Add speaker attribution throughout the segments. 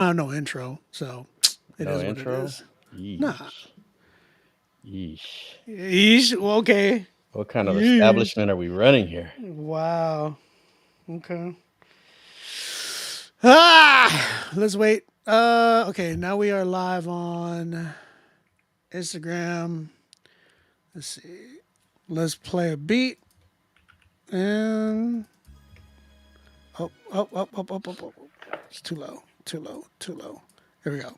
Speaker 1: No intro, so it
Speaker 2: No
Speaker 1: is what it
Speaker 2: intro?
Speaker 1: is. Nah.
Speaker 2: Yeesh. Yeesh.
Speaker 1: Yeesh. Well, okay.
Speaker 2: What kind of
Speaker 1: Yeesh.
Speaker 2: establishment are we running here?
Speaker 1: Wow. Okay. Let's wait. Okay, now we are live on Instagram. Let's see. Let's play a beat. And up. It's too low. Too low. Too low. Here we go.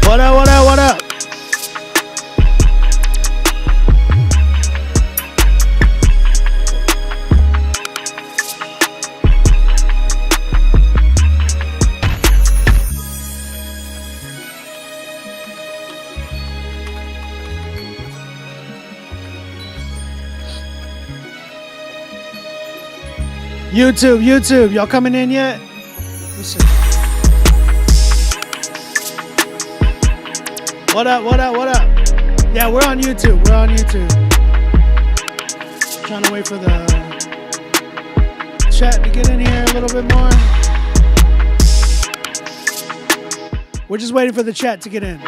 Speaker 1: What up? What up? What up? YouTube, y'all coming in yet? Let's see. What up? What up? What up? Yeah, we're on YouTube. We're on YouTube. Trying to wait for the chat to get in here a little bit more. We're just waiting for the chat to get in.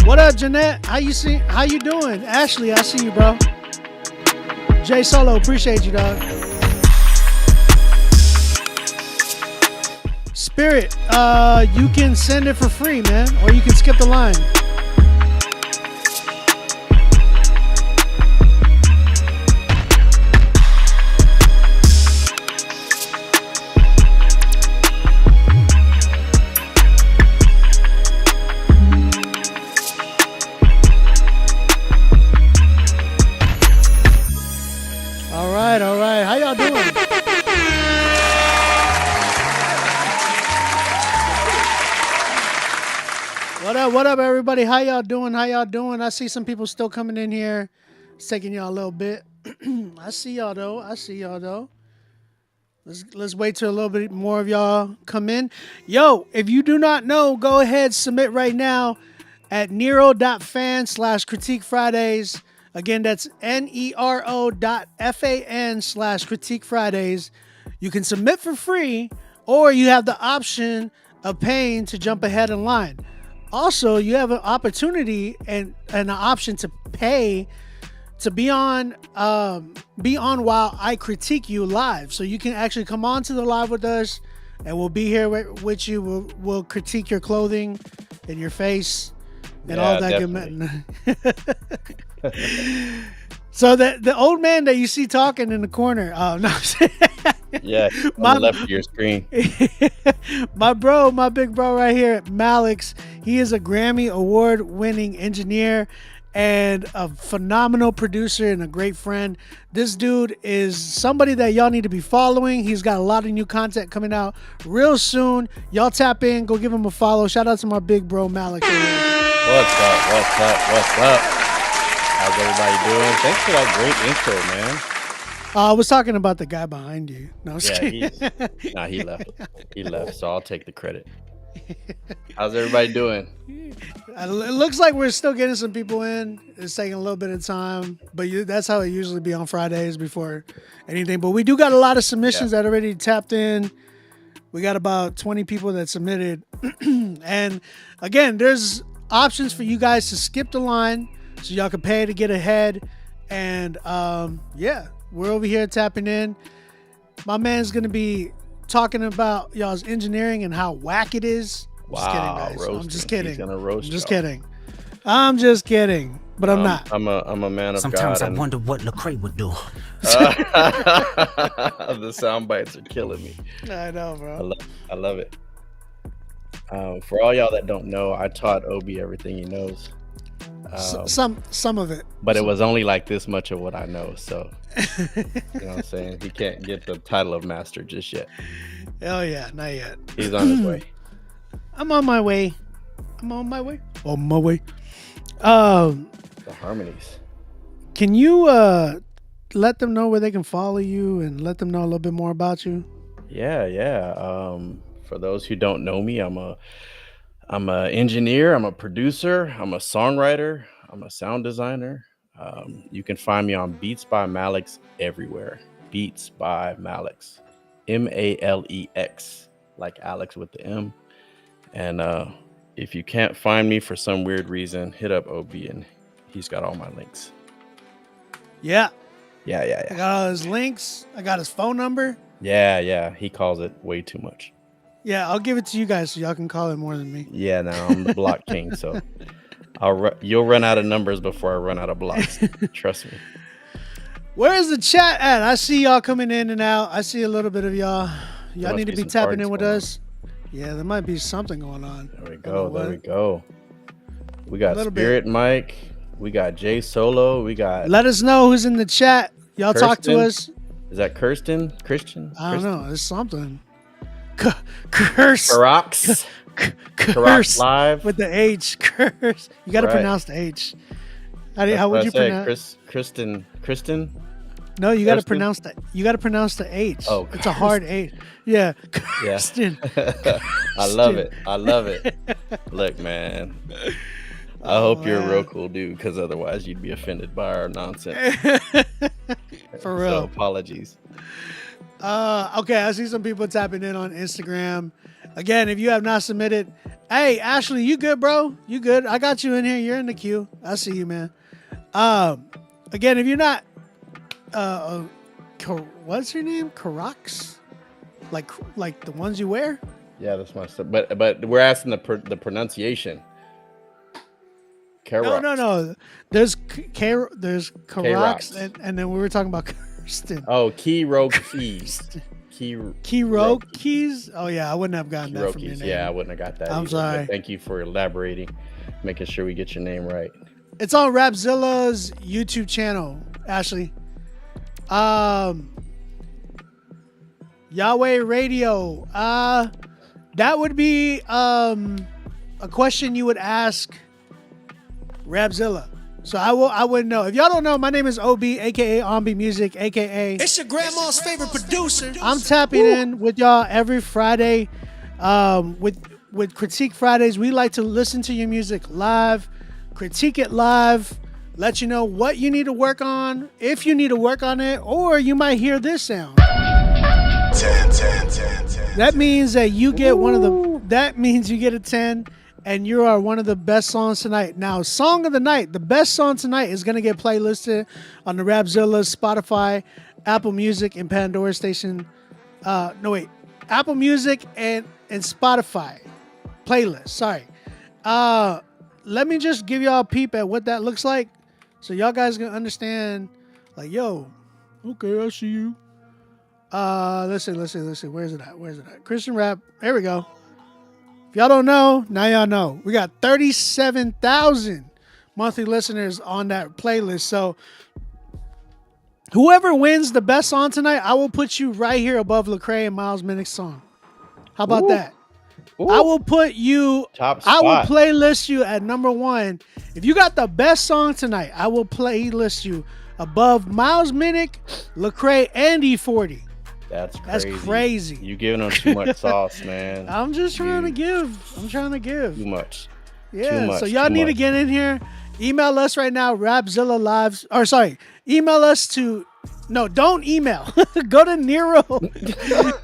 Speaker 1: What up, Jeanette? How you doing? Ashley, I see you, bro. Jay Solo, appreciate you, dog. Spirit, you can send it for free, man, or you can skip the line. All right. How y'all doing? What up, everybody? How y'all doing? I see some people still coming in here. It's taking y'all a little bit. I see y'all though. Let's wait till a little bit more of y'all come in. Yo, if you do not know, go ahead, submit right now at Nero.fan/Critique Fridays. Again, that's NERO.FAN/Critique Fridays. You can submit for free, or you have the option of paying to jump ahead in line. Also, you have an opportunity and an option to pay to be on while I critique you live. So you can actually come on to the live with us, and we'll be here with you. We'll critique your clothing and your face and all that good. So the old man that you see talking in the corner. Oh no.
Speaker 2: Yeah, on the left of your screen.
Speaker 1: My big bro right here, Malix. He is a Grammy award-winning engineer and a phenomenal producer and a great friend. This dude is somebody that y'all need to be following. He's got a lot of new content coming out real soon. Y'all tap in, go give him a follow. Shout out to my big bro, Malix.
Speaker 2: What's up? How's everybody doing? Thanks for that great intro, man.
Speaker 1: I was talking about the guy behind you. No, I'm just kidding.
Speaker 2: He left. He left, so I'll take the credit. How's everybody doing?
Speaker 1: It looks like we're still getting some people in. It's taking a little bit of time, but that's how it usually be on Fridays before anything. But we do got a lot of submissions that already tapped in. We got about 20 people that submitted. And again, there's options for you guys to skip the line so y'all can pay to get ahead. And we're over here tapping in. My man's going to be talking about y'all's engineering and how whack it is.
Speaker 2: Wow,
Speaker 1: just kidding, guys.
Speaker 2: roasting.
Speaker 1: I'm just kidding.
Speaker 2: He's gonna roast
Speaker 1: I'm just
Speaker 2: y'all.
Speaker 1: kidding. I'm just kidding, but I'm not.
Speaker 2: I'm a man of
Speaker 3: Sometimes
Speaker 2: God.
Speaker 3: I wonder what Lecrae would do.
Speaker 2: The sound bites are killing me.
Speaker 1: I know, bro.
Speaker 2: I love it. For all y'all that don't know, I taught Obi everything he knows.
Speaker 1: Some of it,
Speaker 2: but it was only like this much of what I know. So, you know what I'm saying? He can't get the title of master just yet.
Speaker 1: Hell yeah, not yet.
Speaker 2: He's on his way.
Speaker 1: I'm on my way. On my way.
Speaker 2: The harmonies.
Speaker 1: Can you let them know where they can follow you and let them know a little bit more about you?
Speaker 2: Yeah. For those who don't know me, I'm an engineer, I'm a producer, I'm a songwriter, I'm a sound designer. You can find me on Beats by Malex everywhere. Beats by Malex, Malex, like Alex with the M. And if you can't find me for some weird reason, hit up OB and he's got all my links.
Speaker 1: Yeah.
Speaker 2: Yeah.
Speaker 1: I got all his links. I got his phone number.
Speaker 2: Yeah. He calls it way too much.
Speaker 1: Yeah, I'll give it to you guys so y'all can call it more than me.
Speaker 2: Yeah, no, I'm the block king, so you'll run out of numbers before I run out of blocks. Trust me.
Speaker 1: Where is the chat at? I see y'all coming in and out. I see a little bit of y'all. Y'all need to be
Speaker 2: some
Speaker 1: tapping
Speaker 2: parties
Speaker 1: in with
Speaker 2: going
Speaker 1: us. Yeah, there might be something going on.
Speaker 2: There we go. We got
Speaker 1: little
Speaker 2: Spirit Mike. We got Jay Solo. We got.
Speaker 1: Let us know who's in the chat. Y'all talk to
Speaker 2: Kirsten.
Speaker 1: us.
Speaker 2: Is that Kirsten? Christian?
Speaker 1: I don't know. It's something. Curse.
Speaker 2: Karox.
Speaker 1: Curse
Speaker 2: Live.
Speaker 1: with the H. Curse. You got to
Speaker 2: Right.
Speaker 1: pronounce the H. How
Speaker 2: That's
Speaker 1: would
Speaker 2: what
Speaker 1: you
Speaker 2: I say.
Speaker 1: pronounce?
Speaker 2: Kristen.
Speaker 1: No, you got to
Speaker 2: Kirsten?
Speaker 1: pronounce that. You got to pronounce the H.
Speaker 2: Oh,
Speaker 1: it's a hard H. Yeah.
Speaker 2: Yeah.
Speaker 1: Kirsten.
Speaker 2: I love it. Look, man. I hope you're a real cool dude, because otherwise you'd be offended by our nonsense.
Speaker 1: For real.
Speaker 2: So apologies.
Speaker 1: Okay, I see some people tapping in on Instagram. Again, if you have not submitted, hey Ashley, you good, bro? You good? I got you in here. You're in the queue. I see you, man. Again, if you're not, what's your name? Karox, like the ones you wear.
Speaker 2: Yeah, that's my stuff. But we're asking the pronunciation. Karox.
Speaker 1: No. There's Karox, and then we were talking about Kirsten.
Speaker 2: Oh, Keys.
Speaker 1: Keys. Oh yeah, I wouldn't have gotten that from your name.
Speaker 2: Yeah, I wouldn't have got that.
Speaker 1: I'm
Speaker 2: either,
Speaker 1: sorry.
Speaker 2: Thank you for elaborating, making sure we get your name right.
Speaker 1: It's on Rapzilla's YouTube channel, Ashley. Yahweh Radio. That would be a question you would ask Rapzilla. So I wouldn't know. If y'all don't know, my name is OB, aka Ombi Music, aka
Speaker 4: It's your grandma's favorite producer.
Speaker 1: I'm tapping in with y'all every Friday. With Critique Fridays, we like to listen to your music live, critique it live, let you know what you need to work on, if you need to work on it, or you might hear this sound.
Speaker 4: 10.
Speaker 1: That means that you get that means you get a 10 and you are one of the best songs tonight. Now, song of the night, the best song tonight is going to get playlisted on the Rapzilla, Spotify, Apple Music, and Pandora station. Apple Music and Spotify playlist. Sorry. Let me just give y'all a peep at what that looks like so y'all guys can understand, like, yo, okay, I see you. Let's see. Where's it at? Christian Rap. There we go. If y'all don't know, now y'all know. We got 37,000 monthly listeners on that playlist. So whoever wins the best song tonight, I will put you right here above Lecrae and Miles Minnick's song. How about that? I will put you
Speaker 2: Top
Speaker 1: I
Speaker 2: spot.
Speaker 1: will playlist you at number 1. If you got the best song tonight, I will playlist you above Miles Minnick, Lecrae, and E40.
Speaker 2: That's crazy.
Speaker 1: That's crazy.
Speaker 2: You giving them too much sauce, man.
Speaker 1: I'm just trying to give.
Speaker 2: Too much.
Speaker 1: Yeah.
Speaker 2: Too much,
Speaker 1: So y'all
Speaker 2: too
Speaker 1: need to
Speaker 2: much.
Speaker 1: get in here. Email us right now, Rapzilla Lives. Or sorry, email us to. No, don't email. Go to Nero.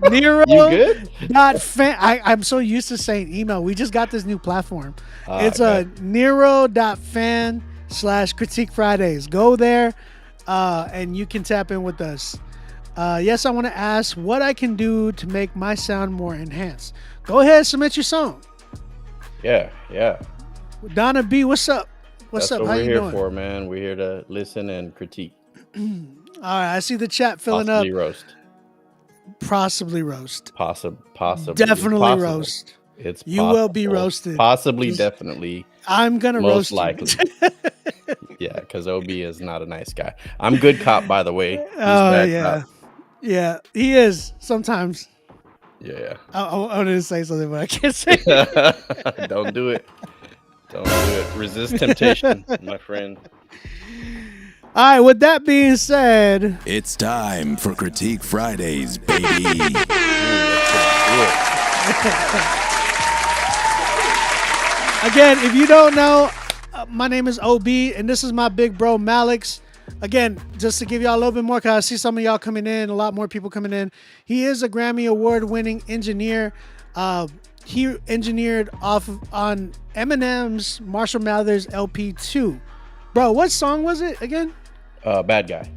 Speaker 1: Nero.
Speaker 2: You good?
Speaker 1: I'm so used to saying email. We just got this new platform. It's Nero.fan/Critique Fridays. Go there, and you can tap in with us. Yes, I want to ask what I can do to make my sound more enhanced. Go ahead, submit your song.
Speaker 2: Yeah.
Speaker 1: Donna B, what's up? What's
Speaker 2: That's
Speaker 1: up?
Speaker 2: what
Speaker 1: How
Speaker 2: we're
Speaker 1: you
Speaker 2: here
Speaker 1: doing?
Speaker 2: for, man. We're here to listen and critique,
Speaker 1: All right, I see the chat filling
Speaker 2: possibly
Speaker 1: up.
Speaker 2: roast,
Speaker 1: Possibly roast.
Speaker 2: possibly, it's
Speaker 1: Definitely
Speaker 2: possible.
Speaker 1: roast.
Speaker 2: It's
Speaker 1: You will be
Speaker 2: possible.
Speaker 1: roasted.
Speaker 2: Possibly,
Speaker 1: Just-
Speaker 2: definitely,
Speaker 1: I'm gonna
Speaker 2: most
Speaker 1: roast you.
Speaker 2: likely. Yeah, because OB is not a nice guy. I'm good cop, by the way. He's
Speaker 1: Oh
Speaker 2: bad
Speaker 1: yeah,
Speaker 2: cop.
Speaker 1: yeah. He is sometimes.
Speaker 2: Yeah.
Speaker 1: I wanted to say something, but I can't say it.
Speaker 2: Don't do it. Don't do it. Resist temptation, my friend.
Speaker 1: All right. With that being said,
Speaker 3: It's time for Critique Fridays, baby.
Speaker 2: Ooh, let's do it.
Speaker 1: again, if you don't know, my name is OB, and this is my big bro Malix. Again, just to give y'all a little bit more, because I see some of y'all coming in, a lot more people coming in. He is a Grammy Award-winning engineer. He engineered on Eminem's Marshall Mathers LP2. Bro, what song was it again?
Speaker 2: Bad guy.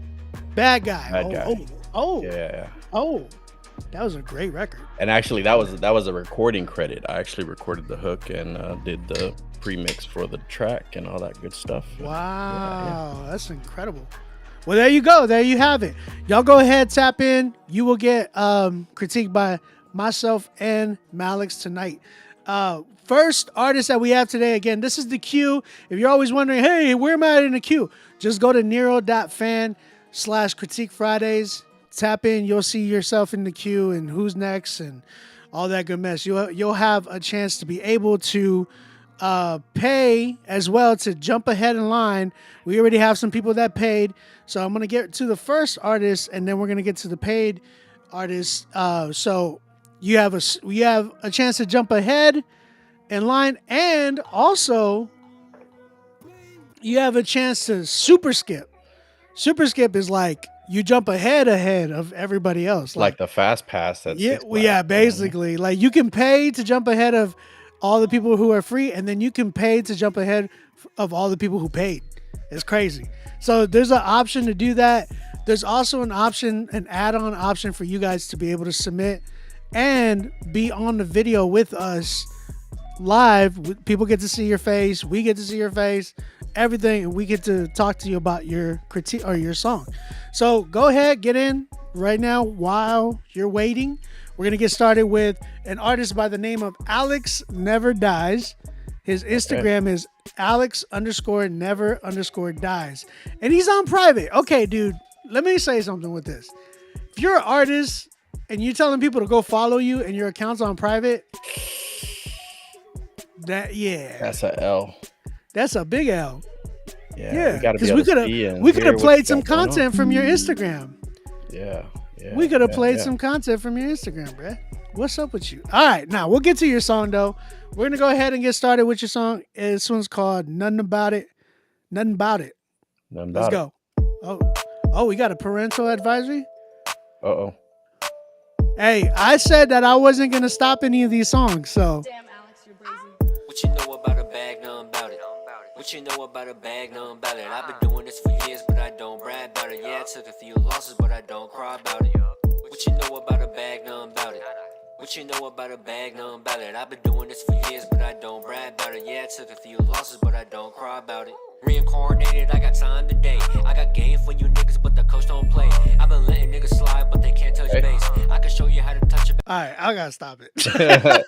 Speaker 1: Bad Guy.
Speaker 2: Bad Guy. Yeah.
Speaker 1: That was a great record.
Speaker 2: And actually, that was a recording credit. I actually recorded the hook and did the pre-mix for the track and all that good stuff.
Speaker 1: Wow, that's incredible. Well, there you go. There you have it. Y'all go ahead, tap in. You will get critiqued by myself and Malix tonight. First artist that we have today, again, this is the queue. If you're always wondering, hey, where am I in the queue? Just go to Nero.fan/Critique Fridays. Tap in. You'll see yourself in the queue and who's next and all that good mess. You'll have a chance to be able to pay as well to jump ahead in line. We already have some people that paid, so I'm gonna get to the first artist and then we're gonna get to the paid artists. So you have a chance to jump ahead in line, and also you have a chance to super skip. Super skip is like you jump ahead of everybody else,
Speaker 2: Like the fast pass. That's
Speaker 1: basically, like you can pay to jump ahead of all the people who are free, and then you can pay to jump ahead of all the people who paid. It's crazy. So there's an option to do that. There's also an add-on option for you guys to be able to submit and be on the video with us live. People get to see your face. We get to see your face. Everything, and we get to talk to you about your critique or your song. So go ahead, get in right now while you're waiting. We're gonna get started with an artist by the name of Alex Never Dies. His Instagram is Alex_never_dies, and he's on private. Okay, dude, let me say something with this. If you're an artist and you're telling people to go follow you and your account's on private,
Speaker 2: That's a L.
Speaker 1: That's a big L.
Speaker 2: Yeah.
Speaker 1: Because we could have played some content from your Instagram.
Speaker 2: Yeah.
Speaker 1: We could have played some content from your Instagram, bruh. What's up with you? All right, now we'll get to your song though. We're gonna go ahead and get started with your song. This one's called Nothing About It. Nothing About It. Let's go. Oh, we got a parental advisory.
Speaker 2: Uh-oh.
Speaker 1: Hey, I said that I wasn't gonna stop any of these songs, so.
Speaker 5: Damn, Alex, you're brazy.
Speaker 6: What you know about a bag, nothing about it. What you know about a bag, nothing about it. I've been doing this for years, but I don't brag about it. Yeah, I took a few losses, but I don't cry about it. What you know about a bag, nothing about it. What you know about a bag, nothing about it. I've been doing this for years, but I don't brag about it. Yeah, I took a few losses, but I don't cry about it. Reincarnated, I got time today. I got game for you niggas, but the coach don't play. I've been letting niggas slide, but they can't touch base. I can show you how to touch a
Speaker 1: All right, I gotta stop it.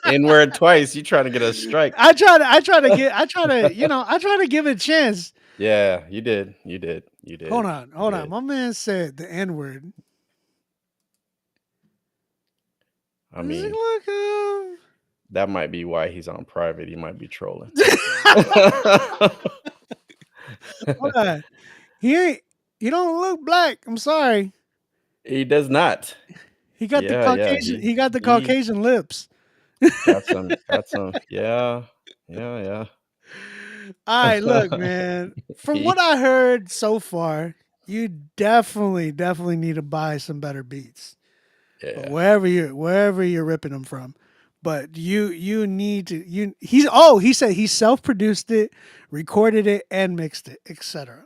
Speaker 2: N-word twice. You trying to get a strike?
Speaker 1: I try to give it a chance.
Speaker 2: Yeah, you did.
Speaker 1: Hold on. My man said the N-word.
Speaker 2: I mean, that might be why he's on private. He might be trolling.
Speaker 1: Hold on. He don't look black. I'm sorry.
Speaker 2: He does not.
Speaker 1: He got the Caucasian. He got the Caucasian lips.
Speaker 2: Got some. Yeah.
Speaker 1: All right, look, man. From what I heard so far, you definitely need to buy some better beats.
Speaker 2: Yeah.
Speaker 1: Wherever you're ripping them from. But you need to he said he self-produced it, recorded it, and mixed it, etc.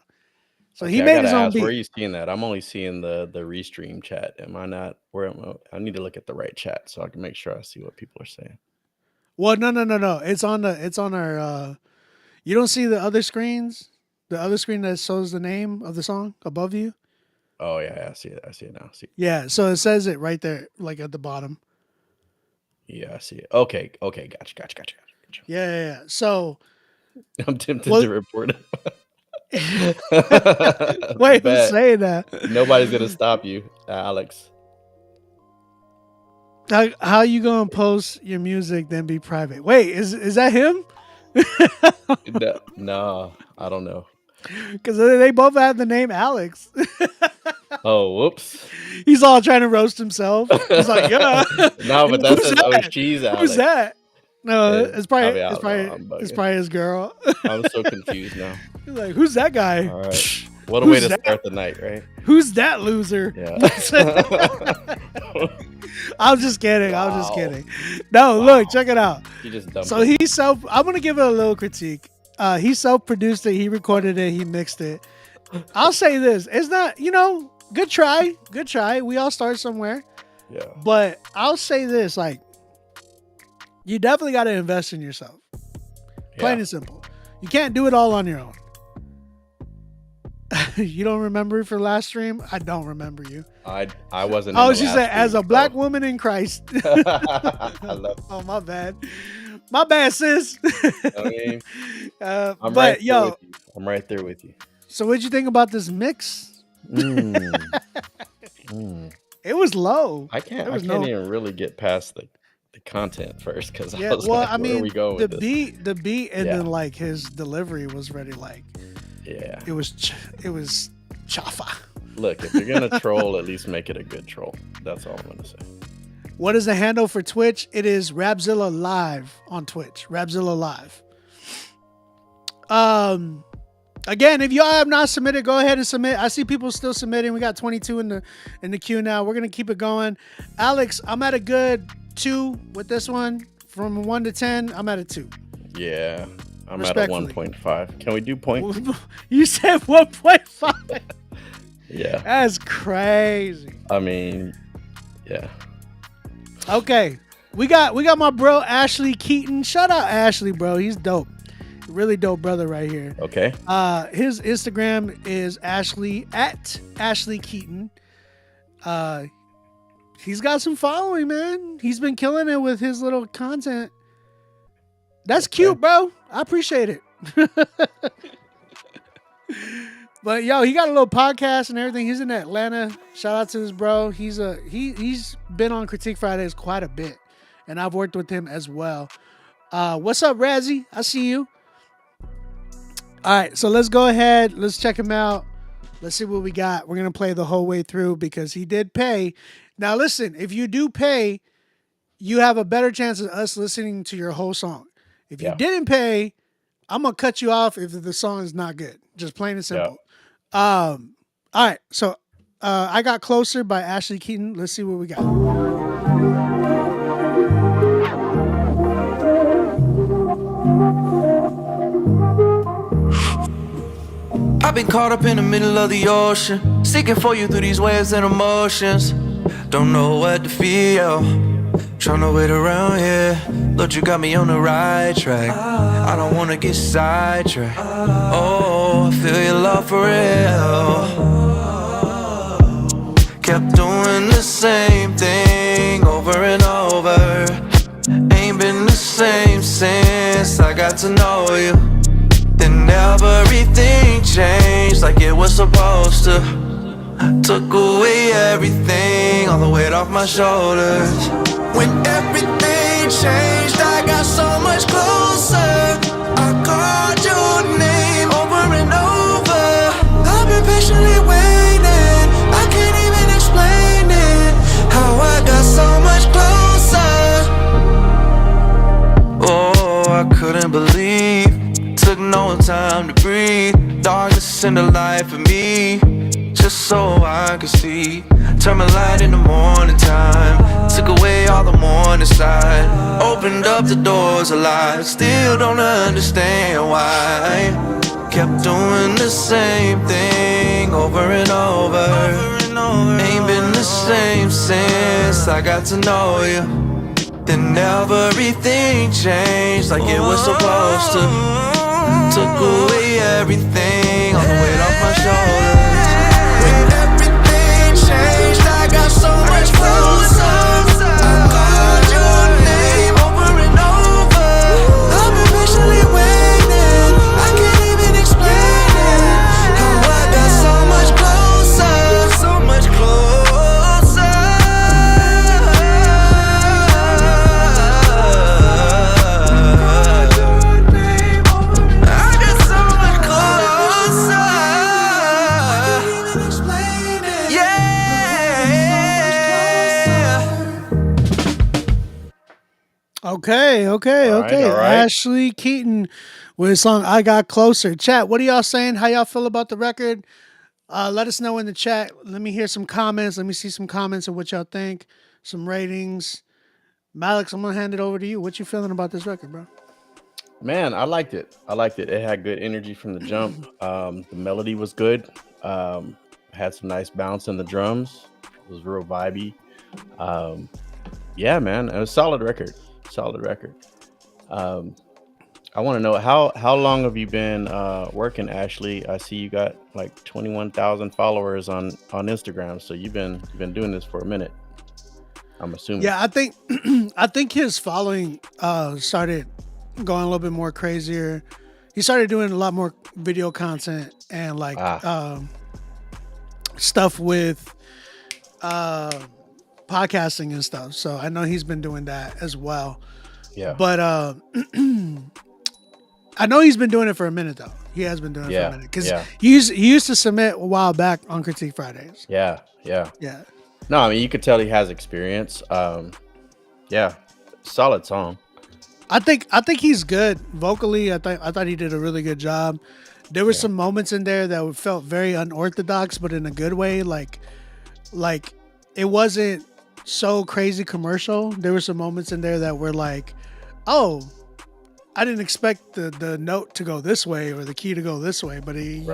Speaker 1: So he made his own beat.
Speaker 2: Where are you seeing that? I'm only seeing the restream chat. Am I not? I need to look at the right chat so I can make sure I see what people are saying.
Speaker 1: Well, no. It's on our You don't see the other screens? The other screen that shows the name of the song above you?
Speaker 2: Oh yeah, I see it. I see it now. I see it.
Speaker 1: Yeah, so it says it right there, like at the bottom.
Speaker 2: Yeah, I see it. Okay. Gotcha.
Speaker 1: Yeah. So
Speaker 2: I'm tempted
Speaker 1: Well-
Speaker 2: to report it.
Speaker 1: wait, who's
Speaker 2: Bet.
Speaker 1: saying that?
Speaker 2: Nobody's gonna stop you, Alex.
Speaker 1: How you gonna post your music then be private? Wait, is that him?
Speaker 2: No, I don't know.
Speaker 1: Because they both have the name Alex.
Speaker 2: Oh, whoops.
Speaker 1: He's all trying to roast himself. He's like, yeah.
Speaker 2: No, but that's
Speaker 1: Who's
Speaker 2: his
Speaker 1: that?
Speaker 2: cheese, Alex.
Speaker 1: Who's that? No,
Speaker 2: Yeah,
Speaker 1: it's probably
Speaker 2: I
Speaker 1: it's
Speaker 2: mean,
Speaker 1: probably
Speaker 2: I'm bugging.
Speaker 1: it's probably his girl.
Speaker 2: I'm so confused now.
Speaker 1: He's like, who's that guy?
Speaker 2: All right. What a
Speaker 1: Who's
Speaker 2: way to
Speaker 1: that?
Speaker 2: start the night, right?
Speaker 1: Who's that loser?
Speaker 2: Yeah.
Speaker 1: I'm just kidding. I'm just
Speaker 2: Wow.
Speaker 1: kidding. No, look, check it out.
Speaker 2: He just dumped
Speaker 1: So
Speaker 2: it.
Speaker 1: I'm gonna give it a little critique. He self-produced it, he recorded it, he mixed it. I'll say this. It's not, good try. Good try. We all start somewhere.
Speaker 2: Yeah.
Speaker 1: But I'll say this, like, you definitely gotta invest in yourself. Plain
Speaker 2: Yeah.
Speaker 1: and simple. You can't do it all on your own. You don't remember for last stream? I don't remember you.
Speaker 2: I wasn't.
Speaker 1: Oh,
Speaker 2: in the
Speaker 1: she
Speaker 2: last
Speaker 1: said, as a
Speaker 2: stream,
Speaker 1: black
Speaker 2: so-
Speaker 1: woman in Christ.
Speaker 2: I love.
Speaker 1: Oh, my bad. My bad, sis.
Speaker 2: I mean,
Speaker 1: But
Speaker 2: I'm right there
Speaker 1: yo,
Speaker 2: with you. I'm right there with you.
Speaker 1: so what'd you think about this mix? It was low.
Speaker 2: I can't.
Speaker 1: There
Speaker 2: I
Speaker 1: was
Speaker 2: can't
Speaker 1: no-
Speaker 2: even really get past the content first because
Speaker 1: Yeah,
Speaker 2: I was
Speaker 1: well,
Speaker 2: like,
Speaker 1: I
Speaker 2: where are
Speaker 1: mean,
Speaker 2: we going
Speaker 1: the
Speaker 2: with this?
Speaker 1: beat, and
Speaker 2: Yeah.
Speaker 1: then like his delivery was ready. Like
Speaker 2: Yeah.
Speaker 1: it was chafa.
Speaker 2: Look, if you're gonna troll, at least make it a good troll. That's all I'm gonna say.
Speaker 1: What is the handle for Twitch? It is Rapzilla Live on Twitch. Rapzilla Live. Again, if y'all have not submitted, go ahead and submit. I see people still submitting. We got 22 in the queue now. We're gonna keep it going. Alex, I'm at a good 2 with this one. From 1 to 10, I'm at a 2.
Speaker 2: Yeah. I'm at a
Speaker 1: Respectfully.
Speaker 2: 1.5. Can we do point?
Speaker 1: You said 1.5.
Speaker 2: Yeah.
Speaker 1: That's crazy.
Speaker 2: I mean, yeah.
Speaker 1: Okay, we got my bro Ashley Keaton. Shout out Ashley, bro. He's dope. Really dope brother right here.
Speaker 2: Okay.
Speaker 1: His Instagram is Ashley Keaton. He's got some following, man. He's been killing it with his little content. That's cute, bro. I appreciate it. But yo, he got a little podcast and everything. He's in Atlanta. Shout out to this bro. He's been on Critique Fridays quite a bit, and I've worked with him as well. What's up, Razzie? I see you. All right, so let's go ahead. Let's check him out. Let's see what we got. We're gonna play the whole way through because he did pay. Now listen, if you do pay, you have a better chance of us listening to your whole song. If you
Speaker 2: Yeah.
Speaker 1: didn't pay, I'm gonna cut you off if the song is not good. Just plain and simple. All right, so I Got Closer by Ashley Keaton. Let's see what we got.
Speaker 5: I've been caught up in the middle of the ocean, seeking for you through these waves and emotions. Don't know what to feel, trying to wait around here. Lord, you got me on the right track. I don't wanna get sidetracked. Oh, I feel your love for real. Kept doing the same thing over and over. Ain't been the same since I got to know you. Then everything changed like it was supposed to. Took away everything, all the weight off my shoulders. When everything changed, I got so much closer. I called your name over and over. I've been patiently waiting, I can't even explain it. How I got so much closer. Oh, I couldn't believe. Took no time to breathe. Darkness in the light for me, just so I could see. Turn my light in the morning time, took away all the morning side. Opened up the doors of light, still don't understand why. Kept doing the same thing over and over. Ain't been the same since I got to know you. Then everything changed like it was supposed to. took away everything on the weight off my shoulders. When everything changed, I got so much closer. I called your name over and over. I've been patiently waiting. I can't even explain it. How I got so much closer, so much closer. I got so much closer. I can't even explain it. Yeah.
Speaker 1: Okay.
Speaker 2: All right.
Speaker 1: Ashley Keaton with his song "I Got Closer." Chat, what are y'all saying? How y'all feel about the record? Let us know in the chat. Let me hear some comments. Let me see some comments of what y'all think. Some ratings. Malix, I'm gonna hand it over to you. What you feeling about this record, bro?
Speaker 2: Man, I liked it. It had good energy from the jump. The melody was good. Had some nice bounce in the drums. It was real vibey. Yeah, man, it was a solid record. I want to know how long have you been working, Ashley? I see you got like 21,000 followers on Instagram, so you've been doing this for a minute, I'm assuming.
Speaker 1: Yeah, I think I think his following started going a little bit more crazier. He started doing a lot more video content and like stuff with podcasting and stuff. So I know he's been doing that as well.
Speaker 2: Yeah.
Speaker 1: But I know he's been doing it for a minute though. He has been doing it for a minute because he used to submit a while back on Critique Fridays.
Speaker 2: Yeah. No, I mean you could tell he has experience. Yeah, solid song.
Speaker 1: I think he's good vocally. I thought he did a really good job. There were some moments in there that felt very unorthodox, but in a good way. Like it wasn't so crazy commercial. There were some moments in there that were like, oh, I didn't expect the note to go this way or the key to go this way, but he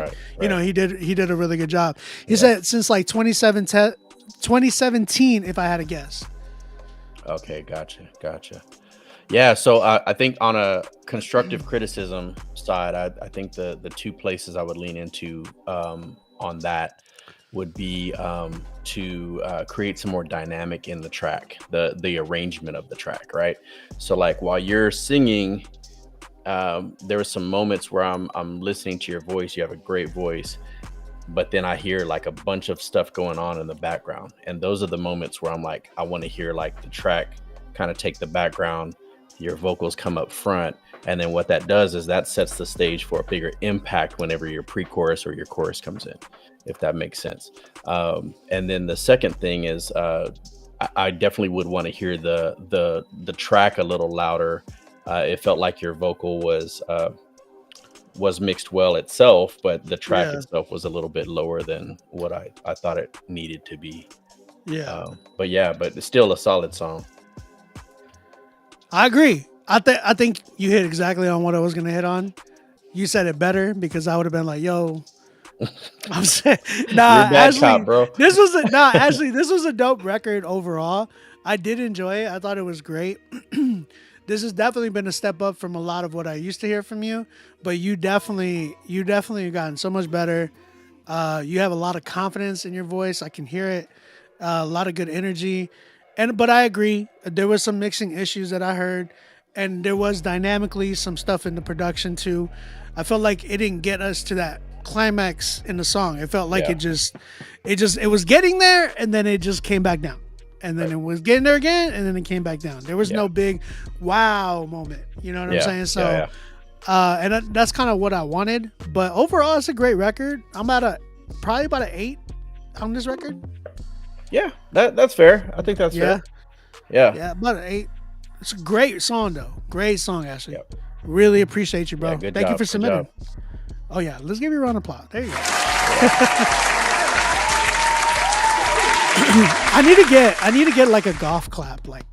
Speaker 1: did a really good job. He said since like 2017, if I had to guess.
Speaker 2: Okay, gotcha. Yeah, so I think on a constructive criticism side, I think the two places I would lean into on that would be to create some more dynamic in the track, the arrangement of the track, right? So like while you're singing, there were some moments where I'm listening to your voice. You have a great voice, but then I hear like a bunch of stuff going on in the background, and those are the moments where I'm like, I want to hear like the track kind of take the background, your vocals come up front, and then what that does is that sets the stage for a bigger impact whenever your pre-chorus or your chorus comes in, if that makes sense. And then the second thing is I definitely would want to hear the track a little louder. It felt like your vocal was mixed well itself, but the track itself was a little bit lower than what I thought it needed to be. But it's still a solid song.
Speaker 1: I agree. I think you hit exactly on what I was gonna hit on. You said it better because I would have been like, "Yo," I'm saying, "Nah, Ashley,
Speaker 2: cop, bro.
Speaker 1: This was a dope record overall. I did enjoy it. I thought it was great. This has definitely been a step up from a lot of what I used to hear from you. But you definitely have gotten so much better. You have a lot of confidence in your voice. I can hear it. A lot of good energy. But I agree. There was some mixing issues that I heard, and there was dynamically some stuff in the production too. I felt like it didn't get us to that climax in the song. It felt like it was getting there, and then it just came back down, and then it was getting there again, and then it came back down. There was no big wow moment. You know what I'm saying? So, and that's kind of what I wanted. But overall, it's a great record. I'm probably about an 8 on this record.
Speaker 2: Yeah, that's fair. I think that's fair.
Speaker 1: Yeah, about an 8. It's a great song, though. Great song, Ashley.
Speaker 2: Yep.
Speaker 1: Really appreciate you, bro.
Speaker 2: Yeah,
Speaker 1: Thank you for submitting. Oh, yeah. Let's give you a round of applause. There you go. I need to get like a golf clap, like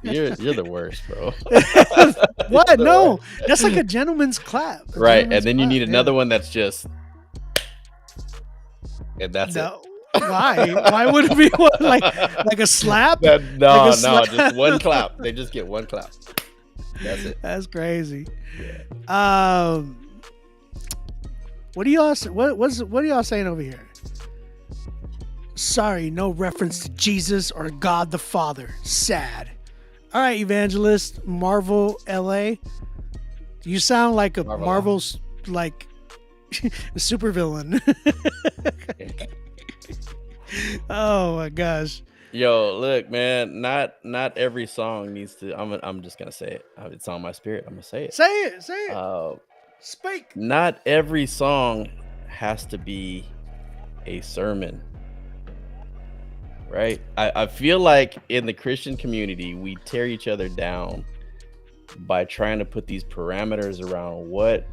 Speaker 2: You're the worst, bro.
Speaker 1: What? No, that's like a gentleman's clap.
Speaker 2: Right, and then you need another one that's just, and that's it.
Speaker 1: Why? Why would it be one like a slap?
Speaker 2: No, just one clap. They just get one clap. That's it.
Speaker 1: That's crazy. What do y'all what are y'all saying over here? Sorry, no reference to Jesus or God the Father. Sad. All right, Evangelist Marvel LA. You sound like a Marvel's like a supervillain. Oh my gosh.
Speaker 2: Yo, look, man, not every song needs to. I'm just gonna say it. It's on my spirit. I'm gonna say it.
Speaker 1: Say it. Speak.
Speaker 2: Not every song has to be a sermon, right? I feel like in the Christian community, we tear each other down by trying to put these parameters around what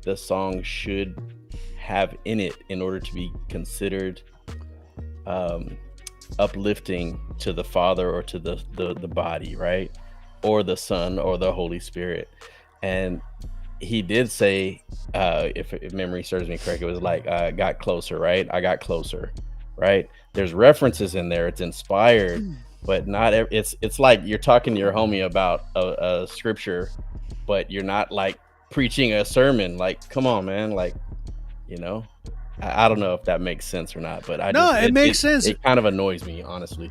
Speaker 2: the song should have in it in order to be considered uplifting to the Father or to the body, right? Or the Son or the Holy Spirit. And he did say, if memory serves me correct, it was like got closer, right? I got closer, right? There's references in there. It's inspired, but not it's like you're talking to your homie about a scripture, but you're not like preaching a sermon. Like, come on, man. Like, you know, I don't know if that makes sense or not, but
Speaker 1: it makes sense.
Speaker 2: It kind of annoys me, honestly.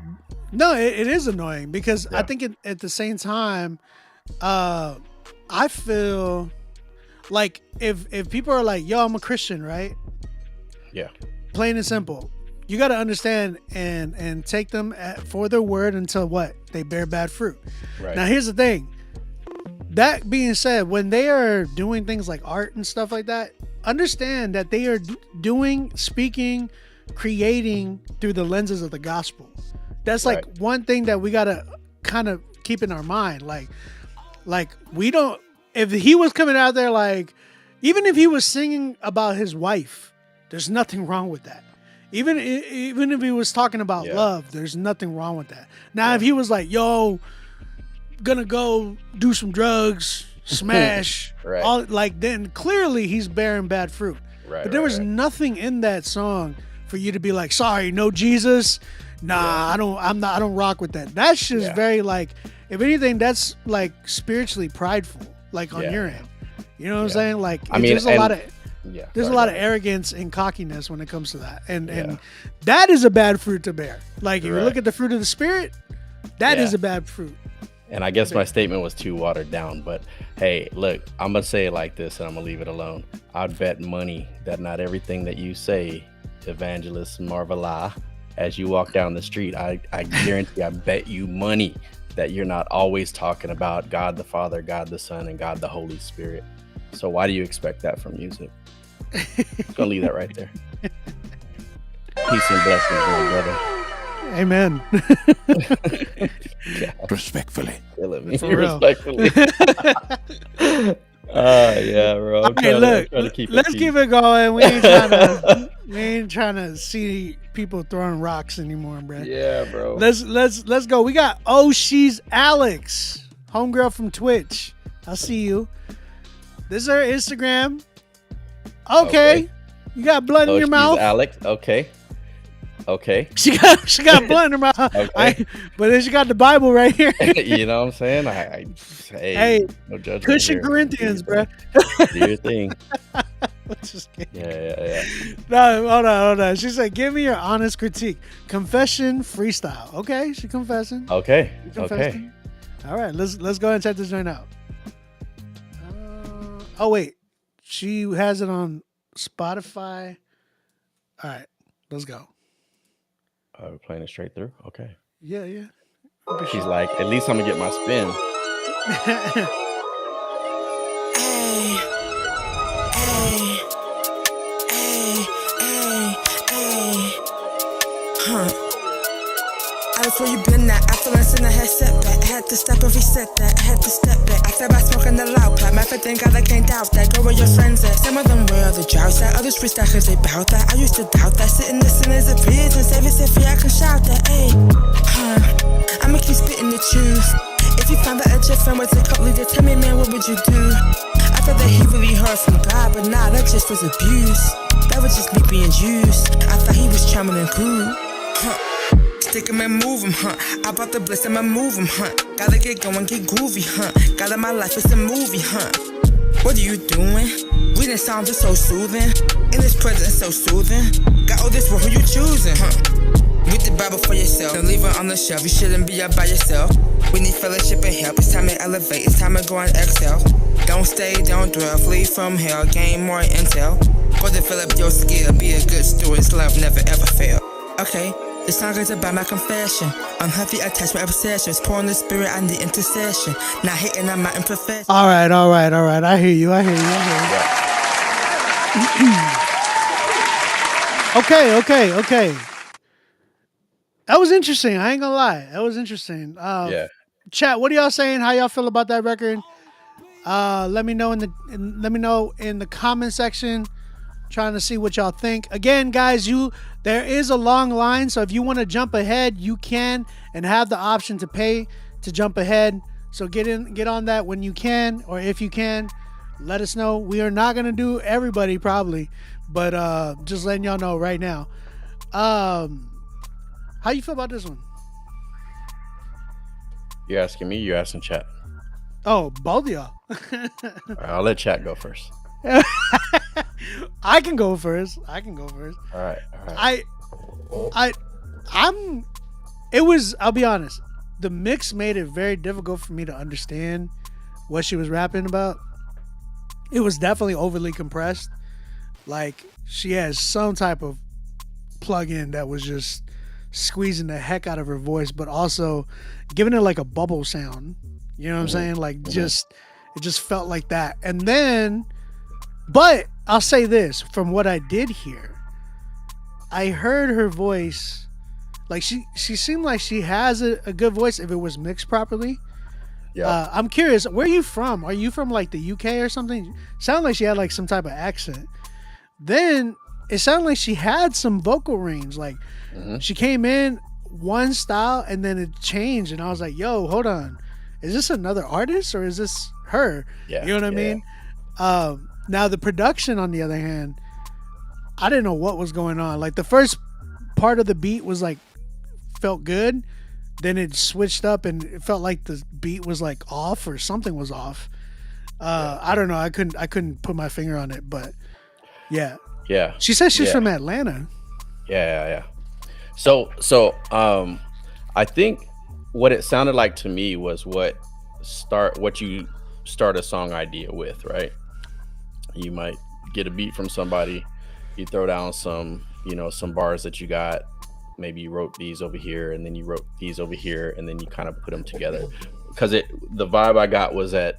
Speaker 1: No, it is annoying because
Speaker 2: Yeah.
Speaker 1: I think at the same time, I feel like if people are like, yo, I'm a Christian, right?
Speaker 2: Yeah.
Speaker 1: Plain and simple. You got to understand and take them for their word until what? They bear bad fruit.
Speaker 2: Right.
Speaker 1: Now, here's the thing. That being said, when they are doing things like art and stuff like that, understand that they are speaking, creating through the lenses of the gospel. That's like
Speaker 2: Right.
Speaker 1: one thing that we got to kind of keep in our mind. Like we don't, if he was coming out there, like, even if he was singing about his wife, there's nothing wrong with that. Even if he was talking about
Speaker 2: Yeah.
Speaker 1: love, there's nothing wrong with that. Now, if he was like, yo, gonna go do some drugs, smash,
Speaker 2: Right.
Speaker 1: all, like, then clearly he's bearing bad fruit.
Speaker 2: Right.
Speaker 1: But there was nothing in that song for you to be like, sorry, no Jesus. Nah, I don't rock with that. That's just
Speaker 2: Yeah.
Speaker 1: very, like, if anything, that's like spiritually prideful, like on
Speaker 2: Yeah.
Speaker 1: your end. You know what I'm
Speaker 2: Yeah.
Speaker 1: saying? Like,
Speaker 2: I mean,
Speaker 1: there's a lot of
Speaker 2: Yeah.
Speaker 1: there's
Speaker 2: sorry,
Speaker 1: a lot
Speaker 2: go
Speaker 1: of
Speaker 2: ahead.
Speaker 1: arrogance and cockiness when it comes to that. And
Speaker 2: Yeah.
Speaker 1: that is a bad fruit to bear. Like, if you
Speaker 2: Right.
Speaker 1: look at the fruit of the spirit, that is
Speaker 2: Yeah.
Speaker 1: a bad fruit.
Speaker 2: And I guess my statement was too watered down, but hey, look, I'm gonna say it like this, and I'm gonna leave it alone. I'd bet money that not everything that you say, Evangelist Marvela, as you walk down the street, I guarantee, I bet you money that you're not always talking about God the Father, God the Son, and God the Holy Spirit. So why do you expect that from music? Just gonna leave that right there. Peace and blessings, my brother.
Speaker 1: Amen.
Speaker 3: Respectfully.
Speaker 2: Killing me,
Speaker 1: For real.
Speaker 2: respectfully. Yeah, bro. I'm
Speaker 1: Okay, look,
Speaker 2: trying to keep
Speaker 1: let's
Speaker 2: it
Speaker 1: keep
Speaker 2: peace.
Speaker 1: it going. We ain't trying to see people throwing rocks anymore, bro.
Speaker 2: Yeah, bro.
Speaker 1: Let's go. We got she's Alex, homegirl from Twitch. I'll see you. This is her Instagram. Okay. You got blood in your
Speaker 2: she's
Speaker 1: mouth.
Speaker 2: Alex. Okay.
Speaker 1: She got blood in her mouth.
Speaker 2: Okay.
Speaker 1: But then she got the Bible right here.
Speaker 2: You know what I'm saying?
Speaker 1: Hey,
Speaker 2: no judgment.
Speaker 1: Christian
Speaker 2: here.
Speaker 1: Corinthians,
Speaker 2: Do your
Speaker 1: bro.
Speaker 2: thing. Do your thing.
Speaker 1: Let's just kidding.
Speaker 2: Yeah.
Speaker 1: No, hold on. She said, "Give me your honest critique." Confession freestyle. Okay, she confessing.
Speaker 2: Okay.
Speaker 1: She
Speaker 2: Okay.
Speaker 1: confessing. All right, let's go ahead and check this joint out. Oh wait, she has it on Spotify. All right, let's go.
Speaker 2: We're playing it straight through. Okay.
Speaker 1: Yeah.
Speaker 2: She's like, at least I'm gonna get my spin.
Speaker 7: I was where you been at. After I seen a head setback, I had to step and reset that. I had to step back. I fell by smoking the loud pack. My friend thank God I can't doubt that. Go where your friends at. Some of them wear the droughts at. Others freestyle cause they bout that. I used to doubt that. Sitting listening as a pigeon. Save it if I can shout that. Ayy, I'ma keep spitting the truth. If you found that at your friend was a couple leader, tell me, man, what would you do? I thought that he really heard from God, but nah, that just was abuse. That was just me being used. I thought he was charming and cool. Stick 'em and move 'em, huh? I bought the bliss, I'ma move 'em, huh? Gotta get going, get groovy, huh? Got in my life, it's a movie, huh? What are you doing? Reading sounds is so soothing. In this present, so soothing. Got all this world, who you choosing, huh? Read the Bible for yourself. Don't leave it on the shelf. You shouldn't be up by yourself. We need fellowship and help. It's time to elevate. It's time to go and excel. Don't stay, don't dwell. Flee from hell. Gain more intel. Go develop your skill. Be a good steward. It's love never ever fail. Okay. This song is about my confession. Unhealthy attachment obsessions. Pouring the spirit and the intercession. Not hating on my imperfection.
Speaker 1: All right. I hear you. Okay. That was interesting. I ain't gonna lie. That was interesting.
Speaker 2: Yeah.
Speaker 1: Chat, what are y'all saying? How y'all feel about that record? Let me know in the comment section. Trying to see what y'all think. Again, guys, there is a long line, so if you want to jump ahead, you can and have the option to pay to jump ahead. So get on that when you can, or if you can, let us know. We are not gonna do everybody probably, but just letting y'all know right now. How you feel about this one?
Speaker 2: You asking me? You asking chat?
Speaker 1: Oh, both of y'all.
Speaker 2: All right, I'll let chat go first.
Speaker 1: I can go first.
Speaker 2: All right.
Speaker 1: I'll be honest. The mix made it very difficult for me to understand what she was rapping about. It was definitely overly compressed. Like she has some type of plug-in that was just squeezing the heck out of her voice, but also giving it like a bubble sound. You know what I'm saying? Like it just felt like that. And then, but I'll say this, from what I did hear, I heard her voice, like she seemed like she has a good voice if it was mixed properly.
Speaker 2: Yeah.
Speaker 1: I'm curious, where are you from? Are you from like the UK or something? Sounded like she had like some type of accent. Then it sounded like she had some vocal range. Like she came in one style and then it changed, and I was like, yo, hold on. Is this another artist or is this her?
Speaker 2: Yeah.
Speaker 1: You know what I mean? Now the production, on the other hand, I didn't know what was going on. Like the first part of the beat was like, felt good. Then it switched up and it felt like the beat was like off or something was off. I don't know. I couldn't put my finger on it, but yeah.
Speaker 2: Yeah.
Speaker 1: She says she's from Atlanta.
Speaker 2: Yeah. So I think what it sounded like to me was what you start a song idea with, right? You might get a beat from somebody, you throw down some bars that you got. Maybe you wrote these over here and then you wrote these over here and then you kind of put them together. Because the vibe I got was that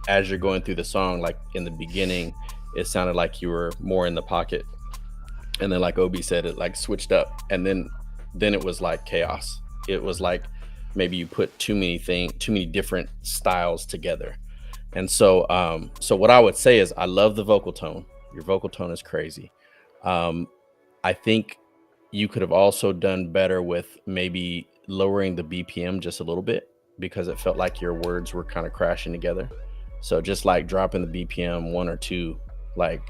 Speaker 2: as you're going through the song, like in the beginning, it sounded like you were more in the pocket. And then like Obi said, it like switched up, and then it was like chaos. It was like maybe you put too many different styles together. And so what I would say is I love the vocal tone. Your vocal tone is crazy. I think you could have also done better with maybe lowering the BPM just a little bit, because it felt like your words were kind of crashing together. So just like dropping the BPM 1 or 2, like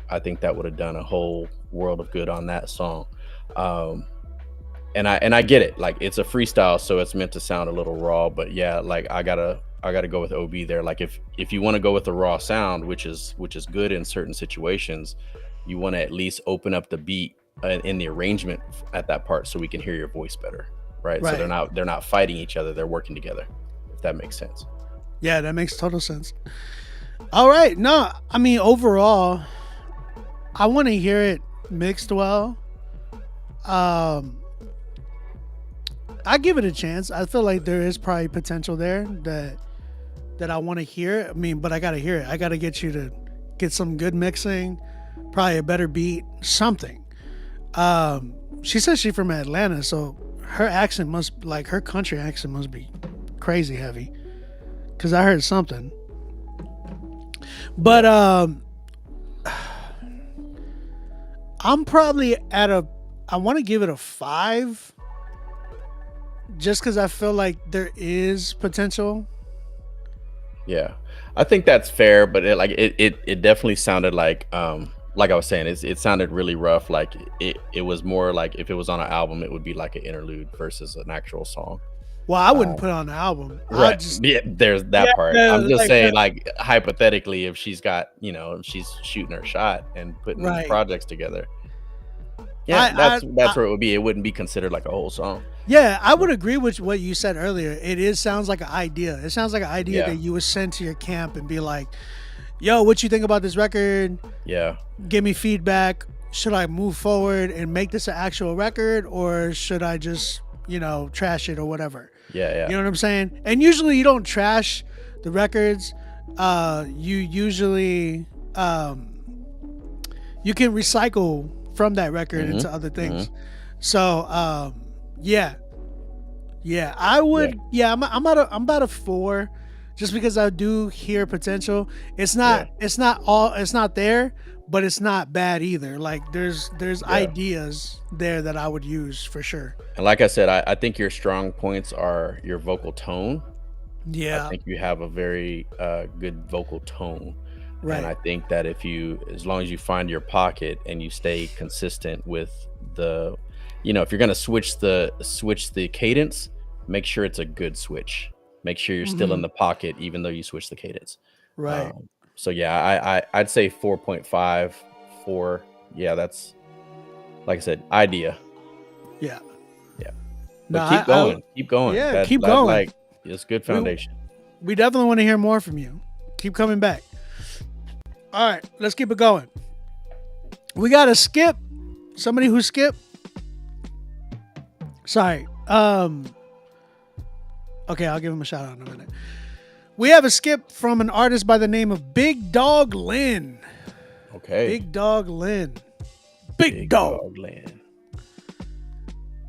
Speaker 2: I think that would have done a whole world of good on that song. And I get it, like it's a freestyle, so it's meant to sound a little raw, but yeah, like I gotta go with OB there. Like if you want to go with the raw sound, which is good in certain situations, you want to at least open up the beat in the arrangement at that part so we can hear your voice better, right? So they're not fighting each other, they're working together, if that makes sense.
Speaker 1: Yeah, that makes total sense. All right. No, I mean, overall, I want to hear it mixed well. I give it a chance. I feel like there is probably potential there that I want to hear. I mean, but I got to hear it. I got to get you to get some good mixing, probably a better beat, something. She says she's from Atlanta, so her accent her country accent must be crazy heavy, because I heard something. But I'm probably I want to give it a 5, just because I feel like there is potential.
Speaker 2: Yeah, I think that's fair, but it definitely sounded like like I was saying, it sounded really rough. Like it was more like if it was on an album, it would be like an interlude versus an actual song.
Speaker 1: Well, I wouldn't put it on the album.
Speaker 2: Right.
Speaker 1: Just,
Speaker 2: Yeah, there's that
Speaker 1: Yeah,
Speaker 2: part.
Speaker 1: yeah,
Speaker 2: I'm just
Speaker 1: like
Speaker 2: saying,
Speaker 1: that.
Speaker 2: like hypothetically, if she's got, if she's shooting her shot and putting
Speaker 1: Right.
Speaker 2: projects together. Yeah, that's where it would be. It wouldn't be considered like a whole song.
Speaker 1: Yeah, I would agree with what you said earlier. Sounds like an idea. It sounds like an idea
Speaker 2: Yeah.
Speaker 1: that you would send to your camp and be like, yo, what you think about this record?
Speaker 2: Yeah.
Speaker 1: Give me feedback. Should I move forward and make this an actual record, or should I just, trash it or whatever?
Speaker 2: Yeah.
Speaker 1: You know what I'm saying? And usually you don't trash the records. You usually you can recycle from that record into other things. So yeah, I would. Yeah, I'm about a 4, just because I do hear potential. It's not there, but it's not bad either. Like there's ideas there that I would use for sure.
Speaker 2: And like I said, I think your strong points are your vocal tone.
Speaker 1: Yeah,
Speaker 2: I think you have a very good vocal tone.
Speaker 1: right.
Speaker 2: And I think that as long as you find your pocket and you stay consistent with the, if you're gonna switch the cadence, make sure it's a good switch. Make sure you're still in the pocket even though you switch the cadence.
Speaker 1: Right.
Speaker 2: So yeah, I'd say 4.5, 4. Yeah, that's, like I said, idea.
Speaker 1: Yeah.
Speaker 2: Yeah.
Speaker 1: No,
Speaker 2: But keep going. Keep going.
Speaker 1: Yeah, keep going.
Speaker 2: Like, it's good foundation.
Speaker 1: We definitely want to hear more from you. Keep coming back. All right, let's keep it going. We got a skip. Somebody who skipped. Sorry. Okay, I'll give him a shout out in a minute. We have a skip from an artist by the name of Big Dog Lynn.
Speaker 2: Okay.
Speaker 1: Big Dog Lynn. Big Dog.
Speaker 2: Land.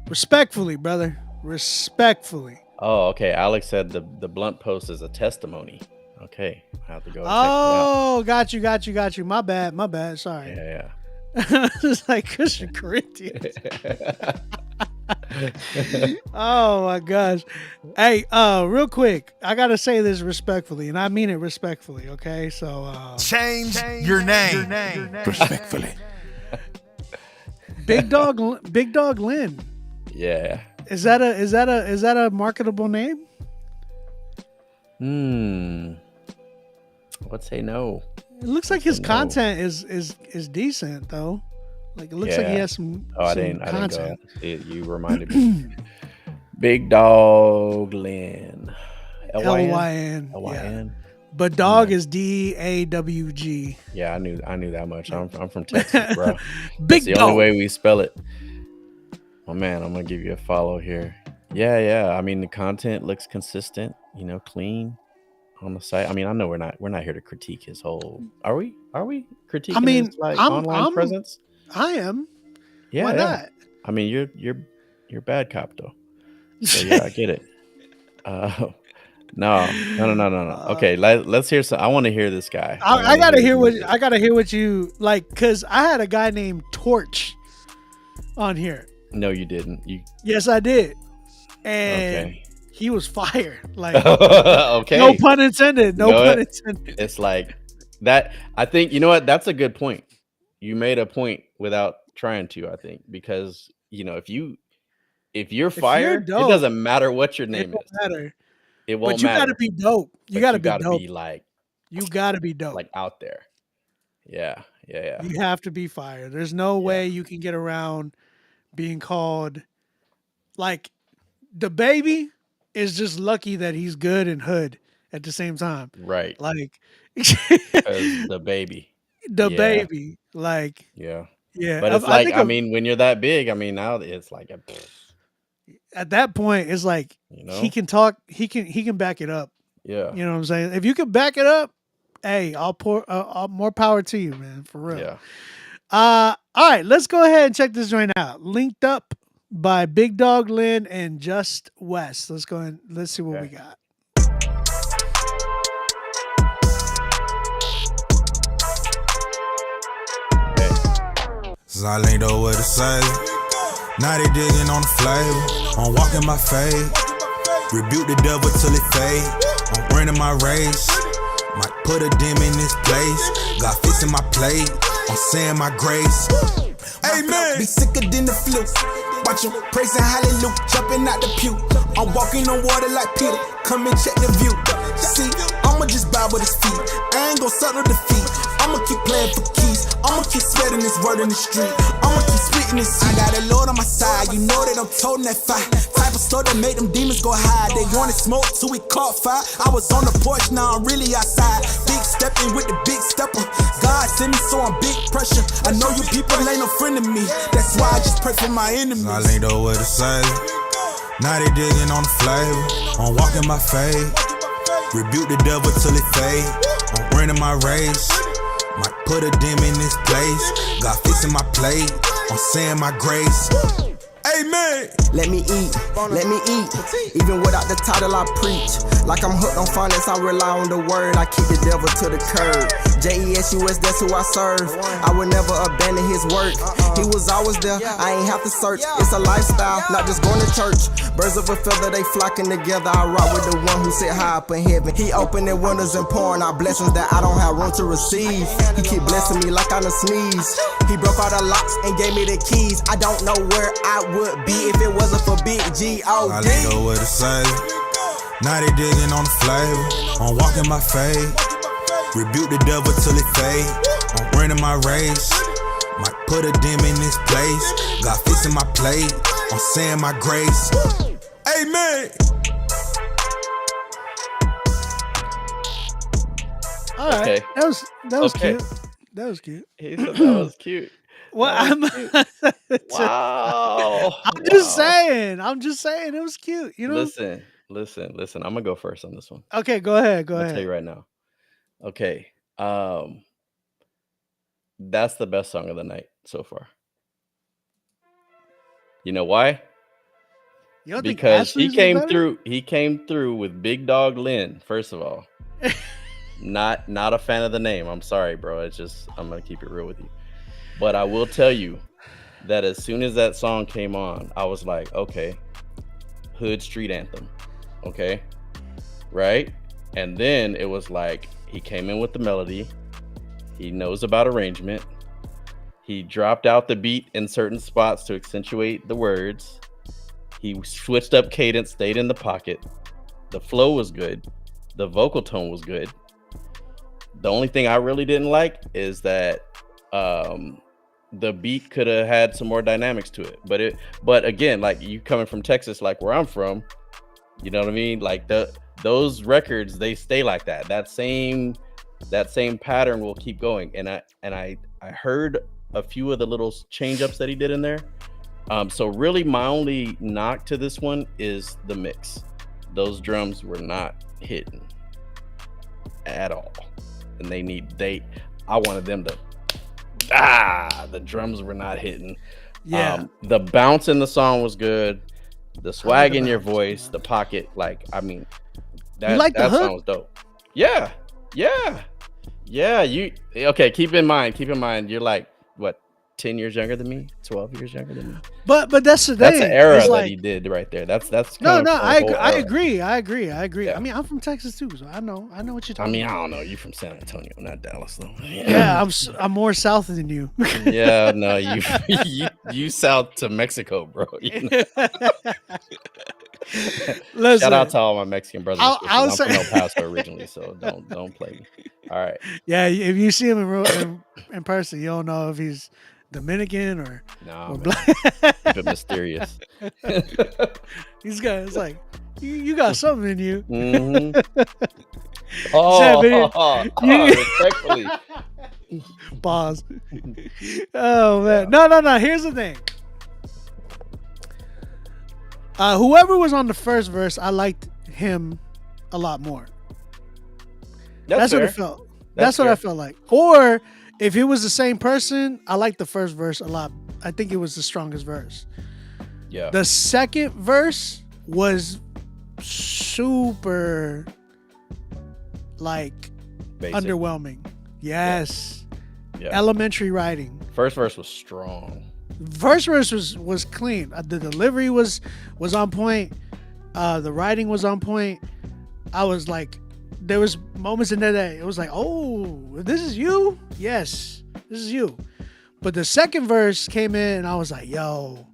Speaker 1: Respectfully, brother. Respectfully.
Speaker 2: Oh, okay. Alex said the blunt post is a testimony. Okay. I have to go and
Speaker 1: Oh, got you. My bad. Sorry.
Speaker 2: check it out.
Speaker 1: It's like Christian Corinthians. Oh my gosh. Hey, real quick, I gotta say this respectfully, and I mean it respectfully, okay? So
Speaker 4: Change your name.
Speaker 3: Respectfully.
Speaker 1: Big Dog Lynn.
Speaker 2: Yeah.
Speaker 1: Is that a marketable name?
Speaker 2: Let's say no.
Speaker 1: It looks like his
Speaker 2: No.
Speaker 1: content is decent though. Like it looks like he
Speaker 2: Yeah.
Speaker 1: has some,
Speaker 2: Oh, I
Speaker 1: some
Speaker 2: didn't
Speaker 1: content.
Speaker 2: go. You reminded me. Big Dog Lynn.
Speaker 1: LYN. Yeah.
Speaker 2: LYN.
Speaker 1: But dog is DAWG.
Speaker 2: Yeah, I knew that much. I'm from Texas, bro.
Speaker 1: Big
Speaker 2: That's the
Speaker 1: dog.
Speaker 2: only way we spell it. Oh man, I'm gonna give you a follow here. Yeah. I mean, the content looks consistent. Clean on the site. I mean, I know we're not here to critique his whole. Are we? Critiquing?
Speaker 1: I mean,
Speaker 2: his, like,
Speaker 1: I'm-
Speaker 2: online
Speaker 1: I'm-
Speaker 2: presence.
Speaker 1: I am.
Speaker 2: Yeah.
Speaker 1: Why
Speaker 2: yeah.
Speaker 1: not?
Speaker 2: I mean, you're bad cop though. So yeah, I get it. No. Okay, let's hear some. I want to hear this guy.
Speaker 1: I gotta hear what you like, because I had a guy named Torch on here.
Speaker 2: No, you didn't.
Speaker 1: Yes, I did, and
Speaker 2: Okay.
Speaker 1: he was fired. Like,
Speaker 2: Okay.
Speaker 1: no pun intended. No
Speaker 2: Know
Speaker 1: pun
Speaker 2: it?
Speaker 1: intended.
Speaker 2: It's like that. I think, you know what? That's a good point. You made a point without trying to, I think, because if you're fired,
Speaker 1: dope,
Speaker 2: it doesn't matter what your
Speaker 1: It
Speaker 2: name
Speaker 1: don't
Speaker 2: is.
Speaker 1: matter.
Speaker 2: It won't
Speaker 1: But you
Speaker 2: matter.
Speaker 1: gotta be dope. You
Speaker 2: But
Speaker 1: gotta be
Speaker 2: gotta
Speaker 1: dope.
Speaker 2: be like
Speaker 1: You gotta be dope.
Speaker 2: out there. Yeah.
Speaker 1: You have to be fired. There's no way you can get around being called. Like, the baby is just lucky that he's good and hood at the same time.
Speaker 2: Right.
Speaker 1: Like,
Speaker 2: 'Cause the baby.
Speaker 1: the
Speaker 2: Yeah.
Speaker 1: baby. Like,
Speaker 2: Yeah.
Speaker 1: yeah.
Speaker 2: But it's
Speaker 1: I
Speaker 2: like,
Speaker 1: think
Speaker 2: I mean, when you're that big, I mean, now it's like
Speaker 1: at that point, it's like he can talk. He can back it up.
Speaker 2: yeah.
Speaker 1: You know what I'm saying? If you can back it up, hey, I'll pour more power to you, man. For real.
Speaker 2: Yeah.
Speaker 1: All right, let's go ahead and check this joint out. Linked Up by Big Dog Lynn and Just West. Let's go and let's see what we got.
Speaker 8: Since I linked up with a sailor, now they digging on the flavor. I'm walking my fade, rebuke the devil till it fade. I'm running my race, might put a dim in this place. Got fits in my plate, I'm saying my grace. Amen. Be sicker than the flu. Watch him praising hallelujah, jumping out the pew. I'm walking on water like Peter. Come and check the view. See, I'ma just bow with his feet. I ain't gon' settle defeat. I'ma keep playing for keys. I'ma keep spreading this word in the street. I'ma keep spitting this seed. I got a Lord on my side. You know that I'm toting that fire. Type of story that made them demons go high. They wanted smoke till we caught fire. I was on the porch, now I'm really outside. Big stepping with the big stepper. God sent me, so I'm big pressure. I know you people ain't no friend of me. That's why I just pray for my enemies. I linked up with a savior. Now they digging on the flavor. I'm walking my faith. Rebuke the devil till it fade. I'm running my race. Might put a demon in this place. God fixing my plate. I'm saying my grace. Amen.
Speaker 9: Let me eat, even without the title I preach. Like I'm hooked on finance, I rely on the word. I keep the devil to the curb. JESUS, that's who I serve. I would never abandon his work. He was always there, I ain't have to search. It's a lifestyle, not just going to church. Birds of a feather, they flocking together. I rock with the one who sit high up in heaven. He opening windows and pouring out blessings that I don't have room to receive. He keep blessing me like I done sneeze. He broke all the locks and gave me the keys. I don't know where I would be if it wasn't for Big G.O.D.
Speaker 8: I linked up with a savior. Now they digging on the flavor. I'm walking my faith. Rebuke the devil till it fade. I'm running my race. Might put a demon in this place. God fixing my plate. I'm saying my grace. Amen.
Speaker 1: All right.
Speaker 2: Okay.
Speaker 1: That was
Speaker 2: Okay.
Speaker 1: cute. That was cute.
Speaker 2: He said that was cute.
Speaker 1: Well,
Speaker 2: Wow.
Speaker 1: I'm just saying. It was cute. You know.
Speaker 2: Listen. I'm gonna go first on this one.
Speaker 1: Okay, go ahead.
Speaker 2: I'll tell you right now. Okay. That's the best song of the night so far. You know why?
Speaker 1: You don't think
Speaker 2: Because he
Speaker 1: Ashley's was
Speaker 2: came
Speaker 1: better?
Speaker 2: through. He came through with Big Dog Lynn. First of all, not a fan of the name. I'm sorry, bro. It's just I'm gonna keep it real with you. But I will tell you that as soon as that song came on, I was like, okay, hood street anthem, okay, right? And then it was like he came in with the melody. He knows about arrangement. He dropped out the beat in certain spots to accentuate the words. He switched up cadence, stayed in the pocket. The flow was good. The vocal tone was good. The only thing I really didn't like is that the beat could have had some more dynamics to it. But again, like you coming from Texas, like where I'm from, you know what I mean? Like those records, they stay like that. That same pattern will keep going. And I heard a few of the little change ups that he did in there. So really my only knock to this one is the mix. Those drums were not hitting at all. And I wanted them to the drums were not hitting.
Speaker 1: Yeah.
Speaker 2: The bounce in the song was good. The swag in your voice, the pocket, like I mean that,
Speaker 1: you like
Speaker 2: that
Speaker 1: the
Speaker 2: song
Speaker 1: hook?
Speaker 2: was dope. Yeah. You okay, keep in mind, you're like what, 10 years younger than me, 12 years younger than me.
Speaker 1: But that's the thing.
Speaker 2: That's an era
Speaker 1: It's
Speaker 2: that
Speaker 1: like,
Speaker 2: he did right there. That's
Speaker 1: no.
Speaker 2: coming from a
Speaker 1: I
Speaker 2: whole era.
Speaker 1: agree.
Speaker 2: Yeah.
Speaker 1: I mean, I'm from Texas too, so I know what you're
Speaker 2: I
Speaker 1: talking
Speaker 2: mean,
Speaker 1: about.
Speaker 2: I don't know. You from San Antonio, not Dallas, though.
Speaker 1: Yeah, I'm more south than you.
Speaker 2: Yeah, no, you south to Mexico, bro. You know?
Speaker 1: Listen,
Speaker 2: Shout out to all my Mexican brothers. and
Speaker 1: I'll
Speaker 2: sisters. I'm
Speaker 1: say-
Speaker 2: from El Paso originally, so don't play me. All right.
Speaker 1: yeah, if you see him in person, you don't know if he's Dominican or
Speaker 2: No, man.
Speaker 1: black.
Speaker 2: Keep it mysterious.
Speaker 1: These guys, it's like you got something in you.
Speaker 2: Mm-hmm. Respectfully.
Speaker 1: Pause. Oh man, no. Here's the thing. Whoever was on the first verse, I liked him a lot more. That's what it felt. That's what I felt like. Or if it was the same person, I liked the first verse a lot. I think it was the strongest verse.
Speaker 2: Yeah.
Speaker 1: The second verse was super like
Speaker 2: Basic.
Speaker 1: underwhelming. Yes.
Speaker 2: Yeah.
Speaker 1: Elementary writing.
Speaker 2: First verse was strong.
Speaker 1: First verse was clean. The delivery was on point. The writing was on point. I was like, there was moments in there that it was like, oh, this is you? Yes. This is you. But the second verse came in, and I was like, yo,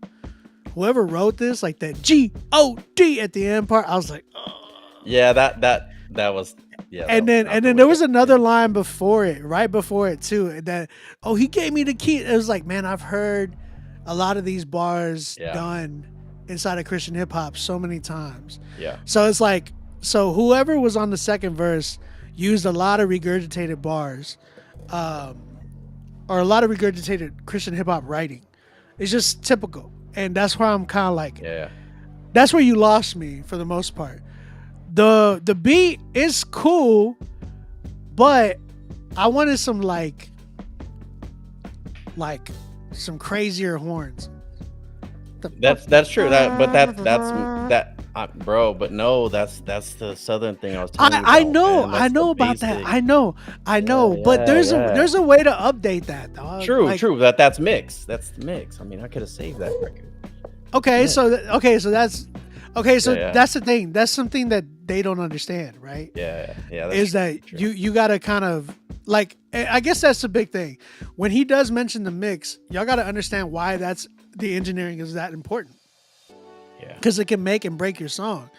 Speaker 1: whoever wrote this, like that G-O-D at the end part, I was like, oh.
Speaker 2: Yeah, that was. Yeah,
Speaker 1: and then there was another line before it, right before it too. That he gave me the key. It was like, man, I've heard a lot of these bars done inside of Christian hip hop so many times.
Speaker 2: Yeah.
Speaker 1: So it's like, so whoever was on the second verse used a lot of regurgitated bars, or a lot of regurgitated Christian hip hop writing. It's just typical, and that's where I'm kind of like, that's where you lost me for the most part. The beat is cool, but I wanted some like some crazier horns.
Speaker 2: That's true. Bro. But no, that's the southern thing I was talking about.
Speaker 1: I know about that. I know. But there's a way to update that, dog.
Speaker 2: True. That's mix. That's the mix. I mean, I could have saved that record.
Speaker 1: So that's the thing. That's something that they don't understand, right?
Speaker 2: Yeah.
Speaker 1: Is that true. You gotta kind of like, I guess that's the big thing. When he does mention the mix, y'all gotta understand why that's the engineering is that important.
Speaker 2: Yeah.
Speaker 1: Because it can make and break your song.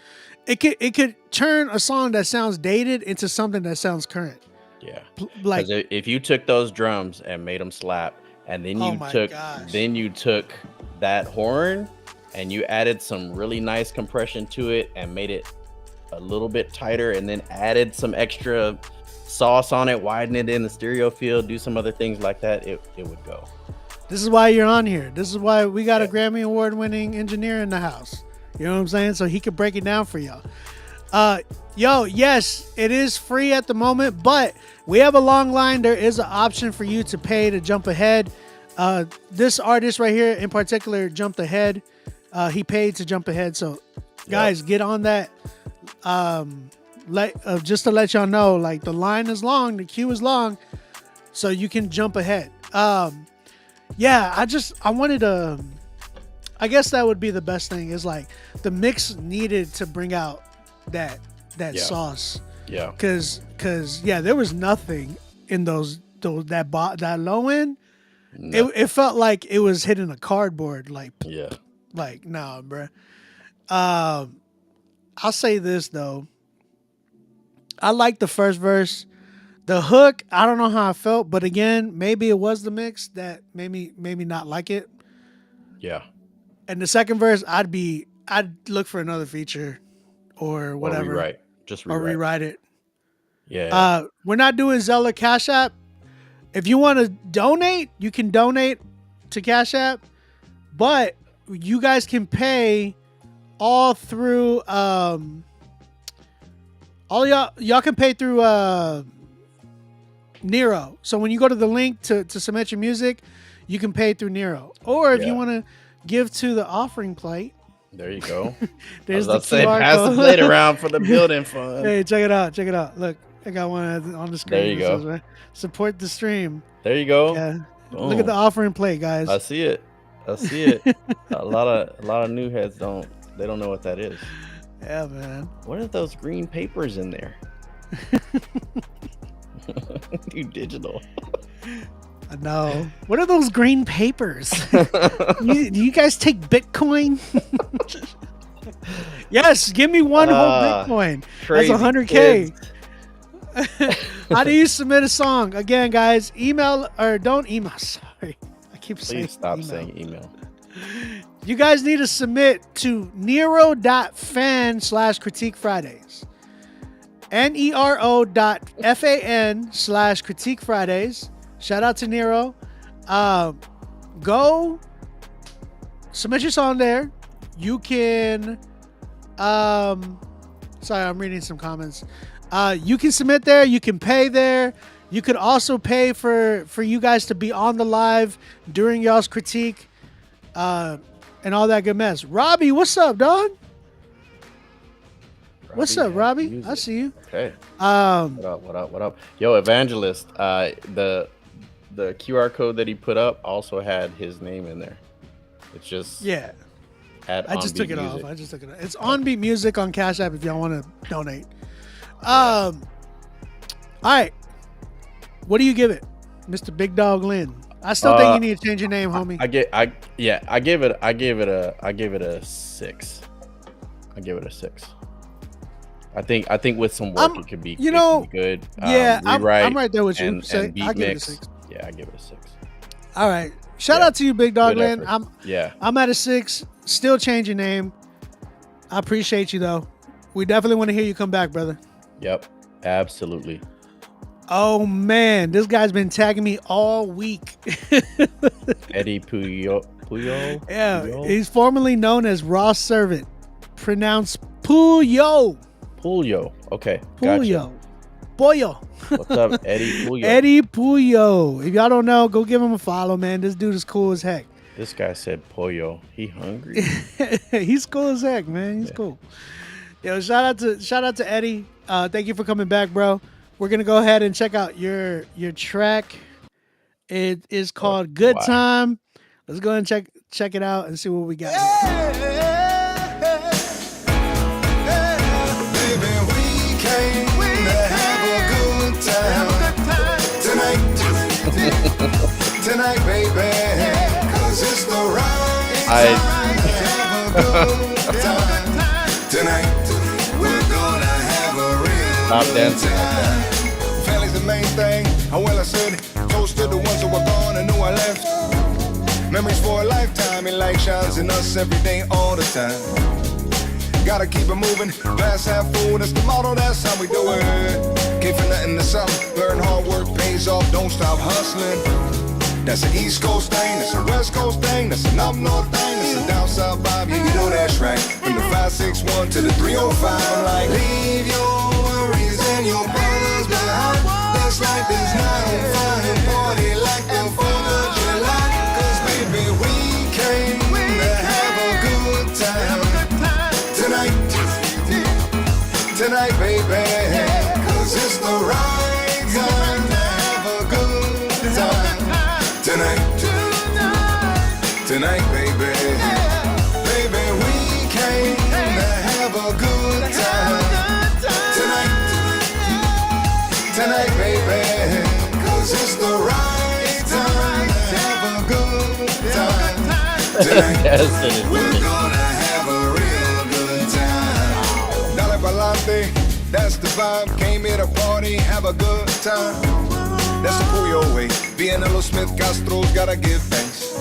Speaker 1: It could turn a song that sounds dated into something that sounds current.
Speaker 2: Yeah.
Speaker 1: Like
Speaker 2: if you took those drums and made them slap, and then you took that horn and you added some really nice compression to it and made it a little bit tighter, and then added some extra sauce on it, widen it in the stereo field, do some other things like that, it would go.
Speaker 1: This is why you're on here. This is why we got a Grammy Award winning engineer in the house. You know what I'm saying? So he could break it down for y'all. Yes, it is free at the moment, but we have a long line. There is an option for you to pay to jump ahead. This artist right here in particular jumped ahead. He paid to jump ahead. So guys, get on that. Just to let y'all know, like, the line is long, the queue is long, so you can jump ahead. I wanted to, I guess that would be the best thing, is like the mix needed to bring out that sauce.
Speaker 2: Yeah.
Speaker 1: Cause there was nothing in that low end. No. It felt like it was hitting a cardboard. Like nah, bruh. I'll say this though. I like the first verse. The hook, I don't know how I felt, but again, maybe it was the mix that made me not like it.
Speaker 2: Yeah. And
Speaker 1: the second verse, I'd look for another feature or whatever.
Speaker 2: Or
Speaker 1: rewrite it.
Speaker 2: Yeah.
Speaker 1: We're not doing Zelle Cash App. If you want to donate, you can donate to Cash App, but you guys can pay all through y'all can pay through Nero. So when you go to the link to submit your music, you can pay through Nero. Or if you want to give to the offering plate,
Speaker 2: there you go.
Speaker 1: There's the QR
Speaker 2: pass
Speaker 1: code.
Speaker 2: the plate around for the building fund.
Speaker 1: Hey, check it out. Look, I got one on the screen.
Speaker 2: There you go.
Speaker 1: Says, support the stream.
Speaker 2: There you go.
Speaker 1: Yeah. Look at the offering plate, guys.
Speaker 2: I see it. A lot of new heads don't know what that is.
Speaker 1: Yeah, man.
Speaker 2: What are those green papers in there? Do digital.
Speaker 1: I know. What are those green papers? Do you guys take Bitcoin? Yes, give me one whole Bitcoin. That's 100K. How do you submit a song? Again, guys, email or don't email. Sorry, I keep saying.
Speaker 2: Please stop saying email.
Speaker 1: You guys need to submit to Nero.fan/Critique Fridays. Nero.fan/Critique Fridays. Shout out to Nero. Go submit your song there. You can sorry, I'm reading some comments. You can submit there, you can pay there. You could also pay for you guys to be on the live during y'all's critique and all that good mess. Robbie, what's up, dog? What's up, Robbie?
Speaker 2: Music.
Speaker 1: I see you.
Speaker 2: Okay. What up? Yo, Evangelist, the QR code that he put up also had his name in there. It's just
Speaker 1: I just took it off. It's On Beat Music on Cash App if y'all want to donate. All right. What do you give it? Mr. Big Dog Lynn. I still think you need to change your name, homie.
Speaker 2: I gave it a 6. I give it a 6. I think with some work it could be,
Speaker 1: you know,
Speaker 2: it could be good.
Speaker 1: Yeah, I'm
Speaker 2: rewrite
Speaker 1: right there with you.
Speaker 2: and beat
Speaker 1: I give it a
Speaker 2: mix.
Speaker 1: 6.
Speaker 2: Yeah, I give it a 6.
Speaker 1: All right. Shout out to you, Big Dog
Speaker 2: Good
Speaker 1: Lynn.
Speaker 2: effort.
Speaker 1: I'm at a 6. Still change your name. I appreciate you though. We definitely want to hear you come back, brother.
Speaker 2: Yep, absolutely.
Speaker 1: Oh man, this guy's been tagging me all week.
Speaker 2: Eddie Puyo.
Speaker 1: Yeah,
Speaker 2: Puyo?
Speaker 1: he's formerly known as Ross Servant, pronounced Puyo.
Speaker 2: Puyo. Okay, gotcha.
Speaker 1: Puyo. Boyo.
Speaker 2: What's up, Eddie Puyo?
Speaker 1: Eddie Puyo. If y'all don't know, go give him a follow, man. This dude is cool as heck.
Speaker 2: This guy said Pollo. He hungry.
Speaker 1: He's cool as heck, man. He's cool. Yo, shout out to Eddie. Thank you for coming back, bro. We're gonna go ahead and check out your track. It is called Good
Speaker 2: wow.
Speaker 1: Time. Let's go ahead and check it out and see what we got.
Speaker 8: Baby, we came to have a good time tonight, baby. 'Cause it's the right time to have a good time tonight. We're gonna have a real
Speaker 2: Stop
Speaker 8: good
Speaker 2: dancing like
Speaker 8: time. Family's the main thing. How well I said, toast to the ones who are gone and who I left. Memories for a lifetime, and light shines in us every day, all the time. Gotta keep it moving, glass half full, that's the motto, that's how we do it. Keep from nothing to something, learn hard work pays off, don't stop hustling. That's an East Coast thing, that's a West Coast thing, that's an up north thing, that's a down south vibe, yeah you know that's right. From the 561 to the 305, I'm like, leave your worries and your brothers behind. Let's light this night on fire and party like the 4th of July. 'Cause baby we came to have a good time tonight, baby. 'Cause it's the right time to have a good time tonight, baby. Baby, we came to have a good time tonight, baby. 'Cause it's the right time to have a good time tonight.
Speaker 2: Yes, it is.
Speaker 8: We're gonna have a real good time. Dale pa'lante, that's the vibe. Came here to party, have a good time. That's the Puyo way. Vienna Smith Castro's gotta give thanks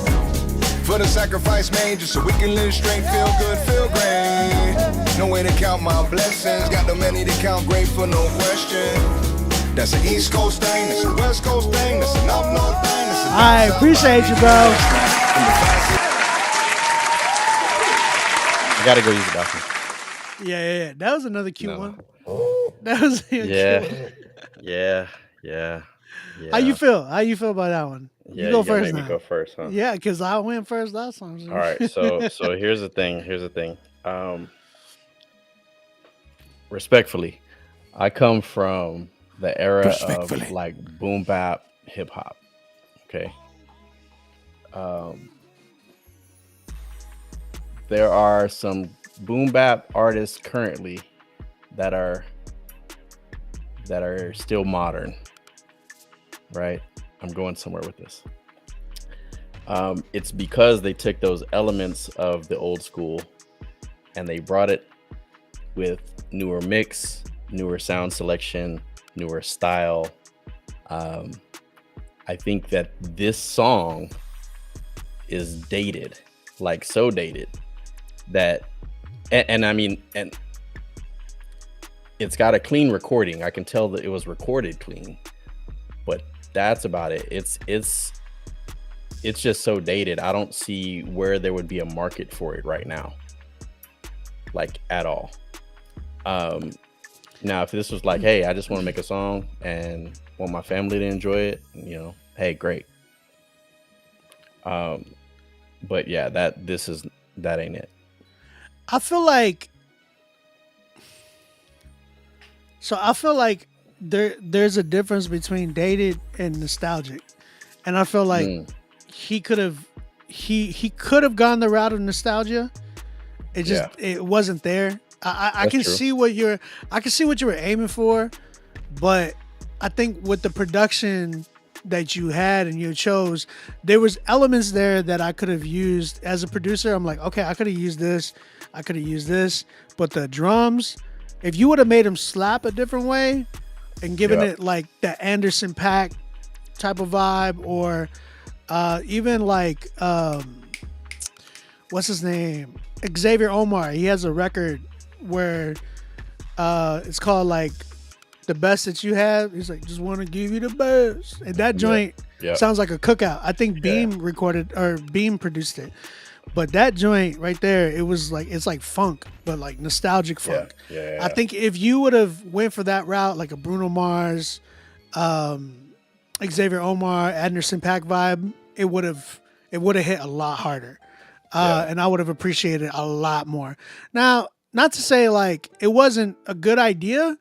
Speaker 8: for the sacrifice made just so we can live straight, feel good, feel great. No way to count my blessings, got no many to count, grateful, no question. That's an East Coast thing, that's a West Coast thing, that's an up north thing, that's a down
Speaker 1: I
Speaker 8: south
Speaker 1: appreciate
Speaker 8: vibe.
Speaker 1: you, bro.
Speaker 2: I gotta go use the bathroom.
Speaker 1: Yeah. That was another cute
Speaker 2: No.
Speaker 1: one. That was a cute
Speaker 2: Yeah.
Speaker 1: one.
Speaker 2: Yeah.
Speaker 1: How you feel? How you feel about that one?
Speaker 2: Yeah,
Speaker 1: you go
Speaker 2: gotta
Speaker 1: first
Speaker 2: make me
Speaker 1: now.
Speaker 2: go first, huh?
Speaker 1: Yeah, because I went first last time.
Speaker 2: All right, so here's the thing. Respectfully, I come from the era of like boom bap hip hop. Okay. There are some boom bap artists currently that are still modern. Right? I'm going somewhere with this. It's because they took those elements of the old school and they brought it with newer mix, newer sound selection, newer style. I think that this song is dated, like so dated that, and I mean, and it's got a clean recording. I can tell that it was recorded clean, but that's about it. It's just so dated. I don't see where there would be a market for it right now, like at all. Now, if this was like, hey, I just want to make a song and want my family to enjoy it, you know, hey, great. But yeah, that ain't it.
Speaker 1: I feel like there's a difference between dated and nostalgic, and I feel like he could have gone the route of nostalgia. It wasn't there. I can see what you were aiming for, but I think with the production that you had and you chose, there was elements there that I could have used as a producer. I'm like, okay, I could have used this, I could have used this, but the drums, if you would have made them slap a different way and given it like that Anderson .Paak type of vibe, or even like what's his name, Xavier Omar, he has a record where it's called like The Best That You Have. He's like, just want to give you the best, and that joint sounds like a cookout. I think Beam recorded or Beam produced it, but that joint right there, it was like, it's like funk, but like nostalgic funk. I think if you would have went for that route, like a Bruno Mars, Xavier Omar, Anderson .Paak vibe, it would have hit a lot harder, and I would have appreciated it a lot more. Now, not to say like it wasn't a good idea.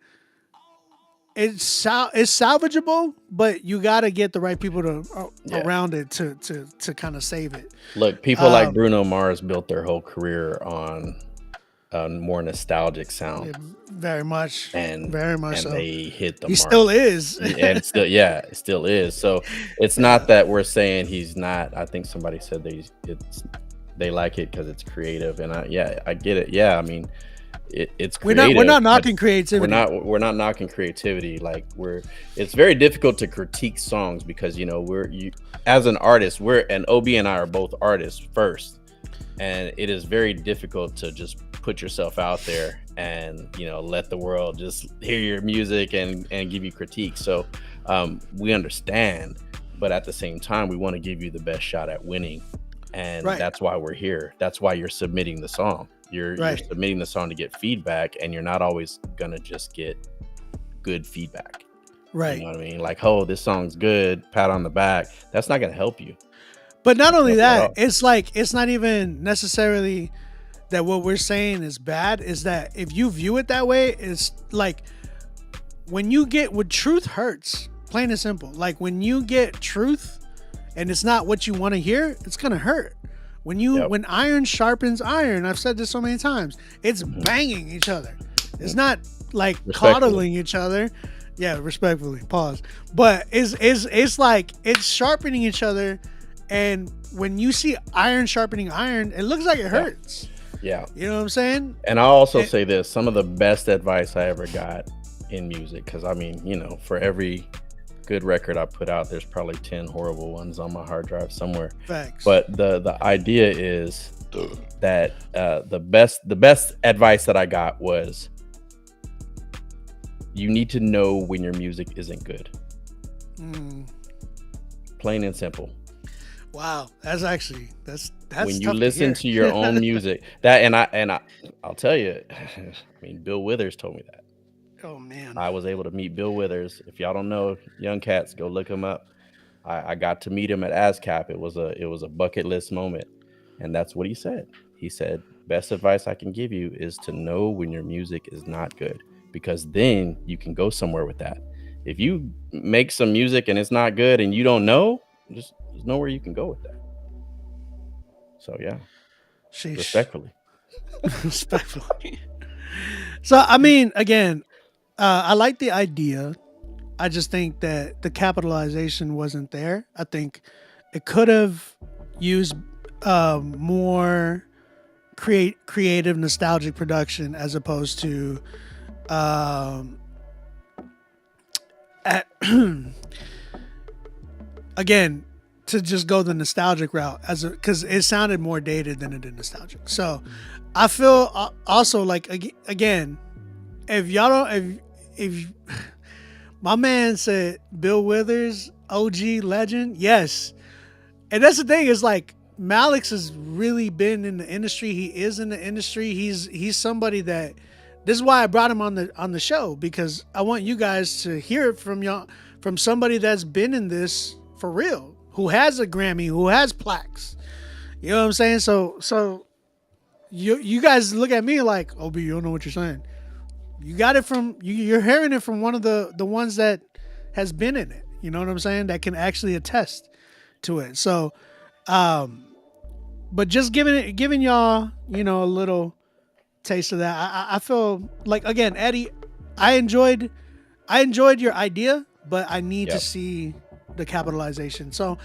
Speaker 1: It's salvageable, but you got to get the right people to around it to kind of save it.
Speaker 2: Look, people like Bruno Mars built their whole career on a more nostalgic sound.
Speaker 1: Very much,
Speaker 2: and
Speaker 1: so.
Speaker 2: They hit the
Speaker 1: he
Speaker 2: mark.
Speaker 1: Still is.
Speaker 2: And it still is. So it's not that we're saying he's not. I think somebody said they like it because it's creative, and I get it. Yeah, I mean, it's creative.
Speaker 1: We're not knocking creativity.
Speaker 2: We're not knocking creativity. Like it's very difficult to critique songs because as an artist, and OB and I are both artists first, and it is very difficult to just put yourself out there and let the world just hear your music and give you critiques. So we understand, but at the same time, we want to give you the best shot at winning. And that's why we're here. That's why you're submitting the song. You're submitting the song to get feedback, and you're not always gonna just get good feedback.
Speaker 1: Right.
Speaker 2: You know what I mean? Like, oh, this song's good, pat on the back. That's not gonna help you.
Speaker 1: But not only that, it's like, it's not even necessarily that what we're saying is bad. Is that if you view it that way, it's like when truth hurts, plain and simple. Like when you get truth and it's not what you want to hear, it's gonna hurt. When iron sharpens iron, I've said this so many times, it's banging each other. It's not like coddling each other. Yeah, respectfully, pause. But it's like it's sharpening each other, and when you see iron sharpening iron, it looks like it hurts.
Speaker 2: Yeah.
Speaker 1: You know what I'm saying?
Speaker 2: And I'll also say this, some of the best advice I ever got in music, because I mean, for every good record I put out, there's probably 10 horrible ones on my hard drive somewhere.
Speaker 1: Facts.
Speaker 2: But the idea is that the best advice that I got was, you need to know when your music isn't good. Plain and simple.
Speaker 1: Wow, that's
Speaker 2: when you listen to your own music. I'll tell you, I mean, Bill Withers told me that.
Speaker 1: Oh man,
Speaker 2: I was able to meet Bill Withers. If y'all don't know, young cats, go look him up. I got to meet him at ASCAP. It was a bucket list moment, and that's what he said. He said, best advice I can give you is to know when your music is not good, because then you can go somewhere with that. If you make some music and it's not good and you don't know, there's nowhere you can go with that. So yeah.
Speaker 1: Sheesh.
Speaker 2: Respectfully.
Speaker 1: So I mean, again, I like the idea. I just think that the capitalization wasn't there. I think it could have used more creative, nostalgic production as opposed to again, to just go the nostalgic route because it sounded more dated than it did nostalgic. So I feel also like, again, if y'all don't, if my man said Bill Withers, OG legend, yes. And that's the thing, is like Malix has really been in the industry. He is in the industry. He's somebody that, this is why I brought him on the show, because I want you guys to hear it from y'all, from somebody that's been in this for real, who has a Grammy, who has plaques. You know what I'm saying? So you guys look at me like, OB, you don't know what you're saying. You got it from, you're hearing it from one of the ones that has been in it. You know what I'm saying? That can actually attest to it. So, but just giving y'all, a little taste of that. I feel like, again, Eddie, I enjoyed your idea, but I need to see the capitalization. So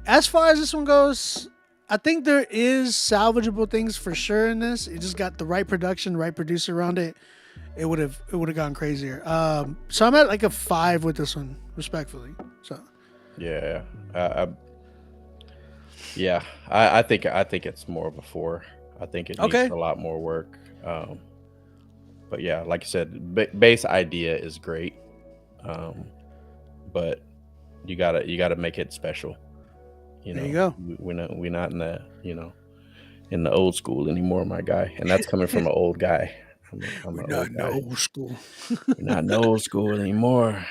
Speaker 1: as far as this one goes, I think there is salvageable things for sure in this. It just got the right production, right producer around it. It would have gone crazier. So I'm at like a 5 with this one, respectfully. So
Speaker 2: Yeah, I think it's more of a 4. I think it needs a lot more work. But yeah, like I said, base idea is great. But you gotta make it special. You know,
Speaker 1: there you go.
Speaker 2: We're not in the in the old school anymore, my guy, and that's coming from an old guy. I'm an old guy.
Speaker 1: Old school.
Speaker 2: We're not in the old school anymore.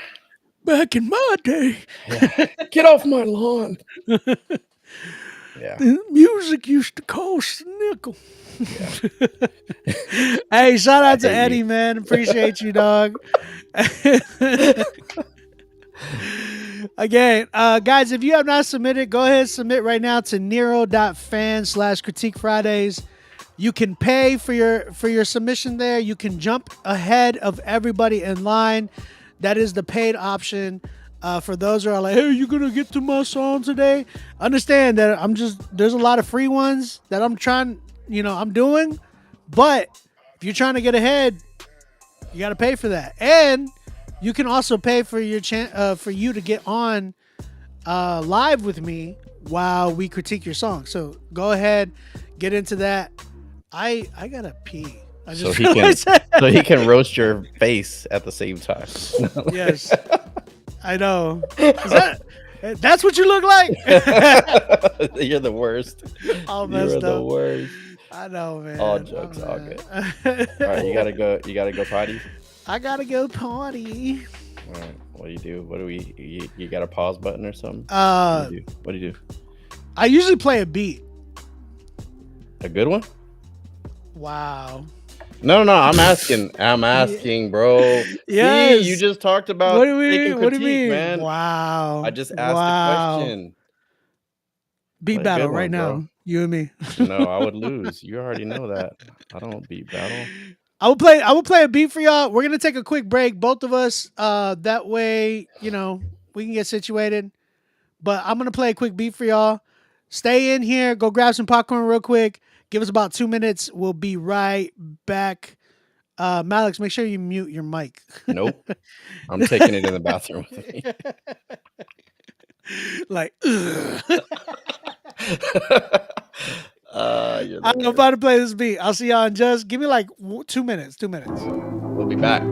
Speaker 1: Back in my day,
Speaker 2: Get off my lawn. Yeah.
Speaker 1: the music used to cost a nickel. Hey, shout out to Eddie, man. Appreciate you, dog. Again, guys, if you have not submitted, go ahead and submit right now to Nero.fan/Critique Fridays. You can pay for your submission there. You can jump ahead of everybody in line. That is the paid option. For those who are like, hey, you gonna get to my song today? Understand that there's a lot of free ones that I'm doing. But if you're trying to get ahead, you got to pay for that. And you can also pay for your for you to get on live with me while we critique your song. So go ahead, get into that. I gotta pee.
Speaker 2: So he can roast your face at the same time.
Speaker 1: Yes, I know. That's what you look like?
Speaker 2: You're the worst.
Speaker 1: All messed
Speaker 2: You're the
Speaker 1: up.
Speaker 2: worst.
Speaker 1: I know, man.
Speaker 2: All jokes, all good. All right, you gotta go potty.
Speaker 1: I gotta go party.
Speaker 2: All right, what do you do? What do we? You got a pause button or something? What do you do?
Speaker 1: I usually play a beat.
Speaker 2: A good one?
Speaker 1: Wow.
Speaker 2: No. I'm asking, bro.
Speaker 1: Yes.
Speaker 2: See, you just talked about
Speaker 1: What do you
Speaker 2: critique,
Speaker 1: mean?
Speaker 2: man.
Speaker 1: Wow.
Speaker 2: I just asked the question.
Speaker 1: Beat
Speaker 2: Play a
Speaker 1: battle
Speaker 2: good
Speaker 1: right
Speaker 2: one,
Speaker 1: now.
Speaker 2: bro.
Speaker 1: You and me.
Speaker 2: No, I would lose. You already know that. I don't beat battle.
Speaker 1: I will play a beat for y'all. We're gonna take a quick break, both of us. That way, we can get situated. But I'm gonna play a quick beat for y'all. Stay in here. Go grab some popcorn real quick. Give us about 2 minutes. We'll be right back. Malix, make sure you mute your mic.
Speaker 2: Nope. I'm taking it in the bathroom with me.
Speaker 1: Like,
Speaker 2: You're the
Speaker 1: I'm
Speaker 2: worst.
Speaker 1: about to play this beat. I'll see y'all in just give me like 2 minutes. 2 minutes.
Speaker 2: We'll be back.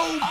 Speaker 8: Bling.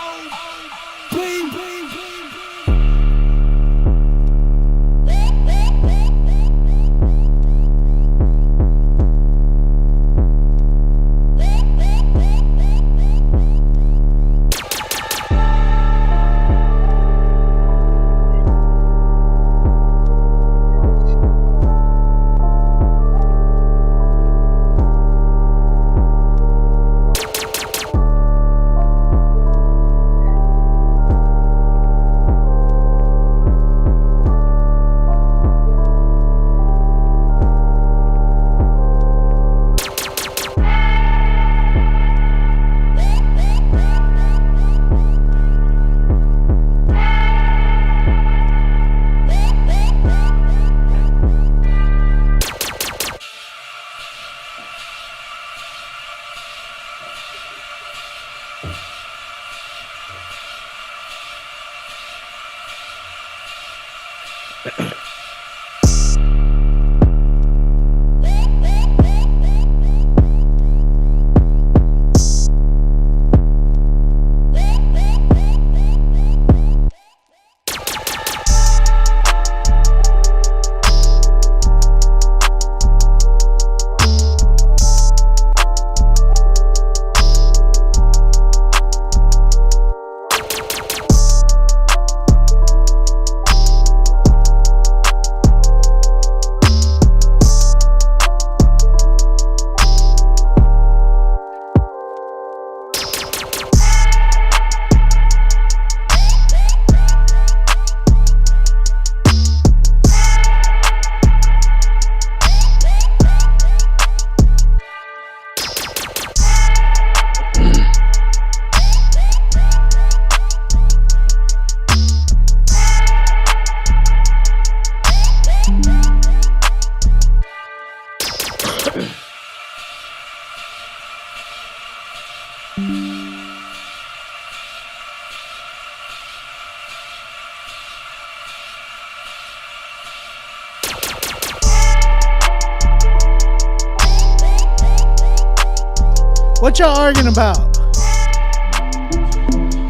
Speaker 1: What y'all arguing about?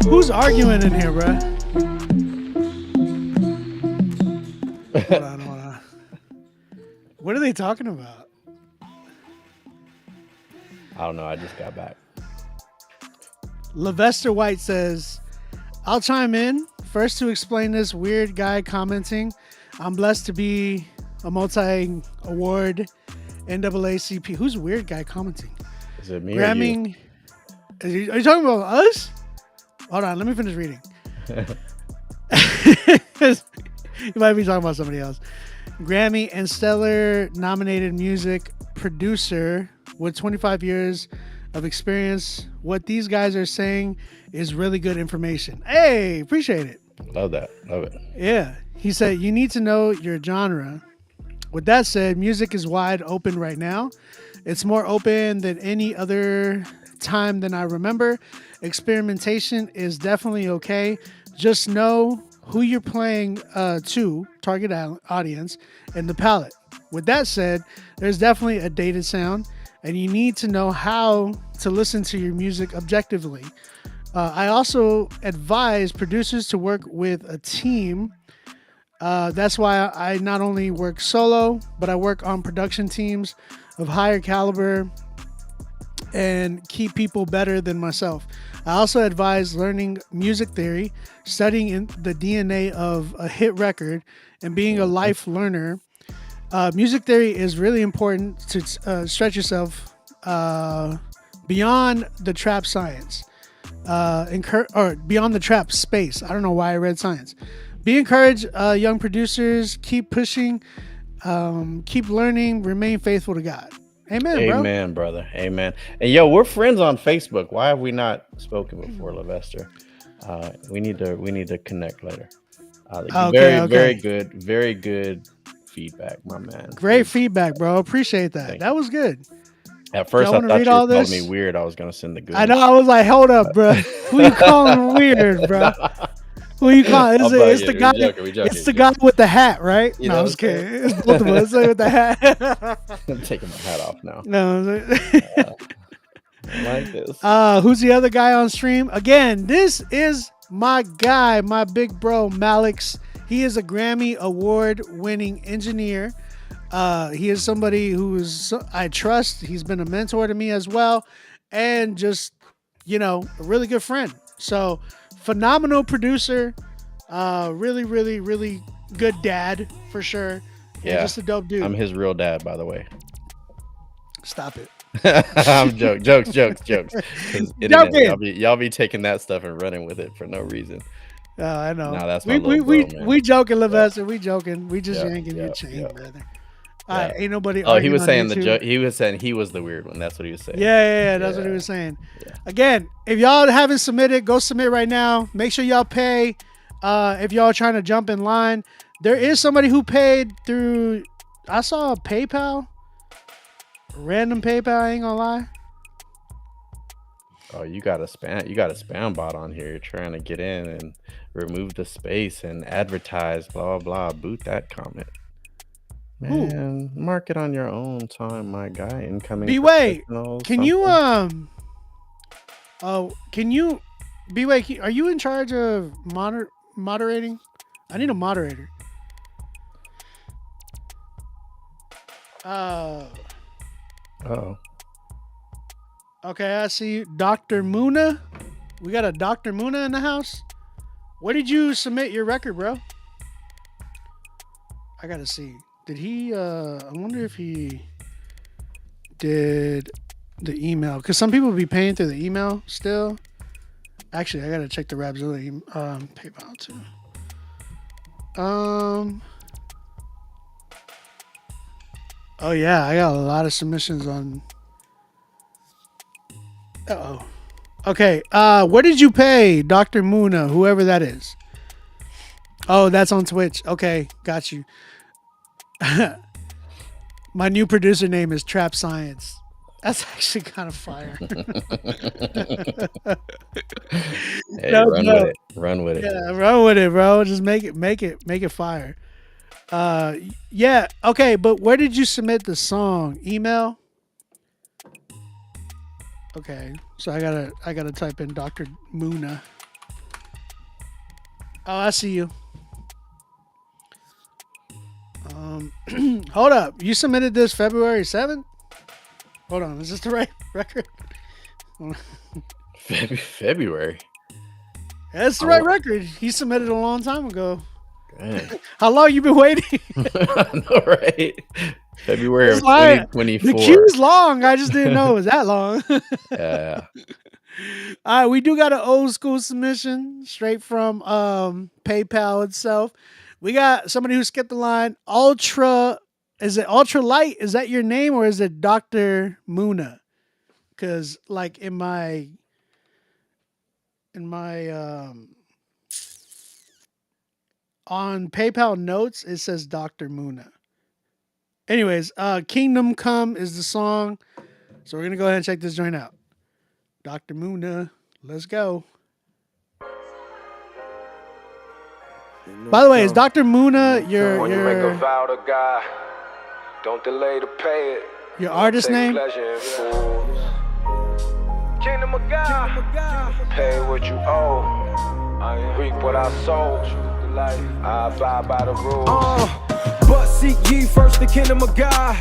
Speaker 1: Who's arguing in here, bruh? Hold on. What are they talking about?
Speaker 2: I don't know. I just got back.
Speaker 1: Levester White says, I'll chime in. First to explain this weird guy commenting. I'm blessed to be a multi-award NAACP. Who's weird guy commenting?
Speaker 2: Is it me
Speaker 1: Gramming. Are you talking about us? Hold on, let me finish reading. You might be talking about somebody else. Grammy and Stellar nominated music producer with 25 years of experience. What these guys are saying is really good information. Hey, appreciate it.
Speaker 2: Love that. Love it.
Speaker 1: Yeah. He said, you need to know your genre. With that said, music is wide open right now. It's more open than any other time than I remember. Experimentation is definitely okay. Just know who you're playing to, target audience, and the palette. With that said, there's definitely a dated sound, and you need to know how to listen to your music objectively. I also advise producers to work with a team. That's why I not only work solo, but I work on production teams of higher caliber and keep people better than myself. I also advise learning music theory, studying in the DNA of a hit record, and being a life learner. Music theory is really important to stretch yourself beyond the trap science, or beyond the trap space. I don't know why I read science. Be encouraged, young producers. Keep pushing, keep learning, remain faithful to God. Amen, bro.
Speaker 2: Amen, brother. Amen. And yo, we're friends on Facebook. Why have we not spoken before, Levester? We need to connect later. Very good feedback, my man.
Speaker 1: Great feedback, bro. Appreciate that. That was good.
Speaker 2: At first, I thought you called me weird. I was gonna send the good.
Speaker 1: I know. I was like, hold up, bro. Who you calling weird, bro? Who you calling? It's the guy. It's the guy with the hat, right? No, I'm just kidding. It's both of us with the hat.
Speaker 2: I'm taking my hat off now.
Speaker 1: No.
Speaker 2: I like this.
Speaker 1: Who's the other guy on stream? Again, this is my guy, my big bro, Malix. He is a Grammy award-winning engineer. He is somebody I trust. He's been a mentor to me as well. And just, a really good friend. So, phenomenal producer. Really, really, really good dad, for sure.
Speaker 2: Yeah,
Speaker 1: just a dope dude.
Speaker 2: I'm his real dad, by the way.
Speaker 1: Stop it.
Speaker 2: I'm jokes. 'Cause internet, y'all be taking that stuff and running with it for no reason.
Speaker 1: Oh, I know.
Speaker 2: Nah, that's my little bro, man.
Speaker 1: We joking, Levester. We joking. We just yanking your
Speaker 2: yeah,
Speaker 1: chain,
Speaker 2: yeah.
Speaker 1: brother. All right, ain't nobody.
Speaker 2: Oh, he was saying
Speaker 1: the
Speaker 2: joke. He was saying he was the weird one. That's what he was saying.
Speaker 1: Yeah. That's what he was saying. Yeah. Again, if y'all haven't submitted, go submit right now. Make sure y'all pay. If y'all are trying to jump in line, there is somebody who paid through. I saw a PayPal. Random PayPal. I ain't gonna lie.
Speaker 2: Oh, you got a spam bot on here. You're trying to get in and remove the space and advertise. Blah blah blah. Boot that comment. Man, mark it on your own time, my guy. Incoming.
Speaker 1: B-Way, can you B-Way, are you in charge of moderating? I need a moderator.
Speaker 2: Oh.
Speaker 1: Okay, I see you. Dr. Muna. We got a Dr. Muna in the house. Where did you submit your record, bro? I gotta see. Did he I wonder if he did the email, because some people be paying through the email still. Actually, I gotta check the Rapzilla PayPal too. Oh yeah, I got a lot of submissions on. Okay. Where did you pay Dr. Muna, whoever that is? Oh, that's on Twitch. Okay, got you. My new producer name is Trap Science. That's actually kind of fire.
Speaker 2: Hey, run with it.
Speaker 1: Yeah, run with it, bro. Just make it fire. Yeah. Okay, but where did you submit the song? Email? Okay, so I gotta type in Dr. Muna. Oh, I see you. Hold up. You submitted this February 7th? Hold on, is this the right record?
Speaker 2: February.
Speaker 1: That's the right record. He submitted a long time ago. How long you been waiting?
Speaker 2: No, right? February of 2024.
Speaker 1: The queue's long. I just didn't know it was that long.
Speaker 2: Yeah.
Speaker 1: All right, we do got an old school submission straight from PayPal itself. We got somebody who skipped the line. Is it Ultra Light? Is that your name, or is it Dr. Muna? Because like in my on PayPal notes, it says Dr. Muna. Anyways, Kingdom Come is the song. So we're going to go ahead and check this joint out. Dr. Muna, let's go. By the way, is Dr. Muna
Speaker 10: when you make a vow to God, don't delay to pay it.
Speaker 1: Your artist name?
Speaker 10: Kingdom of God, pay what you owe. I reap what I sold. I abide by the rules.
Speaker 8: But seek ye first the kingdom of God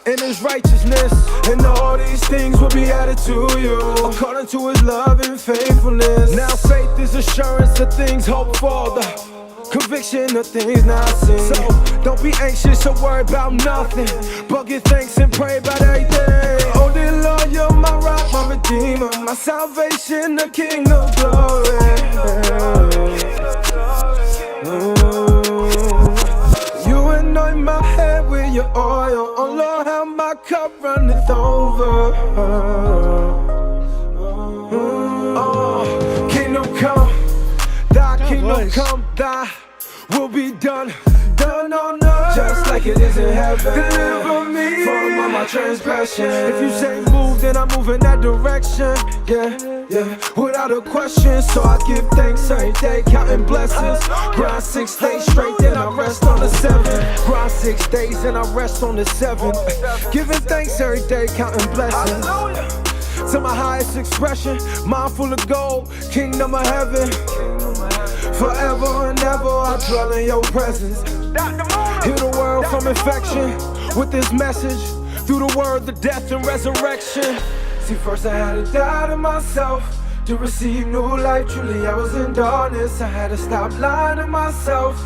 Speaker 8: and his righteousness, and all these things will be added to you according to his love and faithfulness. Now faith is assurance of things hoped for, the conviction of things not seen. So don't be anxious or worry about nothing, but give thanks and pray about everything. Oh dear Lord, you're my rock, my redeemer, my salvation, the King of glory. You anoint my head with your oil, oh Lord, how my cup runneth over. Kingdom come, thy kingdom come, thy will be done on earth, just like it is in heaven. Deliver me from all my transgressions. If you say move, then I move in that direction. Yeah, without a question. So I give thanks every day, counting blessings. Grind 6 days straight, then I rest on the 7th. Grind 6 days, and I rest on the 7th. Giving thanks every day, counting blessings. to my highest expression. Mind full of gold, kingdom of heaven. Forever and ever I dwell in your presence. Heal the world from infection with this message. Through the word, the death and resurrection. See, first I had to die to myself to receive new life. Truly I was in darkness, I had to stop lying to myself.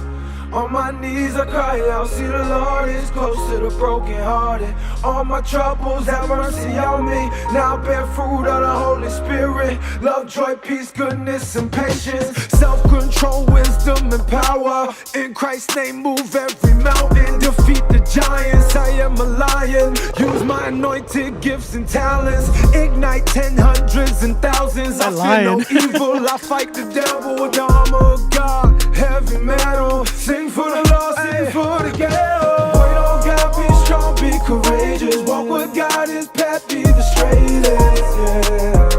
Speaker 8: On my knees I cry out, see the Lord is close to the brokenhearted. All my troubles have mercy on me. Now I bear fruit of the Holy Spirit. Love, joy, peace, goodness, and patience. Self-control, wisdom, and power. In Christ's name move every mountain. Defeat the giants, I am a lion. Use my anointed gifts and talents. Ignite 10 hundreds and thousands. I fear no evil, I fight the devil with the armor of God. Heavy metal, sing for the lost, sing for the ghetto. Wait on God, be strong, be courageous. Walk with God, his path be the straightest, yeah.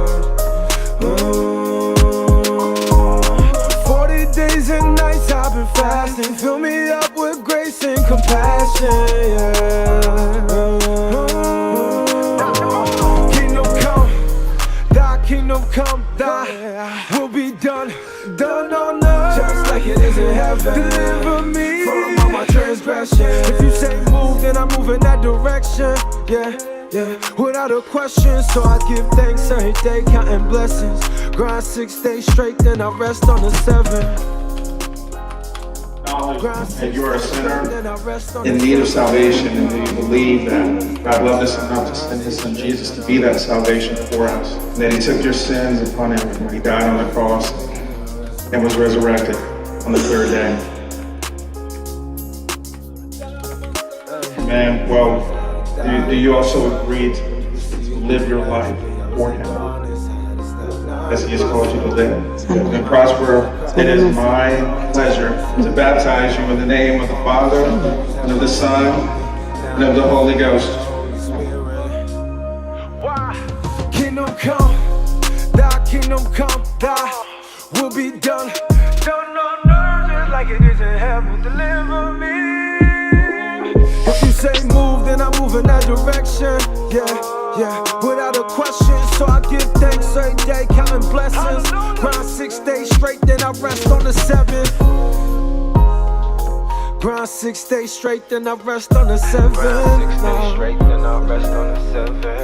Speaker 8: 40 days and nights I've been fasting. Fill me up with grace and compassion, yeah. Kingdom come, thy kingdom come, thy will be done, done on earth. Just like it is in heaven. Deliver me from all my transgressions. If you say move, then I move in that direction. Yeah, yeah, without a question. So I give thanks every day, counting blessings. Grind 6 days straight, then I rest on the 7th.
Speaker 11: Knowledge that you are a sinner in need of salvation, and that you believe that God loved us enough to send his son Jesus to be that salvation for us. And that he took your sins upon him when he died on the cross and was resurrected on the 3rd day. Man, well, do you also agree to live your life for him as he has called you to live? And prosper, it is my pleasure to baptize you in the name of the Father, and of the Son, and of the Holy Ghost.
Speaker 8: Kingdom come, thy kingdom come, thy will be done, done on earth just like it is in heaven. Deliver me. If you say move, then I move in that direction. Yeah, yeah, without a question. So I give thanks every day, counting blessings. Grind 6 days straight, then I rest on the 7th. Grind 6 days straight, then I rest on the 7th. Grind 6 days straight, then I rest on the 7th.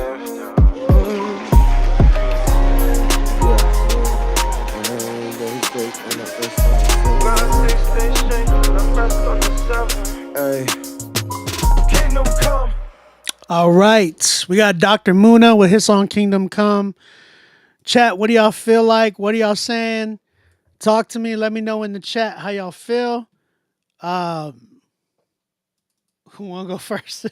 Speaker 1: All right, we got Dr. Muna with his song Kingdom Come. Chat, what do y'all feel like? What are y'all saying? Talk to me. Let me know in the chat how y'all feel. Who want to go first?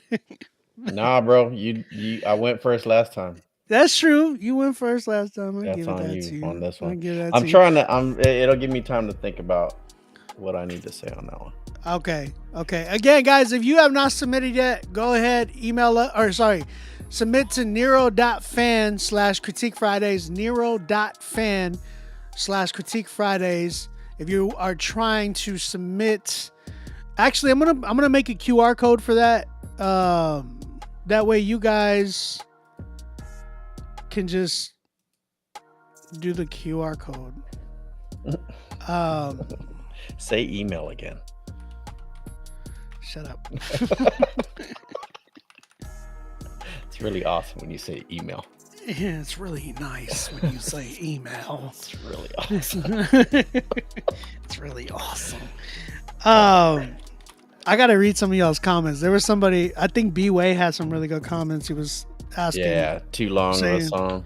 Speaker 2: Nah, bro. I went first last time.
Speaker 1: That's true. You went first last time.
Speaker 2: That's on you on this one.
Speaker 1: I'm
Speaker 2: it'll give me time to think about what I need to say on that one.
Speaker 1: Okay. Again, guys, if you have not submitted yet, go ahead, submit to Nero.fan/Critique Fridays, Nero.fan/Critique Fridays. If you are trying to submit, actually, I'm gonna make a QR code for that. That way, you guys can just do the QR code.
Speaker 2: Say email again.
Speaker 1: Shut up.
Speaker 2: It's really awesome when you say email.
Speaker 1: Yeah, it's really nice when you say email.
Speaker 2: It's really awesome.
Speaker 1: It's really awesome. I gotta read some of y'all's comments. There was somebody, I think B-Way had some really good comments. He was asking.
Speaker 2: Yeah, too long of a song.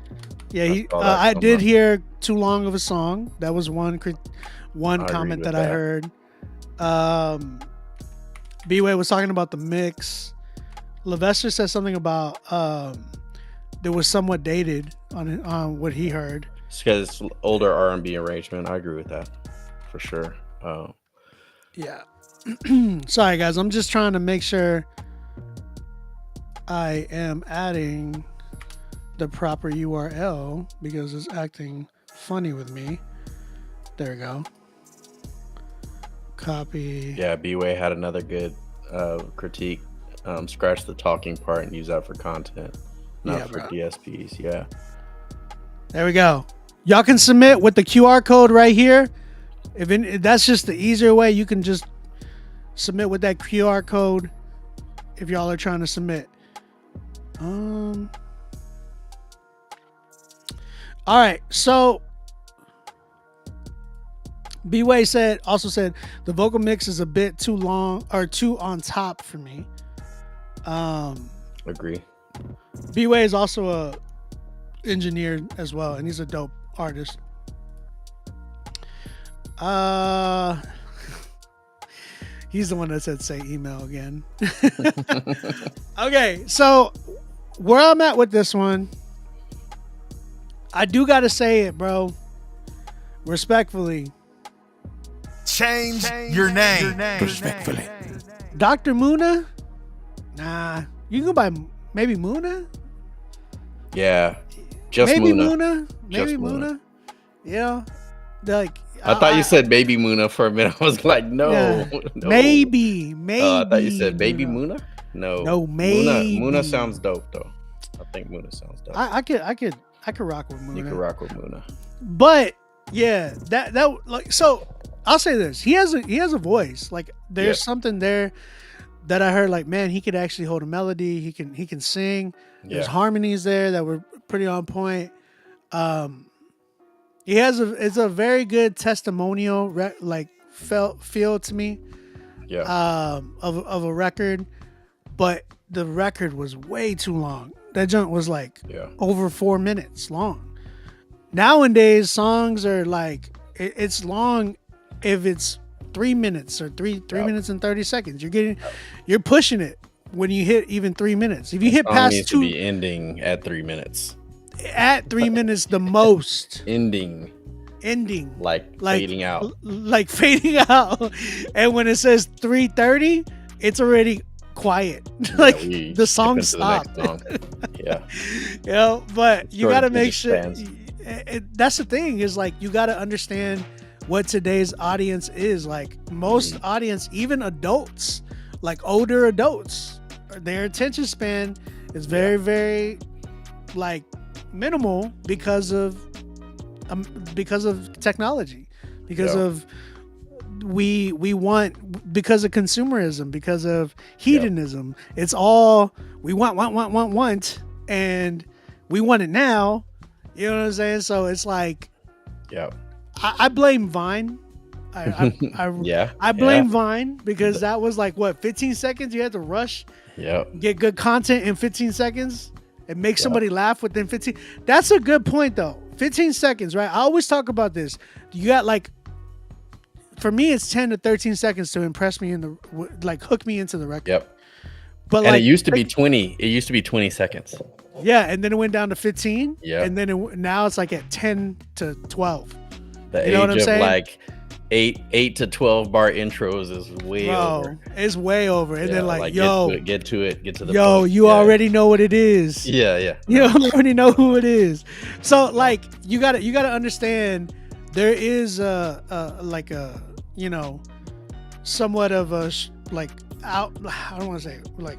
Speaker 1: Yeah, I did hear too long of a song. That was one comment that I heard. B-Way was talking about the mix. Levester said something about there was somewhat dated on what he heard.
Speaker 2: It's because it's older R&B arrangement. I agree with that for sure.
Speaker 1: Yeah. Sorry, guys. I'm just trying to make sure I am adding the proper URL because it's acting funny with me. There we go. Copy.
Speaker 2: Yeah, B-Way had another good critique. Scratch the talking part and use that for content, not for DSPs. Yeah.
Speaker 1: There we go. Y'all can submit with the QR code right here. If that's just the easier way, you can just submit with that QR code if y'all are trying to submit. All right, so B-Way also said the vocal mix is a bit too long or too on top for me.
Speaker 2: Agree.
Speaker 1: B-Way is also a engineer as well, and he's a dope artist. He's the one that said say email again. Okay, so where I'm at with this one, I do gotta say it, bro. Respectfully.
Speaker 4: Change your name.
Speaker 3: Respectfully.
Speaker 1: Dr. Muna? Nah. You can go by maybe Muna?
Speaker 2: Yeah. Just
Speaker 1: maybe
Speaker 2: Muna.
Speaker 1: Maybe
Speaker 2: Just
Speaker 1: Muna. Yeah. Like
Speaker 2: I thought you said Baby Muna for a minute. I was like, no.
Speaker 1: Yeah.
Speaker 2: No.
Speaker 1: Maybe.
Speaker 2: I thought you said Baby Muna. No.
Speaker 1: No, maybe.
Speaker 2: Muna sounds dope though. I think Muna sounds dope.
Speaker 1: I could rock with Muna.
Speaker 2: You could rock with Muna.
Speaker 1: But yeah, that like, so I'll say this. He has a voice. Like there's something there that I heard, like, man, he could actually hold a melody. He can sing. There's harmonies there that were pretty on point. It's a very good testimonial feel to me.
Speaker 2: Yeah.
Speaker 1: Of a record, but the record was way too long. That junk was like over 4 minutes long. Nowadays, songs are like it's long if it's 3 minutes or three minutes and 30 seconds. You're pushing it when you hit even 3 minutes. If you hit past
Speaker 2: needs
Speaker 1: 2,
Speaker 2: to be ending at 3 minutes.
Speaker 1: At 3 minutes, the most.
Speaker 2: Ending. Like fading out.
Speaker 1: Like fading out. And when it says 3:30, it's already quiet. Like the song stopped.
Speaker 2: Yeah.
Speaker 1: But you got to make sure.
Speaker 2: Fans.
Speaker 1: That's the thing, is like you got to understand what today's audience is. Like most audience, even adults, like older adults, their attention span is very, very like minimal because of technology, because of because of consumerism, because of hedonism. It's all we want, and we want it now. You know what I'm saying? So it's like, I blame Vine. I blame Vine because that was like 15 seconds. You had to rush, get good content in 15 seconds and make somebody laugh within 15. That's a good point though. 15 seconds, right? I always talk about this. You got like, for me, it's 10 to 13 seconds to impress me hook me into the record.
Speaker 2: Yep.
Speaker 1: But
Speaker 2: and it used to be 20. It used to be 20 seconds.
Speaker 1: Yeah, and then it went down to 15.
Speaker 2: Yeah.
Speaker 1: And then now it's like at 10 to 12.
Speaker 2: The
Speaker 1: you know what I'm
Speaker 2: age of
Speaker 1: saying?
Speaker 2: like 8 to 12 bar intros is way over.
Speaker 1: It's way over. And then
Speaker 2: get to the
Speaker 1: point. You already know what it is.
Speaker 2: Yeah.
Speaker 1: You already know who it is. So like you gotta understand there is somewhat of a I don't want to say like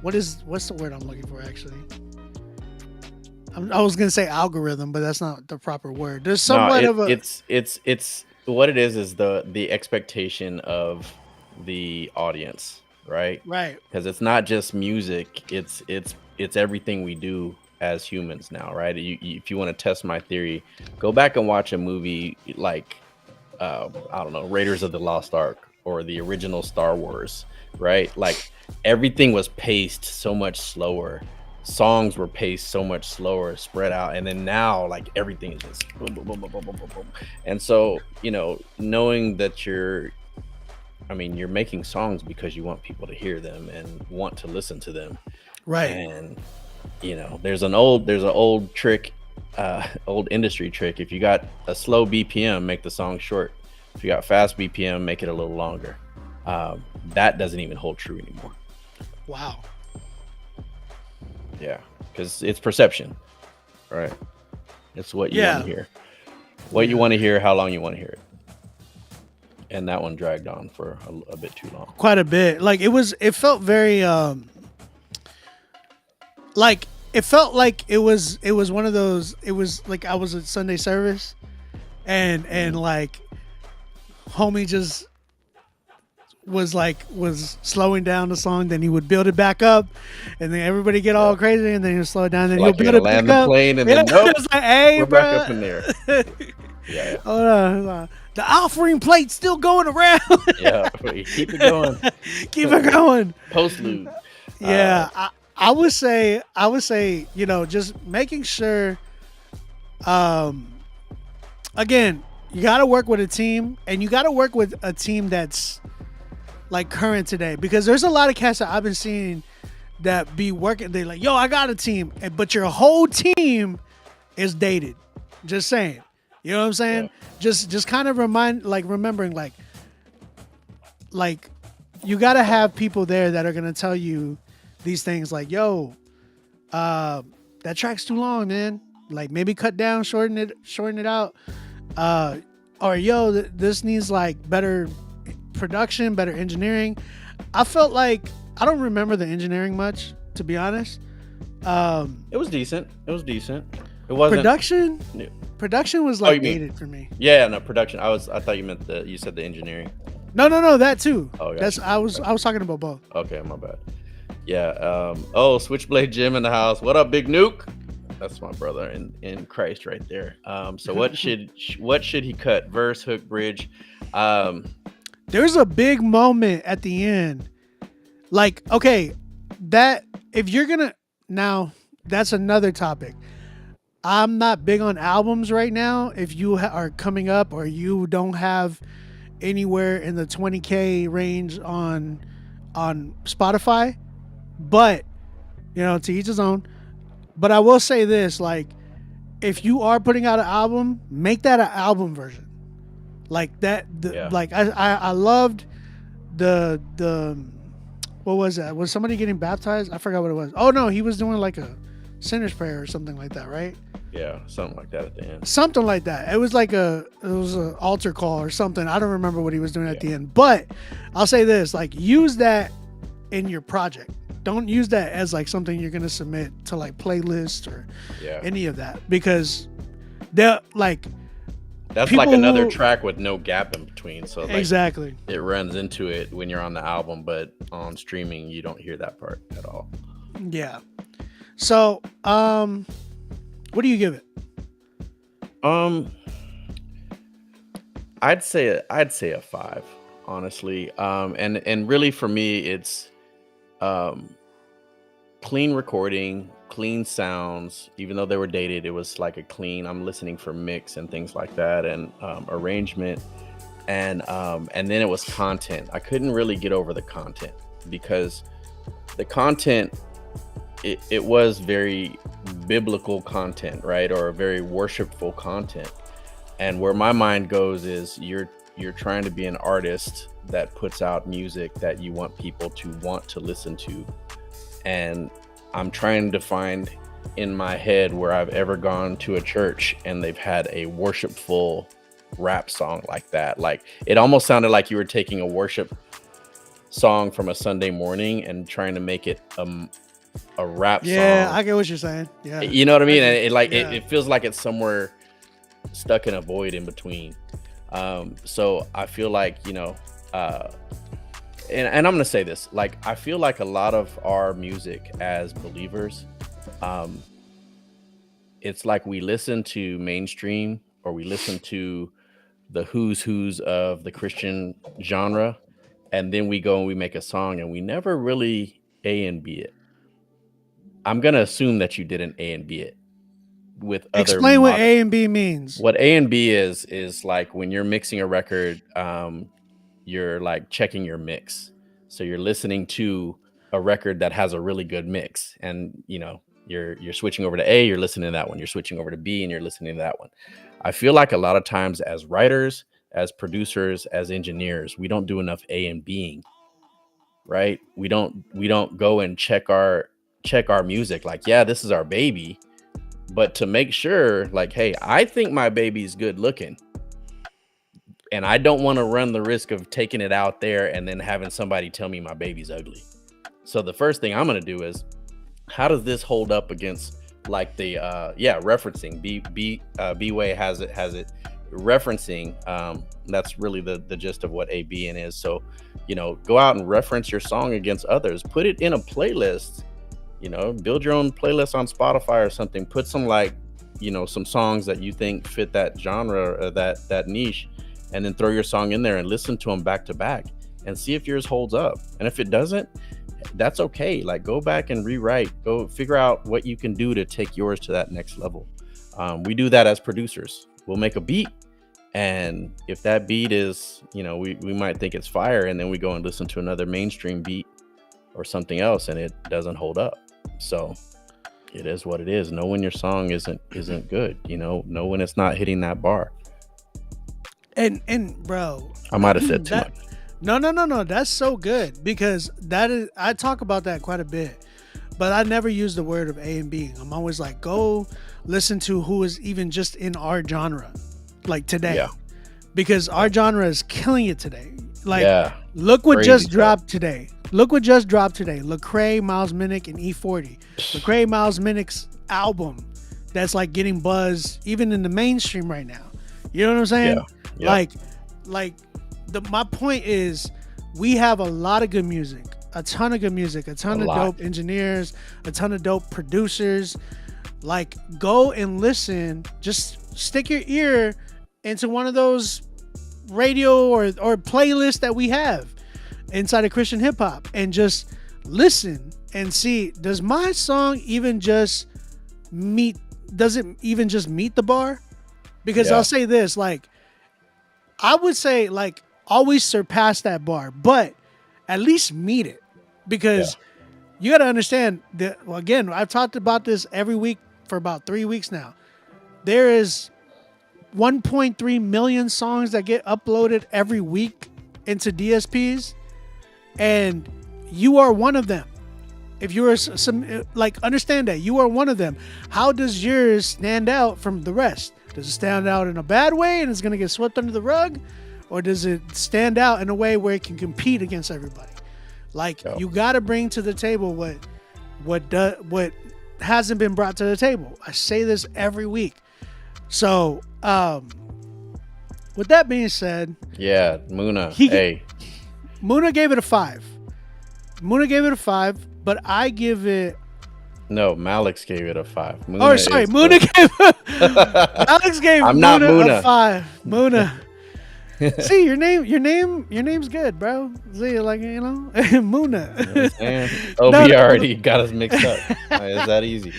Speaker 1: what's the word I'm looking for actually. I was gonna say algorithm, but that's not the proper word. There's somewhat of a.
Speaker 2: It's what it is the expectation of the audience, right?
Speaker 1: Right.
Speaker 2: Because it's not just music. It's everything we do as humans now, right? If you want to test my theory, go back and watch a movie like I don't know, Raiders of the Lost Ark or the original Star Wars, right? Like everything was paced so much slower. Songs were paced so much slower, spread out, and then now like everything is just boom, boom, boom, boom, boom, boom, boom, boom. And so, knowing that you're making songs because you want people to hear them and want to listen to them,
Speaker 1: right?
Speaker 2: And there's an old trick, old industry trick. If you got a slow BPM, make the song short. If you got fast BPM, make it a little longer. That doesn't even hold true anymore.
Speaker 1: Wow.
Speaker 2: Yeah, because it's perception, right? It's what you want to hear. What you want to hear, how long you want to hear it. And that one dragged on for a bit too long. Quite
Speaker 1: a bit. Like it felt very it it felt like it was one of those. It was like I was at Sunday service, and like homie just was slowing down the song, then he would build it back up, and then everybody get all crazy, and then he'll slow it down, then
Speaker 2: Like
Speaker 1: he'll
Speaker 2: you're
Speaker 1: build it
Speaker 2: gonna land
Speaker 1: back
Speaker 2: the
Speaker 1: up.
Speaker 2: plane, and then nope,
Speaker 1: it's like, hey,
Speaker 2: we're
Speaker 1: bro,
Speaker 2: back up in there. Yeah,
Speaker 1: hold on. The offering plate's still going around.
Speaker 2: yeah. Keep it going.
Speaker 1: Keep it going.
Speaker 2: Postlude.
Speaker 1: Yeah, I would say, you know, just making sure. Again, you got to work with a team, and you got to work with a team that's like current today, because there's a lot of cats that I've been seeing that be working. They're like, yo, I got a team, but your whole team is dated. Just saying, you know what I'm saying?
Speaker 2: Yeah.
Speaker 1: Just kind of remembering, like you got to have people there that are gonna tell you these things, like, yo, that track's too long, man. Like, maybe cut down, shorten it out, or yo, this needs like better production, better engineering. I felt like I don't remember the engineering much, to be honest.
Speaker 2: It was decent. It wasn't
Speaker 1: Production.
Speaker 2: Yeah.
Speaker 1: Production was
Speaker 2: Oh,
Speaker 1: like
Speaker 2: you mean-
Speaker 1: dated for me.
Speaker 2: Yeah, no production. I thought you meant you said the engineering.
Speaker 1: No, that too.
Speaker 2: Oh, gotcha.
Speaker 1: That's I was talking about both.
Speaker 2: Okay, my bad. Yeah. Switchblade Jim in the house. What up, Big Nuke? That's my brother in Christ right there. So what should he cut? Verse, hook, bridge.
Speaker 1: There's a big moment at the end. Like, okay, that if you're gonna now, that's another topic. I'm not big on albums right now. If you are coming up or you don't have anywhere in the 20K range on Spotify, but you know, to each his own. But I will say this, like, if you are putting out an album, make that an album version. Like that, like I loved the what was that? Was somebody getting baptized? I forgot what it was. Oh no, he was doing like a sinner's prayer or something like that, right?
Speaker 2: Yeah, something like that at the end.
Speaker 1: Something like that. It was like an altar call or something. I don't remember what he was doing at the end. But I'll say this, like, use that in your project. Don't use that as like something you're gonna submit to like playlists or any of that, because they're like,
Speaker 2: that's like another track with no gap in between. So like,
Speaker 1: exactly,
Speaker 2: it runs into it when you're on the album, but on streaming you don't hear that part at all.
Speaker 1: Yeah. So, what do you give it?
Speaker 2: I'd say a 5, honestly. And really for me, it's clean recording, clean sounds. Even though they were dated, it was like a clean. I'm listening for mix and things like that, and arrangement, and then it was content. I couldn't really get over the content, because the content, it was very biblical content, right? Or very worshipful content. And where my mind goes is you're trying to be an artist that puts out music that you want people to want to listen to. And I'm trying to find in my head where I've ever gone to a church and they've had a worshipful rap song like that. Like, it almost sounded like you were taking a worship song from a Sunday morning and trying to make it a rap song.
Speaker 1: Yeah, I get what you're saying. Yeah,
Speaker 2: you know what I mean? And it feels like it's somewhere stuck in a void in between. So I feel like, you know, and I'm gonna say this, like, I feel like a lot of our music as believers, it's like we listen to mainstream, or we listen to the who's of the Christian genre, and then we go and we make a song and we never really A and B it. I'm gonna assume that you didn't A and B it with other.
Speaker 1: Explain what A and B means.
Speaker 2: What A and B is like when you're mixing a record, you're like checking your mix. So you're listening to a record that has a really good mix, and you know, you're switching over to A, you're listening to that one, you're switching over to B, and you're listening to that one. I feel like a lot of times as writers, as producers, as engineers, we don't do enough A and Bing, right? We don't go and check our music, like, yeah, this is our baby, but to make sure, like, hey, I think my baby's good looking, and I don't want to run the risk of taking it out there and then having somebody tell me my baby's ugly. So the first thing I'm going to do is how does this hold up against like the referencing B-Way has it referencing. That's really the gist of what ABN is. So, go out and reference your song against others, put it in a playlist, build your own playlist on Spotify or something, put some some songs that you think fit that genre or that niche, and then throw your song in there and listen to them back to back and see if yours holds up. And if it doesn't, that's okay. Like, go back and rewrite, go figure out what you can do to take yours to that next level. We do that as producers. We'll make a beat, and if that beat is, we might think it's fire, and then we go and listen to another mainstream beat or something else, and it doesn't hold up. So it is what it is. Know when your song isn't good, know when it's not hitting that bar.
Speaker 1: And bro,
Speaker 2: I might have said too much.
Speaker 1: No. That's so good, because I talk about that quite a bit, but I never use the word of A and B. I'm always like, go listen to who is even just in our genre, like today.
Speaker 2: Yeah.
Speaker 1: Because our genre is killing it today. Like,
Speaker 2: yeah.
Speaker 1: Look what
Speaker 2: Crazy
Speaker 1: just
Speaker 2: stuff.
Speaker 1: dropped today. Lecrae, Miles Minnick, and E40. Lecrae, Miles Minnick's album that's like getting buzz even in the mainstream right now. You know what I'm saying?
Speaker 2: Yeah.
Speaker 1: Like my point is, we have a lot of good music, a ton of good music, a ton of dope engineers, a ton of dope producers. Like, go and listen. Just stick your ear into one of those radio or playlists that we have inside of Christian hip hop, and just listen and see, does my song even just meet the bar? Because I'll say this, like, I would say, like, always surpass that bar, but at least meet it. Because you got to understand that, well, again, I've talked about this every week for about 3 weeks now. There is 1.3 million songs that get uploaded every week into DSPs, and you are one of them. If you are understand that you are one of them. How does yours stand out from the rest? Does it stand out in a bad way and it's going to get swept under the rug? Or does it stand out in a way where it can compete against everybody? Like, you got to bring to the table what hasn't been brought to the table. I say this every week. So, with that being said,
Speaker 2: Muna,
Speaker 1: Muna gave it a 5. But I give it.
Speaker 2: No, Malix gave it a 5.
Speaker 1: Muna gave Muna a 5. Muna. See, your name's good, bro. See, Muna.
Speaker 2: We already got us mixed up. Is that easy?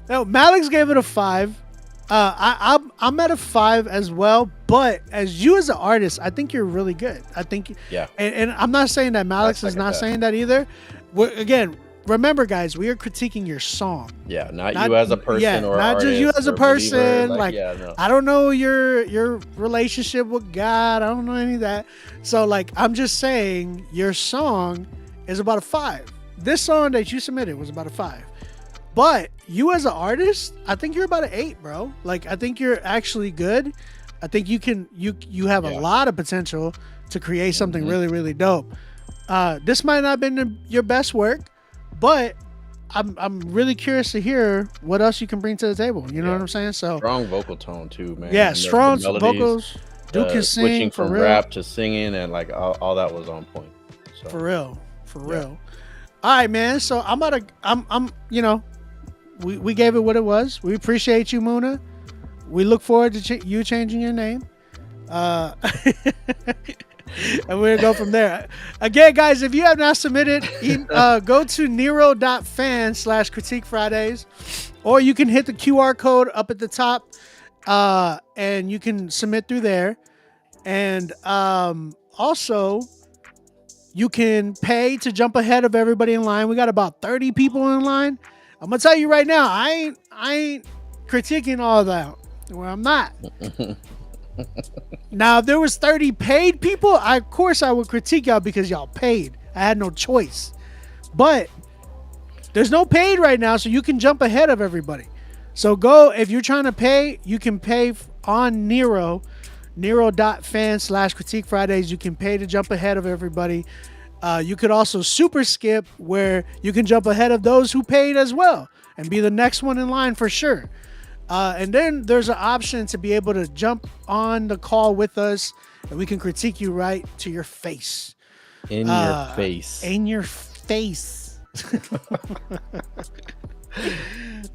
Speaker 1: No, Malix gave it a 5. I'm at a 5 as well, but as you as an artist, I think you're really good. I think, and I'm not saying that Malix is not saying that either. Again, remember, guys, we are critiquing your song.
Speaker 2: Yeah, not you as a person, or
Speaker 1: not just you as a person.
Speaker 2: Believer.
Speaker 1: I don't know your relationship with God. I don't know any of that. So, I'm just saying your song is about a 5. This song that you submitted was about a 5. But you as an artist, I think you're about an 8, bro. I think you're actually good. I think you have a lot of potential to create something really, really dope. This might not have been your best work, but I'm really curious to hear what else you can bring to the table. You know what I'm saying? So
Speaker 2: strong vocal tone too, man.
Speaker 1: Yeah,
Speaker 2: and
Speaker 1: strong vocals. Dude can sing,
Speaker 2: switching
Speaker 1: for
Speaker 2: from
Speaker 1: real.
Speaker 2: rap to singing, and all that was on point. So.
Speaker 1: For real. All right, man. So we gave it what it was. We appreciate you, Muna. We look forward to you changing your name. And we're going to go from there. Again, guys, if you have not submitted, go to Nero.fan/Critique Fridays, or you can hit the QR code up at the top, and you can submit through there. And also, you can pay to jump ahead of everybody in line. We got about 30 people in line. I'm going to tell you right now, I ain't critiquing all that. Well, I'm not. Now, if there was 30 paid people, of course I would critique y'all because y'all paid. I had no choice. But there's no paid right now, so you can jump ahead of everybody. So go, if you're trying to pay, you can pay on Nero.fan/Critique Fridays. You can pay to jump ahead of everybody. You could also super skip, where you can jump ahead of those who paid as well and be the next one in line for sure. And then there's an option to be able to jump on the call with us, and we can critique you right to your face.
Speaker 2: In your face.
Speaker 1: In your face.
Speaker 2: So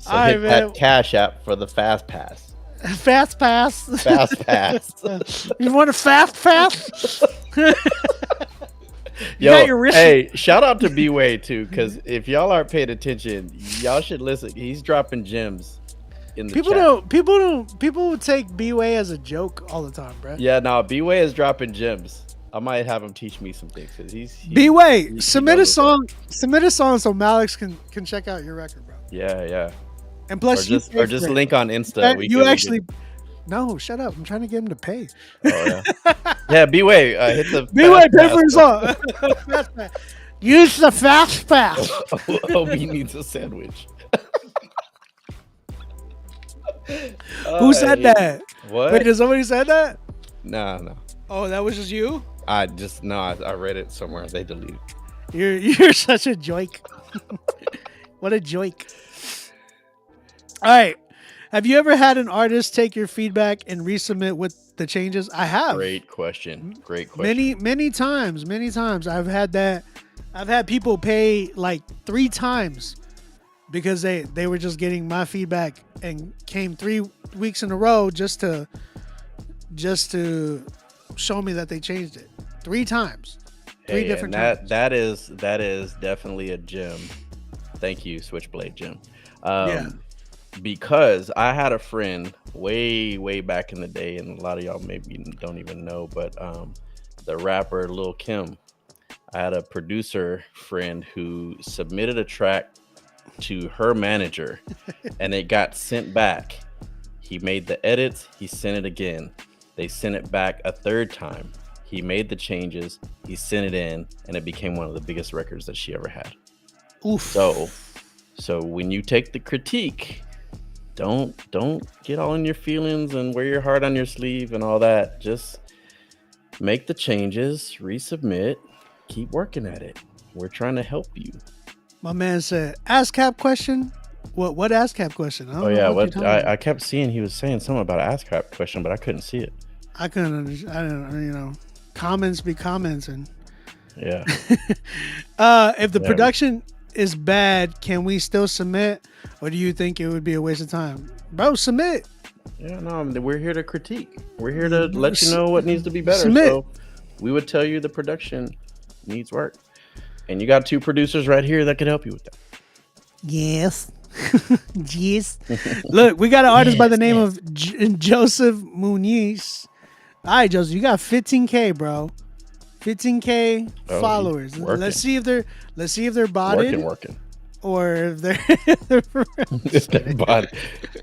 Speaker 1: All right,
Speaker 2: hit
Speaker 1: man.
Speaker 2: that Cash App for the Fast Pass.
Speaker 1: Fast pass.
Speaker 2: Fast Pass.
Speaker 1: You want a fast pass?
Speaker 2: Yo,
Speaker 1: got your wrist-
Speaker 2: hey, shout out to B-Way too, because if y'all aren't paying attention, y'all should listen. He's dropping gems in the chat.
Speaker 1: People take B-Way as a joke all the time, bro.
Speaker 2: Yeah, no, B-Way is dropping gems. I might have him teach me some things. Cause he's
Speaker 1: B-Way, submit a
Speaker 2: knows what's up.
Speaker 1: song. Submit a song so Malix can check out your record, bro.
Speaker 2: Yeah.
Speaker 1: And plus,
Speaker 2: Or just link on Insta.
Speaker 1: No, shut up. I'm trying to get him to pay.
Speaker 2: Oh, yeah. Yeah, B-Way, hit the
Speaker 1: B-Way,
Speaker 2: Fast
Speaker 1: pay
Speaker 2: Pass.
Speaker 1: for his song. Fast pass. Use the fast pass.
Speaker 2: Obi needs a sandwich.
Speaker 1: Who said that?
Speaker 2: What?
Speaker 1: Wait, did somebody said that?
Speaker 2: No.
Speaker 1: Oh, that was just you?
Speaker 2: I read it somewhere. They deleted it.
Speaker 1: You're such a joke. What a joke. All right. Have you ever had an artist take your feedback and resubmit with the changes? I have.
Speaker 2: Great question.
Speaker 1: Many times. I've had that. I've had people pay like 3 times because they were just getting my feedback and came 3 weeks in a row just to show me that they changed it 3 times. Three different times.
Speaker 2: That is definitely a gem. Thank you, Switchblade Jim.
Speaker 1: Yeah.
Speaker 2: Because I had a friend way back in the day, and a lot of y'all maybe don't even know, but the rapper Lil Kim, I had a producer friend who submitted a track to her manager and it got sent back. He made the edits, he sent it again. They sent it back a 3rd time. He made the changes, he sent it in, and it became one of the biggest records that she ever had.
Speaker 1: Oof.
Speaker 2: So when you take the critique, don't get all in your feelings and wear your heart on your sleeve and all that. Just make the changes, resubmit, keep working at it. We're trying to help you.
Speaker 1: My man said, "ASCAP question." What ASCAP question? I don't
Speaker 2: Oh
Speaker 1: know
Speaker 2: yeah,
Speaker 1: what you're talking about.
Speaker 2: I kept seeing he was saying something about an ASCAP question, but I couldn't see it.
Speaker 1: I couldn't understand. I don't. Comments be comments, and
Speaker 2: Yeah.
Speaker 1: if the production is bad, can we still submit, or do you think it would be a waste of time, bro? Submit.
Speaker 2: Yeah, no, we're here to critique. We're here to let you know what needs to be better.
Speaker 1: Submit.
Speaker 2: So we would tell you the production needs work, and you got 2 producers right here that could help you with that.
Speaker 1: Yes. Yes. Look, we got an artist by the name of Joseph Muniz. All right, Joseph, you got 15K, bro. 15K followers.
Speaker 2: working.
Speaker 1: Let's see if they're botted
Speaker 2: Working.
Speaker 1: or if they're.
Speaker 2: It's their body.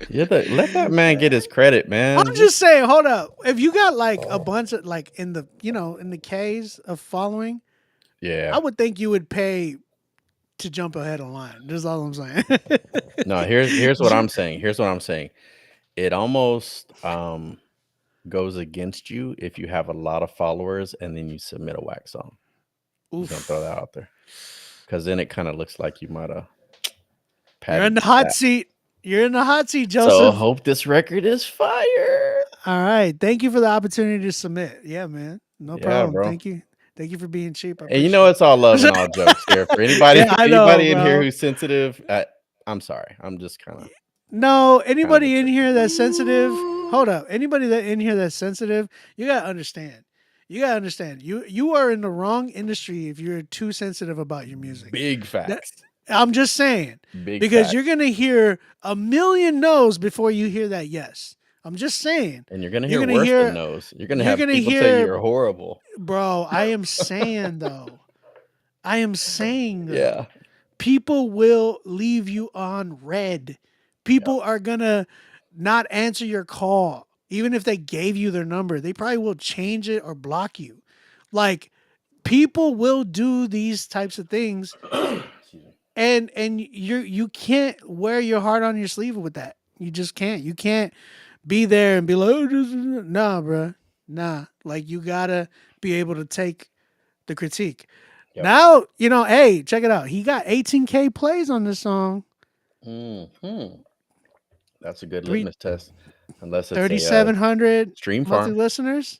Speaker 2: Yeah, let that man get his credit, man.
Speaker 1: I'm just saying, hold up. If you got like a bunch of like in the K's of following,
Speaker 2: Yeah.
Speaker 1: I would think you would pay to jump ahead of line. That's all I'm saying.
Speaker 2: No, here's what I'm saying. It almost goes against you if you have a lot of followers and then you submit a whack song.
Speaker 1: Oof.
Speaker 2: Don't throw that out there, because then it kind of looks like you might have.
Speaker 1: You're in the hot seat. You're in the hot seat, Joseph.
Speaker 2: So hope this record is fire.
Speaker 1: All right. Thank you for the opportunity to submit. Yeah, man. No problem.
Speaker 2: bro.
Speaker 1: Thank you. Thank you for being cheap. I
Speaker 2: And you know it's all love and all jokes here. For anybody,
Speaker 1: Yeah, I know,
Speaker 2: anybody in
Speaker 1: bro.
Speaker 2: here who's sensitive, I'm sorry. I'm just kind of.
Speaker 1: No, anybody in here that's sensitive, hold up. Anybody that in here that's sensitive, you gotta understand. You are in the wrong industry if you're too sensitive about your music.
Speaker 2: Big facts.
Speaker 1: I'm just saying.
Speaker 2: Big
Speaker 1: because
Speaker 2: facts.
Speaker 1: you're gonna hear a million no's before you hear that yes. I'm just saying.
Speaker 2: And you're gonna hear worse than those. You're gonna have people say you're horrible.
Speaker 1: Bro, I am saying though.
Speaker 2: Yeah.
Speaker 1: People will leave you on red. People are gonna not answer your call. Even if they gave you their number, they probably will change it or block you. Like, people will do these types of things. and you can't wear your heart on your sleeve with that. You just can't. You can't be there and be like, oh, nah, bro. Nah. Like, you gotta be able to take the critique.
Speaker 2: Yep.
Speaker 1: Now, hey, check it out. He got 18K plays on this song.
Speaker 2: That's a good
Speaker 1: Three-
Speaker 2: litmus test. Unless it's
Speaker 1: 3,700
Speaker 2: stream
Speaker 1: monthly
Speaker 2: farm.
Speaker 1: listeners.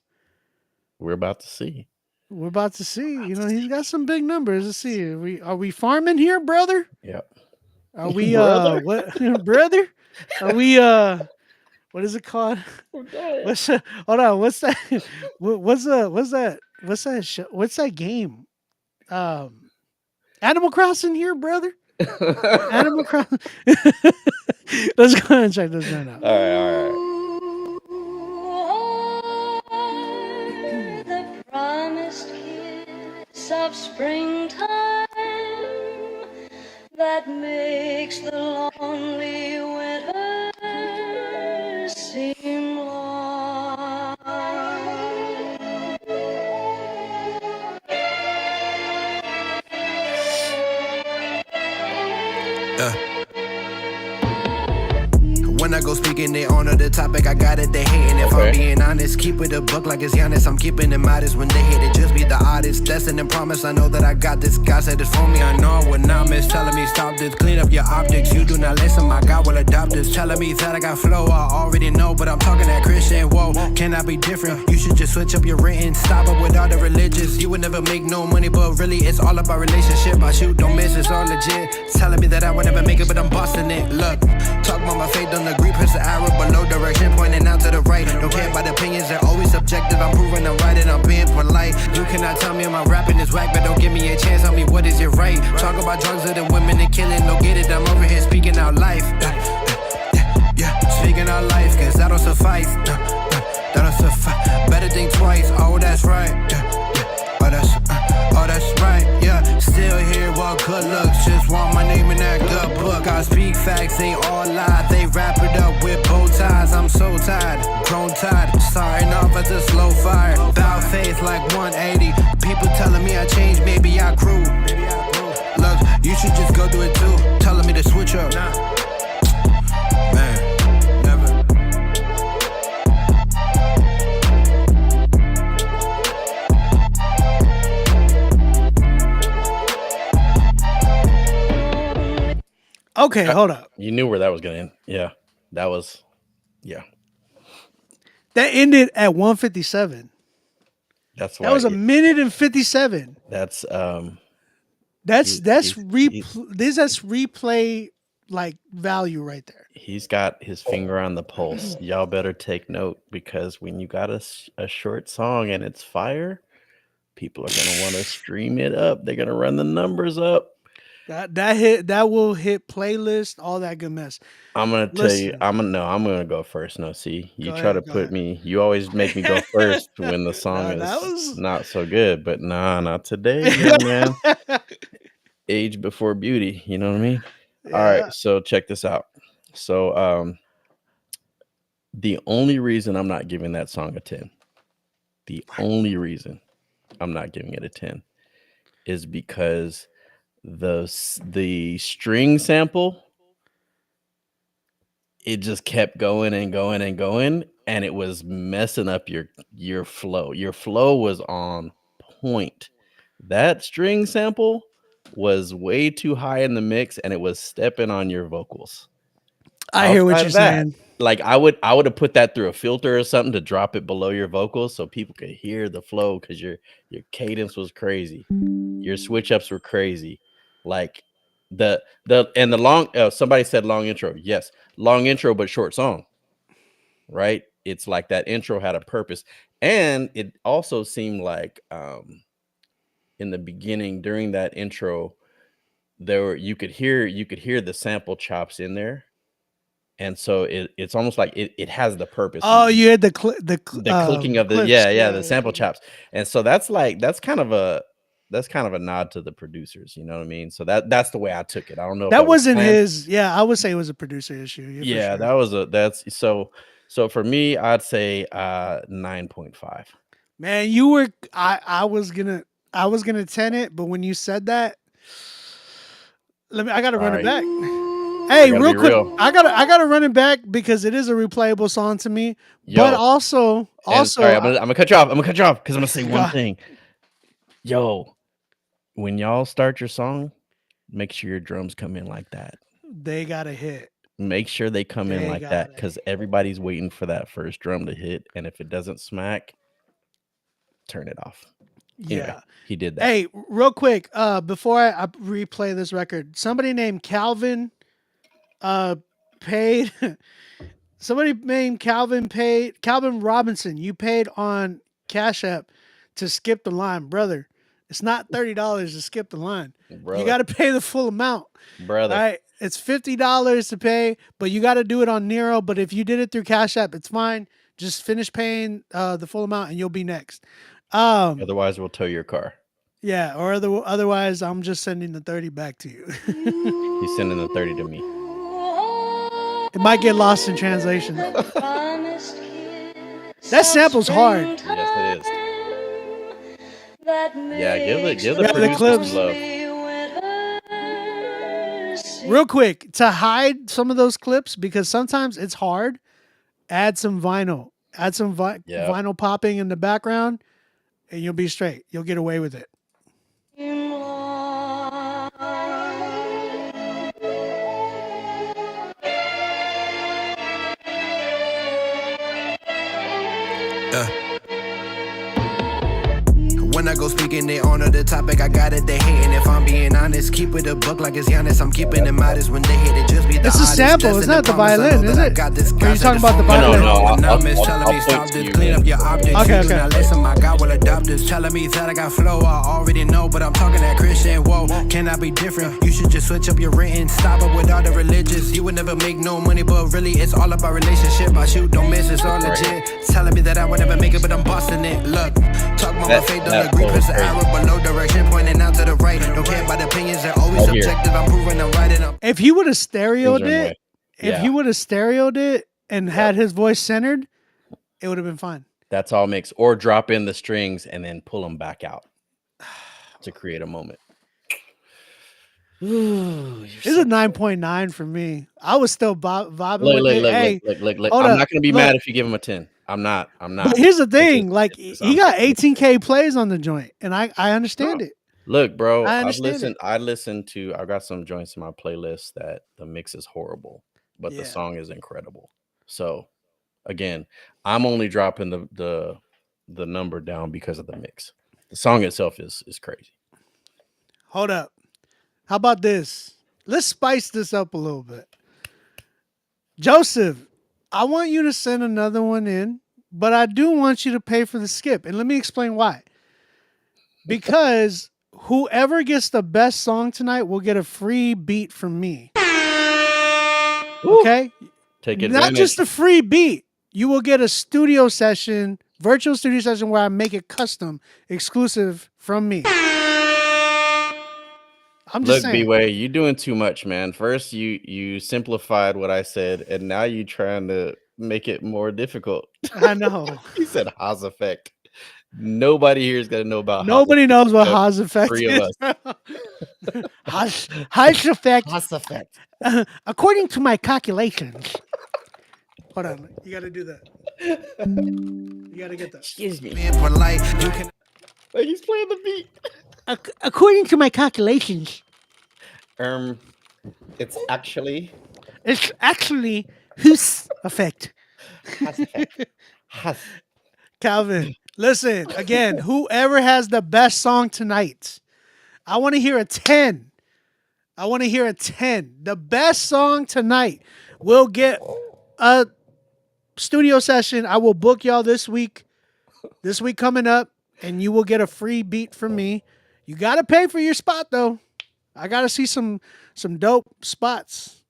Speaker 2: We're about to see.
Speaker 1: We're about to see. He's got some big numbers. Let's see. Are we farming here, brother?
Speaker 2: Yep.
Speaker 1: Are we
Speaker 2: Brother?
Speaker 1: what brother? Are we what is it called? Hold on, what's that? What's that game? Animal Crossing here, brother. Animal Crossing. Let's go ahead and check this one out.
Speaker 2: All right.
Speaker 12: The promised kiss of springtime that makes the lonely winter seem long.
Speaker 13: When I go speaking, they honor the topic. I got it, they hating. If I'm being honest, keep it a book like it's Giannis. I'm keeping it modest. When they hate it, just be the artist. Destined and promise. I know that I got this. God said it's for me. I know what now miss. Telling me stop this. Clean up your optics. You do not listen. My God will adopt this. Telling me that I got flow. I already know, but I'm talking that Christian. Whoa, can I be different? You should just switch up your written. Stop it with all the religious. You would never make no money, but really it's all about relationship. I shoot, don't miss. It's all legit. Telling me that I would never make it, but I'm busting it. Look, talk about my faith on the Greek. Press the arrow below direction, pointing out to the right. Don't care about opinions, they're always subjective. I'm proving I'm right and I'm being polite. You cannot tell me my rapping is whack, but don't give me a chance. Tell me what is your right. Talk about drugs and the women and killing. Don't get it, I'm over here speaking out life. Speaking out life, cause that don't suffice. That don't suffice. Better think twice. Oh, that's right. Oh, that's right. Yeah, still here, well, good looks. Just want my name in that good book. I speak facts, they all lie. They wrap it up with bow ties. I'm so tired, grown tired. Starting off as a slow fire. Bow faith like 180. People telling me I changed, maybe I grew. Look, you should just go do it too. Telling me to switch up. Man, never.
Speaker 1: Okay, hold up.
Speaker 2: You knew where that was going to end. Yeah. That was, yeah.
Speaker 1: That ended at 157.
Speaker 2: That's why.
Speaker 1: That was a minute and 57.
Speaker 2: That's
Speaker 1: replay like value right there.
Speaker 2: He's got his finger on the pulse. Y'all better take note, because when you got a short song and it's fire, people are going to want to stream it up. They're going to run the numbers up.
Speaker 1: That will hit playlist, all that good mess.
Speaker 2: I'm gonna tell you. I'm gonna go first. No, see, you try to put me. You always make me go first when the song is not so good. But nah, not today, young man. Age before beauty. You know what I mean? Yeah. All right. So check this out. So the only reason I'm not giving that song a 10, the only reason I'm not giving it a 10, is because the string sample, it just kept going and going and going, and it was messing up your flow. Your flow was on point. That string sample was way too high in the mix, and it was stepping on your vocals.
Speaker 1: I hear what you're saying.
Speaker 2: Like I would have put that through a filter or something to drop it below your vocals so people could hear the flow, because your cadence was crazy. Your switch ups were crazy. Like the long, somebody said long intro. Yes, long intro, but short song, right? It's like that intro had a purpose. And it also seemed like in the beginning, during that intro, you could hear the sample chops in there. And so it's almost like it has the purpose.
Speaker 1: Oh, you had the clicking
Speaker 2: of the clips, the sample chops. And so that's kind of a nod to the producers, you know what I mean? So that's the way I took it. I don't know.
Speaker 1: That wasn't his. Yeah, I would say it was a producer issue.
Speaker 2: Yeah, sure. That's so for me, I'd say 9.5.
Speaker 1: Man, you were I was gonna 10 it, but when you said that, I gotta run it back. Hey, real quick, I gotta run it back because it is a replayable song to me. But also,
Speaker 2: sorry, I'm gonna cut you off. I'm gonna cut you off because I'm gonna say one thing. Yo, when y'all start your song, make sure your drums come in like that.
Speaker 1: They got to hit.
Speaker 2: Make sure they come in
Speaker 1: They
Speaker 2: like
Speaker 1: got
Speaker 2: that
Speaker 1: it.
Speaker 2: because everybody's waiting for that first drum to hit, and if it doesn't smack, turn it off. Anyway,
Speaker 1: Yeah.
Speaker 2: he did that.
Speaker 1: Hey, real quick, before I replay this record, somebody named Calvin paid Calvin Robinson, you paid on Cash App to skip the line, brother. It's not $30 to skip the line.
Speaker 2: Brother.
Speaker 1: You got to pay the full amount.
Speaker 2: Brother.
Speaker 1: All right, it's $50 to pay, but you got to do it on Nero. But if you did it through Cash App, it's fine. Just finish paying the full amount, and you'll be next.
Speaker 2: Otherwise, we'll tow your car.
Speaker 1: Yeah, or otherwise, I'm just sending the 30 back to you.
Speaker 2: He's sending the 30 to me.
Speaker 1: It might get lost in translation. That sample's hard.
Speaker 2: Yes, it is. Yeah, give the
Speaker 1: Yeah, the
Speaker 2: producer
Speaker 1: clips.
Speaker 2: some love.
Speaker 1: Real quick, to hide some of those clips, because sometimes it's hard, add some vinyl. Add some vinyl popping in the background, and you'll be straight. You'll get away with it.
Speaker 13: When I go speaking, they honor the topic. I got it, they hating. If I'm being honest, keep it a book like it's Giannis. I'm keeping it modest when they hit it. Just be the
Speaker 1: It's a
Speaker 13: artist,
Speaker 1: sample. It's
Speaker 13: blessing
Speaker 1: not the
Speaker 13: and promise. I know
Speaker 1: violin,
Speaker 13: that
Speaker 1: is
Speaker 13: I
Speaker 1: it?
Speaker 13: got this
Speaker 1: Or you
Speaker 13: concept
Speaker 1: talking about the
Speaker 13: that's
Speaker 1: violin?
Speaker 13: formidable.
Speaker 2: No,
Speaker 13: Now Miss
Speaker 2: I'll
Speaker 13: telling me
Speaker 2: point
Speaker 13: stop
Speaker 2: to
Speaker 13: this,
Speaker 2: you,
Speaker 13: clean
Speaker 2: man.
Speaker 13: up your objects.
Speaker 1: Okay,
Speaker 13: You do
Speaker 1: okay.
Speaker 13: not listen, my God will adopt this. Telling me that I got flow, I already know, but I'm talking that Christian. Whoa, can I be different? You should just switch up your written. Stop up with all the religious. You would never make no money, but really it's all about relationship. I shoot, don't miss, it's all legit. Telling me that I would never make it, but I'm busting it. Look, talk about my faith, don't agree, press the arrow below direction, pointing out to the right. Don't care about opinions, they're always
Speaker 2: Right here.
Speaker 13: subjective. I'm proving I'm right and I'm
Speaker 1: If he would have stereoed
Speaker 2: Things are in
Speaker 1: it,
Speaker 2: way.
Speaker 1: if
Speaker 2: Yeah.
Speaker 1: he would have stereoed it and had his voice centered, it would have been fine.
Speaker 2: That's all mix. Or drop in the strings and then pull them back out to create a moment.
Speaker 1: This is a 9.9 for me. I was still vibing
Speaker 2: Look,
Speaker 1: with
Speaker 2: look,
Speaker 1: it.
Speaker 2: look,
Speaker 1: Hey,
Speaker 2: look.
Speaker 1: hold
Speaker 2: I'm
Speaker 1: up,
Speaker 2: not gonna be
Speaker 1: look.
Speaker 2: mad if you give him a 10. I'm not.
Speaker 1: But here's the thing: like
Speaker 2: it's
Speaker 1: he got 18K plays on the joint, and I understand it.
Speaker 2: Look, bro.
Speaker 1: I
Speaker 2: I've
Speaker 1: understand
Speaker 2: listened. I listened to. I got some joints in my playlist that the mix is horrible, but
Speaker 1: Yeah.
Speaker 2: the song is incredible. So, again, I'm only dropping the number down because of the mix. The song itself is crazy.
Speaker 1: Hold up. How about this? Let's spice this up a little bit. Joseph, I want you to send another one in, but I do want you to pay for the skip. And let me explain why. Because whoever gets the best song tonight will get a free beat from me. Okay?
Speaker 2: Take
Speaker 1: Not
Speaker 2: advantage.
Speaker 1: just a free beat. You will get a studio session, virtual studio session where I make it custom, exclusive from me. I'm just
Speaker 2: Look,
Speaker 1: saying.
Speaker 2: B-Way, you doing too much, man. First, you simplified what I said, and now you trying to make it more difficult.
Speaker 1: I know.
Speaker 2: You said Haas effect. Nobody here is gonna know about.
Speaker 1: Nobody knows what Haas
Speaker 2: Haas
Speaker 1: effect
Speaker 2: Three
Speaker 1: is.
Speaker 2: of us.
Speaker 1: Haas effect.
Speaker 2: Haas effect.
Speaker 1: According to my calculations. Hold on. You got to do that. You got to get that.
Speaker 2: Excuse me.
Speaker 13: being polite. You can
Speaker 2: Like he's playing the beat.
Speaker 1: According to my calculations,
Speaker 2: It's actually
Speaker 1: it's actually Haas effect.
Speaker 2: Haas effect. Haas.
Speaker 1: Calvin, listen, again, whoever has the best song tonight, I want to hear a 10. I want to hear a 10. The best song tonight will get a studio session. I will book y'all this week coming up, and you will get a free beat from me. You got to pay for your spot, though. I got to see some dope spots.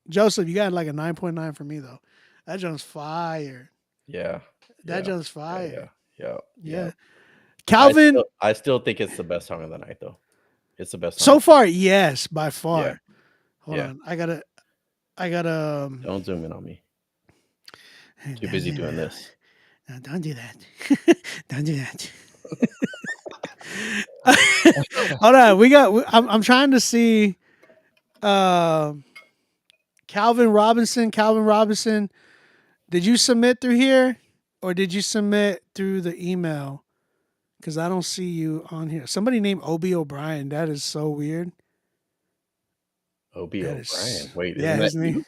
Speaker 1: Joseph, you got like a 9.9 for me, though. That joint's fire.
Speaker 2: Yeah.
Speaker 1: That joint's fire.
Speaker 2: Yeah.
Speaker 1: Calvin,
Speaker 2: I still think it's the best song of the night, though. It's the best song.
Speaker 1: so far, yes, by far.
Speaker 2: Yeah.
Speaker 1: Hold
Speaker 2: Yeah.
Speaker 1: on. I gotta
Speaker 2: Don't zoom in on me. Too busy doing this.
Speaker 1: No, don't do that. Don't do that. Hold on. I'm trying to see Calvin Robinson. Calvin Robinson, did you submit through here or did you submit through the email? because I don't see you on here. Somebody named Obi O'Brien. That is so weird.
Speaker 2: Obi O'Brien. Wait,
Speaker 1: Yeah,
Speaker 2: isn't
Speaker 1: his
Speaker 2: that
Speaker 1: name.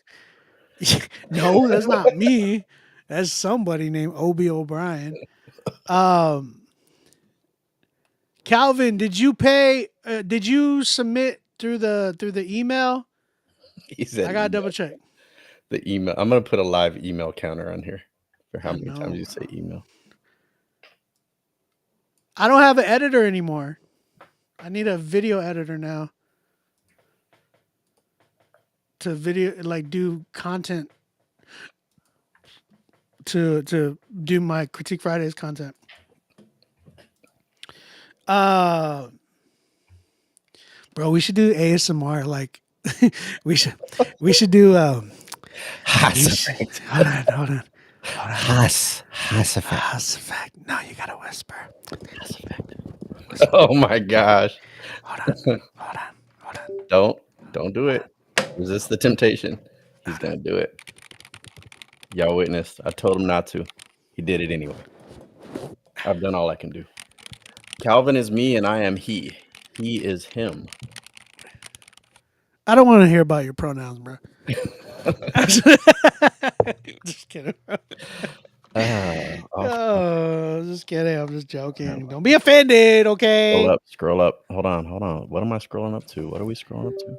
Speaker 2: you?
Speaker 1: No, that's not me. That's somebody named Obi O'Brien. Calvin, did you pay? Did you submit through the email?
Speaker 2: He said
Speaker 1: I gotta
Speaker 2: email.
Speaker 1: double check.
Speaker 2: The email. I'm gonna put a live email counter on here for how
Speaker 1: I
Speaker 2: many
Speaker 1: know,
Speaker 2: times you say email.
Speaker 1: I don't have an editor anymore. I need a video editor now to do content to do my Critique Fridays content. Bro, we should do ASMR. Like, we should do. Hold on.
Speaker 14: Haas effect.
Speaker 1: Haas effect. No, you gotta whisper.
Speaker 14: Haas effect.
Speaker 2: Oh my gosh!
Speaker 1: Hold on.
Speaker 2: Don't do it. Resist the temptation. He's gonna do it. Y'all witnessed. I told him not to. He did it anyway. I've done all I can do. Calvin is me and I am he. He is him.
Speaker 1: I don't want to hear about your pronouns, bro. Just kidding. Just kidding. I'm just joking. Don't be offended, okay?
Speaker 2: Scroll up. Hold on. What am I scrolling up to? What are we scrolling up to?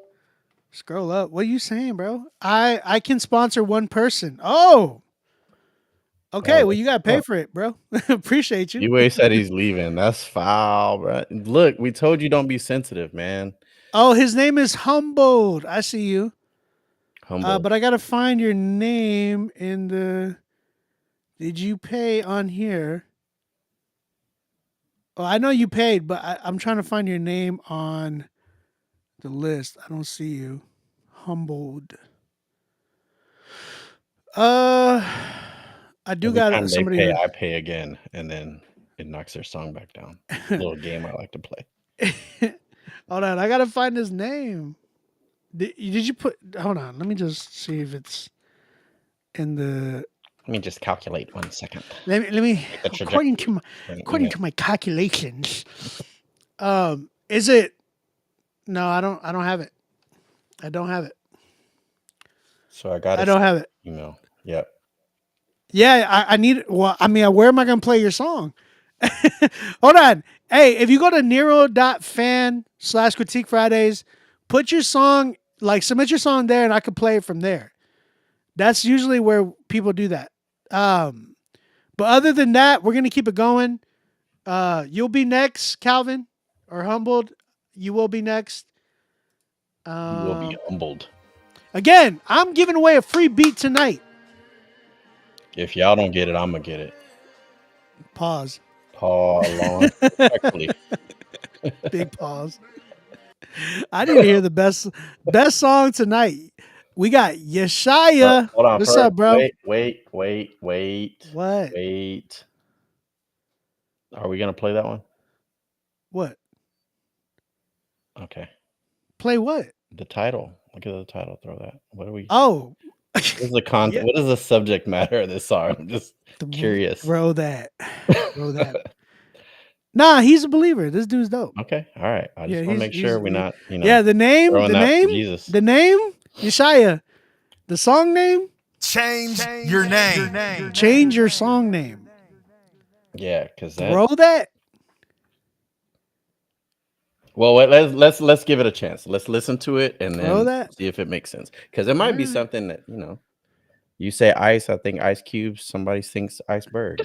Speaker 1: Scroll up. What are you saying, bro? I can sponsor one person. Oh. Okay, well, you got to pay for it, bro. Appreciate you.
Speaker 2: UA said he's leaving. That's foul, bro. Look, we told you don't be sensitive, man.
Speaker 1: Oh, his name is Humbled. I see you.
Speaker 2: Humbled.
Speaker 1: But I got to find your name in the... Did you pay on here? Oh, I know you paid, but I'm trying to find your name on the list. I don't see you. Humbled. I do got somebody.
Speaker 2: Pay, I pay again, and then it knocks their song back down. A little game I like to play.
Speaker 1: Hold on, I gotta find his name. Did you put? Hold on, let me just see if it's in the.
Speaker 14: Let me just calculate 1 second.
Speaker 1: Let me. According to my calculations, is it? No, I don't have it. I don't have it.
Speaker 2: So I
Speaker 1: don't have it.
Speaker 2: Email. Yep.
Speaker 1: Yeah, I need. Well, I mean, where am I gonna play your song? Hold on. Hey, if you go to Nero.fan/Critique Fridays, put your song, submit your song there, and I can play it from there. That's usually where people do that. But other than that, we're gonna keep it going. You'll be next, Calvin, or Humbled. You will be next.
Speaker 2: You will be humbled.
Speaker 1: Again, I'm giving away a free beat tonight.
Speaker 2: If y'all don't get it, I'm gonna get it.
Speaker 1: Pause.
Speaker 2: Long.
Speaker 1: Big pause. I didn't hear the best song tonight. We got Yeshaya.
Speaker 2: Hold on.
Speaker 1: What's up, bro?
Speaker 2: Wait.
Speaker 1: What?
Speaker 2: Wait. Are we gonna play that one?
Speaker 1: What?
Speaker 2: Okay.
Speaker 1: Play what?
Speaker 2: The title. Look at the title. Throw that. What are we?
Speaker 1: Oh.
Speaker 2: What is the content? Yeah. What is the subject matter of this song? I'm just curious.
Speaker 1: Throw that. Nah, he's a believer. This dude's dope.
Speaker 2: Okay. All right. I just want to make sure we're not,
Speaker 1: Yeah, the name,
Speaker 2: Jesus.
Speaker 1: The name, Yeshaya. The song name?
Speaker 4: Change your name.
Speaker 1: Change your song name.
Speaker 2: Yeah, because
Speaker 1: throw that.
Speaker 2: Well, let's give it a chance. Let's listen to it and then see if it makes sense. Because it might be something that you say ice. I think Ice Cube. Somebody thinks iceberg.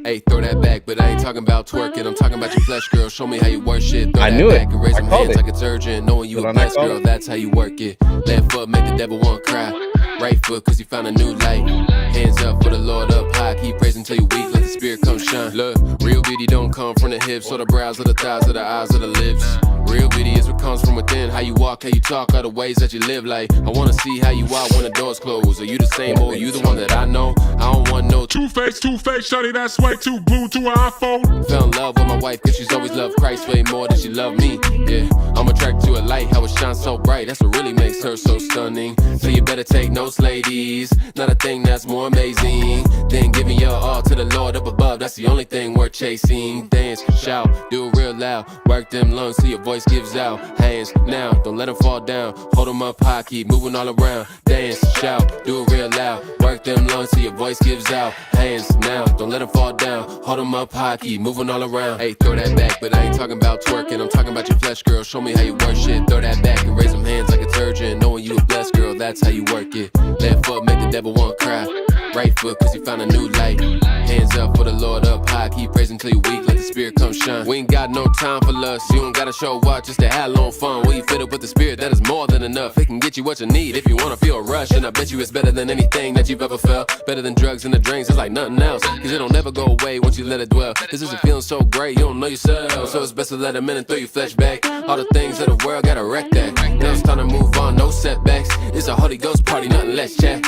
Speaker 15: Hey, throw that back, but I ain't talking about twerking. I'm talking about your flesh, girl. Show me how you work shit. Throw
Speaker 2: I
Speaker 15: that
Speaker 2: knew
Speaker 15: back
Speaker 2: it.
Speaker 15: And raise
Speaker 2: I
Speaker 15: them
Speaker 2: called
Speaker 15: hands
Speaker 2: it.
Speaker 15: like it's urgent. Knowing you a blessed girl, that's how you work it. Left foot make the devil want to cry. Right foot, cause you found a new light. Hands up for the Lord up high. Keep praising till you weak, let the spirit come shine. Look, real beauty don't come from the hips or the brows or the thighs or the eyes or the lips. Real beauty is what comes from within. How you walk, how you talk, all the ways that you live. Like, I wanna see how you are when the doors close. Are you the same or you the one that I know? I don't want no
Speaker 16: Two-face, shawty, that's way too glued to an iPhone.
Speaker 15: Fell in love with my wife cause she's always loved Christ way more than she loved me. Yeah, I'm a attracted to a light, how it shines so bright. That's what really makes her so stunning. So you better take notes, ladies. Not a thing that's more amazing than giving your all to the Lord up above. That's the only thing worth chasing. Dance, shout, do it real loud. Work them lungs till your voice gives out. Hands now, don't let them fall down. Hold them up high, keep moving all around. Dance, shout, do it real loud. Work them lungs till your voice gives out. Hands now, don't let them fall down. Hold them up high, keep moving all around. Hey, throw that back, but I ain't talking about twerking. I'm talking about your flesh, girl. Show me how you work shit. Throw that back and raise them hands like a surgeon. Knowing you a blessed girl, that's how you work it. Left foot make the devil want cry. Right foot cause you found a new light. Hands up for the Lord up high. Keep praising till you weak, let the spirit come shine. We ain't got no time for lust. You don't gotta show up just to have long fun. When you fit up with the spirit, that is more than enough. It can get you what you need if you wanna feel a rush. And I bet you it's better than anything that you've ever felt. Better than drugs and the drinks, it's like nothing else. Cause it don't never go away once you let it dwell. This isn't feeling so great, you don't know yourself. So it's best to let them in and throw your flesh back. All the things of the world gotta wreck that. Now it's time to move on, no setbacks. It's a Holy Ghost party, nothing less chat.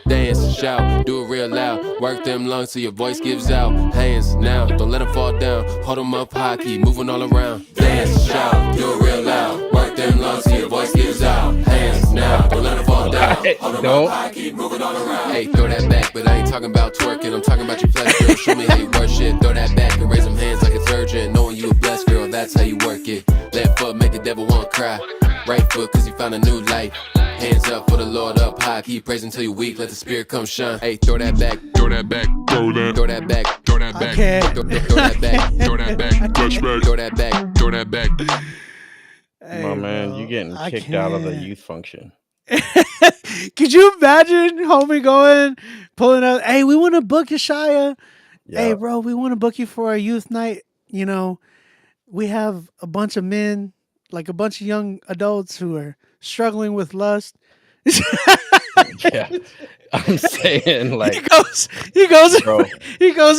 Speaker 15: Dance, shout, do it real loud. Work them lungs till your voice gives out. Hands now, don't let them fall down. Hold them up high, keep moving all around. Dance, shout, do it real loud. Work them lungs till your voice gives out. Hands now, don't let them fall down. Hold them up high, keep moving all around. Hey, throw that back, but I ain't talking about twerking. I'm talking about your flesh, girl. Show me how you work shit. Throw that back and raise them hands like a surgeon. Knowing you a blessed girl, that's how you work it. Left foot make the devil want cry. Right foot cause you found a new light. Hands up for the Lord up high. Keep praising till you weak, let the spirit come shine. Hey, throw that back, throw that back, throw that back, throw that back, throw that back, throw that back, flashback, throw that back, throw that back.
Speaker 2: Hey, my man, you getting kicked out of the youth function.
Speaker 1: Could you imagine homie going, pulling up, hey, we want to book you, Shia.
Speaker 2: Yeah.
Speaker 1: Hey, bro, we want to book you for our youth night. You know, we have a bunch of men, like a bunch of young adults who are struggling with lust.
Speaker 2: Yeah, I'm saying like
Speaker 1: he goes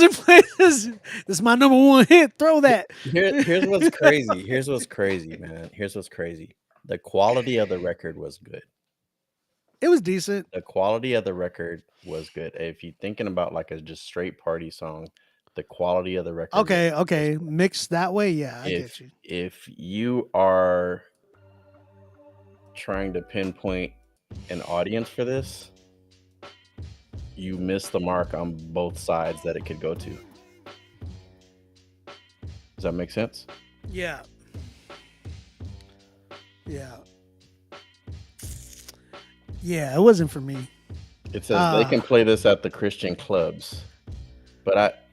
Speaker 1: and plays this. This is my number one hit. Throw that.
Speaker 2: Here's what's crazy. Here's what's crazy, man. Here's what's crazy. The quality of the record was good.
Speaker 1: It was decent.
Speaker 2: The quality of the record was good. If you're thinking about like a just straight party song, the quality of the record.
Speaker 1: Okay. Mixed that way, yeah, I get you.
Speaker 2: If you are trying to pinpoint an audience for this, you miss the mark on both sides that it could go to. Does that make sense?
Speaker 1: Yeah. Yeah, it wasn't for me.
Speaker 2: It says they can play this at the Christian clubs, but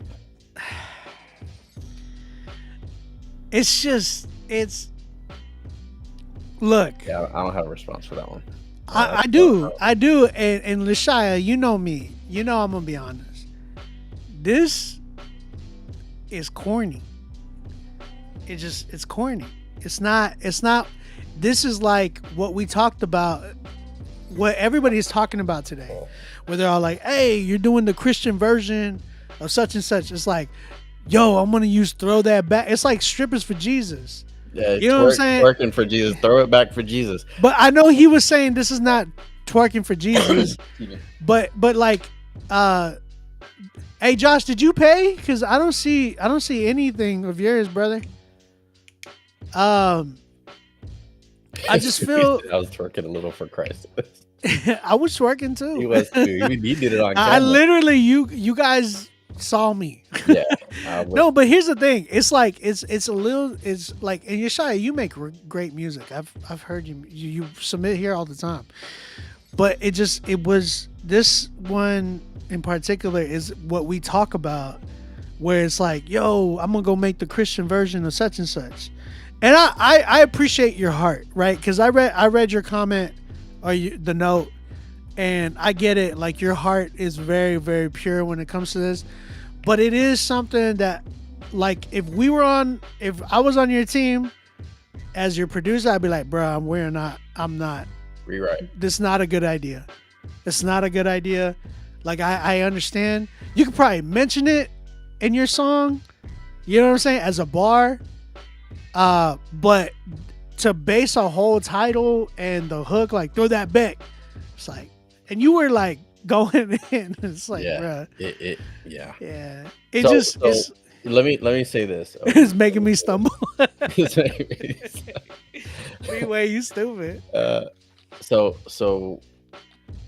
Speaker 1: look.
Speaker 2: Yeah, I don't have a response for that one.
Speaker 1: I do, and Lashia, you know me. You know I'm gonna be honest. This is corny. It's corny. It's not. This is like what we talked about. What everybody's talking about today, where they're all like, "Hey, you're doing the Christian version of such and such." It's like, "Yo, I'm gonna throw that back." It's like strippers for Jesus.
Speaker 2: Yeah,
Speaker 1: you know what I'm saying?
Speaker 2: Twerking for Jesus, throw it back for Jesus.
Speaker 1: But I know he was saying this is not twerking for Jesus. but like, hey Josh, did you pay? Because I don't see anything of yours, brother. I just feel
Speaker 2: I was twerking a little for Christ.
Speaker 1: I was twerking too.
Speaker 2: He was too. He did it on camera.
Speaker 1: I literally, you guys saw me.
Speaker 2: Yeah.
Speaker 1: No, but here's the thing. It's like it's like, and Yeshaya, you make great music. I've heard you submit here all the time. But it was this one in particular is what we talk about, where it's like, yo, I'm gonna go make the Christian version of such and such. And I appreciate your heart, right? Because I read your comment or the note, and I get it. Like, your heart is very, very pure when it comes to this. But it is something that, like, if I was on your team as your producer, I'd be like, bro, I'm not.
Speaker 2: Rewrite.
Speaker 1: This is not a good idea. It's not a good idea. Like, I understand. You could probably mention it in your song, you know what I'm saying, as a bar. But to base a whole title and the hook, like, throw that back, it's like, and you were like going in, it's like,
Speaker 2: yeah,
Speaker 1: bruh.
Speaker 2: yeah.
Speaker 1: It's
Speaker 2: let me say this.
Speaker 1: It's making me stumble. Freeway, you stupid.
Speaker 2: So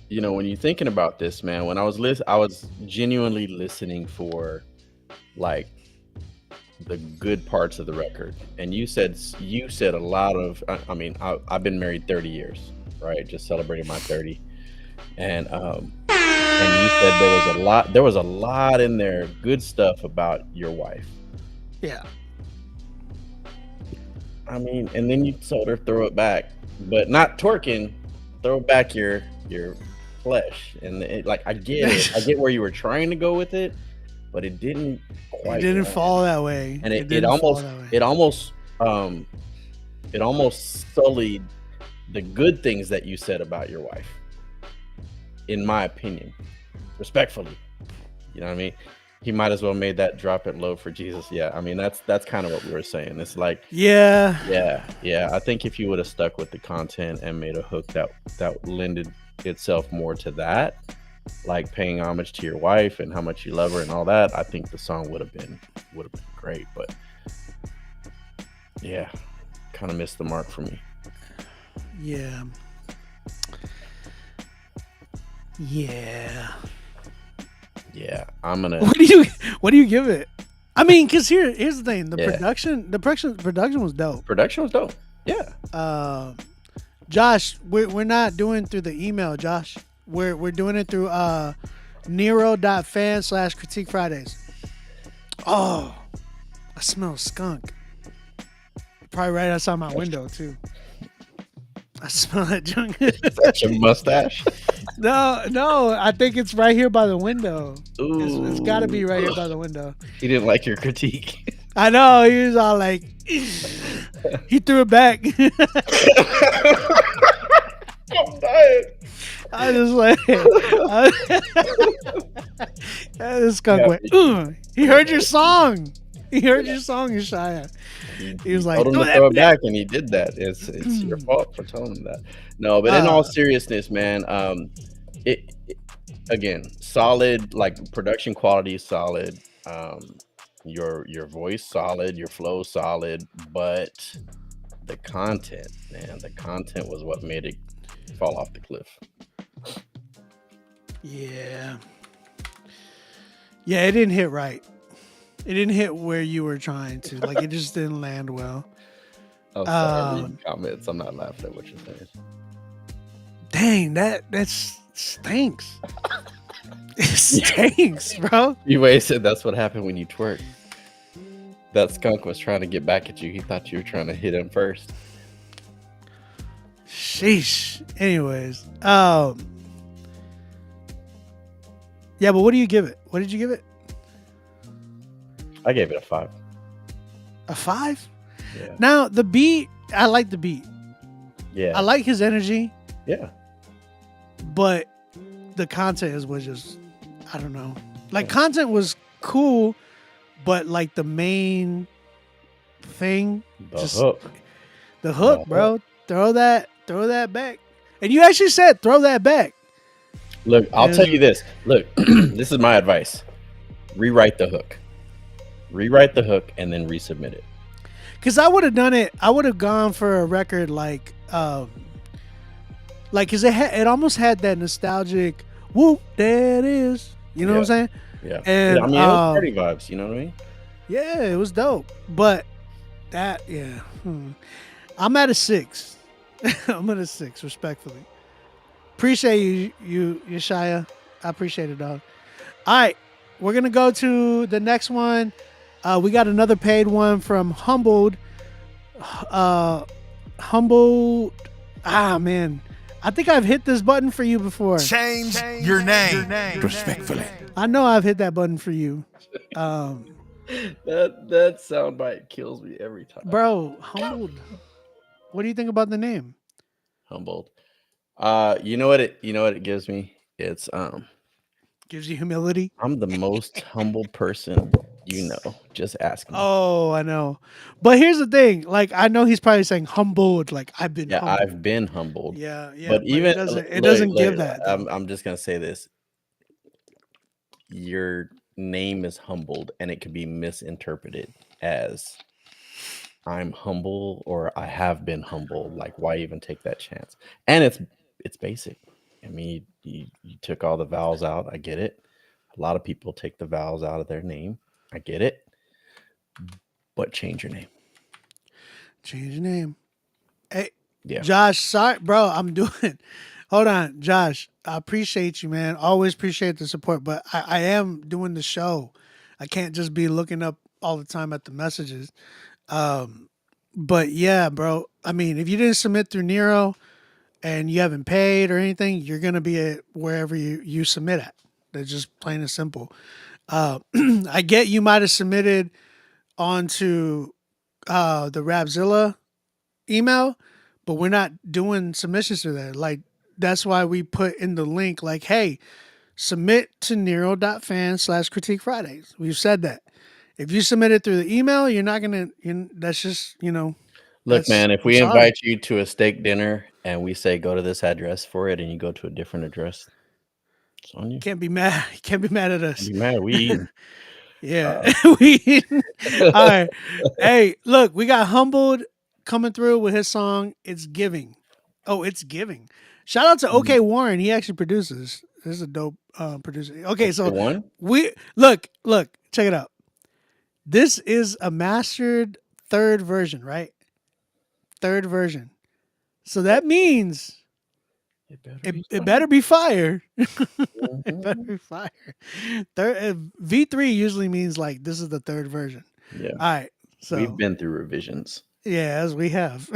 Speaker 2: you know, when you're thinking about this, man, when I was genuinely listening for like the good parts of the record, and you said a lot of. I mean, I've been married 30 years, right? Just celebrating my 30, and you said there was a lot in there, good stuff about your wife.
Speaker 1: Yeah.
Speaker 2: I mean, and then you told her throw it back, but not twerking. Throw back your flesh, and like I get it. I get where you were trying to go with it, but it didn't quite.
Speaker 1: It didn't fall that way,
Speaker 2: and it almost sullied the good things that you said about your wife. In my opinion, respectfully, you know what I mean. He might as well made that drop it low for Jesus. Yeah, I mean that's kind of what we were saying. It's like yeah. I think if you would have stuck with the content and made a hook that lended itself more to that, like paying homage to your wife and how much you love her and all that, I think the song would have been great. But yeah, kind of missed the mark for me.
Speaker 1: Yeah.
Speaker 2: I'm gonna.
Speaker 1: What do you give it? I mean, because here's the thing: the production was dope.
Speaker 2: Production was dope. Yeah.
Speaker 1: Josh, we're not doing through the email, Josh. We're doing it through Nero.fan/Critique Fridays. Oh, I smell skunk. Probably right outside my window too. I smell that junk.
Speaker 2: Is that your mustache?
Speaker 1: No, I think it's right here by the window.
Speaker 2: Ooh.
Speaker 1: It's got to be right here by the window.
Speaker 2: He didn't like your critique.
Speaker 1: I know. He was all like, he threw it back.
Speaker 2: I'm dying.
Speaker 1: I just like, this skunk went, he heard your song. He heard your song, Yeshaya. He was like,
Speaker 2: told him to throw it back, and he did that. It's your fault for telling him that. No, but in all seriousness, man, it again, solid, like production quality is solid. Your voice solid, your flow solid, but the content, man, the content was what made it fall off the cliff.
Speaker 1: Yeah, it didn't hit right. It didn't hit where you were trying to. Like, it just didn't land well.
Speaker 2: Oh, sorry, reading comments. I'm not laughing at what you're saying.
Speaker 1: Dang, that stinks. It stinks, bro.
Speaker 2: You said that's what happened when you twerk. That skunk was trying to get back at you. He thought you were trying to hit him first.
Speaker 1: Sheesh. Anyways, yeah, but what do you give it? What did you give it?
Speaker 2: I gave it a 5.
Speaker 1: A 5?
Speaker 2: Yeah.
Speaker 1: Now the beat, I like the beat.
Speaker 2: Yeah.
Speaker 1: I like his energy.
Speaker 2: Yeah.
Speaker 1: But the content was just, I don't know. Like, content was cool, but like the main thing, the hook, bro. Throw that back. And you actually said throw that back.
Speaker 2: Look, I'll tell you this. Look, this is my advice. Rewrite the hook and then resubmit it.
Speaker 1: Because I would have done it. I would have gone for a record like because it almost had that nostalgic whoop, there it is. You know what I'm saying?
Speaker 2: Yeah.
Speaker 1: And
Speaker 2: I mean, it was party vibes, you know what I mean?
Speaker 1: Yeah, it was dope. But I'm at a 6. I'm at a 6, respectfully. Appreciate you, Yeshaya. I appreciate it, dog. All right, we're gonna go to the next one. We got another paid one from Humbled. Humbled. Man, I think I've hit this button for you before.
Speaker 4: Change your name.
Speaker 3: Respectfully.
Speaker 1: I know I've hit that button for you.
Speaker 2: That soundbite kills me every time.
Speaker 1: Bro, Humbled. What do you think about the name?
Speaker 2: Humbled. You know what it gives me? It's
Speaker 1: gives you humility.
Speaker 2: I'm the most humble person you know. Just ask me.
Speaker 1: Oh, I know. But here's the thing. Like, I know he's probably saying humbled. Like, I've been humbled.
Speaker 2: I've been humbled.
Speaker 1: Yeah.
Speaker 2: But
Speaker 1: it doesn't give that.
Speaker 2: I'm just gonna say this. You're name is Humbled, and it could be misinterpreted as I'm humble or I have been humble. Like, why even take that chance? And it's basic. I mean, you took all the vowels out. I get it. A lot of people take the vowels out of their name. I get it. But change your name.
Speaker 1: Change your name. Hey,
Speaker 2: Yeah.
Speaker 1: Josh, sorry, bro. I'm doing. Hold on, Josh. I appreciate you, man. Always appreciate the support, but I am doing the show. I can't just be looking up all the time at the messages. But yeah, bro. I mean, if you didn't submit through Nero and you haven't paid or anything, you're gonna be at wherever you submit at. That's just plain and simple. I get you might have submitted onto the Rapzilla email, but we're not doing submissions to that. Like, that's why we put in the link, like, hey, submit to Nero.fan/Critique Fridays. We've said that. If you submit it through the email, you're not gonna. That's just
Speaker 2: Look, man. If we
Speaker 1: sorry.
Speaker 2: invite you to a steak dinner and we say go to this address for it, and you go to a different address, it's on you.
Speaker 1: Can't be mad. Can't be mad at us.
Speaker 2: Be mad. We eating.
Speaker 1: Yeah, we eating. All right. Hey, look, we got Humbled coming through with his song "It's Giving." Oh, it's giving. Shout out to OK Warren. He actually produces. This is a dope producer. Okay, so
Speaker 2: Warren?
Speaker 1: we look. Check it out. This is a mastered third version, right? Third version. So that means it better be fire. It better be fire. V3 usually means like this is the third version.
Speaker 2: Yeah.
Speaker 1: All right. So
Speaker 2: we've been through revisions.
Speaker 1: Yeah, as we have.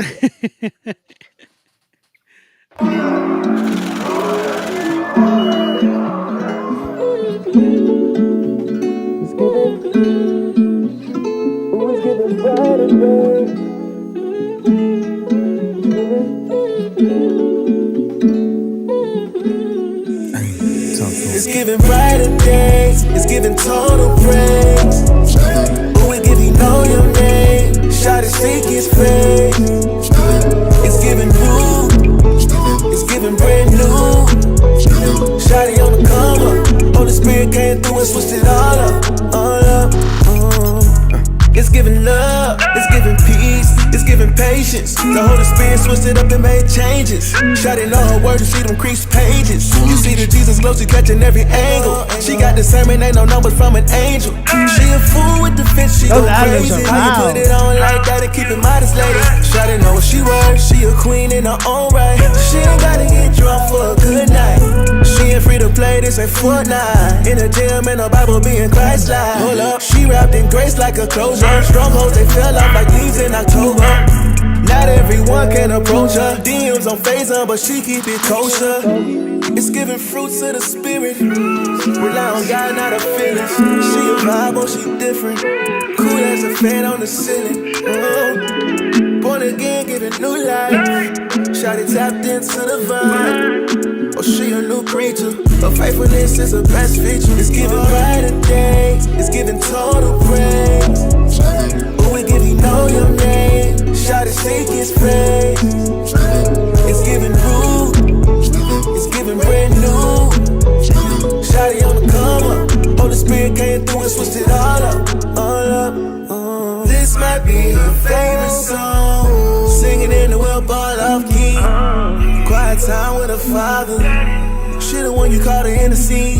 Speaker 8: It's giving brighter days. It's giving total praise. Who will give you know your name? Shot it, seek his face. It's giving new. It's giving brand new. Shotty on the come up. Holy Spirit came through and switched it all up. All up. It's giving love. It's giving peace. It's giving patience. The Holy Spirit switched it up and made changes. Shotty know her words and see them creased pages. You see the Jesus glow, she catching every angle. She got discernment, ain't no numbers from an angel. She a fool with the fence, she go crazy. How you put it on like that and keep it modest, lady? Shotty know what she worth, she a queen in her own right. She ain't gotta get drunk for a good night. She ain't free to play, this ain't Fortnite. In the gym and the Bible being Christ-like. Hold up, she wrapped in grace like a closure. Strongholds, they fell off like leaves in October. Not everyone can approach her. DMs on FaceTime, but she keep it kosher. It's giving fruits of the spirit. Rely on God, not her feelings. She a vibe, oh, she different. Cool as a fan on the ceiling. Born again, giving new life. Shotty tapped into the vine. Oh, she a new creature. Her faithfulness is her best feature. It's giving brighter days. It's giving total praise. Who will give you know your name? Shotty seek his face. It's giving rude. It's giving brand new. Shotty on the come up. Holy Spirit came through and switched it all up. All up. This might be her favorite song. Singing in the well ball off key. Quiet time with her father. She the one you call to intercede.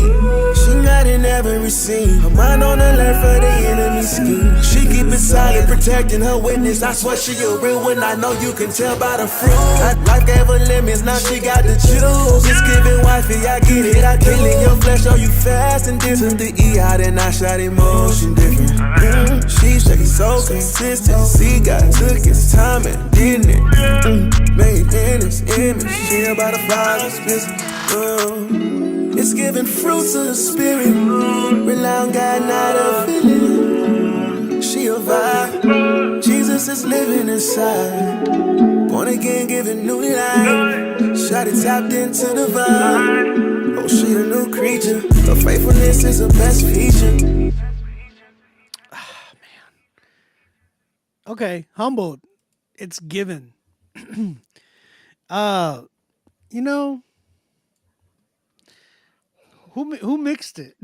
Speaker 8: She got in every scene. Her mind on alert for the enemy scheme. She keep it silent, protecting her witness. I swear she a real one, I know you can tell by the fruit. Life gave her limits, now she got the juice. Just giving wifey, I get it. I kill it, your flesh, show you fast and different. The E out and I shot emotion different. She's so consistent. See, God took his time and didn't it. Made in his image. She about the Father's business. It's giving fruits of the spirit. Rely on God, not a feeling. She a vibe. Jesus is living inside. Born again, giving new life. Shotty tapped into the vibe. Oh, she a new creature. Her faithfulness is her best feature.
Speaker 1: Okay, Humbled. It's given. who mixed it?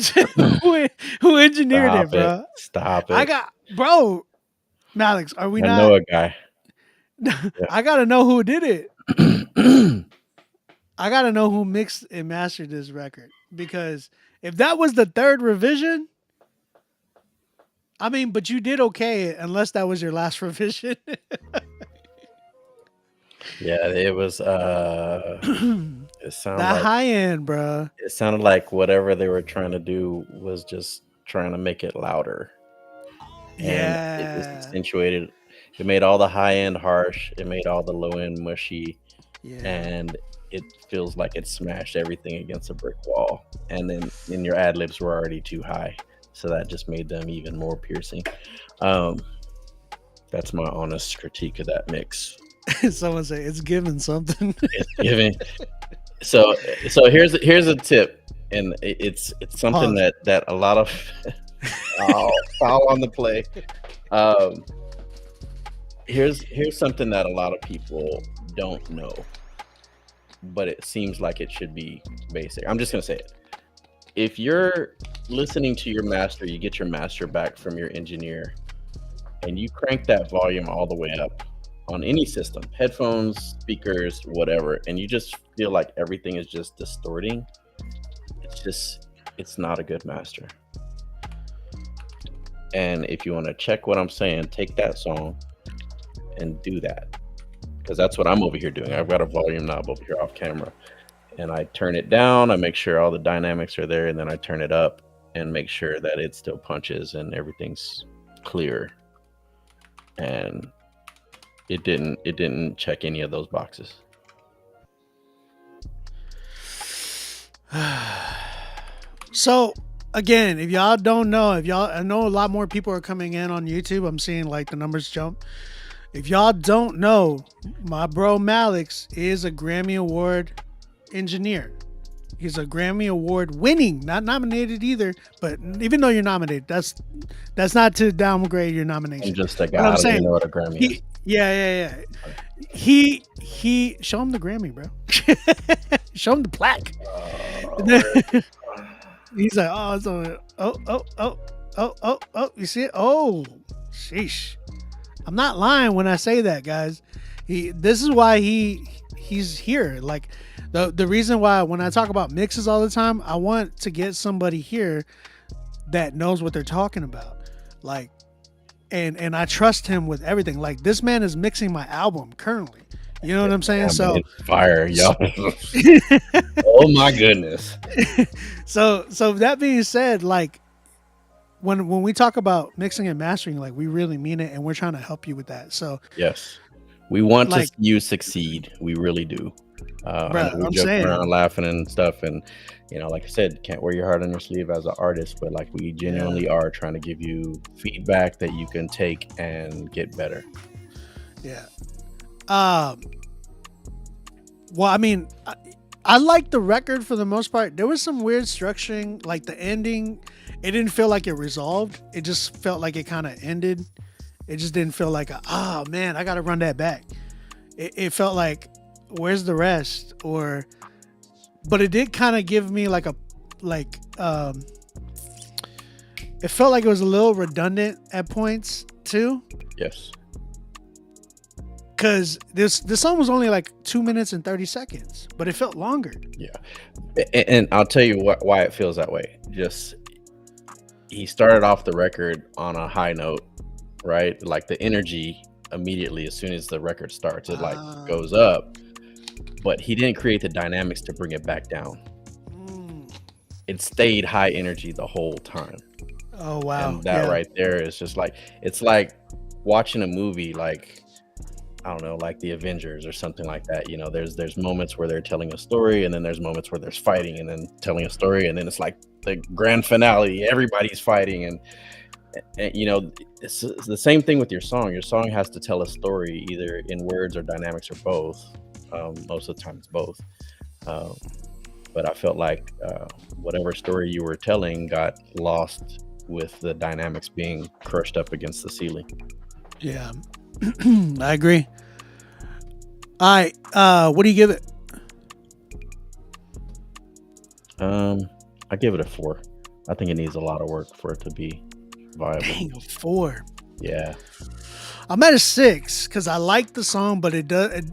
Speaker 1: who engineered it, bro?
Speaker 2: Stop it.
Speaker 1: I got, bro. Malix, are we
Speaker 2: I
Speaker 1: not?
Speaker 2: know a guy.
Speaker 1: I gotta know who did it. I gotta know who mixed and mastered this record, because if that was the third revision, I mean, but you did okay unless that was your last revision.
Speaker 2: Yeah, it was. It sounded
Speaker 1: That
Speaker 2: like
Speaker 1: high end, bro.
Speaker 2: it sounded like whatever they were trying to do was just trying to make it louder. And it just
Speaker 1: Yeah.
Speaker 2: accentuated. It made all the high end harsh. It made all the low end mushy.
Speaker 1: Yeah.
Speaker 2: And it feels like it smashed everything against a brick wall. And then your ad libs were already too high, so that just made them even more piercing. That's my honest critique of that mix.
Speaker 1: Someone say it's giving something.
Speaker 2: It's giving. So here's a tip, and it's something that a lot of foul on the play. Here's something that a lot of people don't know, but it seems like it should be basic. I'm just gonna say it. If you're listening to your master, you get your master back from your engineer, and you crank that volume all the way up on any system, headphones, speakers, whatever, and you just feel like everything is just distorting, it's not a good master. And if you want to check what I'm saying, take that song and do that, because that's what I'm over here doing. I've got a volume knob over here off camera, and I turn it down, I make sure all the dynamics are there, and then I turn it up and make sure that it still punches and everything's clear. And it didn't check any of those boxes.
Speaker 1: So again, if y'all don't know, I know a lot more people are coming in on YouTube. I'm seeing like the numbers jump. If y'all don't know, my bro Malix is a Grammy Award engineer. He's a Grammy Award winning, not nominated either. But even though you're nominated, that's not to downgrade your nomination.
Speaker 2: I'm just a
Speaker 1: But
Speaker 2: guy.
Speaker 1: I'm
Speaker 2: I don't
Speaker 1: saying,
Speaker 2: even know what a Grammy is.
Speaker 1: Yeah. He show him the Grammy, bro. Show him the plaque. He's like, oh, it's on. Oh, you see it? Oh, sheesh. I'm not lying when I say that, guys. This is why he's here. Like the reason why when I talk about mixes all the time, I want to get somebody here that knows what they're talking about. Like, and I trust him with everything. Like, this man is mixing my album currently. You know what I'm saying? So
Speaker 2: it's fire, y'all. Oh my goodness.
Speaker 1: So that being said, like when we talk about mixing and mastering, like we really mean it, and we're trying to help you with that. So
Speaker 2: Yes, we want
Speaker 1: Like-
Speaker 2: to see you succeed. We really do.
Speaker 1: Bruh,
Speaker 2: I know we
Speaker 1: I'm
Speaker 2: joke
Speaker 1: saying.
Speaker 2: around, laughing and stuff, and like I said, can't wear your heart on your sleeve as an artist, but like we genuinely are trying to give you feedback that you can take and get better.
Speaker 1: Yeah. Well, I mean, I like the record for the most part. There was some weird structuring, like the ending. It didn't feel like it resolved. It just felt like it kind of ended. It just didn't feel like, oh man, I got to run that back. It felt like, where's the rest? But it did kind of give me like it felt like it was a little redundant at points too.
Speaker 2: Yes.
Speaker 1: Because this song was only like 2 minutes and 30 seconds, but it felt longer.
Speaker 2: Yeah. And I'll tell you why it feels that way. Just, he started off the record on a high note, right? Like the energy immediately, as soon as the record starts, it like goes up, but he didn't create the dynamics to bring it back down. It stayed high energy the whole time.
Speaker 1: Oh, wow.
Speaker 2: And that right there is just like, it's like watching a movie, like, I don't know, like the Avengers or something like that. There's moments where they're telling a story, and then there's moments where there's fighting and then telling a story, and then it's like the grand finale, everybody's fighting, and it's the same thing with your song. Your song has to tell a story either in words or dynamics or both. Most of the time it's both. But I felt like whatever story you were telling got lost with the dynamics being crushed up against the ceiling.
Speaker 1: Yeah. I agree. All right. What do you give it?
Speaker 2: I I give it a 4. I think it needs a lot of work for it to be viable.
Speaker 1: Dang, a 4.
Speaker 2: Yeah.
Speaker 1: I'm at a 6 because I like the song, but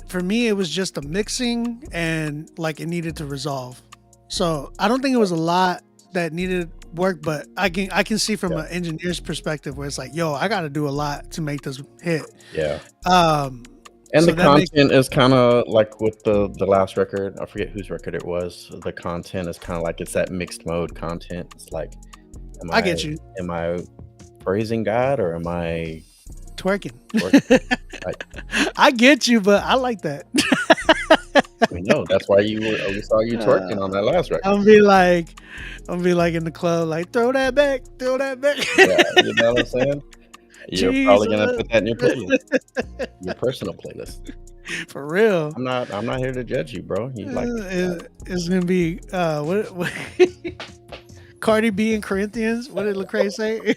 Speaker 1: for me it was just a mixing and like it needed to resolve. So I don't think it was a lot that needed work, but I can see from an engineer's perspective where it's like, yo, I got to do a lot to make this hit.
Speaker 2: Yeah.
Speaker 1: And
Speaker 2: the content is kind of like with the last record. I forget whose record it was. The content is kind of like it's that mixed mode content. It's like,
Speaker 1: I get you.
Speaker 2: Am I praising God or am I
Speaker 1: twerking?
Speaker 2: Like,
Speaker 1: I get you, but I like that.
Speaker 2: No, that's why we saw you twerking on that last record.
Speaker 1: I'm gonna be like in the club, like throw that back.
Speaker 2: Yeah, you know what I'm saying? You're probably gonna put that in your playlist, your personal playlist.
Speaker 1: For real.
Speaker 2: I'm not here to judge you, bro. You like
Speaker 1: it's gonna be what Cardi B and Corinthians. What did Lecrae say?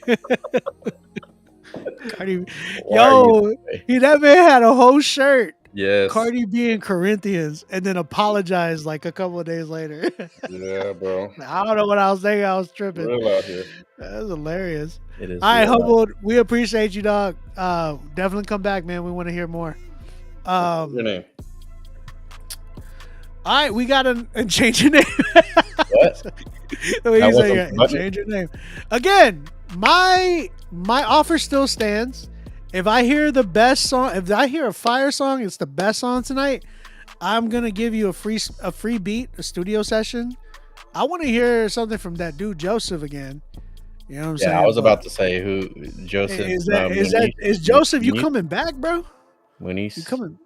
Speaker 1: Cardi, that man had a whole shirt.
Speaker 2: Yes.
Speaker 1: Cardi B and Corinthians, and then apologized like a couple of days later.
Speaker 2: Yeah, bro.
Speaker 1: I don't know what I was thinking. I was tripping.
Speaker 2: Real out here.
Speaker 1: That was hilarious.
Speaker 2: It is.
Speaker 1: All right, Humboldt, we appreciate you, dog. Definitely come back, man. We want to hear more.
Speaker 2: What's your name?
Speaker 1: All right, we got to change your name.
Speaker 2: What?
Speaker 1: Change your name. Again, my offer still stands. If I hear the best song, if I hear a fire song, it's the best song tonight, I'm gonna give you a free beat, a studio session. I want to hear something from that dude Joseph again. You know what I'm saying?
Speaker 2: Yeah, I was about to say who Joseph
Speaker 1: is Joseph. You coming back, bro?
Speaker 2: Muniz.
Speaker 1: You coming?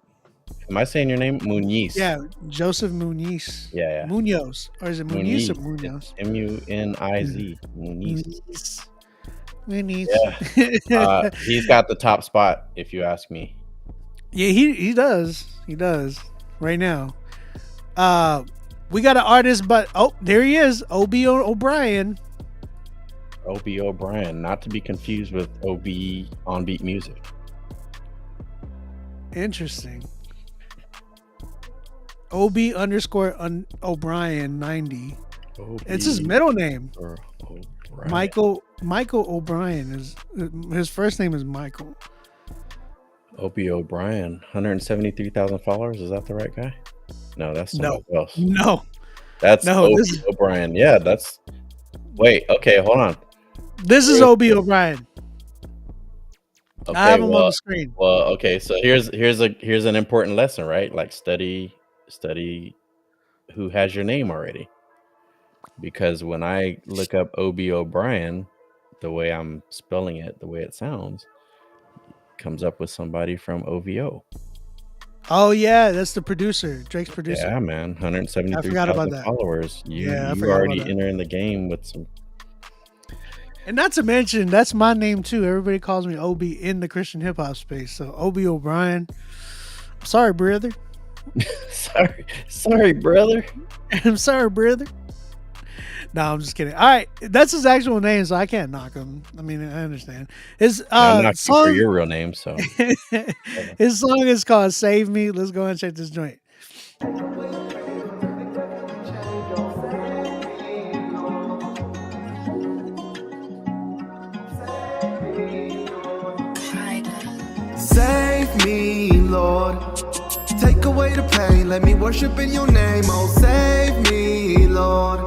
Speaker 2: Am I saying your name? Muniz.
Speaker 1: Yeah, Joseph Muniz.
Speaker 2: Yeah.
Speaker 1: Munoz, or is it Muniz or Munoz?
Speaker 2: Muniz. Muniz.
Speaker 1: Yeah.
Speaker 2: He's got the top spot, if you ask me.
Speaker 1: Yeah, he does. He does right now. We got an artist, but there he is, O.B. O'Brien.
Speaker 2: O.B. O'Brien, not to be confused with O.B. On Beat Music.
Speaker 1: Interesting. O.B. _ O'Brien 90. It's his middle name. Michael O'Brien is his first name is Michael.
Speaker 2: O.B. O'Brien, 173,000 followers. Is that the right guy? No, that's somebody else.
Speaker 1: No,
Speaker 2: that's O.B. O'Brien. Yeah, that's. Wait, okay, hold on.
Speaker 1: This is O.B. O'Brien.
Speaker 2: Okay,
Speaker 1: I have him on the screen.
Speaker 2: Well, okay, so here's an important lesson, right? Like study who has your name already. Because when I look up O.B. O'Brien, the way I'm spelling it, the way it sounds, comes up with somebody from OVO.
Speaker 1: Oh yeah, that's the producer, Drake's producer.
Speaker 2: Yeah, man, 173,000 followers. You already entering the game with some.
Speaker 1: And not to mention, that's my name too. Everybody calls me OB in the Christian hip hop space. So OB O'Brien. I'm sorry, brother.
Speaker 2: sorry, brother.
Speaker 1: I'm sorry, brother. No, I'm just kidding. All right, that's his actual name, so I can't knock him. I mean, I understand. His
Speaker 2: I'm not
Speaker 1: song
Speaker 2: for your real name, so
Speaker 1: his song is called "Save Me." Let's go and check this joint.
Speaker 5: Save me, Lord. Take away the pain. Let me worship in your name. Oh, save me, Lord.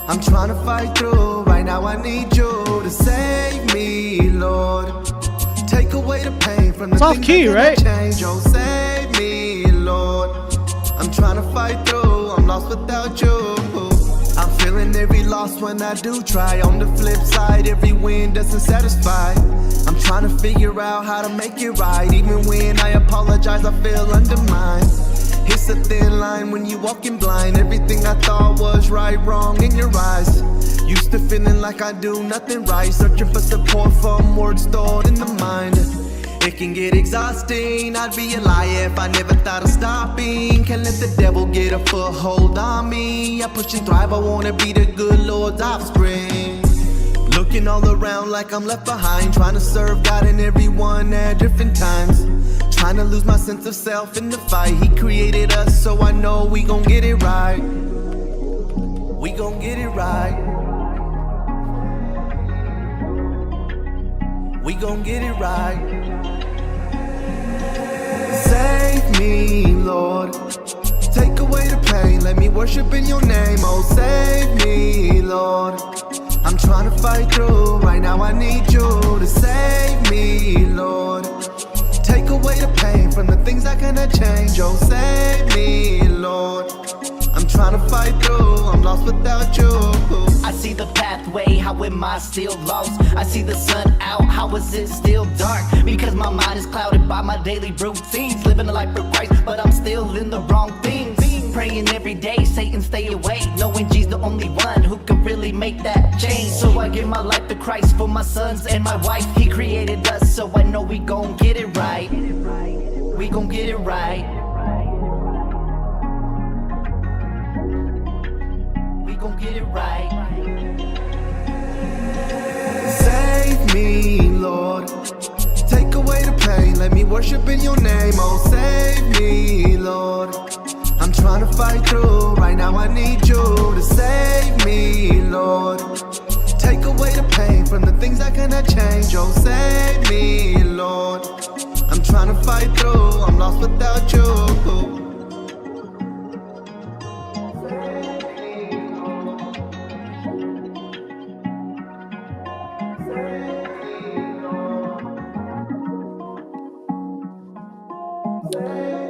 Speaker 5: I'm trying to fight through. Right now I need you to save me, Lord. Take away the pain from the
Speaker 1: it's off key, right?
Speaker 5: Change. Oh, save me, Lord. I'm trying to fight through. I'm lost without you. I'm feeling every loss when I do try. On the flip side, every win doesn't satisfy. I'm trying to figure out how to make it right. Even when I apologize, I feel undermined. It's a thin line when you walking blind. Everything I thought was right, wrong in your eyes. Used to feeling like I do nothing right. Searching for support from words stored in the mind. It can get exhausting. I'd be a liar if I never thought of stopping. Can't let the devil get a foothold on me. I push and thrive, I wanna be the good Lord's offspring. Looking all around like I'm left behind. Trying to serve God and everyone at different times. Trying to lose my sense of self in the fight. He created us, so I know we gon' get it right. We gon' get it right. gon' get it right. Save me, Lord. Take away the pain, let me worship in your name. Oh, save me, Lord. I'm trying to fight through, right now I need you to save me, Lord. Take away the pain from the things I cannot change. Oh, save me, Lord. I'm trying to fight through, I'm lost without you.
Speaker 17: I see the pathway, how am I still lost? I see the sun out, how is it still dark? Because my mind is clouded by my daily routines. Living a life for Christ, but I'm still in the wrong things. Praying every day, Satan stay away. Knowing G's the only one who can really make that change. So I give my life to Christ for my sons and my wife. He created us, so I know we gon' get it right. We gon' get it right. We gon' get it right.
Speaker 5: Save me, Lord. Take away the pain, let me worship in your name. Oh, save me, Lord. I'm trying to fight through, right now I need you to save me, Lord. Take away the pain from the things I cannot change. Oh, save me, Lord. I'm trying to fight through, I'm lost without you.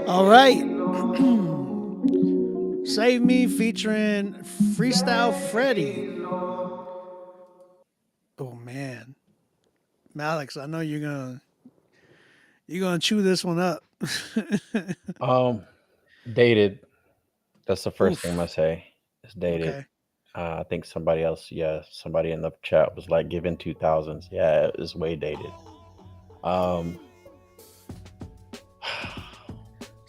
Speaker 1: All right. Save Me featuring Freestyle Freddy. Oh man. Malix, I know you're gonna chew this one up.
Speaker 2: Dated. That's the first thing I say. It's dated.
Speaker 1: Okay.
Speaker 2: I think somebody else, somebody in the chat was like giving 2000s. Yeah, it's way dated.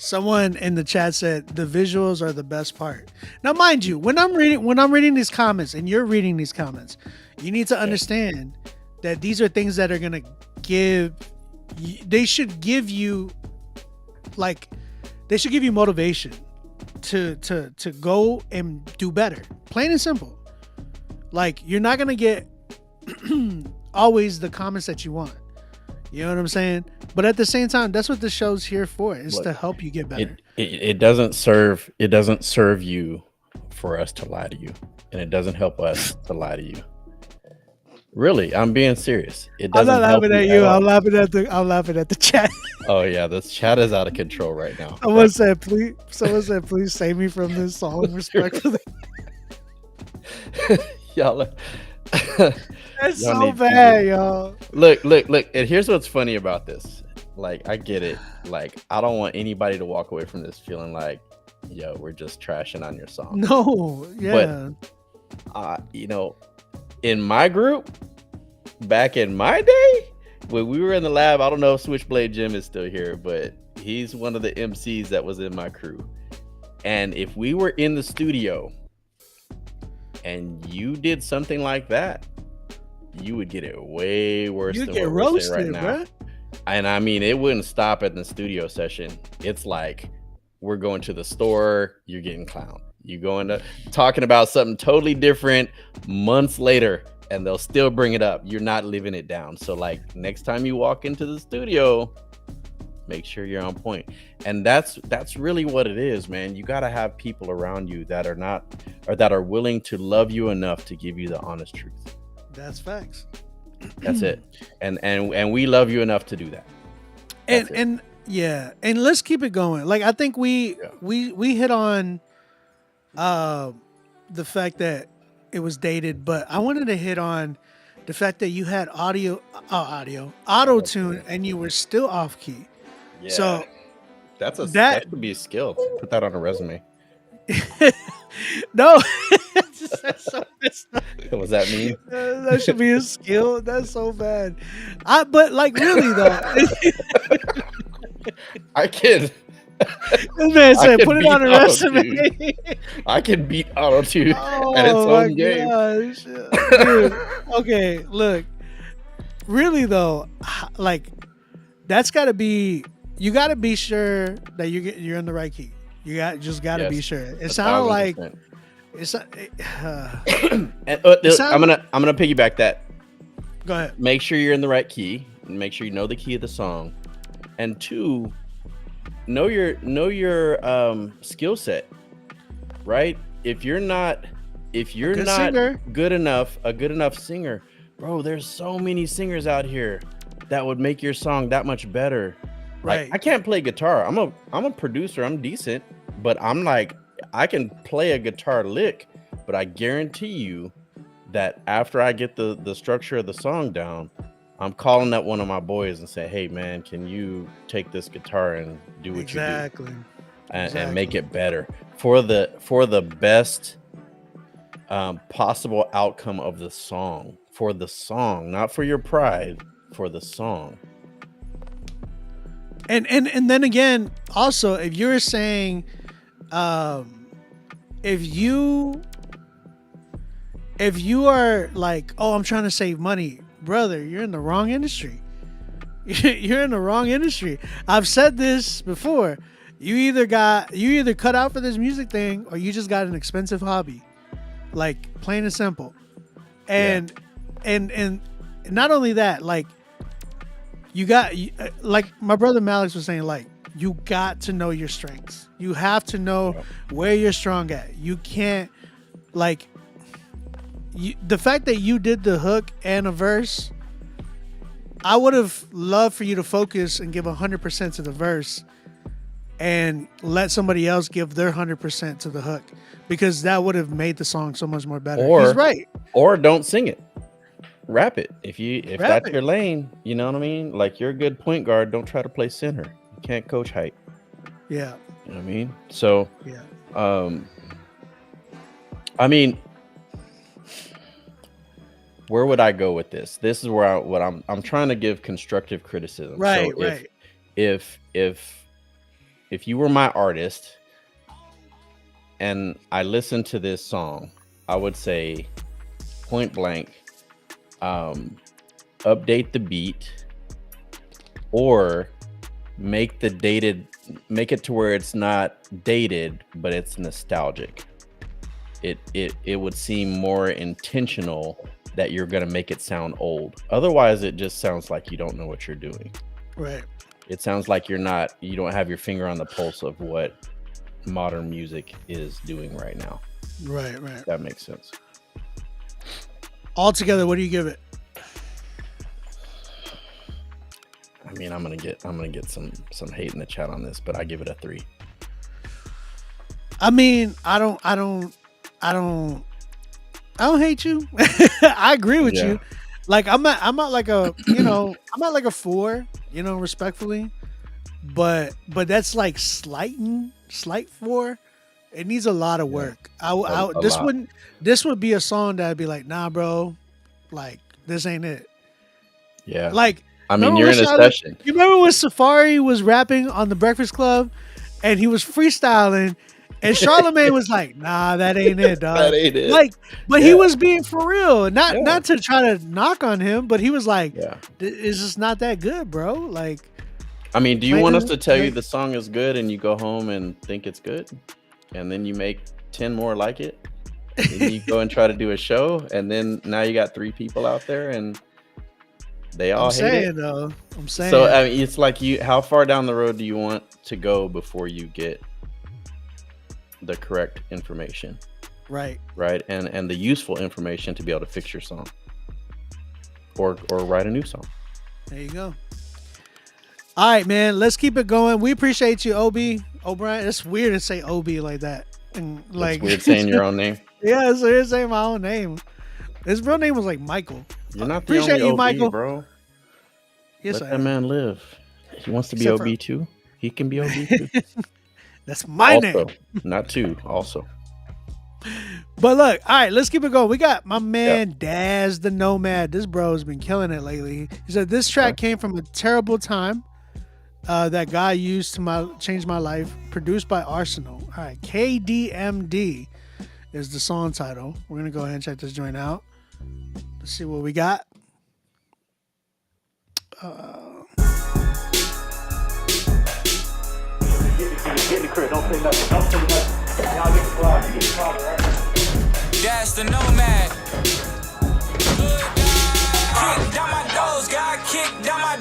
Speaker 1: Someone in the chat said the visuals are the best part. Now, mind you, when I'm reading these comments and you're reading these comments, you need to understand that these are things that are gonna they should give you motivation to go and do better. Plain and simple. Like, you're not gonna get always the comments that you want. You know what I'm saying? But at the same time, that's what the show's here for. It's to help you get better.
Speaker 2: It doesn't serve you for us to lie to you, and it doesn't help us to lie to you. Really, I'm being serious. It doesn't.
Speaker 1: I'm not laughing at you. I'm laughing at the chat.
Speaker 2: Oh yeah, this chat is out of control right now.
Speaker 1: Someone said, please save me from this song respectfully.
Speaker 2: Y'all.
Speaker 1: That's so bad, y'all.
Speaker 2: Look. And here's what's funny about this. Like, I get it. Like, I don't want anybody to walk away from this feeling like, yo, we're just trashing on your song.
Speaker 1: No, yeah.
Speaker 2: But, in my group, back in my day, when we were in the lab, I don't know if Switchblade Jim is still here, but he's one of the MCs that was in my crew. And if we were in the studio and you did something like that, you would get it way worse than
Speaker 1: get
Speaker 2: what we're
Speaker 1: roasted
Speaker 2: saying right now.
Speaker 1: Bro.
Speaker 2: And I mean, it wouldn't stop at the studio session. It's like, we're going to the store, you're getting clowned. You going to talking about something totally different months later, and they'll still bring it up. You're not living it down. So like, next time you walk into the studio, make sure you're on point. And that's really what it is, man. You got to have people around you that are willing to love you enough to give you the honest truth.
Speaker 1: That's facts.
Speaker 2: That's it. And we love you enough to do that.
Speaker 1: And let's keep it going. Like, I think we hit on the fact that it was dated, but I wanted to hit on the fact that you had auto tune and you were still off key.
Speaker 2: Yeah.
Speaker 1: So
Speaker 2: that could be a skill. Put that on a resume.
Speaker 1: No.
Speaker 2: Was that mean?
Speaker 1: That should be a skill. That's so bad. But like, really though,
Speaker 2: I can.
Speaker 1: This man said, "Put it on a resume."
Speaker 2: I can beat auto tune at its own game.
Speaker 1: Gosh. Dude, okay, look. Really though, like, that's got to be. You got to be sure that you're in the right key. You just got to be sure. It sounded like. It's I'm
Speaker 2: gonna piggyback that.
Speaker 1: Go ahead.
Speaker 2: Make sure you're in the right key. make sure you know the key of the song, and 2, know your skill set, right? If you're not
Speaker 1: singer.
Speaker 2: a good enough singer, bro, there's so many singers out here that would make your song that much better. Like,
Speaker 1: Right.
Speaker 2: I can't play guitar. I'm a producer. I'm decent, but I'm like, I can play a guitar lick, but I guarantee you that after I get the structure of the song down, I'm calling up one of my boys and say, hey man, can you take this guitar and do what
Speaker 1: Exactly.
Speaker 2: you do and make it better for the best possible outcome of the song, for the song, not for your pride, for the song.
Speaker 1: And then again, also, if you're saying, if you are like, oh, I'm trying to save money, brother, you're in the wrong industry. You're in the wrong industry. I've said this before. You either cut out for this music thing, or you just got an expensive hobby, like plain and simple. And not only that, like, you got, like my brother Malik was saying, like, you got to know your strengths. You have to know where you're strong at. You can't, like, the fact that you did the hook and a verse, I would have loved for you to focus and give 100% to the verse and let somebody else give their 100% to the hook, because that would have made the song so much more better. He's right.
Speaker 2: Or don't sing it. Rap it. If
Speaker 1: Rap
Speaker 2: that's
Speaker 1: it.
Speaker 2: your lane, you know what I mean? Like, you're a good point guard. Don't try to play center. You can't coach height.
Speaker 1: Yeah.
Speaker 2: You know what I mean? So,
Speaker 1: Yeah.
Speaker 2: I mean, where would I go with this? This is where I'm trying to give constructive criticism.
Speaker 1: Right,
Speaker 2: So
Speaker 1: right.
Speaker 2: If you were my artist and I listened to this song, I would say point blank, update the beat, or make it to where it's not dated, but it's nostalgic. It would seem more intentional that you're going to make it sound old. Otherwise, it just sounds like you don't know what you're doing.
Speaker 1: Right.
Speaker 2: It sounds like you don't have your finger on the pulse of what modern music is doing right now.
Speaker 1: Right.
Speaker 2: If that makes sense.
Speaker 1: Altogether, what do you give it?
Speaker 2: I mean, I'm gonna get some hate in the chat on this, but I give it a 3.
Speaker 1: I mean, I don't hate you. I agree with you. Like, I'm at like a, I'm at like a 4, respectfully, but that's like slight 4. It needs a lot of work. This would be a song that I'd be like, nah, bro, like, this ain't it.
Speaker 2: Yeah.
Speaker 1: Like,
Speaker 2: I mean, you're in a session.
Speaker 1: You remember when Safari was rapping on the Breakfast Club and he was freestyling, and Charlamagne was like, nah, that ain't it, dog.
Speaker 2: That ain't it.
Speaker 1: Like, but he was being for real. Not to try to knock on him, but he was like, it's just not that good, bro. Like,
Speaker 2: I mean, do you want us to tell you the song is good and you go home and think it's good, and then you make 10 more like it, and then you go and try to do a show, and then now you got 3 people out there and they all hate it?
Speaker 1: I'm saying.
Speaker 2: So I mean, it's like, how far down the road do you want to go before you get the correct information?
Speaker 1: Right.
Speaker 2: And the useful information to be able to fix your song or write a new song.
Speaker 1: There you go. All right, man, let's keep it going. We appreciate you, O'Brien. It's weird to say OB like that. And like,
Speaker 2: it's weird saying your own name.
Speaker 1: Yeah, it's weird saying my own name. His real name was like Michael.
Speaker 2: You're not the
Speaker 1: Appreciate
Speaker 2: only
Speaker 1: you,
Speaker 2: OB,
Speaker 1: Michael.
Speaker 2: bro.
Speaker 1: Yes,
Speaker 2: Let that man live. He wants to be
Speaker 1: Except
Speaker 2: OB too. He can be OB too.
Speaker 1: That's my name.
Speaker 2: Not 2, also.
Speaker 1: But look, all right, let's keep it going. We got my man Daz the Nomad. This bro has been killing it lately. He said this track came from a terrible time that God used to change my life. Produced by Arsenal. All right, KDMD is the song title. We're gonna go ahead and check this joint out. Let's see what we got.
Speaker 18: Get in the crib, don't say nothing. Don't say nothing. Y'all get the cloud. Get the cloud, right?
Speaker 19: That's the Nomad. Kick down my doors, God kick down my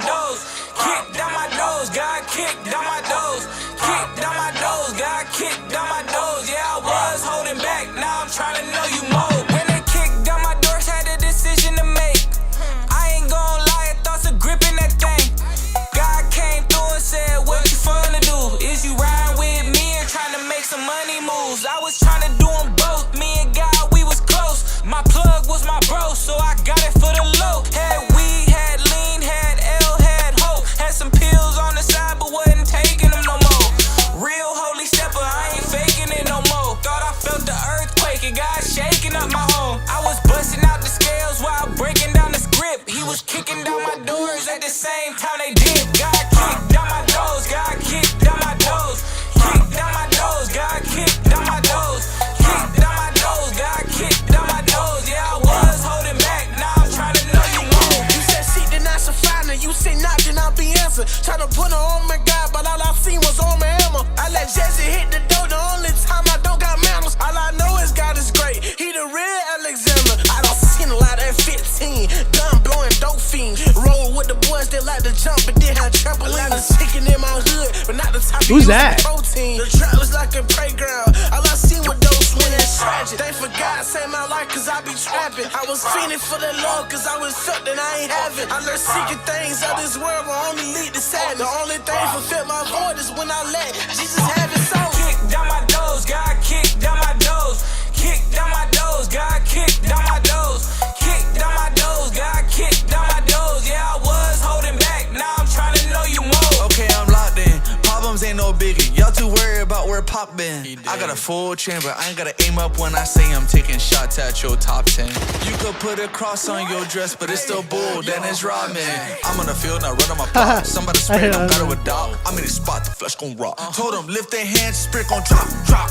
Speaker 19: breaking up my home. I was busting out the scales while breaking down the script. He was kicking down my doors at the same time they did. God kicked down my doors, God kicked down my doors. Kicked down my doors, God kicked down my doors. Kicked down my doors, God kicked down my doors. Yeah, I was holding back, now I'm trying to know you more.
Speaker 8: You said seek, then I should find her. You say knock, then I'll be answered. Try to put her on my God, but all I seen was on my hammer. I let Jesse hit the door, the only time I don't got manners. All I know is God is great, he the real Alexander. I done seen a lot at 15, gun blowing dope fiends. Roll with the boys that like to jump, but they have trampoline. I'm chicken in my hood, but not the type
Speaker 1: Who's
Speaker 8: of
Speaker 1: that?
Speaker 8: protein. The trap was like a playground, all I seen was those when it's tragic. Thank for God saved my life, cause I be trapping. I was fiending for the Lord, cause I was something I ain't having. I learned secret things of this world will only lead to sadness. The only thing fulfill my void is when I let Jesus have his soul.
Speaker 19: Kick down my doors, God kicked down my doors. Kick down my doors, God kicked down my doors. Kick down my doors, God kicked down my doors. Yeah, I was holding back, now I'm trying to know you more.
Speaker 5: Okay, I'm locked in. Problems ain't no biggie. Y'all too worried about where Pop been. I got a full chamber. I ain't gotta aim up when I say I'm taking shots at your top 10. You could put a cross on your dress, but it's still bull. Then it's ramen. I'm on the field now, running my pop. Somebody spray, don't got it with dog. I'm in the spot, the flesh gon' rock. Told them lift their hands, spirit gon' drop, drop.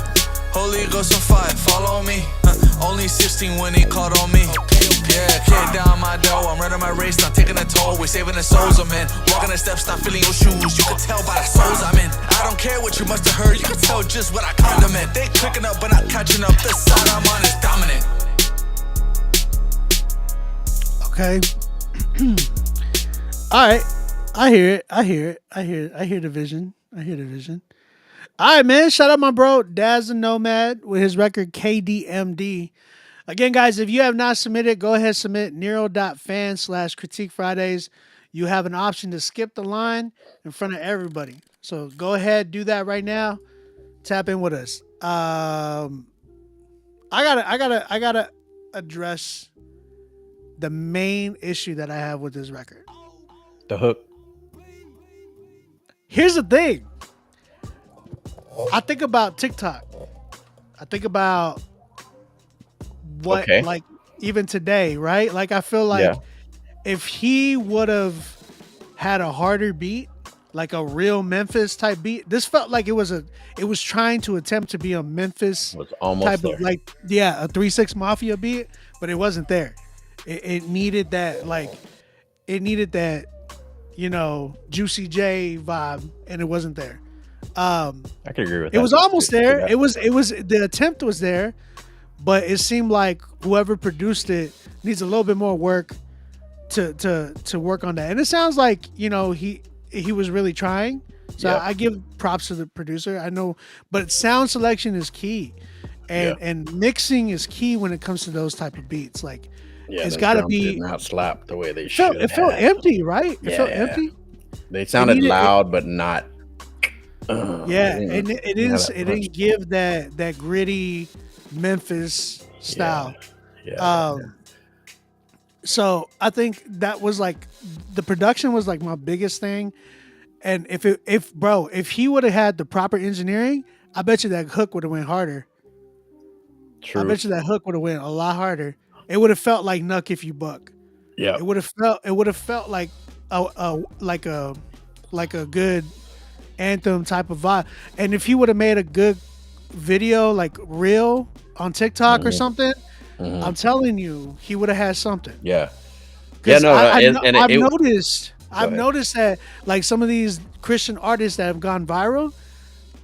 Speaker 5: Holy Ghost on fire, follow me. Only 16 when he called on me. Yeah, kick down my door. I'm running my race, not taking a toll. We're saving the souls of men. Walking the steps, not feeling your shoes. You can tell by the souls I'm in. I don't care what you must have heard. You can tell just what I condiment. They clicking up, but not catching up. The side I'm on is dominant.
Speaker 1: Okay. All right. I hear the vision. All right, man. Shout out my bro Daz the Nomad with his record KDMD. Again, guys, if you have not submitted, go ahead, submit Nero.fan/Critique Fridays. You have an option to skip the line in front of everybody. So go ahead, do that right now. Tap in with us. I gotta address the main issue that I have with this record.
Speaker 2: The hook.
Speaker 1: Here's the thing. I think about TikTok. I think about what, like, even today, right? Like, I feel like if he would have had a harder beat, like a real Memphis type beat, this felt like it was trying to attempt to be a Memphis type of, like, a 3-6 Mafia beat, but it wasn't there. It needed that, like, you know, Juicy J vibe, and it wasn't there.
Speaker 2: I could agree with that.
Speaker 1: It was almost there. It was the attempt was there, but it seemed like whoever produced it needs a little bit more work to work on that. And it sounds like, you know, he was really trying. So I give props to the producer. I know, but sound selection is key, and mixing is key when it comes to those type of beats. Like, it's got to be
Speaker 2: did not slap the way they should.
Speaker 1: It felt empty, right? It felt empty.
Speaker 2: They sounded loud, but not.
Speaker 1: And it didn't give that gritty Memphis style. So I think that was like the production was like my biggest thing. And if he would have had the proper engineering, I bet you that hook would have went harder.
Speaker 2: True.
Speaker 1: I bet you that hook would have went a lot harder. It would have felt like Nuck If You Buck.
Speaker 2: Yeah.
Speaker 1: It would have felt like a good anthem type of vibe. And if he would have made a good video, like reel on TikTok or something, I'm telling you, he would have had something.
Speaker 2: Yeah.
Speaker 1: I've noticed that, like, some of these Christian artists that have gone viral,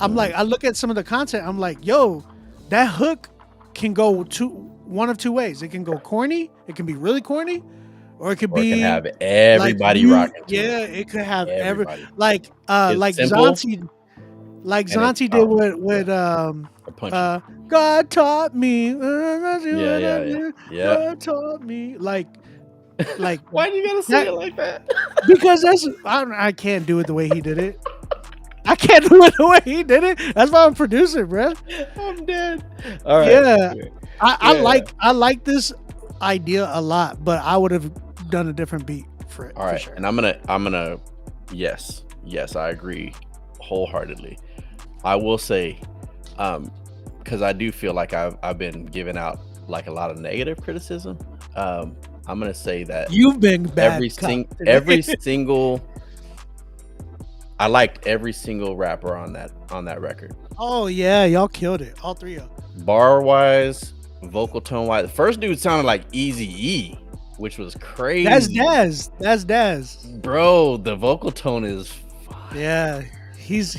Speaker 1: I'm like, I look at some of the content, I'm like, yo, that hook can go one of two ways. It can go corny, it can be really corny, or it could be
Speaker 2: have everybody
Speaker 1: like,
Speaker 2: rocking.
Speaker 1: Yeah, it could have
Speaker 2: everybody.
Speaker 1: like Zanti, Zanti did with God taught me. God taught me. Like
Speaker 2: why do you gotta say it like that?
Speaker 1: Because I can't do it the way he did it. I can't do it the way he did it. That's why I'm producing, bro.
Speaker 2: I'm dead. All right.
Speaker 1: Yeah. I like this idea a lot, but I would have done a different beat for it.
Speaker 2: All right.
Speaker 1: Sure.
Speaker 2: And I'm gonna yes, I agree wholeheartedly. I will say, because I do feel like I've been giving out like a lot of negative criticism. I'm gonna say that
Speaker 1: You've been bad.
Speaker 2: every single. I liked every single rapper on that record.
Speaker 1: Oh yeah, y'all killed it, all three of them.
Speaker 2: Bar wise, vocal tone wise. The first dude sounded like Eazy-E, which was crazy.
Speaker 1: That's Daz.
Speaker 2: Bro, the vocal tone is
Speaker 1: Yeah, he's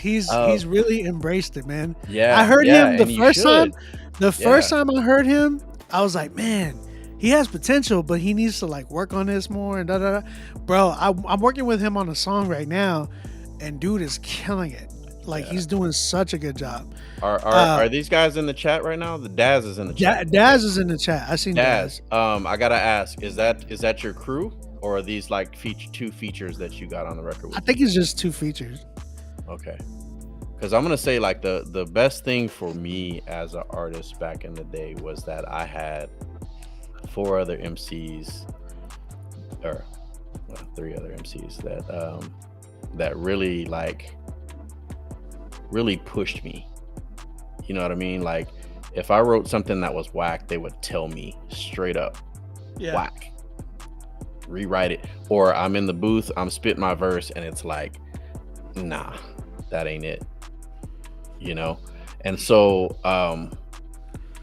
Speaker 1: really embraced it, man.
Speaker 2: Yeah,
Speaker 1: I heard him the
Speaker 2: and you
Speaker 1: first time.
Speaker 2: should.
Speaker 1: The first time I heard him, I was like, man, he has potential, but he needs to like work on this more and da da da. Bro, I'm working with him on a song right now, and dude is killing it. Like he's doing such a good job.
Speaker 2: Are these guys in the chat right now? The Daz is in the chat.
Speaker 1: Daz is in the chat. I seen
Speaker 2: Daz. I gotta ask, is that your crew, or are these like two features that you got on the record with?
Speaker 1: I think it's just 2 features.
Speaker 2: Okay. Because I'm gonna say like the best thing for me as an artist back in the day was that I had 4 other MCs, or 3 other MCs that really really pushed me. You know what I mean? Like if I wrote something that was whack, they would tell me straight up, whack, rewrite it. Or I'm in the booth, I'm spitting my verse, and it's like, nah, that ain't it. You know? And so I'm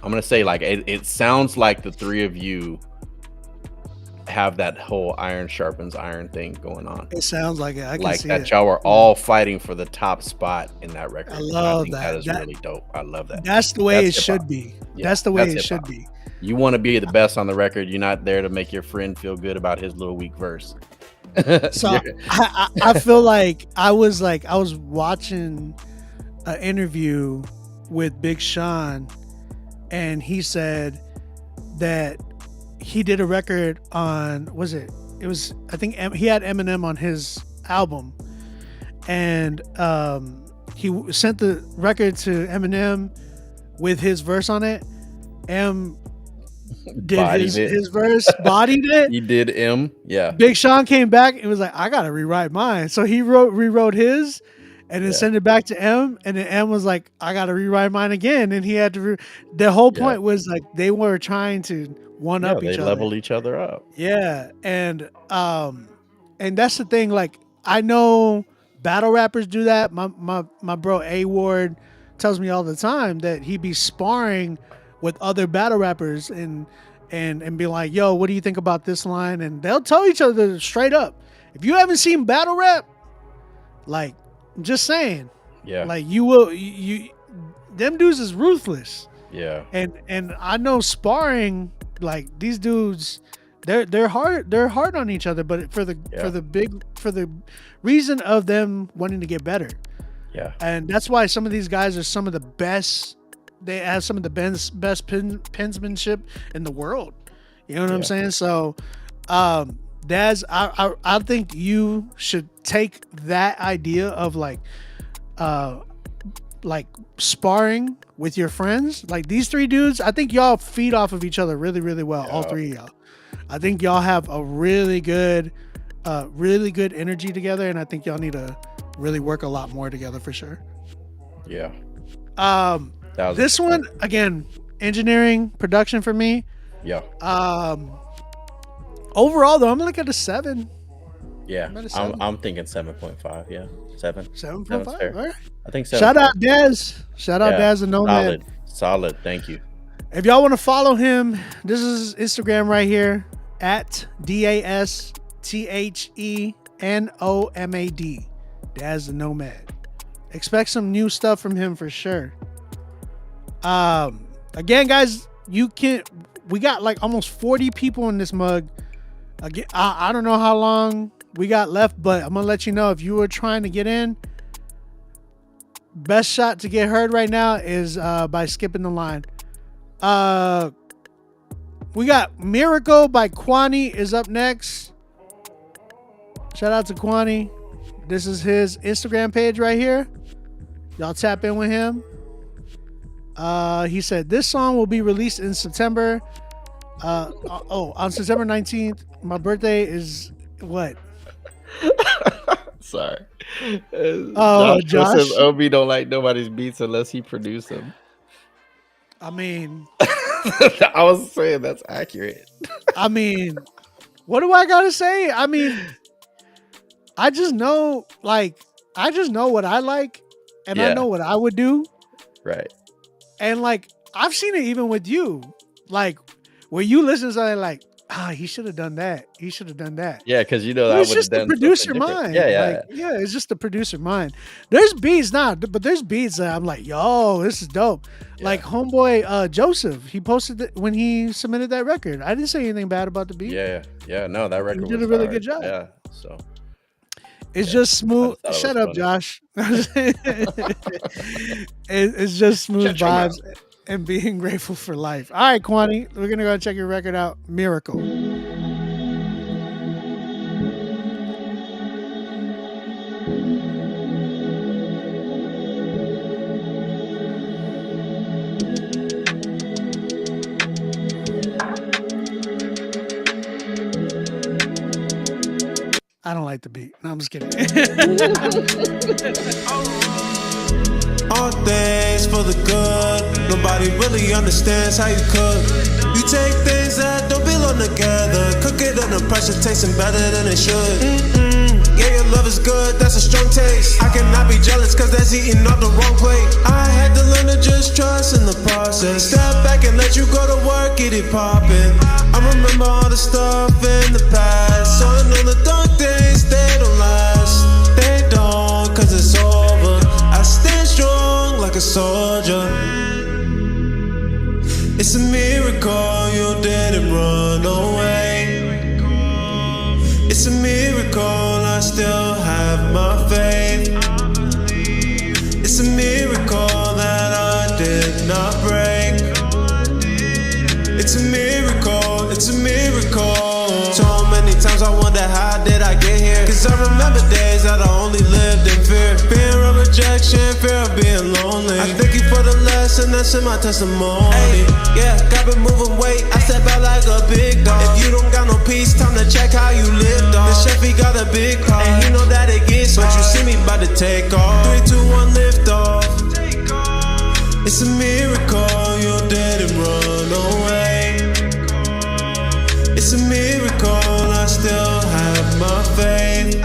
Speaker 2: gonna say like it sounds like the 3 of you have that whole iron sharpens iron thing going on.
Speaker 1: It sounds like it. I can
Speaker 2: like
Speaker 1: see
Speaker 2: that
Speaker 1: it.
Speaker 2: y'all were all fighting for the top spot in that record.
Speaker 1: I love
Speaker 2: think
Speaker 1: that.
Speaker 2: That is really dope. I love that.
Speaker 1: That's the way it
Speaker 2: hip-hop.
Speaker 1: should be.
Speaker 2: Yeah,
Speaker 1: that's the way
Speaker 2: that's
Speaker 1: it should
Speaker 2: hip-hop.
Speaker 1: be.
Speaker 2: You want to be the best on the record. You're not there to make your friend feel good about his little weak verse.
Speaker 1: So I feel like I was watching an interview with Big Sean, and he said that he did a record on, I think he had Eminem on his album, and he sent the record to Eminem with his verse on it. M did his verse, bodied it.
Speaker 2: He did M, yeah.
Speaker 1: Big Sean came back and was like, I gotta rewrite mine. So he rewrote his and then sent it back to M, and then M was like, I gotta rewrite mine again. And he had to the whole point was like they were trying to one up each other.
Speaker 2: They level each other up.
Speaker 1: Yeah. And that's the thing, like I know battle rappers do that. My bro A Ward tells me all the time that he be sparring with other battle rappers and be like, yo, what do you think about this line? And they'll tell each other straight up. If you haven't seen battle rap, like, I'm just saying, like you them dudes is ruthless.
Speaker 2: Yeah.
Speaker 1: And I know sparring, like these dudes, they're hard on each other, but for the reason of them wanting to get better.
Speaker 2: Yeah.
Speaker 1: And that's why some of these guys are some of the best. They have some of the best pensmanship in the world. You know what I'm saying? So, Daz, I think you should take that idea of like sparring with your friends. Like these 3 dudes, I think y'all feed off of each other really, really well. All 3 of y'all. I think y'all have a really good energy together, and I think y'all need to really work a lot more together for sure.
Speaker 2: Yeah.
Speaker 1: This one again, engineering, production for me.
Speaker 2: Yeah.
Speaker 1: Overall though, I'm gonna look at a 7.
Speaker 2: Yeah. I'm thinking 7.5. Yeah. 7.
Speaker 1: 7.5. All right.
Speaker 2: I think 7.
Speaker 1: Shout out Daz. Shout out Daz and Nomad.
Speaker 2: Solid. Thank you.
Speaker 1: If y'all want to follow him, this is Instagram right here at DASTHENOMAD. Daz the Nomad. Expect some new stuff from him for sure. Again, guys, we got like almost 40 people in this mug. Again, I don't know how long we got left, but I'm gonna let you know if you were trying to get in. Best shot to get heard right now is by skipping the line. We got Miracle by Kwani is up next. Shout out to Kwani. This is his Instagram page right here. Y'all tap in with him. He said this song will be released in September. On September 19th. My birthday is what?
Speaker 2: Sorry.
Speaker 1: Josh
Speaker 2: says Obi don't like nobody's beats unless he produced them.
Speaker 1: I mean,
Speaker 2: I was saying that's accurate.
Speaker 1: I mean, what do I gotta say? I mean, I just know what I like, and I know what I would do.
Speaker 2: Right.
Speaker 1: And like, I've seen it even with you. Like, when you listen to something like, he should have done that. He should have done that.
Speaker 2: Yeah, because you know that
Speaker 1: It's just the producer mind.
Speaker 2: Yeah.
Speaker 1: Like, it's just the producer mind. There's beats but there's beats that I'm like, yo, this is dope. Yeah. Like homeboy Joseph, he posted it when he submitted that record. I didn't say anything bad about the beat.
Speaker 2: Yeah. No, that record
Speaker 1: did a really good job.
Speaker 2: Yeah, so
Speaker 1: it's just smooth. Shut up, Josh. It's just smooth vibes and being grateful for life. All right, Kwani, we're gonna go check your record out. Miracle. I don't like the beat. No, I'm just kidding.
Speaker 8: All things for the good. Nobody really understands how you cook. You take things that don't belong together, cook it under pressure, tasting better than it should. Yeah, your love is good, that's a strong taste. I cannot be jealous, cause that's eating off the wrong plate. I had to learn to just trust in the process. Step back and let you go to work, get it poppin'. I remember all the stuff in the past, so I know the dark things, they don't last. They don't, cause it's over. I stand strong like a soldier. It's a miracle you didn't run away. It's a miracle I still have my faith. It's a miracle that I did not break. It's a miracle, it's a miracle. So many times I wonder how did I get here. Cause I remember days that I only lived in fear. Fear of rejection, fear of being lonely. I thank you for the lesson that's in my testimony. Ay, yeah, got been moving weight, I step out like a big dog. If you don't got no peace, time to check how you live, dog. The chef, he got a big car, and he know that it gets hard. But you see me about to take off. 3, 2, 1, lift off. It's a miracle you didn't run away. It's a miracle I still have my faith.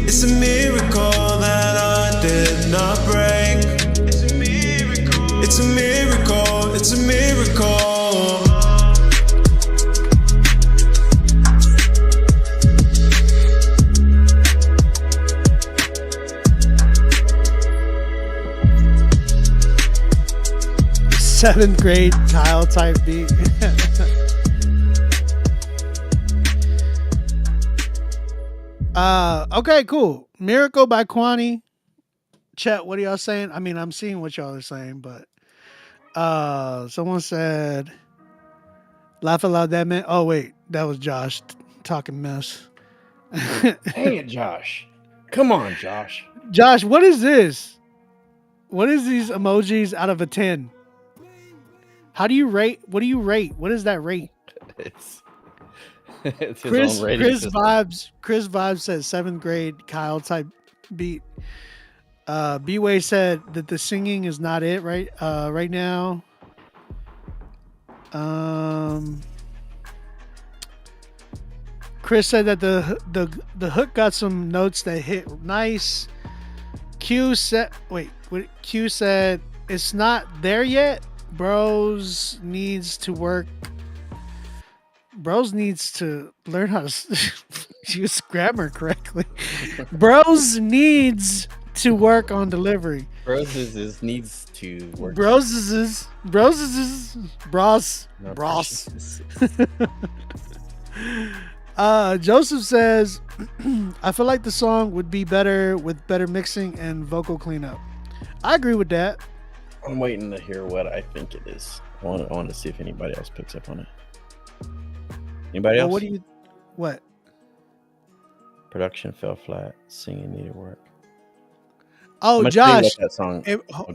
Speaker 8: It's a miracle that I did not break. It's a miracle, it's a miracle, it's a miracle.
Speaker 1: Seventh grade Kyle type beat. Okay, cool. Miracle by Kwani. Chet, what are y'all saying? I mean, I'm seeing what y'all are saying, but someone said laugh aloud that man. Oh wait, that was Josh talking mess.
Speaker 2: Hey, Josh. Come on, Josh.
Speaker 1: Josh, what is this? What is these emojis out of a 10? How do you rate? What do you rate? What is that rate?
Speaker 2: It's his
Speaker 1: Chris
Speaker 2: own rating system.
Speaker 1: Chris Vibes says 7th grade Kyle type beat. B-Way said that the singing is not it right now. Chris said that the hook got some notes that hit nice. Q said it's not there yet. Bros needs to learn how to use grammar correctly. Bros needs to work on delivery.
Speaker 2: Bros needs to work.
Speaker 1: Bros. Joseph says, I feel like the song would be better with better mixing and vocal cleanup. I agree with that.
Speaker 2: I'm waiting to hear what I think it is. I want to see if anybody else picks up on it. Anybody else?
Speaker 1: What?
Speaker 2: Production fell flat. Singing needed work.
Speaker 1: Oh, Josh.
Speaker 2: That song.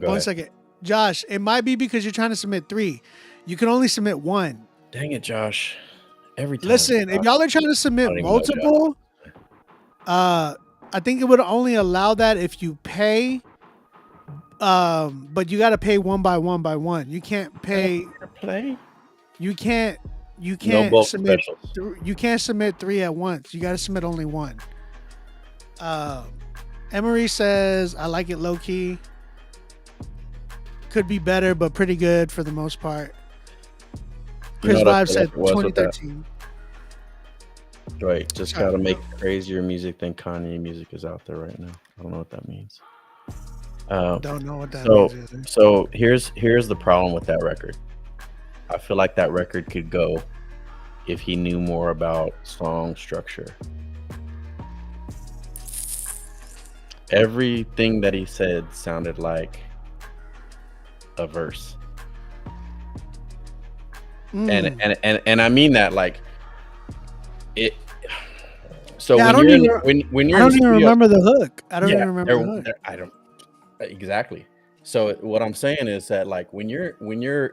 Speaker 1: One second. Josh, it might be because you're trying to submit 3. You can only submit 1.
Speaker 2: Dang it, Josh. Every time.
Speaker 1: Listen, if y'all are trying to submit multiple, I think it would only allow that if you pay but you got to pay one by one. You can't pay.
Speaker 2: Play.
Speaker 1: You can't
Speaker 2: No bulk
Speaker 1: submit.
Speaker 2: specials.
Speaker 1: You can't submit 3 at once. You got to submit only 1. Emery says, "I like it low key. Could be better, but pretty good for the most part." Chris
Speaker 2: You know what I
Speaker 1: Vibe
Speaker 2: feel
Speaker 1: said
Speaker 2: like it was with that?
Speaker 1: 2013.
Speaker 2: Right, just gotta make crazier music than Kanye music is out there right now. I don't know what that means.
Speaker 1: Don't know what that
Speaker 2: so,
Speaker 1: means either.
Speaker 2: So here's the problem with that record. I feel like that record could go if he knew more about song structure. Everything that he said sounded like a verse. And I mean that like it. So
Speaker 1: Yeah,
Speaker 2: when you're when you're
Speaker 1: I
Speaker 2: in
Speaker 1: don't even
Speaker 2: studio-
Speaker 1: remember the hook. I don't
Speaker 2: Yeah,
Speaker 1: even remember the hook.
Speaker 2: I don't exactly. So what I'm saying is that like when you're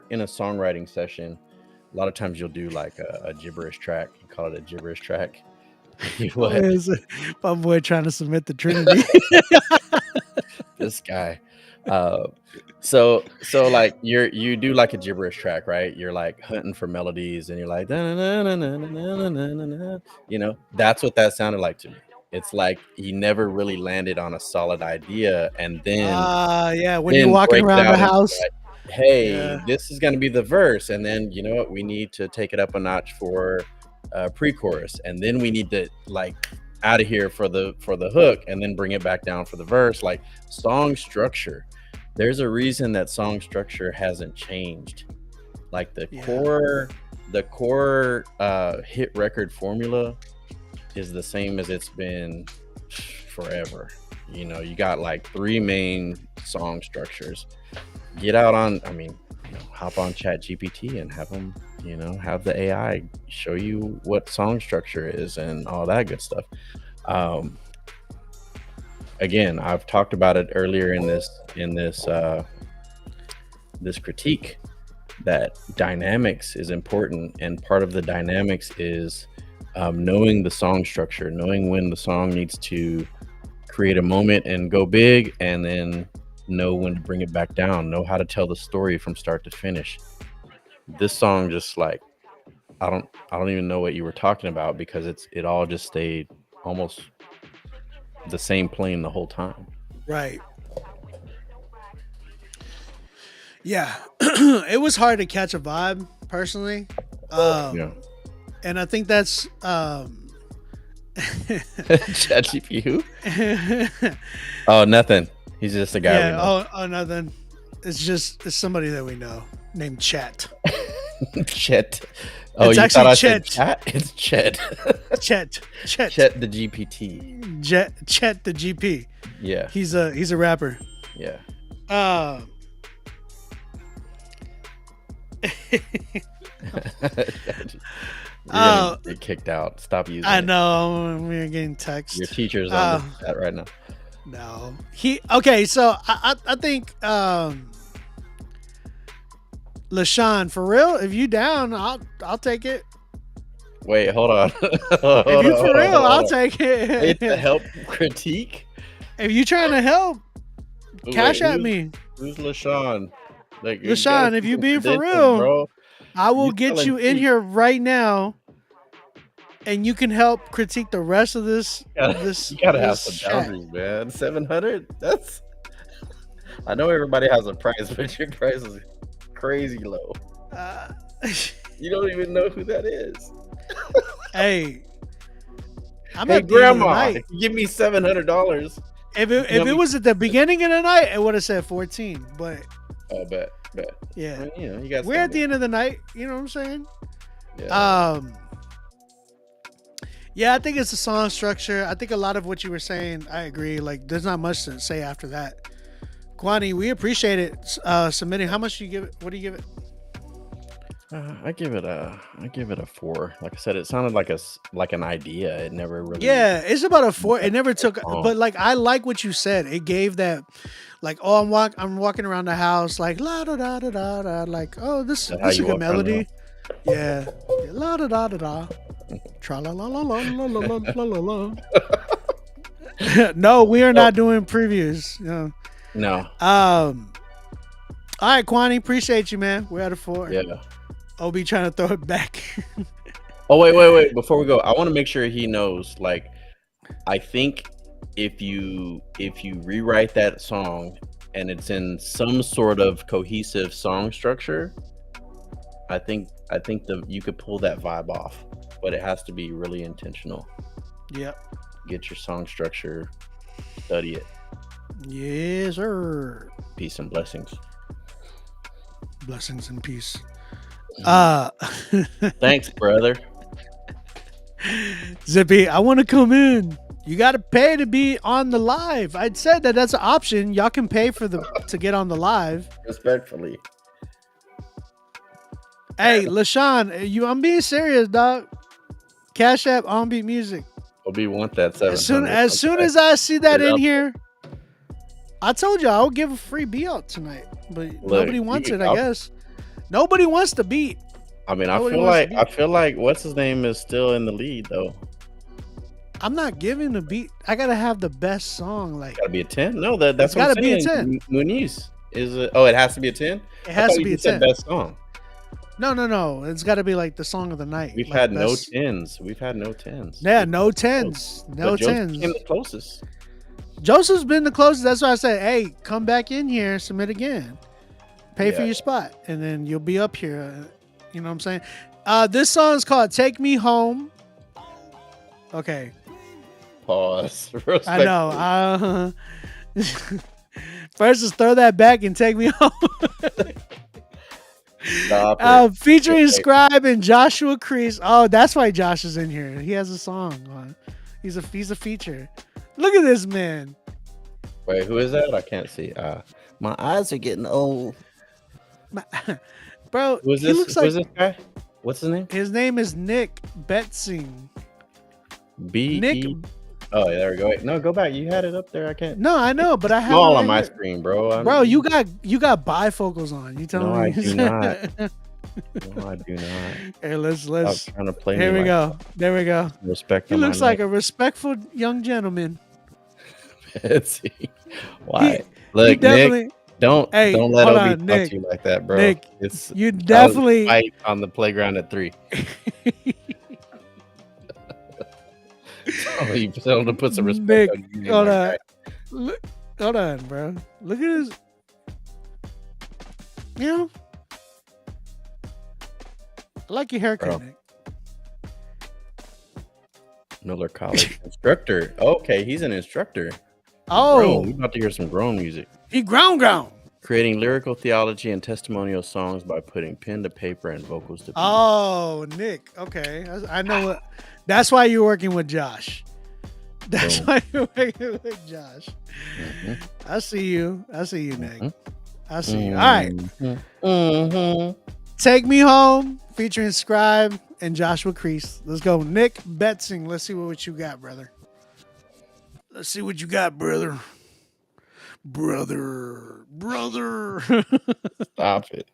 Speaker 2: in a songwriting session, a lot of times you'll do like a gibberish track. You call it a gibberish track. What?
Speaker 1: Is my boy trying to submit the Trinity?
Speaker 2: This guy. So like you do like a gibberish track, right? You're like hunting for melodies and you're like you know, that's what that sounded like to me. It's like he never really landed on a solid idea, and then
Speaker 1: yeah, when you're walking
Speaker 2: breaks
Speaker 1: around the
Speaker 2: out into,
Speaker 1: house.
Speaker 2: like, hey,
Speaker 1: Yeah.
Speaker 2: this is going to be the verse, and then you know what, we need to take it up a notch for pre-chorus, and then we need to like out of here for the hook, and then bring it back down for the verse. Like song structure, there's a reason that song structure hasn't changed. Like the core hit record formula is the same as it's been forever. You know, you got like 3 main song structures. Get out on, I mean, you know, hop on Chat GPT and have them, you know, have the AI show you what song structure is and all that good stuff. Again, I've talked about it earlier in this critique, that dynamics is important, and part of the dynamics is knowing the song structure, knowing when the song needs to create a moment and go big, and then know when to bring it back down, know how to tell the story from start to finish. This song just like I don't even know what you were talking about, because it all just stayed almost the same plane the whole time.
Speaker 1: Right. Yeah. It was hard to catch a vibe personally.
Speaker 2: Yeah.
Speaker 1: And I think that's
Speaker 2: ChatGPT who? Oh, nothing. He's just a guy.
Speaker 1: yeah,
Speaker 2: we know.
Speaker 1: oh nothing. It's somebody that we know named Chet.
Speaker 2: Chet. Oh,
Speaker 1: It's
Speaker 2: you
Speaker 1: actually
Speaker 2: thought I
Speaker 1: Chet.
Speaker 2: said chat? It's Chet.
Speaker 1: Chet.
Speaker 2: Chet the GPT.
Speaker 1: Chet the GP.
Speaker 2: Yeah.
Speaker 1: He's a rapper.
Speaker 2: Yeah. You're gonna get kicked out. Stop using
Speaker 1: I
Speaker 2: it.
Speaker 1: know we're getting text.
Speaker 2: Your teacher's on the chat right now.
Speaker 1: No. Okay, so I think LaShawn, for real, if you down, I'll take it.
Speaker 2: Wait, hold on.
Speaker 1: If you for real, I'll take it.
Speaker 2: It's a help critique.
Speaker 1: If you trying to help, cash at me.
Speaker 2: Who's LaShawn? Like, you
Speaker 1: LaShawn,
Speaker 2: gotta
Speaker 1: if you
Speaker 2: keep
Speaker 1: being for
Speaker 2: credentials,
Speaker 1: real,
Speaker 2: bro.
Speaker 1: I will
Speaker 2: You
Speaker 1: get
Speaker 2: telling
Speaker 1: you in
Speaker 2: me.
Speaker 1: here right now, and you can help critique the rest of this.
Speaker 2: You gotta have
Speaker 1: this
Speaker 2: some
Speaker 1: chat.
Speaker 2: boundaries, man. 700? That's. I know everybody has a price, but your price is crazy low. You don't even know who that is.
Speaker 1: Hey, I'm
Speaker 2: Hey,
Speaker 1: at the end of the
Speaker 2: grandma,
Speaker 1: night.
Speaker 2: if you give me $700.
Speaker 1: If it was at the beginning of the night, it would have said 14. But
Speaker 2: Oh, bet.
Speaker 1: yeah,
Speaker 2: I mean, you know, you got.
Speaker 1: we're at the end of the night. You know what I'm saying?
Speaker 2: Yeah.
Speaker 1: Yeah, I think it's the song structure. I think a lot of what you were saying, I agree. Like, there's not much to say after that. Kwani, we appreciate it submitting. How much do you give it? What do you give it?
Speaker 2: I give it a 4. Like I said, it sounded like an idea. It never really.
Speaker 1: Yeah, it's about a 4. It never took,
Speaker 2: Oh.
Speaker 1: but like I like what you said. It gave that, like, oh, I'm walking around the house, like la da da da da da, like, oh, this
Speaker 2: Is that how
Speaker 1: is a
Speaker 2: you
Speaker 1: good
Speaker 2: walk around the
Speaker 1: melody. Yeah, la da da da da, tra la la la la la la la la la la. No, we are not doing previews. You know,
Speaker 2: No.
Speaker 1: All right, Kwani, appreciate you, man. We're at a 4.
Speaker 2: Yeah.
Speaker 1: OB trying to throw it back.
Speaker 2: Oh, wait. Before we go, I want to make sure he knows, like, I think if you rewrite that song and it's in some sort of cohesive song structure, I think you could pull that vibe off, but it has to be really intentional.
Speaker 1: Yep.
Speaker 2: Get your song structure, study it.
Speaker 1: Yes, sir.
Speaker 2: Peace and blessings.
Speaker 1: Blessings and peace.
Speaker 2: Thanks, brother.
Speaker 1: Zippy, I want to come in. You got to pay to be on the live. I'd said that's an option. Y'all can pay to get on the live.
Speaker 2: Respectfully.
Speaker 1: Hey, LaShawn, I'm being serious, dog. Cash App, On-Beat Music.
Speaker 2: OB want that 700.
Speaker 1: As soon as I see that in here, I told you I'll give a free beat out tonight, but nobody wants it. I guess nobody wants the beat.
Speaker 2: I mean, I feel like what's his name is still in the lead though.
Speaker 1: I'm not giving the beat. I gotta have the best song. Like,
Speaker 2: gotta be a 10. No, that's
Speaker 1: gotta be a 10.
Speaker 2: Muniz is it? Oh, it has to be a 10.
Speaker 1: It has to be a 10.
Speaker 2: Best song.
Speaker 1: No. It's got to be like the song of the night.
Speaker 2: We've had no 10s. We've had no 10s.
Speaker 1: Yeah, no 10s. No 10s.
Speaker 2: Joseph came the closest.
Speaker 1: Joseph's been the closest. That's why I said, hey, come back in here, submit again, pay for your spot, and then you'll be up here. You know what I'm saying? This song is called "Take Me Home." Okay.
Speaker 2: Pause.
Speaker 1: I know. First, just throw that back and take me home. Featuring Scribe and Joshua Crease. Oh, that's why Josh is in here. He has a song. He's a feature. Look at this man.
Speaker 2: Wait, who is that? I can't see. My eyes are getting old.
Speaker 1: Bro,
Speaker 2: who's this? Who's this guy? What's his name?
Speaker 1: His name is Nick Betsing.
Speaker 2: Nick. Oh, yeah, there we go. Wait, no, go back. You had it up there. I can't.
Speaker 1: No, I know, but I have
Speaker 2: all on my screen, bro.
Speaker 1: Bro, you got bifocals on. You telling me?
Speaker 2: I do not. No, I do not.
Speaker 1: Hey, let's.
Speaker 2: I'm trying to play.
Speaker 1: Here we go. There we go.
Speaker 2: Respect.
Speaker 1: He looks like a respectful young gentleman.
Speaker 2: Let's see. Why? Look, Nick. Don't let OB talk to you like that, bro.
Speaker 1: Nick, you definitely
Speaker 2: fight on the playground at 3. Oh, you told him to put some respect on you.
Speaker 1: Hold on. Hold on, bro. Look at his. You know, I like your haircut, Nick.
Speaker 2: Miller College instructor. Okay, he's an instructor.
Speaker 1: Oh,
Speaker 2: we're about to hear some grown music.
Speaker 1: He ground.
Speaker 2: Creating lyrical theology and testimonial songs by putting pen to paper and vocals to beat.
Speaker 1: Oh, Nick. Okay, I know what. That's why you're working with Josh. That's why you're working with Josh.
Speaker 2: Mm-hmm.
Speaker 1: I see you, Nick. I see you. All right.
Speaker 2: Mm-hmm.
Speaker 1: Take Me Home, featuring Scribe and Joshua Crease. Let's go. Nick Betsing. Let's see what you got, brother. Let's see what you got, brother. Brother.
Speaker 2: Stop it.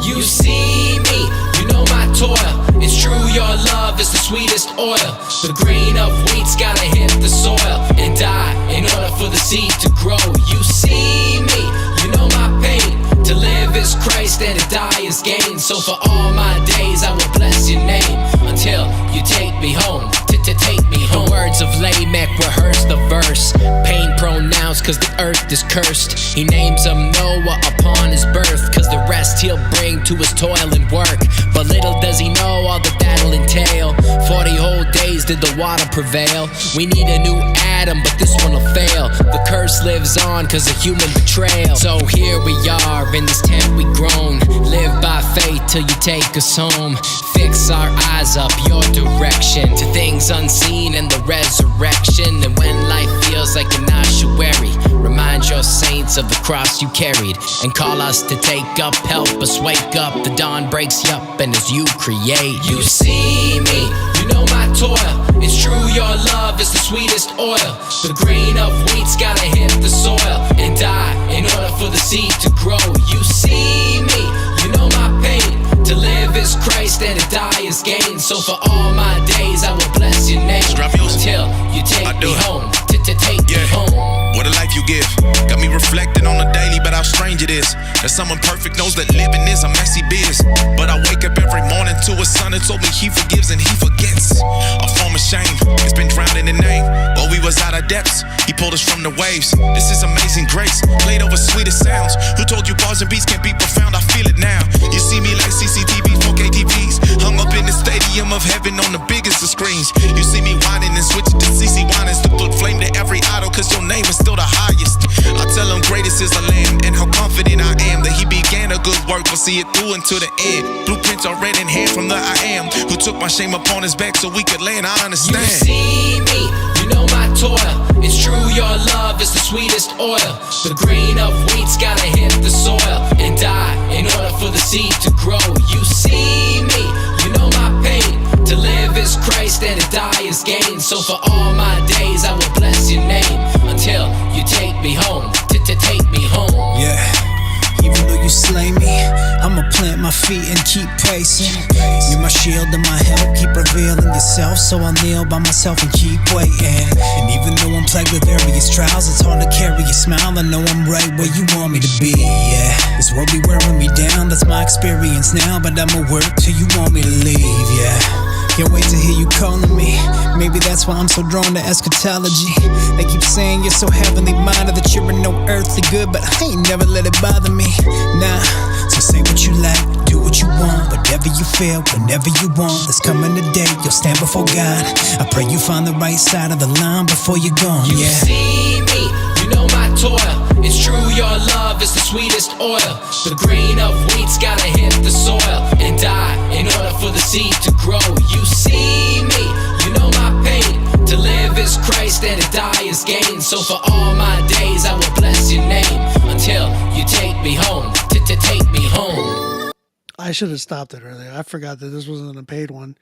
Speaker 19: You see me, you know my toil. It's true, your love is the sweetest oil. The grain of wheat's gotta hit the soil and die in order for the seed to grow. You see me, you know my pain. To live is Christ and to die is gain. So for all my days I will bless your name until you take me home. Take me home. The words of Lamech rehearse the verse. Pain pronounced cause the earth is cursed. He names him Noah upon his birth, cause the rest he'll bring to his toil and work. But little does he know all that that'll entail. 40 whole days did the water prevail. We need a new Adam, but this one will fail. The curse lives on cause of human betrayal. So here we are in this tent we grown. Live by faith till you take us home. Fix our eyes up your direction to things unseen and the resurrection. And when life feels like an ossuary, remind your saints of the cross you carried and call us to take up. Help us wake up. The dawn breaks you up, and as you create, you see me, you know
Speaker 20: my toil. It's true, your love is the sweetest oil. The grain of wheat's gotta hit the soil and die in order for the seed to grow. You see me, you know my pain. To live is Christ and to die is gain. So for all my days I will bless your name until you take me home. Take me home.
Speaker 21: What a life you give. Got me reflecting on the daily, but how strange it is that someone perfect knows that living is a messy biz. But I wake up every morning to a son that told me he forgives and he forgets. A form of shame, it's been drowned in the name. While we was out of depths, he pulled us from the waves. This is amazing grace, played over sweetest sounds. Who told you bars and beats can't be profound? I feel it now. You see me like CCTV, 4K TVs, hung up in the stadium of heaven on the biggest of screens. You see me whining and switching to CC Winans to put flame to every idol, cause your name is still the highest. I tell him greatest is the Lamb, and how confident I am that he began a good work, will see it through until the end. Blueprints are read in hand from the I am, who took my shame upon his back so we could land. I understand.
Speaker 20: You see me, you know my toil. It's true, your love is the sweetest oil. The grain of wheat's gotta hit the soil and die in order for the seed to grow. You see me, you know my pain. To live is Christ and to die is gain. So for all my days I will bless your name until you take me home. Take me home.
Speaker 22: Yeah. Even though you slay me, I'ma plant my feet and keep pacing. You're my shield and my help, keep revealing yourself. So I'll kneel by myself and keep waiting. And even though I'm plagued with various trials, it's hard to carry a smile. I know I'm right where you want me to be, yeah. This world be wearing me down, that's my experience now. But I'ma work till you want me to leave, yeah. Can't wait to hear you calling me. Maybe that's why I'm so drawn to eschatology. They keep saying you're so heavenly minded, that you're in no earthly good, but I ain't never let it bother me. Nah, so say what you like, do what you want, whatever you feel, whenever you want. There's coming a day you'll stand before God. I pray you find the right side of the line before you're gone, yeah.
Speaker 20: You see me, you know my toil. It's true, your love is the sweetest oil. The grain of wheat's gotta hit the soil and die in order for the seed to grow. You see me, you know my pain. To live is Christ and to die is gain. So for all my days I will bless your name until you take me home. Take me home.
Speaker 1: I should have stopped it earlier. I forgot that this wasn't a paid one.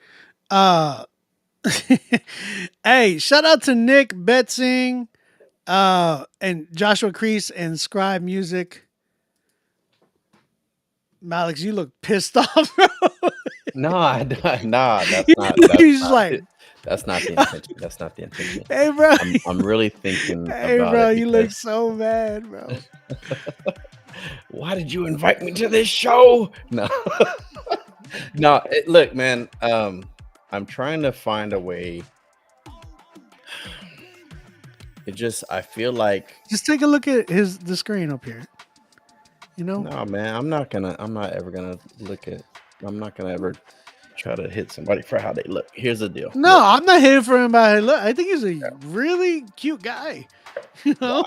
Speaker 1: Hey, shout out to Nick Betzing, and Joshua Crease and Scribe Music. Malix, you look pissed off, bro.
Speaker 2: Nah, that's not.
Speaker 1: He's like,
Speaker 2: that's not the intention. That's not the intention.
Speaker 1: Hey, bro.
Speaker 2: I'm really thinking.
Speaker 1: Hey,
Speaker 2: about
Speaker 1: bro,
Speaker 2: it
Speaker 1: you look so mad, bro.
Speaker 2: Why did you invite me to this show? No, no. Look, man. I'm trying to find a way. I feel like
Speaker 1: just take a look at the screen up here. You know?
Speaker 2: No, man. I'm not ever gonna try to hit somebody for how they look. Here's the deal.
Speaker 1: No, I'm not hitting for him by look. I think he's a really cute guy. You know,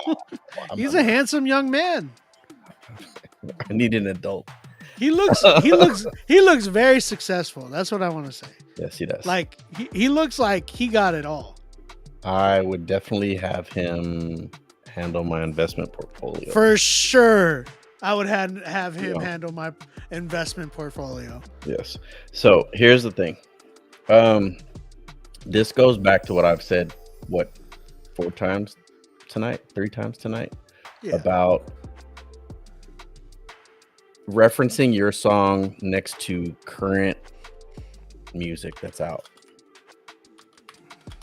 Speaker 1: he's a handsome young man.
Speaker 2: I need an adult.
Speaker 1: He looks very successful. That's what I want to say.
Speaker 2: Yes, he does.
Speaker 1: Like he looks like he got it all.
Speaker 2: I would definitely have him handle my investment portfolio.
Speaker 1: For sure. I would have him handle my investment portfolio.
Speaker 2: Yes. So here's the thing. This goes back to what I've said, 3 times tonight, about referencing your song next to current music that's out.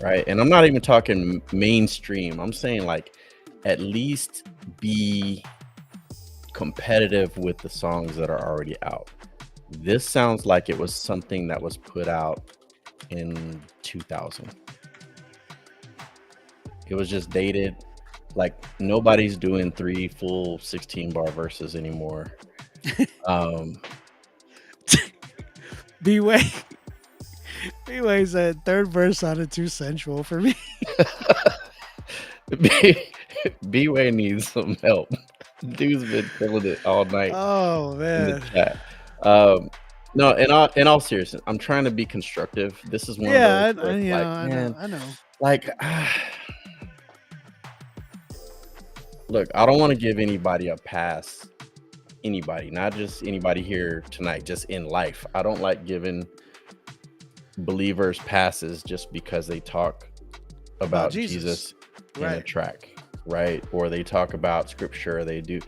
Speaker 2: Right. And I'm not even talking mainstream. I'm saying like at least be competitive with the songs that are already out. This sounds like it was something that was put out in 2000. It was just dated. Like nobody's doing 3 full 16-bar verses anymore.
Speaker 1: B-Way said third verse sounded too sensual for me.
Speaker 2: B-Way needs some help. Dude's been killing it all night.
Speaker 1: Oh man.
Speaker 2: In the chat. No, in all seriousness, I'm trying to be constructive. This is one of those
Speaker 1: I know.
Speaker 2: Like look, I don't want to give anybody a pass. Anybody, not just anybody here tonight, just in life. I don't like giving believers passes just because they talk about Jesus in a
Speaker 1: Right.
Speaker 2: track, right? Or they talk about scripture, they do,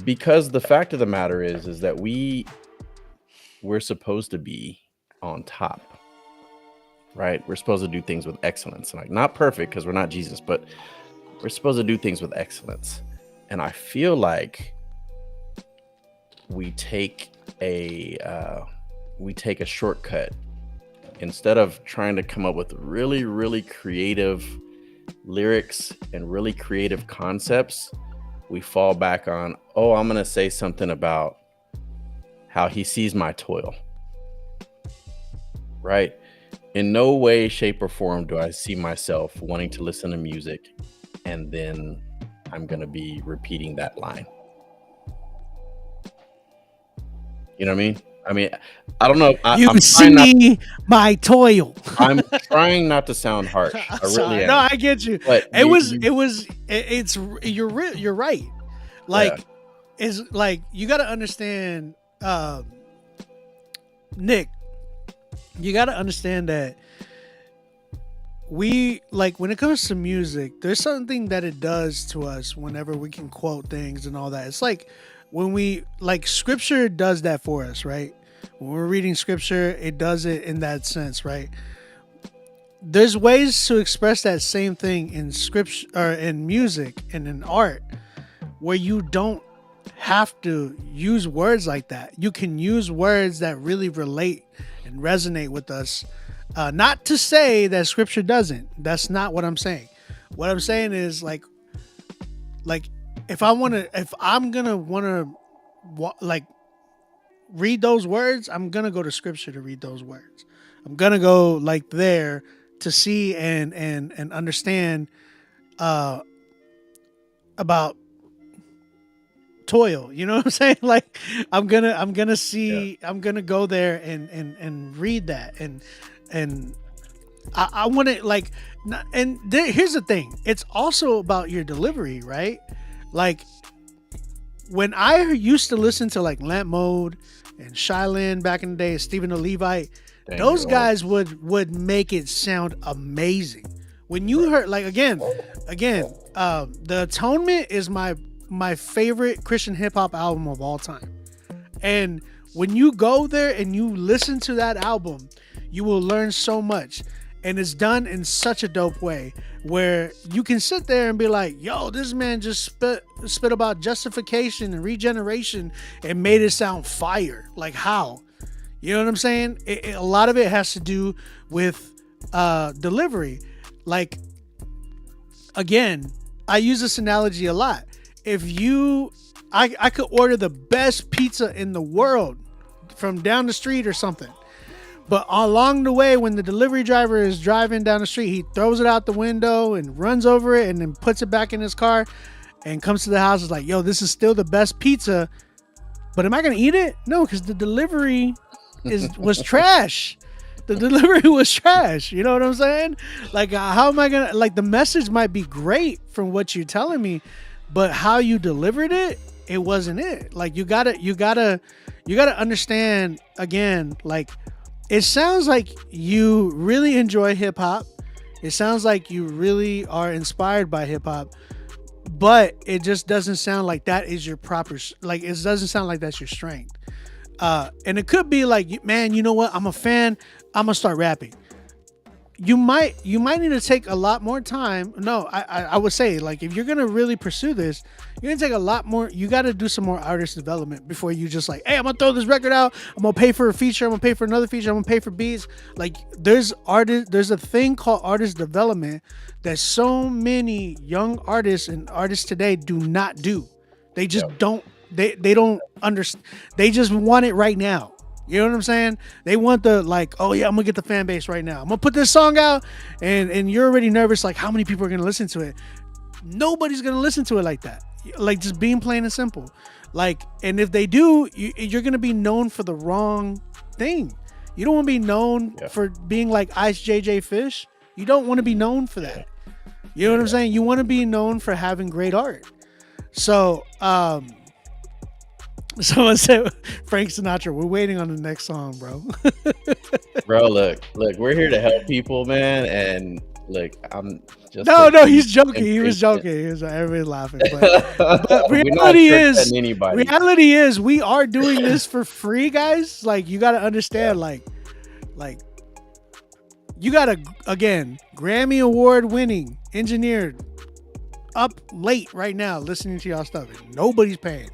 Speaker 2: because the fact of the matter is that we're supposed to be on top, right? We're supposed to do things with excellence, like not perfect because we're not Jesus, but we're supposed to do things with excellence. And I feel like we take a shortcut. Instead of trying to come up with really, really creative lyrics and really creative concepts, we fall back on, oh, I'm going to say something about how he sees my toil. Right? In no way, shape, or form do I see myself wanting to listen to music and then I'm going to be repeating that line. You know what I mean? I don't know.
Speaker 1: You see my toil.
Speaker 2: I'm trying not to sound harsh. I really am.
Speaker 1: No, I get you.
Speaker 2: But
Speaker 1: you're right. Like, it's like you got to understand, Nick. You got to understand that we, like, when it comes to music, there's something that it does to us whenever we can quote things and all that. It's like when we, like, scripture does that for us, right? When we're reading scripture, it does it in that sense, right? There's ways to express that same thing in scripture or in music and in art where you don't have to use words like that. You can use words that really relate and resonate with us. Not to say that scripture doesn't. That's not what I'm saying. What I'm saying is like if I'm gonna wanna like read those words, I'm gonna go to scripture to read those words. I'm gonna go like there to see and understand about toil. You know what I'm saying? Like I'm gonna see, I'm gonna go there and read that and I want to like, and here's the thing. It's also about your delivery, right? Like when I used to listen to like Lamp Mode and Shylin back in the day, Stephen the Levite, those guys would make it sound amazing. When you heard, like, again, The Atonement is my favorite Christian hip hop album of all time. And when you go there and you listen to that album, you will learn so much. And it's done in such a dope way where you can sit there and be like, yo, this man just spit about justification and regeneration and made it sound fire. Like how? You know what I'm saying? A lot of it has to do with delivery. Like, again, I use this analogy a lot. If I could order the best pizza in the world from down the street or something. But along the way, when the delivery driver is driving down the street, he throws it out the window and runs over it and then puts it back in his car and comes to the house. Is like, yo, this is still the best pizza. But am I going to eat it? No, because the delivery was trash. The delivery was trash. You know what I'm saying? Like, how am I going to, like, the message might be great from what you're telling me, but how you delivered it, it wasn't it. Like, you gotta understand, again, like, it sounds like you really enjoy hip hop. It sounds like you really are inspired by hip hop, but it just doesn't sound like that is your proper, like, it doesn't sound like that's your strength. And it could be like, man, you know what? I'm a fan. I'm gonna start rapping. You might need to take a lot more time. No, I would say, like, if you're gonna really pursue this, you're gonna take a lot more. You got to do some more artist development before you just like, hey, I'm gonna throw this record out. I'm gonna pay for a feature. I'm gonna pay for another feature. I'm gonna pay for beats. Like, there's a thing called artist development that so many young artists and artists today do not do. They just don't. They don't understand. They just want it right now. You know what I'm saying? They want the, like, oh yeah, I'm gonna get the fan base right now. I'm gonna put this song out, and you're already nervous, like how many people are gonna listen to it? Nobody's gonna listen to it like that. Like, just being plain and simple. Like, and if they do, you're gonna be known for the wrong thing. You don't want to be known for being like Ice JJ Fish. You don't want to be known for that. You know what I'm saying? You want to be known for having great art. So, Someone said Frank Sinatra. We're waiting on the next song, bro.
Speaker 2: Bro, look, we're here to help people, man. And look, I'm just
Speaker 1: no, he's joking. He was joking. He was everybody's laughing. But reality is, we are doing this for free, guys. Like, you got to understand, like you got to, again, Grammy Award winning engineer up late right now listening to y'all stuff. Nobody's paying.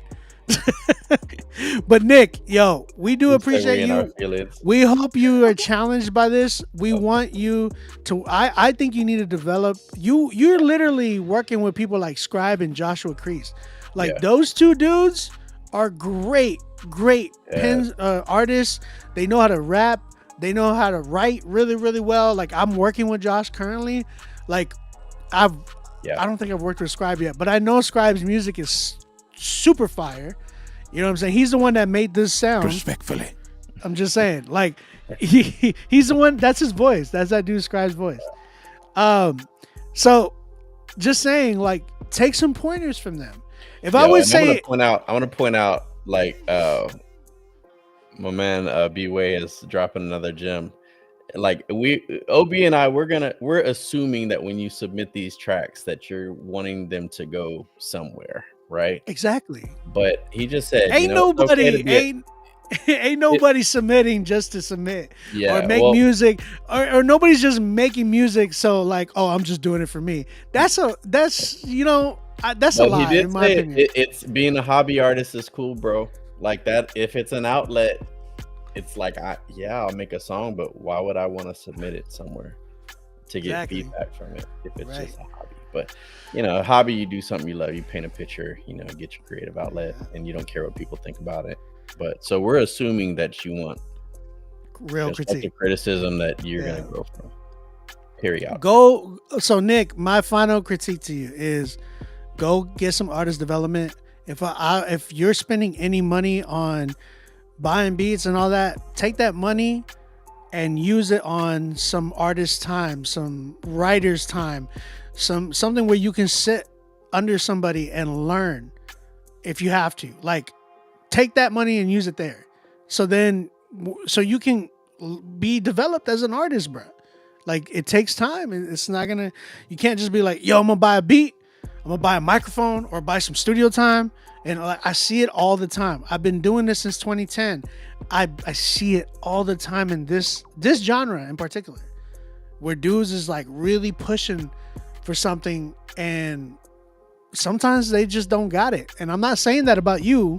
Speaker 1: But Nick, yo, we do appreciate you. We hope you are challenged by this. We want you to, I think you need to develop, you're literally working with people like Scribe and Joshua Crease. Like those two dudes are great pen artists. They know how to rap. They know how to write really, really well. Like, I'm working with Josh currently. Like, I don't think I've worked with Scribe yet, but I know Scribe's music is super fire. You know what I'm saying? He's the one that made this sound.
Speaker 3: Respectfully.
Speaker 1: I'm just saying, like, he's the one, that's his voice. That's that dude Scribe's voice. So just saying, like, take some pointers from them. If I would say,
Speaker 2: I want to point out, like, my man B-Way is dropping another gem. Like, OB and I, we're assuming that when you submit these tracks that you're wanting them to go somewhere, right?
Speaker 1: Exactly.
Speaker 2: But he just said,
Speaker 1: ain't nobody submitting just to submit or make music, or nobody's just making music. So like, oh, I'm just doing it for me. That's a lie in my opinion.
Speaker 2: It's being a hobby artist is cool, bro. Like that, if it's an outlet, it's like, I'll make a song, but why would I want to submit it somewhere to get feedback from it if it's just a hobby? But a hobby, you do something you love, you paint a picture, get your creative outlet, and you don't care what people think about it. But so we're assuming that you want
Speaker 1: real
Speaker 2: criticism that you're gonna grow from. Period.
Speaker 1: So Nick, my final critique to you is go get some artist development. If you're spending any money on buying beats and all that, take that money and use it on some artist time, some writer's time, something where you can sit under somebody and learn if you have to. Like, take that money and use it there. So you can be developed as an artist, bro. Like, it takes time. It's not you can't just be like, yo, I'm gonna buy a beat, I'm gonna buy a microphone or buy some studio time. And I see it all the time. I've been doing this since 2010. I see it all the time in this genre in particular, where dudes is like really pushing for something, and sometimes they just don't got it. And I'm not saying that about you.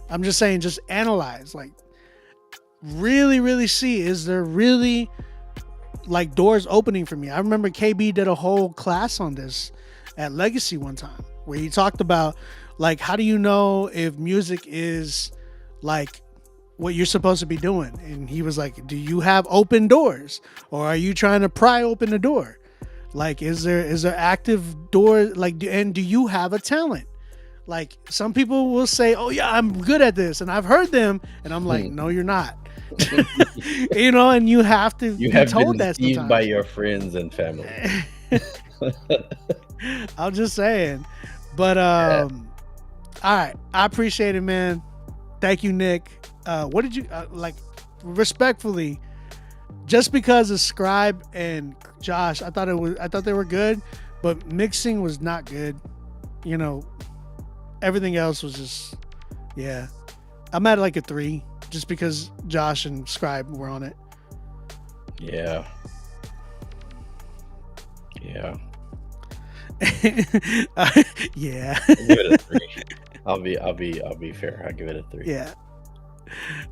Speaker 1: I'm just saying, just analyze, like, really, really see, is there really like doors opening for me? I remember KB did a whole class on this at Legacy one time, where he talked about, like, how do you know if music is like what you're supposed to be doing? And he was like, do you have open doors, or are you trying to pry open the door? Like, is there active door? Like, and do you have a talent? Like, some people will say, oh yeah, I'm good at this, and I've heard them, and I'm like, no, you're not. And you have to be told that sometimes
Speaker 2: by your friends and family.
Speaker 1: I'm just saying. But all right, I appreciate it, man. Thank you, Nick. What did you like? Respectfully, just because of Scribe and Josh, I thought they were good, but mixing was not good. Everything else was just, I'm at like a 3, just because Josh and Scribe were on it.
Speaker 2: Yeah.
Speaker 1: Yeah.
Speaker 2: Yeah. I'll give it a 3. I'll be fair. I'll give it a 3.
Speaker 1: Yeah.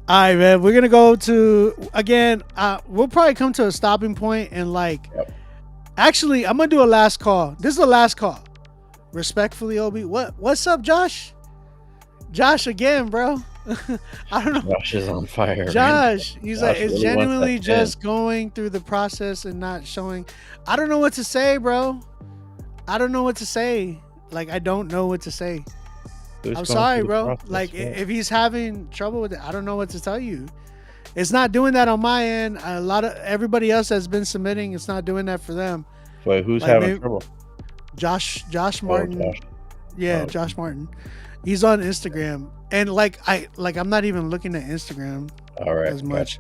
Speaker 1: All right, man. We're gonna go to again. We'll probably come to a stopping point and like. Yep. Actually, I'm gonna do a last call. This is the last call. Respectfully, Obi. What's up, Josh? Josh again, bro. I don't know.
Speaker 2: Josh is on fire.
Speaker 1: Josh, man. He's like, it's genuinely just going through the process and not showing. I don't know what to say, bro. I don't know what to say. Like, I don't know what to say. I'm sorry, bro. Like, if he's having trouble with it, I don't know what to tell you. It's not doing that on my end. A lot of everybody else that's been submitting, it's not doing that for them.
Speaker 2: Wait, who's having trouble?
Speaker 1: Josh Martin.
Speaker 2: Josh.
Speaker 1: Yeah, Josh Martin. He's on Instagram, and I'm not even looking at Instagram
Speaker 2: All right.
Speaker 1: as much.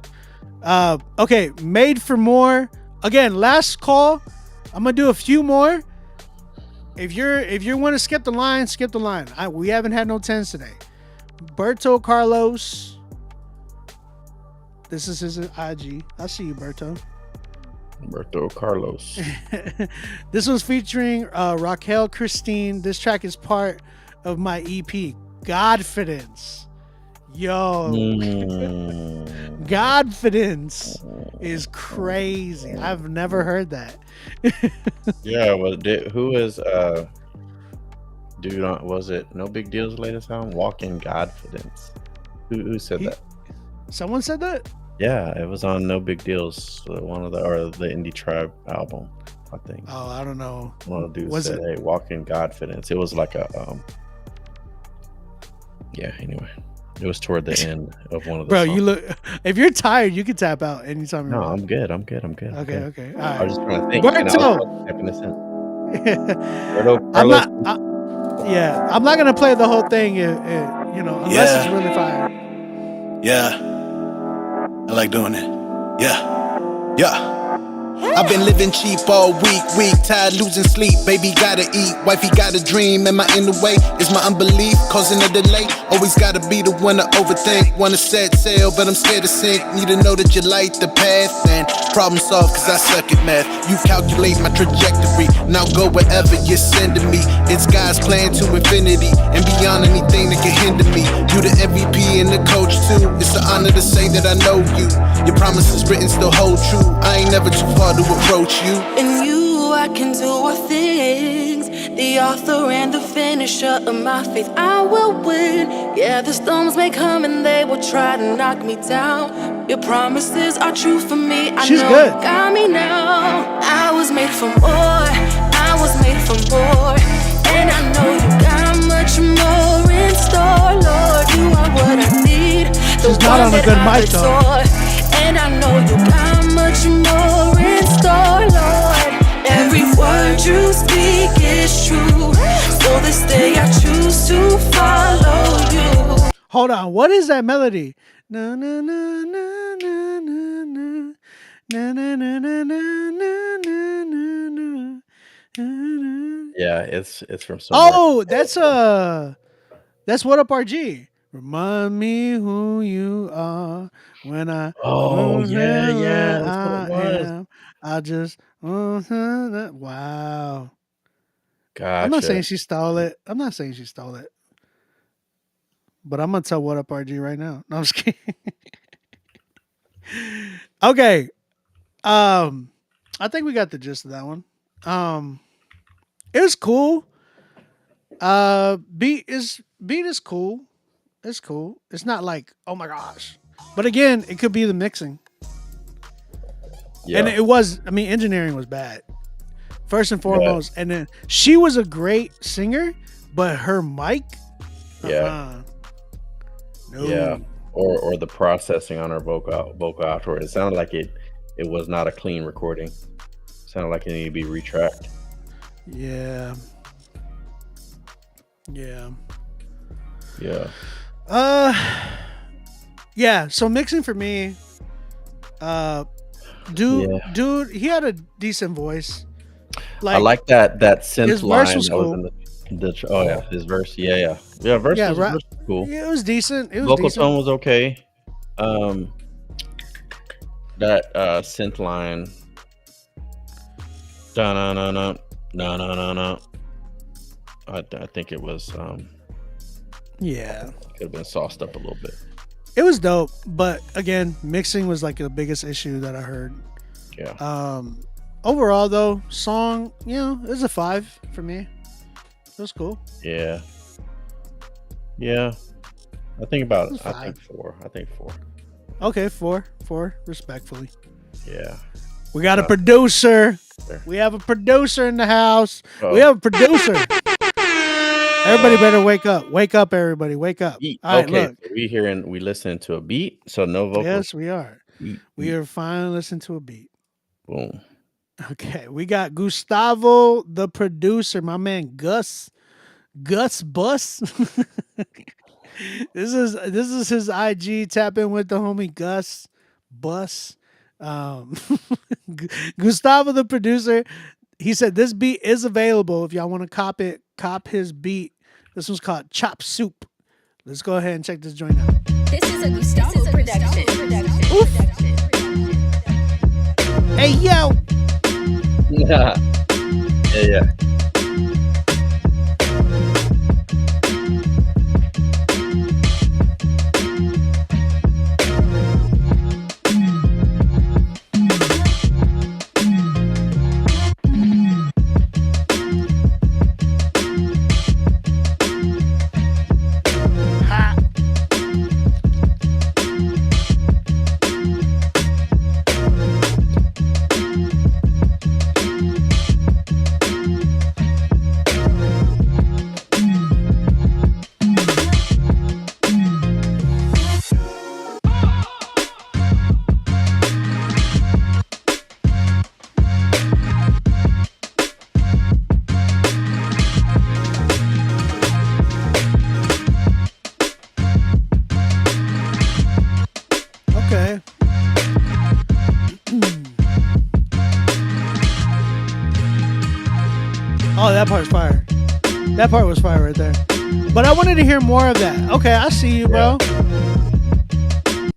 Speaker 1: Okay, Made for More. Again, last call. I'm gonna do a few more. If you want to skip the line, skip the line. We haven't had no 10s today. Berto Carlos. This is his IG. I see you, Berto.
Speaker 2: Berto Carlos.
Speaker 1: This was featuring Raquel Christine. This track is part of my EP, Godfidence. Yo, Godfidence is crazy. I've never heard that.
Speaker 2: Yeah, well, who is dude on, was it No Big Deal's latest album, Walking Godfidence? Who said that?
Speaker 1: Someone said that?
Speaker 2: Yeah, it was on No Big Deal's one of the Indie Tribe album, I think.
Speaker 1: Oh, I don't know.
Speaker 2: One of the dudes
Speaker 1: Was
Speaker 2: said, "Hey, Walking Godfidence." It was like a yeah. Anyway, it was toward the end of one of the.
Speaker 1: Bro,
Speaker 2: songs.
Speaker 1: you look. If you're tired, you can tap out anytime.
Speaker 2: No, I'm good. I'm good.
Speaker 1: Okay,
Speaker 2: I'm good.
Speaker 1: okay. All
Speaker 2: I
Speaker 1: right.
Speaker 2: was just trying to think.
Speaker 1: Berto.
Speaker 2: And I was typing this in. Berto
Speaker 1: I'm
Speaker 2: Carlos.
Speaker 1: not. Yeah, I'm not gonna play the whole thing. Unless it's really fire.
Speaker 8: Yeah. I like doing it. Yeah. Yeah. I've been living cheap all week, tired losing sleep. Baby gotta eat, wifey got a dream. Am I in the way? Is my unbelief causing a delay? Always gotta be the one to overthink. Wanna set sail, but I'm scared to sink. Need to know that you light the path and problem solve, cause I suck at math. You calculate my trajectory, now go wherever you're sending me. It's God's plan to infinity and beyond anything that can hinder me. You the MVP and the coach too. It's an honor to say that I know you. Your promises written still hold true. I ain't never too far to approach you.
Speaker 6: In you I can do all things. The author and the finisher of my faith, I will win. Yeah, the storms may come and they will try to knock me down. Your promises are true for me.
Speaker 1: She's
Speaker 6: know
Speaker 1: good.
Speaker 6: You got me now. I was made for more. I was made for more. And I know you got much more in store, Lord. You are what I need.
Speaker 1: She's not on a good mic though.
Speaker 6: And I know you got much more in store, Lord. Every word you speak is true. So this day I choose to follow you.
Speaker 1: Hold on, what is that melody? Na na na na na na na na na na na na na na.
Speaker 2: Yeah, it's from somewhere.
Speaker 1: Oh, that's What Up RG. Remind me who you are when I.
Speaker 2: Oh, yeah, that's what it was.
Speaker 1: I just. Wow.
Speaker 2: Gotcha.
Speaker 1: I'm not saying she stole it. But I'm gonna tell What Up RG right now. No, I'm just kidding. Okay. I think we got the gist of that one. It was cool. Beat is cool. It's cool. It's not like, oh my gosh. But again, it could be the mixing.
Speaker 2: Yeah.
Speaker 1: And it was, engineering was bad. First and foremost. And then she was a great singer, but her mic.
Speaker 2: Yeah.
Speaker 1: No.
Speaker 2: Yeah. Or the processing on her vocal afterward. It sounded like it was not a clean recording. It sounded like it needed to be retracked.
Speaker 1: Yeah. Yeah, so mixing for me, dude, he had a decent voice.
Speaker 2: I like that synth
Speaker 1: his
Speaker 2: line
Speaker 1: verse was
Speaker 2: that was
Speaker 1: cool.
Speaker 2: in his verse. Yeah, verse was cool.
Speaker 1: Yeah, it was decent.
Speaker 2: Vocal tone was okay. That synth line. No. I think it was
Speaker 1: Yeah.
Speaker 2: could have been sauced up a little bit.
Speaker 1: It was dope, but again, mixing was like the biggest issue that I heard.
Speaker 2: Yeah.
Speaker 1: Overall though, song, it was a 5 for me. It was cool.
Speaker 2: Yeah. I think 4.
Speaker 1: Okay, 4, respectfully.
Speaker 2: Yeah.
Speaker 1: We got a producer. We have a producer in the house. We have a producer. Everybody better wake up. Wake up, everybody. Wake up. All right, look.
Speaker 2: So we listening to a beat, so no vocals.
Speaker 1: Yes, we are. We are finally listening to a beat.
Speaker 2: Boom.
Speaker 1: Okay, we got Gustavo, the producer, my man Gus. Gus Bus. This is his IG. Tap in with the homie Gus Bus. Gustavo, the producer, he said this beat is available if y'all want to cop his beat. This one's called Chop Soup. Let's go ahead and check this joint out.
Speaker 7: This is a Gustavo production.
Speaker 1: Oof. Hey yo.
Speaker 2: Yeah.
Speaker 1: Okay. Oh, that part's fire. That part was fire right there. But I wanted to hear more of that. Okay, I see you, bro.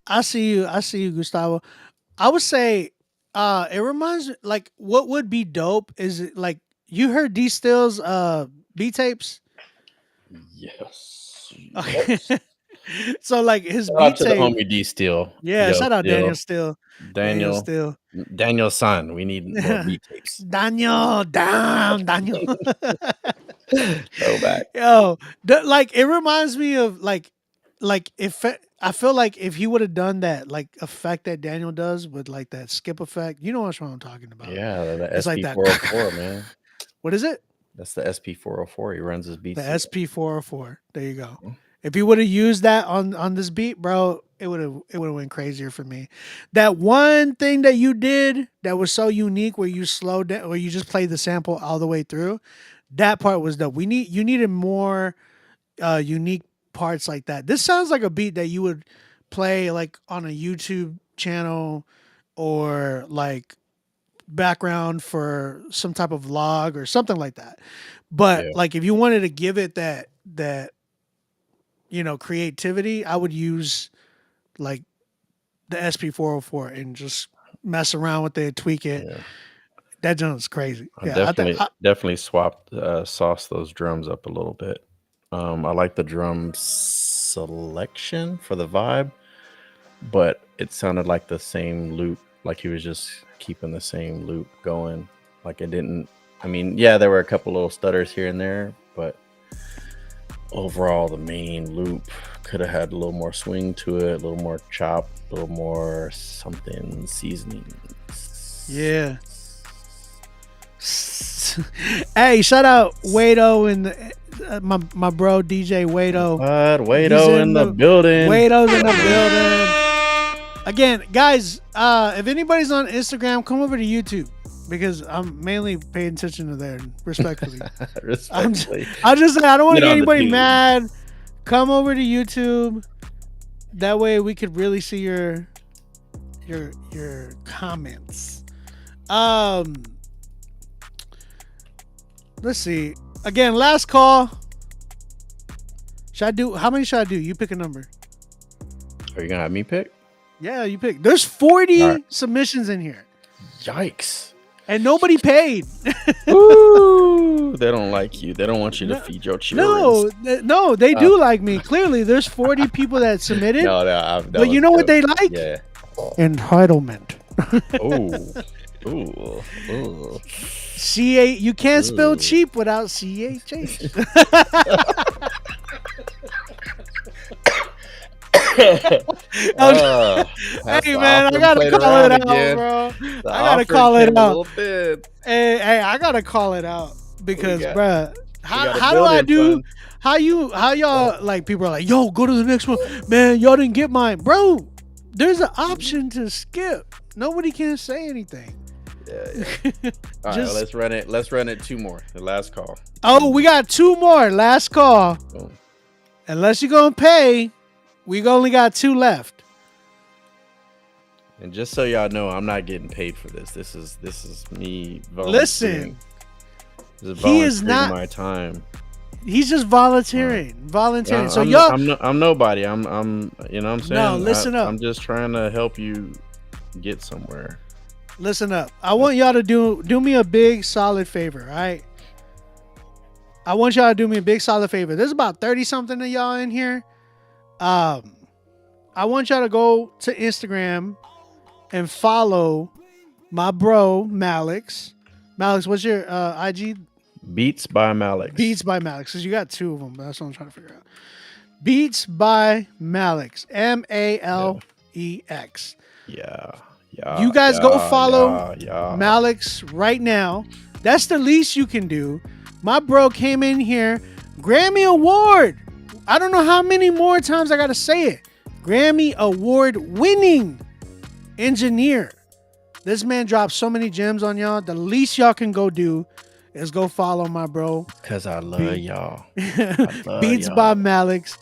Speaker 1: I see you, Gustavo. I would say it reminds me, like, what would be dope is it, like, you heard D Still's beat tapes?
Speaker 2: Yes.
Speaker 1: Okay. So like his
Speaker 2: Shout out
Speaker 1: beat
Speaker 2: to the
Speaker 1: tape.
Speaker 2: homie D Steel.
Speaker 1: Yeah,
Speaker 2: Yo,
Speaker 1: shout out
Speaker 2: Steel.
Speaker 1: Daniel Steele.
Speaker 2: Daniel
Speaker 1: Steele.
Speaker 2: Daniel's son. We need more beat tapes.
Speaker 1: Daniel, damn, Daniel.
Speaker 2: Go back.
Speaker 1: Yo, like it reminds me of like if I feel like if he would have done that like effect that Daniel does with like that skip effect, you know what I'm talking about.
Speaker 2: Yeah, the
Speaker 1: It's like that.
Speaker 2: SP404, man.
Speaker 1: What is it?
Speaker 2: That's the SP404. He runs his beats.
Speaker 1: The SP404. There you go. If he would have used that on this beat, bro, it would have went crazier for me. That one thing that you did that was so unique, where you slowed down, or you just played the sample all the way through, that part was dope. You needed more unique parts like that. This sounds like a beat that you would play like on a YouTube channel or like background for some type of vlog or something like that. But like if you wanted to give it that creativity, I would use like the SP404 and just mess around with it, tweak it. Yeah. That jump's crazy.
Speaker 2: I definitely swapped, sauce those drums up a little bit. I like the drum selection for the vibe, but it sounded like the same loop, like he was just keeping the same loop going. Like it didn't, I mean, yeah, there were a couple little stutters here and there, but overall the main loop could have had a little more swing to it, a little more chop, a little more something seasoning.
Speaker 1: Yeah. Hey, shout out Wado and my bro DJ Wado.
Speaker 2: Wado in the building.
Speaker 1: Wado's in the building. Again, guys, if anybody's on Instagram, come over to YouTube. Because I'm mainly paying attention to there, respectfully. I just say I don't want to get anybody mad. Come over to YouTube. That way we could really see your comments. Let's see. Again, last call. How many should I do? You pick a number.
Speaker 2: Are you gonna have me pick?
Speaker 1: Yeah, you pick. There's 40 submissions in here.
Speaker 2: Yikes.
Speaker 1: And nobody paid.
Speaker 2: Ooh, they don't like you. They don't want you to feed your children.
Speaker 1: No, they do like me. Clearly, there's 40 people that submitted. But you know what they like?
Speaker 2: Yeah.
Speaker 1: Entitlement.
Speaker 2: Ooh.
Speaker 1: C-A. You can't spell cheap without C-H-H. Hey man, I gotta call it out, bro. I gotta call it out. Hey, I gotta call it out because, bro, how do I do? How y'all like? People are like, yo, go to the next one, man. Y'all didn't get mine, bro. There's an option to skip. Nobody can say anything.
Speaker 2: All right, let's run it. Let's run it 2 more. The last call.
Speaker 1: Oh, we got 2 more. Last call.
Speaker 2: Boom.
Speaker 1: Unless you're gonna pay, we only got 2 left.
Speaker 2: And just so y'all know, I'm not getting paid for this. This is me volunteering.
Speaker 1: Listen,
Speaker 2: this is
Speaker 1: he is not
Speaker 2: my time.
Speaker 1: He's just volunteering. So
Speaker 2: I'm nobody. I'm you know what I'm saying?
Speaker 1: No, listen up.
Speaker 2: I'm just trying to help you get somewhere.
Speaker 1: Listen up. I want y'all to do me a big solid favor, all right? I want y'all to do me a big solid favor. There's about 30 something of y'all in here. I want y'all to go to Instagram and follow my bro Malix. Malix, what's your IG?
Speaker 2: Beats by Malix.
Speaker 1: Beats by Malix. Because you got 2 of them. That's what I'm trying to figure out. Beats by Malix. Malex.
Speaker 2: Yeah.
Speaker 1: You guys go follow Malix right now. That's the least you can do. My bro came in here. Grammy Award. I don't know how many more times I got to say it. Grammy Award winning engineer. This man dropped so many gems on y'all. The least y'all can go do is go follow my bro.
Speaker 2: Cause I love y'all.
Speaker 1: Beats by Malix.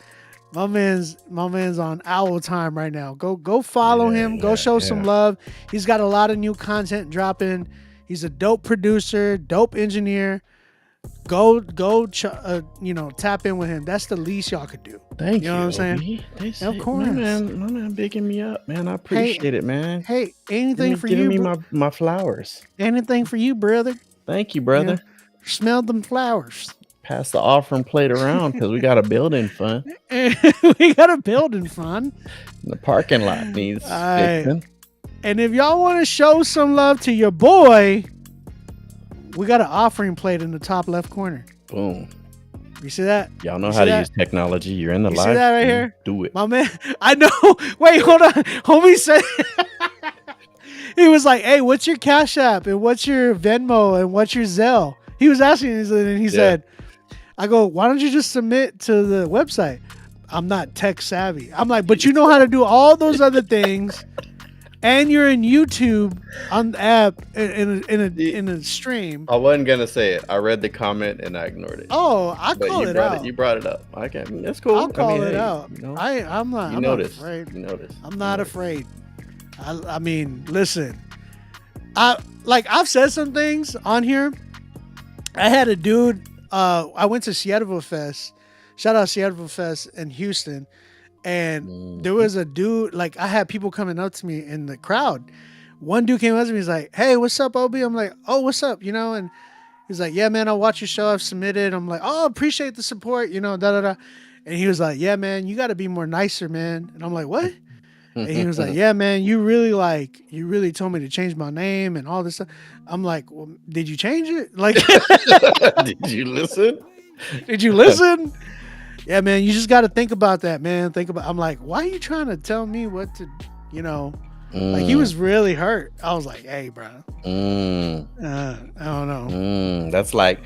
Speaker 1: My man's on owl time right now. Go follow him. Go show some love. He's got a lot of new content dropping. He's a dope producer, dope engineer. Go tap in with him. That's the least y'all could do.
Speaker 2: Thank you.
Speaker 1: You know what I'm saying?
Speaker 2: Of course. My man bigging me up, man. I appreciate it, man.
Speaker 1: Hey, anything for you?
Speaker 2: Giving me my flowers.
Speaker 1: Anything for you, brother?
Speaker 2: Thank you, brother.
Speaker 1: Smell them flowers.
Speaker 2: Pass the offering plate around because we got a building fund.
Speaker 1: We got a building fund.
Speaker 2: The parking lot needs fixing.
Speaker 1: And if y'all want to show some love to your boy, we got an offering plate in the top left corner.
Speaker 2: Boom.
Speaker 1: You see that?
Speaker 2: Y'all know how to use technology. You're in the live.
Speaker 1: See that right here?
Speaker 2: Do it.
Speaker 1: My man, I know. Wait, hold on. Homie said, he was like, hey, what's your Cash App? And what's your Venmo? And what's your Zelle? He was asking, and he said, I go, why don't you just submit to the website? I'm not tech savvy. I'm like, but you know how to do all those other things. And you're in YouTube on the app in a stream.
Speaker 2: I wasn't gonna say it. I read the comment and I ignored it.
Speaker 1: Oh, I call it out.
Speaker 2: You brought it up. Okay, that's cool.
Speaker 1: I'll call it out.
Speaker 2: You know,
Speaker 1: I'm not afraid.
Speaker 2: You notice.
Speaker 1: I'm not afraid. I mean, listen. I've said some things on here. I had a dude. I went to Seattle Fest. Shout out Seattle Fest in Houston. And there was a dude, I had people coming up to me in the crowd. One dude came up to me, he's like, hey, what's up, Obi? I'm like, oh, what's up? And he's like, yeah, man, I'll watch your show. I've submitted. I'm like, oh, appreciate the support, da-da-da. And he was like, yeah, man, you got to be more nicer, man. And I'm like, what? And he was like, yeah, man, you really told me to change my name and all this stuff. I'm like, well, did you change it?
Speaker 2: Did you listen?
Speaker 1: Did you listen? Yeah, man, you just got to think about that, man. I'm like, why are you trying to tell me what to, he was really hurt. I was like, hey, bro. I don't know.
Speaker 2: That's like,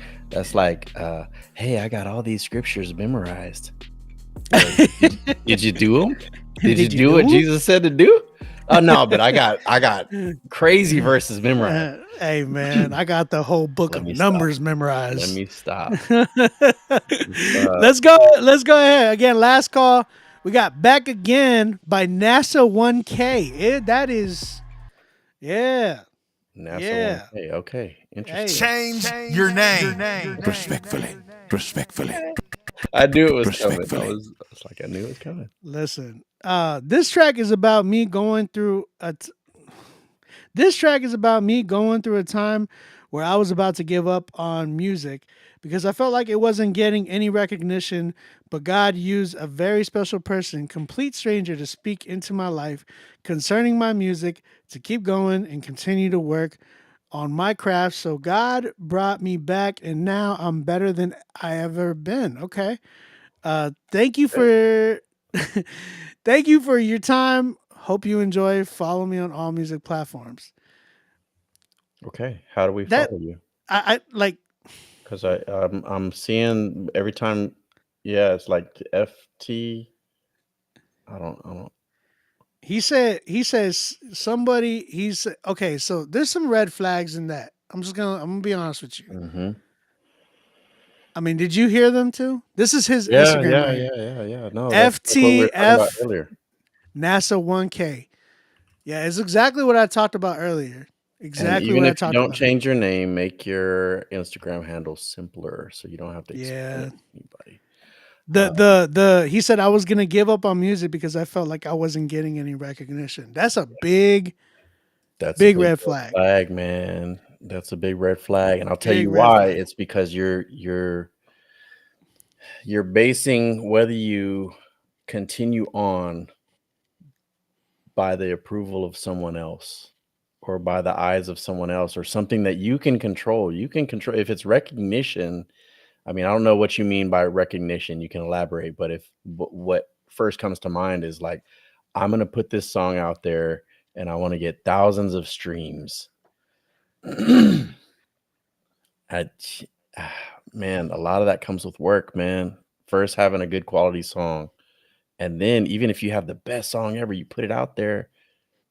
Speaker 2: hey, I got all these scriptures memorized. Did you do them? Did you do what Jesus said to do? Oh no, but I got crazy verses memorized.
Speaker 1: Hey man, I got the whole book of Numbers memorized.
Speaker 2: Let me stop.
Speaker 1: Let's go ahead. Again, last call. We got Back Again by NASA 1K. That is NASA
Speaker 2: 1K. Okay.
Speaker 4: Change
Speaker 2: Interesting.
Speaker 4: your name.
Speaker 3: Respectfully.
Speaker 2: I knew it was coming. It's like I knew it was coming.
Speaker 1: Listen, this track is about me going through a time where I was about to give up on music because I felt like it wasn't getting any recognition, but God used a very special person, complete stranger, to speak into my life concerning my music, to keep going and continue to work on my craft. So God brought me back, and now I'm better than I ever been. Okay. Thank you for thank you for your time. Hope you enjoy. Follow me on all music platforms.
Speaker 2: Okay. How do we follow you?
Speaker 1: I like,
Speaker 2: because I'm seeing every time. Yeah, it's like FT. I don't.
Speaker 1: He says somebody. He's okay. So there's some red flags in that. I'm gonna be honest with you.
Speaker 2: Mm-hmm.
Speaker 1: I mean, did you hear them too? This is his
Speaker 2: Yeah,
Speaker 1: Instagram
Speaker 2: yeah,
Speaker 1: right
Speaker 2: yeah,
Speaker 1: here.
Speaker 2: yeah, yeah. No, that's what we were talking about
Speaker 1: FTF
Speaker 2: earlier.
Speaker 1: NASA 1K. Yeah, it's exactly what I talked about earlier.
Speaker 2: And
Speaker 1: Exactly
Speaker 2: even
Speaker 1: what I
Speaker 2: if you
Speaker 1: talked
Speaker 2: don't
Speaker 1: about.
Speaker 2: change your name, make your Instagram handle simpler so you don't have to explain
Speaker 1: Yeah.
Speaker 2: it to anybody.
Speaker 1: The he said I was gonna give up on music because I felt like I wasn't getting any recognition. That's a big
Speaker 2: That's a
Speaker 1: big
Speaker 2: big
Speaker 1: red
Speaker 2: red
Speaker 1: flag.
Speaker 2: flag, man. That's a big red flag, and I'll tell
Speaker 1: Big
Speaker 2: you
Speaker 1: red
Speaker 2: why.
Speaker 1: flag.
Speaker 2: It's because you're basing whether you continue on by the approval of someone else or by the eyes of someone else or something that you can control. You can control if it's recognition. I mean, I don't know what you mean by recognition. You can elaborate, but if what first comes to mind is like, I'm going to put this song out there and I want to get thousands of streams. Man, a lot of that comes with work, man. First, having a good quality song. And then, even if you have the best song ever, you put it out there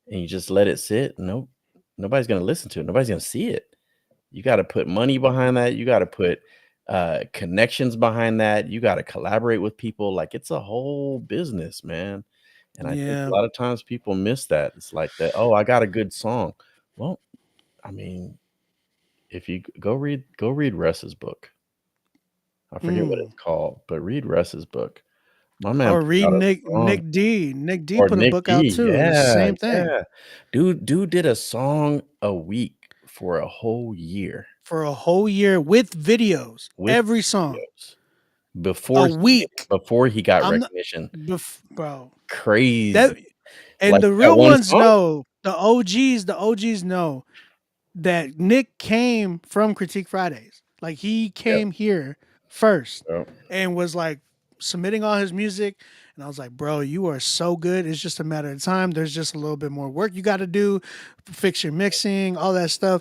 Speaker 2: and you just let it sit. Nope. Nobody's going to listen to it. Nobody's going to see it. You got to put money behind that. You got to put connections behind that. You got to collaborate with people. Like, it's a whole business, man. And I think
Speaker 1: Yeah.
Speaker 2: a lot of times people miss that. It's like that, oh, I got a good song. Well, I mean, if you go read Russ's book. I forget what it's called, but read Russ's book. My man
Speaker 1: Or
Speaker 2: put
Speaker 1: read
Speaker 2: out a
Speaker 1: Nick
Speaker 2: song.
Speaker 1: D. Nick D
Speaker 2: Or
Speaker 1: put a
Speaker 2: Nick
Speaker 1: book out
Speaker 2: D.
Speaker 1: too. It's the
Speaker 2: Yeah,
Speaker 1: same thing.
Speaker 2: yeah. Dude did a song a week for a whole year
Speaker 1: For a whole year with videos.
Speaker 2: with
Speaker 1: Every song.
Speaker 2: videos before
Speaker 1: week.
Speaker 2: before he got
Speaker 1: I'm not,
Speaker 2: recognition.
Speaker 1: bro.
Speaker 2: Crazy.
Speaker 1: That and
Speaker 2: Like
Speaker 1: the
Speaker 2: that
Speaker 1: real
Speaker 2: one
Speaker 1: ones
Speaker 2: song?
Speaker 1: know, the OGs know that Nick came from Critique Fridays. Like he came here first
Speaker 2: Yep.
Speaker 1: and was like submitting all his music. And I was like, bro, you are so good. It's just a matter of time. There's just a little bit more work you got to do, fix your mixing, all that stuff.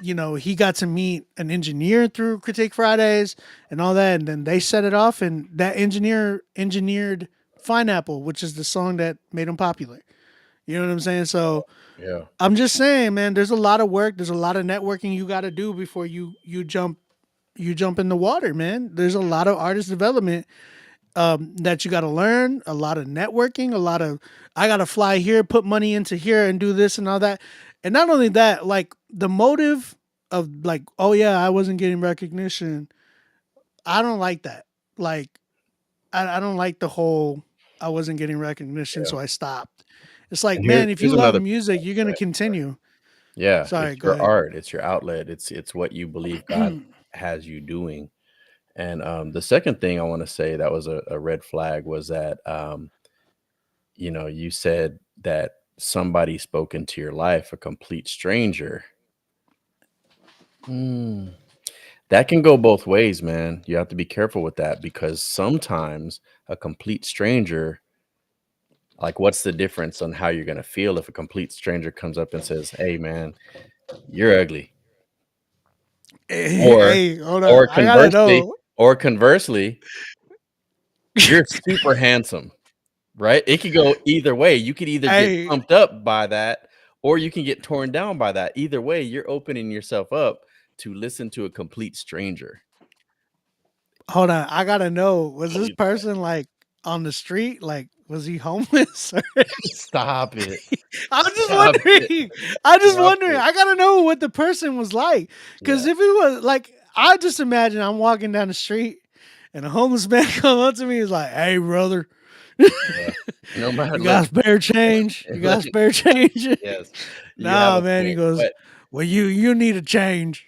Speaker 1: You know, he got to meet an engineer through Critique Fridays and all that. And then they set it off, and that engineer engineered Pineapple, which is the song that made him popular. You know what I'm saying? So
Speaker 2: Yeah.
Speaker 1: I'm just saying, man, there's a lot of work. There's a lot of networking you got to do before you jump in the water, man. There's a lot of artist development that you got to learn, a lot of networking, a lot of, I got to fly here, put money into here and do this and all that. And not only that, like the motive of like, oh yeah, I wasn't getting recognition. I don't like that. Like, I don't like the whole, I wasn't getting recognition, so I stopped. It's like,
Speaker 2: And
Speaker 1: man, if you
Speaker 2: here's
Speaker 1: love
Speaker 2: another
Speaker 1: music, you're going to continue.
Speaker 2: Yeah,
Speaker 1: Sorry,
Speaker 2: it's
Speaker 1: go
Speaker 2: your
Speaker 1: ahead.
Speaker 2: art, it's your outlet, it's what you believe God has you doing. And the second thing I want to say that was a red flag was that you know, you said that somebody spoke into your life, a complete stranger. That can go both ways, man. You have to be careful with that because sometimes a complete stranger, like, what's the difference on how you're gonna feel if a complete stranger comes up and says, "Hey, man, you're ugly," or
Speaker 1: Hey, hold on. I gotta know.
Speaker 2: conversely, you're super handsome, right? It could go either way. You could either get
Speaker 1: Hey,
Speaker 2: pumped up by that, or you can get torn down by that. Either way, you're opening yourself up to listen to a complete stranger.
Speaker 1: hold on. I gotta know. Was this person like on the street? Like, was he homeless?
Speaker 2: Stop it.
Speaker 1: I'm just
Speaker 2: Stop it.
Speaker 1: wondering. I'm just
Speaker 2: Stop
Speaker 1: wondering.
Speaker 2: it.
Speaker 1: I gotta know what the person was like. Because if it was like, I just imagine I'm walking down the street and a homeless man come up to me. He's like, "Hey, brother,
Speaker 2: No matter
Speaker 1: you got spare change? You got spare change?"
Speaker 2: Yes. You
Speaker 1: No,
Speaker 2: have a
Speaker 1: man. He
Speaker 2: point,
Speaker 1: goes,
Speaker 2: but
Speaker 1: "Well, you need a change."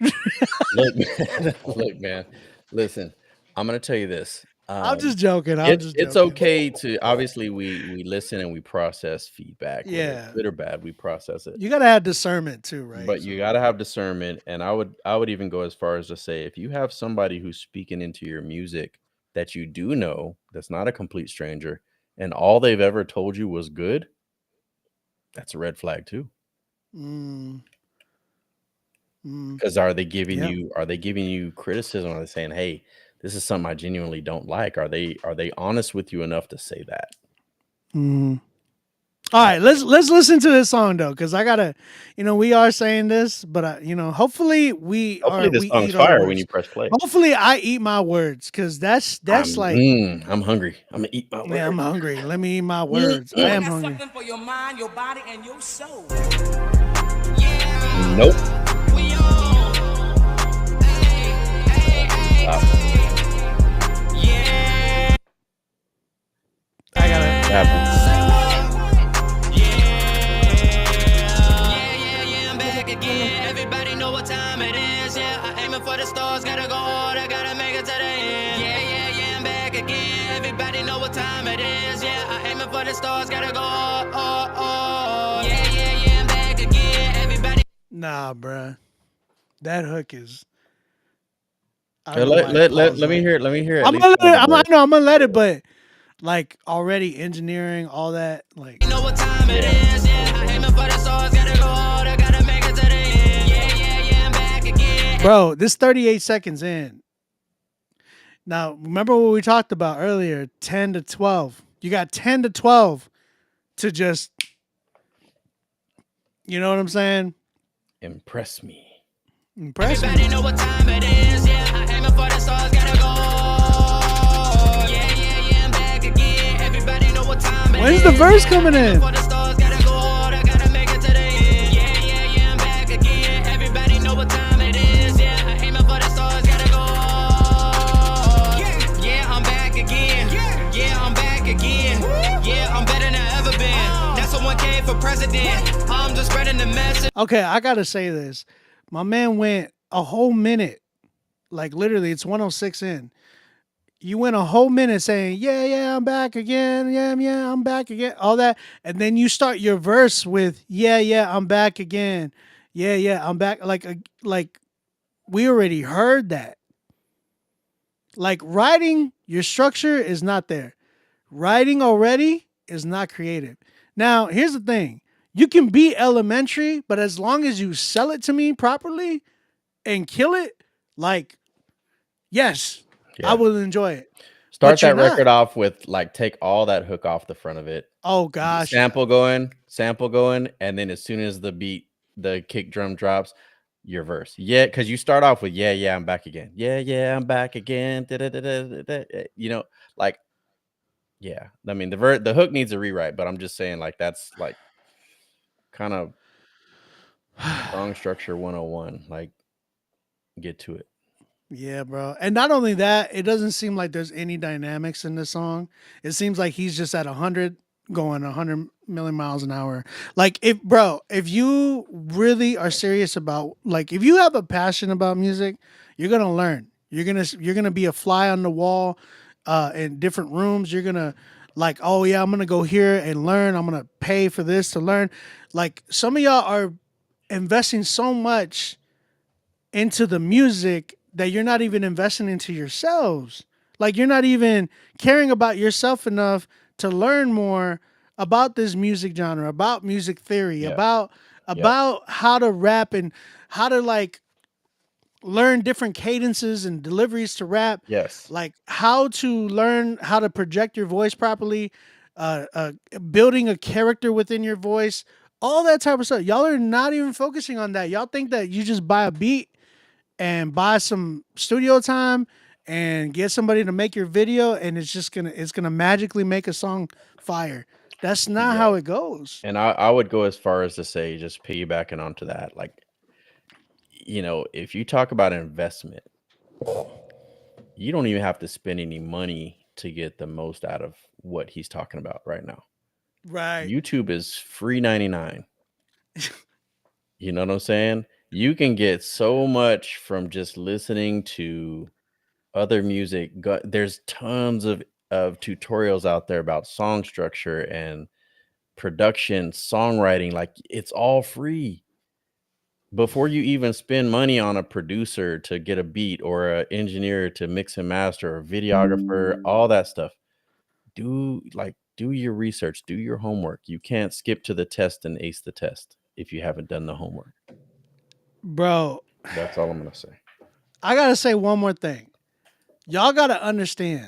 Speaker 2: look, man. Listen, I'm gonna tell you this.
Speaker 1: I'm just joking.
Speaker 2: It's okay to obviously we listen and we process feedback, whether
Speaker 1: Yeah.
Speaker 2: it's good or bad. We process it,
Speaker 1: You gotta have discernment too, right?
Speaker 2: but you got to have discernment. And I would even go as far as to say, if you have somebody who's speaking into your music that you do know, that's not a complete stranger, and all they've ever told you was good, that's a red flag too. Because are they giving you criticism? Are they saying, "Hey, this is something I genuinely don't like"? Are they honest with you enough to say that?
Speaker 1: All right, let's listen to this song though, because I gotta, we are saying this, but hopefully
Speaker 2: Hopefully this
Speaker 1: we
Speaker 2: song's
Speaker 1: eat our
Speaker 2: fire when
Speaker 1: words.
Speaker 2: you press play.
Speaker 1: Hopefully I eat my words, because that's like,
Speaker 2: I'm hungry. I'm gonna eat my words.
Speaker 1: yeah, I'm hungry. Let me eat my words. I am hungry.
Speaker 19: Something for your mind, your body, and your soul.
Speaker 2: Nope.
Speaker 1: I gotta.
Speaker 20: Everybody know what time it is. Yeah, I aiming for the stars. Gotta go hard. I gotta make it to the end. Yeah, I'm back again. Everybody know what time it is. Yeah, I aiming for the stars. Gotta go hard. Yeah, I'm back again. Everybody.
Speaker 1: Nah, bruh. That hook is.
Speaker 2: Let me hear it. Let me hear it.
Speaker 1: I'm gonna let it, but like already engineering all that, like.
Speaker 20: You know what time it is. Yeah, I aiming for the stars. Gotta go hard. I gotta make it to the end. Yeah, I'm back again.
Speaker 1: Bro, this 38 seconds in. Now, remember what we talked about earlier, 10 to 12. You got 10 to 12 to just, you know what I'm saying?
Speaker 2: Impress me.
Speaker 20: Everybody know what time it is. Yeah, I aiming for the stars. Gotta go. Yeah, I'm back again. Everybody know what time it is.
Speaker 1: When's the verse coming in?
Speaker 20: For the stars, gotta go hard. I gotta make it to the end. Yeah, I'm back again. Everybody know what time it is. Yeah, I aiming for the stars. Gotta go hard. Yeah, I'm back again. Yeah, I'm back again. Yeah, I'm better than I ever been. That's what 1K for president. I'm just spreading the message.
Speaker 1: Okay, I gotta say this. My man went a whole minute, like literally, it's 106 in. You went a whole minute saying, yeah, I'm back again. Yeah, I'm back again. All that. And then you start your verse with, yeah, I'm back again. Yeah, I'm back. Like we already heard that. Like writing, your structure is not there. Writing already is not creative. Now, here's the thing. You can be elementary, but as long as you sell it to me properly and kill it, like, yes, I will enjoy it.
Speaker 2: Start that record off with like take all that hook off the front of it.
Speaker 1: Oh gosh.
Speaker 2: Sample going, and then as soon as the beat, the kick drum drops, your verse. Yeah, because you start off with yeah, I'm back again. Yeah, I'm back again. You know, like, yeah. I mean, the hook needs a rewrite, but I'm just saying, like, that's like kind of song structure 101. Like, get to it.
Speaker 1: Yeah, bro. And not only that, it doesn't seem like there's any dynamics in this song. It seems like he's just at 100 going 100 million miles an hour. Like, if you really are serious about, like, if you have a passion about music, you're going to learn. You're going to be a fly on the wall in different rooms. You're going to like, oh yeah, I'm going to go here and learn. I'm going to pay for this to learn. Like, some of y'all are investing so much into the music that you're not even investing into yourselves. Like, you're not even caring about yourself enough to learn more about this music genre, about music theory, about how to rap and how to like learn different cadences and deliveries to rap.
Speaker 2: Yes.
Speaker 1: Like how to learn how to project your voice properly, building a character within your voice, all that type of stuff. Y'all are not even focusing on that. Y'all think that you just buy a beat and buy some studio time and get somebody to make your video and it's gonna magically make a song fire. That's not how it goes.
Speaker 2: And I would go as far as to say, just piggybacking onto that, like, you know, if you talk about investment, you don't even have to spend any money to get the most out of what he's talking about right now.
Speaker 1: Right.
Speaker 2: YouTube is free 99. You know what I'm saying? You can get so much from just listening to other music. There's tons of tutorials out there about song structure and production, songwriting. Like, it's all free. Before you even spend money on a producer to get a beat or an engineer to mix and master or a videographer, all that stuff, do your research, do your homework. You can't skip to the test and ace the test if you haven't done the homework.
Speaker 1: Bro,
Speaker 2: that's all I'm gonna say.
Speaker 1: I gotta say one more thing. Y'all gotta understand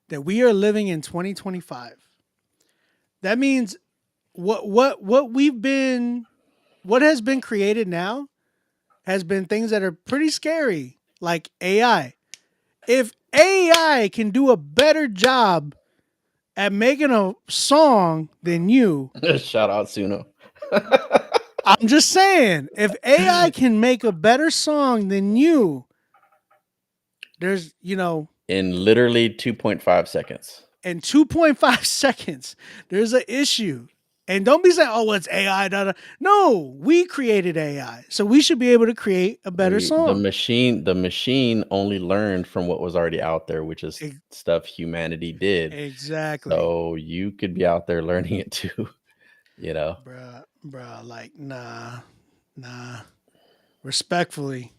Speaker 1: that we are living in 2025. That means what has been created now has been things that are pretty scary, like AI. If AI can do a better job at making a song than you,
Speaker 2: Shout out Suno.
Speaker 1: I'm just saying, if AI can make a better song than you, there's,
Speaker 2: In literally 2.5 seconds.
Speaker 1: in 2.5 seconds, there's an issue. And don't be saying, "Oh, it's AI." No, we created AI, so we should be able to create a better
Speaker 2: The
Speaker 1: song.
Speaker 2: machine only learned from what was already out there, which is stuff humanity did.
Speaker 1: Exactly.
Speaker 2: So you could be out there learning it too,
Speaker 1: Bruh, like, nah. Respectfully,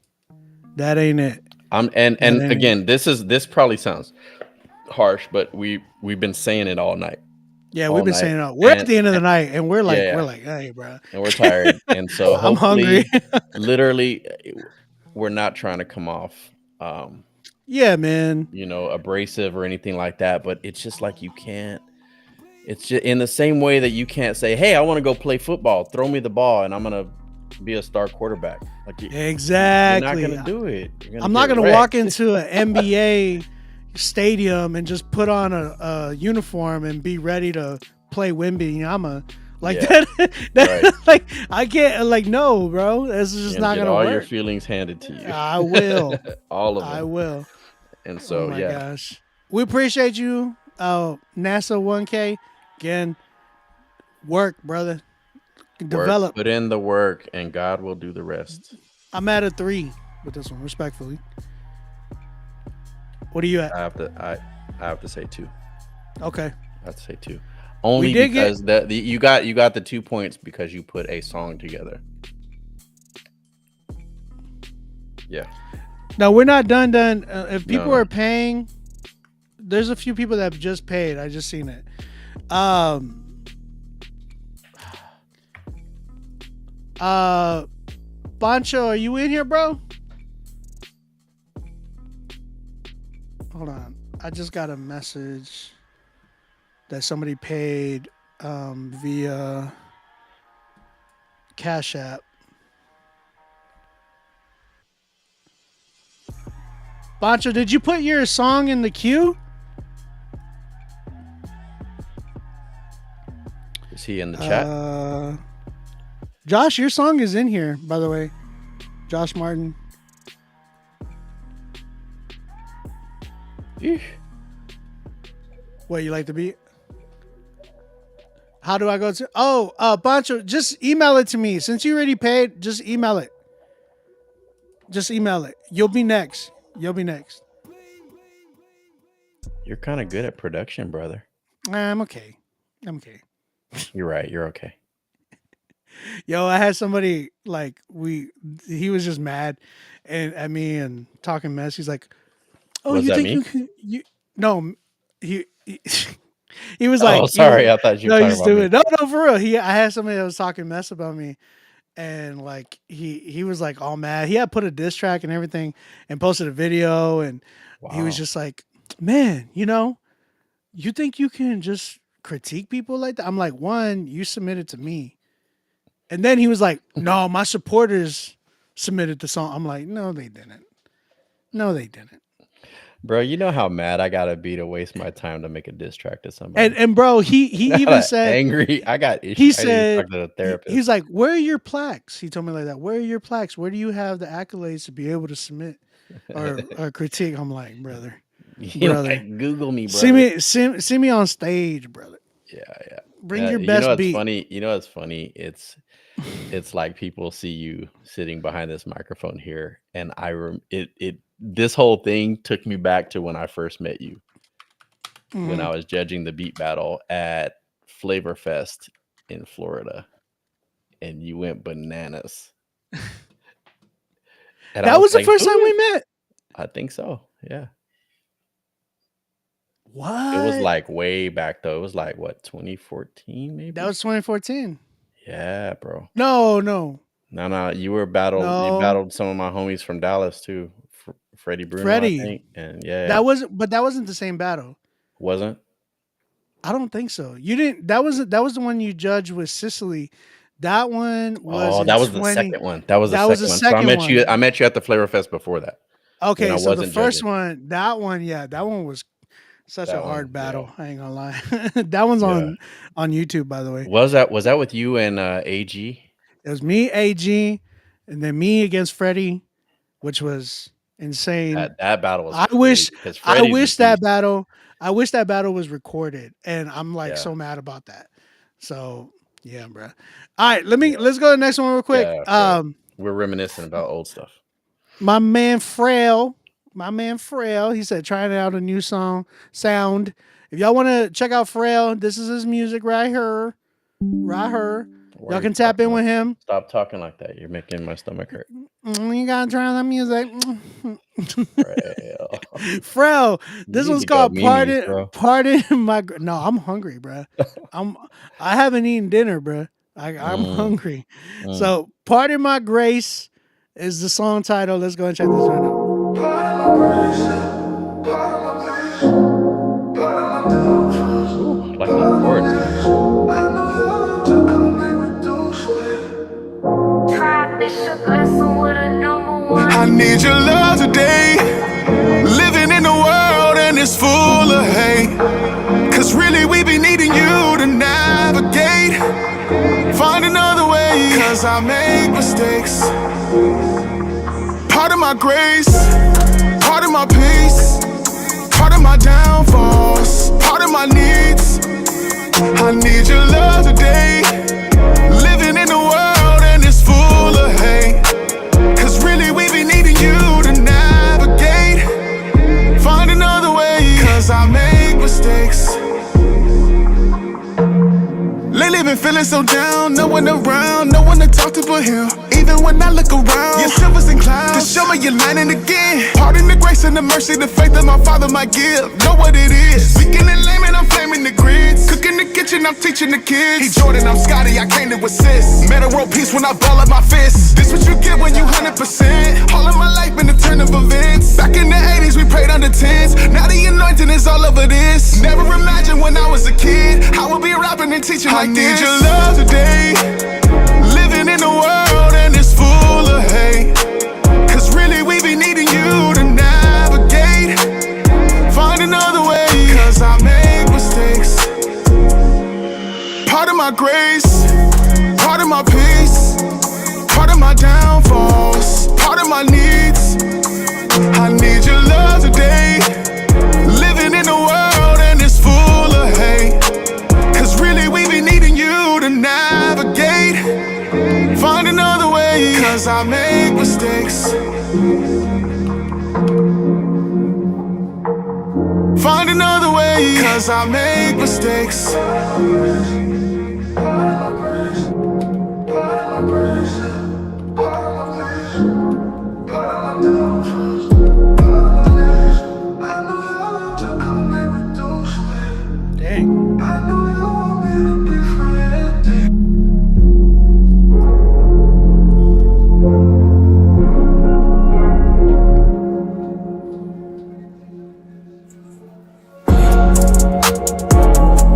Speaker 1: that ain't it.
Speaker 2: And
Speaker 1: That ain't
Speaker 2: again, this probably sounds harsh, but we've been saying it all night.
Speaker 1: Yeah,
Speaker 2: all
Speaker 1: we've been
Speaker 2: night.
Speaker 1: saying it. We're at
Speaker 2: And-
Speaker 1: the end of the night, and we're like,
Speaker 2: Yeah.
Speaker 1: hey, bro,
Speaker 2: and we're tired, and so
Speaker 1: I'm
Speaker 2: hopefully,
Speaker 1: hungry.
Speaker 2: literally, we're not trying to come off,
Speaker 1: Yeah, man.
Speaker 2: abrasive or anything like that. But it's just like you can't. It's just in the same way that you can't say, "Hey, I want to go play football. Throw me the ball, and I'm gonna be a star quarterback." Like
Speaker 1: Exactly.
Speaker 2: you're not gonna do it.
Speaker 1: I'm not gonna walk into an NBA stadium and just put on a uniform and be ready to play Wemby.
Speaker 2: Yeah.
Speaker 1: That like I can't no, bro. That's just not
Speaker 2: get
Speaker 1: gonna
Speaker 2: all
Speaker 1: work.
Speaker 2: your feelings handed to you.
Speaker 1: I will.
Speaker 2: all of them.
Speaker 1: I will.
Speaker 2: And so
Speaker 1: Oh my
Speaker 2: yeah,
Speaker 1: gosh. We appreciate you. NASA 1K. Again, work, brother. Develop.
Speaker 2: Put in the work, and God will do the rest.
Speaker 1: I'm at a 3 with this one, respectfully. What are you at?
Speaker 2: I have to say 2.
Speaker 1: Okay.
Speaker 2: I have to say 2. Only
Speaker 1: did
Speaker 2: because you got the 2 points because you put a song together. Yeah.
Speaker 1: No, we're not done. If people
Speaker 2: No.
Speaker 1: are paying, there's a few people that have just paid. I just seen it. Bancho, are you in here, bro? Hold on. I just got a message that somebody paid via Cash App. Bancho, did you put your song in the queue?
Speaker 2: Is he in the chat?
Speaker 1: Josh, your song is in here, by the way. Josh Martin.
Speaker 2: Eesh.
Speaker 1: What, you like the beat? How do I go to? Bancho, just email it to me. Since you already paid, just email it. Just email it. You'll be next. You're
Speaker 2: kind of good at production, brother.
Speaker 1: I'm okay.
Speaker 2: You're right. You're okay.
Speaker 1: Yo, I had somebody he was just mad at me and talking mess. He's like, "Oh,
Speaker 2: Was
Speaker 1: you
Speaker 2: that
Speaker 1: think
Speaker 2: me?
Speaker 1: you can?" No, he he was like,
Speaker 2: Oh, sorry. I thought you were
Speaker 1: no,
Speaker 2: talking
Speaker 1: he's
Speaker 2: about me.
Speaker 1: doing no, for real. I had somebody that was talking mess about me, and he was like all mad. He had put a diss track and everything, and posted a video, and he was
Speaker 2: Wow.
Speaker 1: just like, "Man, you think you can just critique people like that?" I'm like, one, you submitted to me. And then he was like, "No, my supporters submitted the song." I'm like, "No, they didn't. No, they didn't."
Speaker 2: Bro, you know how mad I gotta be to waste my time to make a diss track to somebody.
Speaker 1: And bro, he even said
Speaker 2: angry. I got issues.
Speaker 1: he
Speaker 2: I need to
Speaker 1: said
Speaker 2: talk to the therapist.
Speaker 1: he's like, "Where are your plaques?" He told me like that. "Where are your plaques? Where do you have the accolades to be able to submit or critique?" I'm like, brother,
Speaker 2: Like, Google me, brother.
Speaker 1: see me on stage, brother.
Speaker 2: Yeah.
Speaker 1: Bring your best beat.
Speaker 2: Funny. You know what's funny? It's like people see you sitting behind this microphone here, and this whole thing took me back to when I first met you, when I was judging the beat battle at Flavor Fest in Florida, and you went bananas. And
Speaker 1: That was the first time we met.
Speaker 2: I think so. Yeah.
Speaker 1: What?
Speaker 2: It was like way back though. It was like what, 2014 maybe?
Speaker 1: That was 2014.
Speaker 2: Yeah, bro.
Speaker 1: No.
Speaker 2: No. You battled some of my homies from Dallas too. Freddie Bruno, I think. And yeah.
Speaker 1: That wasn't the same battle.
Speaker 2: Wasn't?
Speaker 1: I don't think so. You didn't. That was the one you judged with Sicily. That one was.
Speaker 2: Oh,
Speaker 1: in
Speaker 2: that was the
Speaker 1: 20
Speaker 2: second one. That was the
Speaker 1: That was
Speaker 2: second
Speaker 1: the
Speaker 2: one. So I
Speaker 1: second
Speaker 2: met
Speaker 1: one.
Speaker 2: you. I met you at the Flavor Fest before that. When
Speaker 1: Okay,
Speaker 2: I
Speaker 1: so the
Speaker 2: wasn't
Speaker 1: first
Speaker 2: judging.
Speaker 1: one, that one, yeah, that one was such a
Speaker 2: That
Speaker 1: hard
Speaker 2: one,
Speaker 1: battle. I ain't gonna lie. That one's
Speaker 2: Yeah.
Speaker 1: on YouTube, by the way.
Speaker 2: Was that with you and AG?
Speaker 1: It was me, AG, and then me against Freddie, which was insane.
Speaker 2: That battle was
Speaker 1: I
Speaker 2: crazy
Speaker 1: wish
Speaker 2: because
Speaker 1: I
Speaker 2: Freddie's a
Speaker 1: wish that
Speaker 2: beast.
Speaker 1: battle I wish that battle was recorded, and I'm like
Speaker 2: Yeah.
Speaker 1: so mad about that. So yeah, bro. All right, let's go to the next one real quick.
Speaker 2: Yeah, we're reminiscing about old stuff.
Speaker 1: My man Frail, he said trying out a new sound. If y'all want to check out Frail, this is his music right here.
Speaker 2: Why
Speaker 1: Y'all
Speaker 2: are
Speaker 1: can
Speaker 2: you
Speaker 1: tap
Speaker 2: talking
Speaker 1: in with
Speaker 2: like
Speaker 1: him.
Speaker 2: that? Stop talking like that. You're making my stomach hurt.
Speaker 1: You gotta try that music.
Speaker 2: Frail.
Speaker 1: Frail. This
Speaker 2: You
Speaker 1: one's
Speaker 2: need to go
Speaker 1: called
Speaker 2: Mimi's, bro.
Speaker 1: Pardon My. No, I'm hungry, bro. I haven't eaten dinner, bro. I'm hungry. So, Pardon My Grace is the song title. Let's go and check this one out.
Speaker 2: Ooh, like the chords.
Speaker 8: I need your love today. Living in a world and it's full of hate. Cause really we be needing you to navigate. Find another way. Cause I make mistakes. Part of my grace, part of my peace, part of my downfalls, part of my needs. I need your love today. Living in a world and it's full of hate. Cause really we be needing you to navigate. Find another way. Cause I make mistakes. Lately been feeling so down, no one around, no one to talk to but him. Even when I look around, your silvers and clouds to show me you're lining again. Pardon the grace and the mercy, the faith that my father might give. Know what it is. Speaking in lame and I'm flaming the grids. Cooking the kitchen, I'm teaching the kids. He Jordan, I'm Scotty, I came to assist. Met a world peace when I ball up my fists. This what you get when you 100%. All of my life been a turn of events. Back in the 80s, we prayed under tents. Now the anointing is all over this. Never imagined when I was a kid I would be rapping and teaching like this. I need your love today. Living in a world and it's full of hate. Cause really we be needing you to navigate. Find another way. Cause I make mistakes. Part of my grace, part of my peace, part of my downfalls, part of my needs. I need your love today. Living in a world and it's full of hate. Cause really we be needing you to navigate. Find another way. Cause I make mistakes. Find another way. Cause I make mistakes.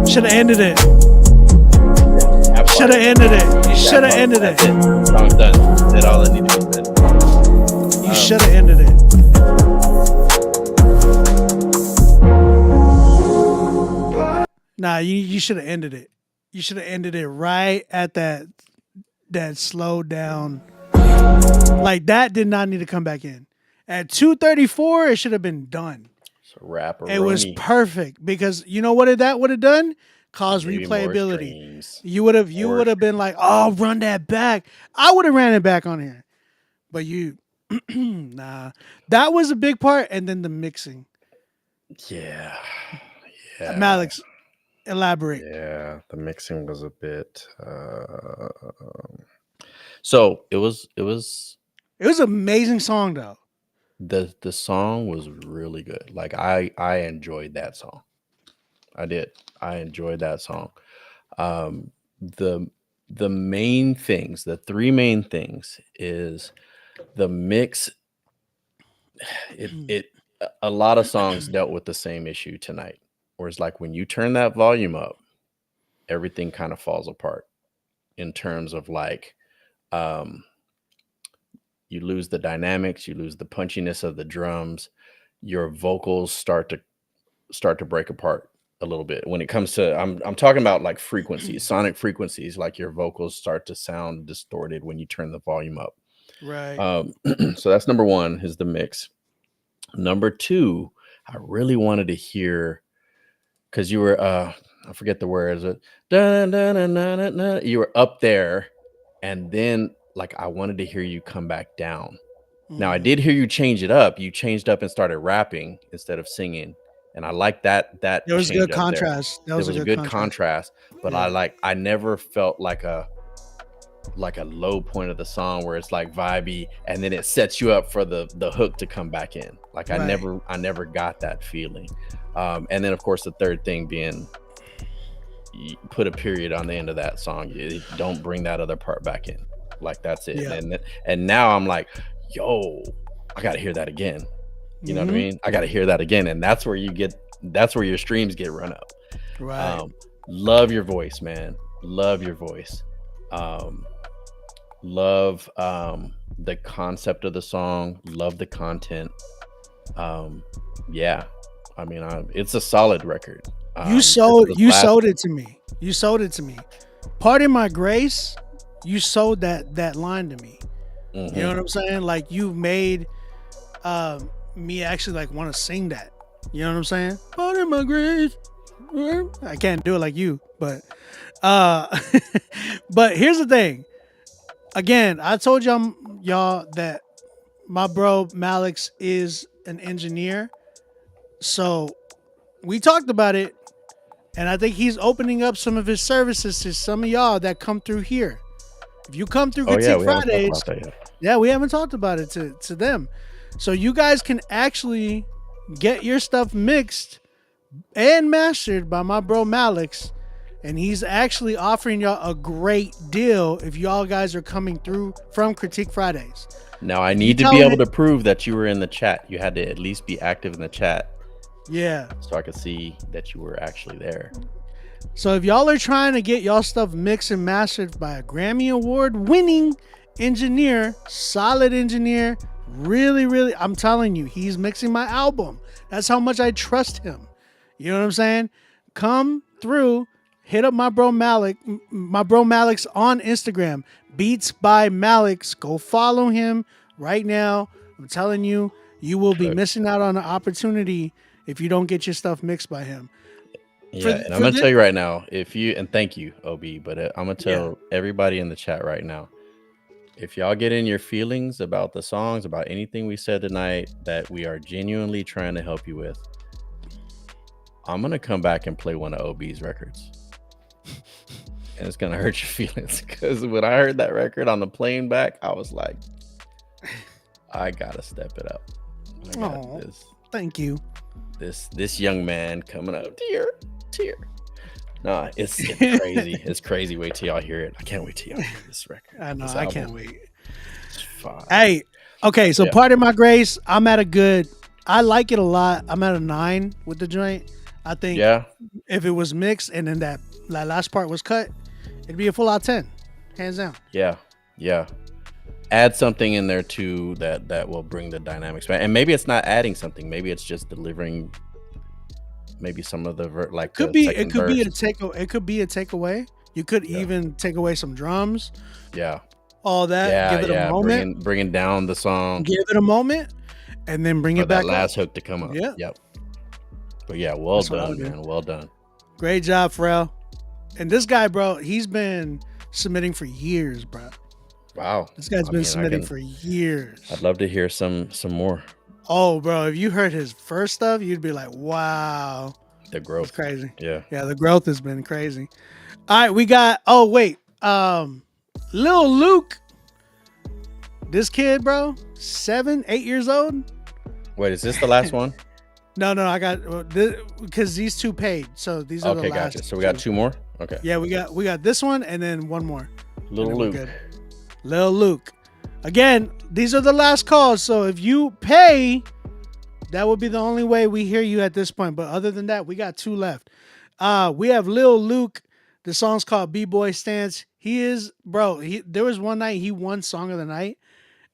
Speaker 1: Should have ended it. Should have ended it. You should have ended it.
Speaker 2: Song's done. Did all that needed to be said.
Speaker 1: You should have ended it. Nah, you should have ended it. You should have ended it right at that slow down. Like that did not need to come back in. At 2:34, it should have been done.
Speaker 2: So rapper.
Speaker 1: It was perfect because you know what that would have done? Cause
Speaker 2: Maybe more
Speaker 1: replayability.
Speaker 2: streams.
Speaker 1: You would have been like, oh, run that back. I would have ran it back on here. But you nah. That was a big part, and then the mixing.
Speaker 2: Yeah.
Speaker 1: Malix, elaborate.
Speaker 2: Yeah, the mixing was a bit so it was
Speaker 1: an amazing song though.
Speaker 2: The song was really good. Like I enjoyed that song. I did. I enjoyed that song. The main things, the three main things is the mix. It a lot of songs dealt with the same issue tonight. where it's like when you turn that volume up, everything kind of falls apart in terms of like you lose the dynamics, you lose the punchiness of the drums, your vocals start to break apart a little bit. When it comes to I'm talking about like frequencies, sonic frequencies, like your vocals start to sound distorted when you turn the volume up.
Speaker 1: Right.
Speaker 2: So that's number one, is the mix. Number two, I really wanted to hear, because you were I forget the words, you were up there, and then like I wanted to hear you come back down. Now I did hear you change it up. You changed up and started rapping instead of singing, and I like that. There
Speaker 1: was good contrast.
Speaker 2: There was a good contrast, but
Speaker 1: Yeah.
Speaker 2: I never felt like a low point of the song where it's like vibey and then it sets you up for the hook to come back in. Like I
Speaker 1: Right.
Speaker 2: never got that feeling. And then of course the third thing being, you put a period on the end of that song. You don't bring that other part back in. Like that's it.
Speaker 1: Yeah.
Speaker 2: And now I'm like, yo, I gotta hear that again. You know what I
Speaker 1: Mhm.
Speaker 2: mean? I gotta hear that again. And that's where your streams get run up.
Speaker 1: Right.
Speaker 2: Love your voice, man. Love your voice. Love the concept of the song. Love the content. Yeah, I mean, it's a solid record.
Speaker 1: You sold it to me. You sold it to me. Pardon my grace, you sold that line to me. You know what I'm saying? Like you made me actually like want to sing that. You know what I'm saying? Pardon my grace. I can't do it like you, but but here's the thing. Again, I told y'all that my bro Malix is an engineer. So we talked about it, and I think he's opening up some of his services to some of y'all that come through here. If you come through Critique Fridays, we haven't talked about it to them. So you guys can actually get your stuff mixed and mastered by my bro Malix, and he's actually offering y'all a great deal if y'all guys are coming through from Critique Fridays.
Speaker 2: Now I need to be able to prove that you were in the chat. You had to at least be active in the chat.
Speaker 1: Yeah.
Speaker 2: So I could see that you were actually there.
Speaker 1: So if y'all are trying to get y'all stuff mixed and mastered by a Grammy Award winning engineer, solid engineer, really, I'm telling you, he's mixing my album. That's how much I trust him. You know what I'm saying? Come through, hit up my bro Malix on Instagram, Beats by Malix. Go follow him right now. I'm telling you, you will be missing out on an opportunity if you don't get your stuff mixed by him.
Speaker 2: Yeah, and I'm gonna tell you right now, and thank you, OB, but I'm gonna tell everybody in the chat right now, if y'all get in your feelings about the songs, about anything we said tonight that we are genuinely trying to help you with, I'm gonna come back and play one of OB's records. And it's gonna hurt your feelings, because when I heard that record on the plane back, I was like, I gotta step it up.
Speaker 1: Oh, thank you.
Speaker 2: This young man coming up, tear. Nah, it's crazy. It's crazy. Wait till y'all hear it. I can't wait till y'all hear this record.
Speaker 1: I know. I can't wait.
Speaker 2: It's fine.
Speaker 1: Hey, okay. So Pardon My Grace, I like it a lot. I'm at a 9 with the joint. I think if it was mixed and then that last part was cut, it'd be a full out 10, hands down.
Speaker 2: Yeah. Add something in there too that will bring the dynamics back. And maybe it's not adding something. Maybe it's just delivering. Maybe some of the
Speaker 1: it could be a takeaway. You could even take away some drums.
Speaker 2: Yeah.
Speaker 1: All that. Give it a moment.
Speaker 2: Bringing down the song.
Speaker 1: Give it a moment, and then bring it back.
Speaker 2: That last hook to come up.
Speaker 1: Yeah.
Speaker 2: Yep. But yeah, well done, man. Well done.
Speaker 1: Great job, Pharrell. And this guy, bro, he's been submitting for years, bro.
Speaker 2: Wow.
Speaker 1: This guy's been submitting for years.
Speaker 2: I'd love to hear some more.
Speaker 1: Oh, bro, if you heard his first stuff, you'd be like, wow.
Speaker 2: The growth.
Speaker 1: It's crazy.
Speaker 2: Yeah.
Speaker 1: Yeah, the growth has been crazy. All right, we got, Lil Luke. This kid, bro, 8 years old.
Speaker 2: Wait, is this the last one?
Speaker 1: No, I got, because these two paid. So these are the last.
Speaker 2: Okay, gotcha. So we got two more? Okay.
Speaker 1: Yeah, we got this one and then one more.
Speaker 2: Lil Luke.
Speaker 1: Lil Luke. Again, these are the last calls. So if you pay That would be the only way we hear you at this point. But other than that, we got 2 left. We have Lil Luke. The song's called B-Boy Stance. He is, bro. There was one night he won Song of the Night,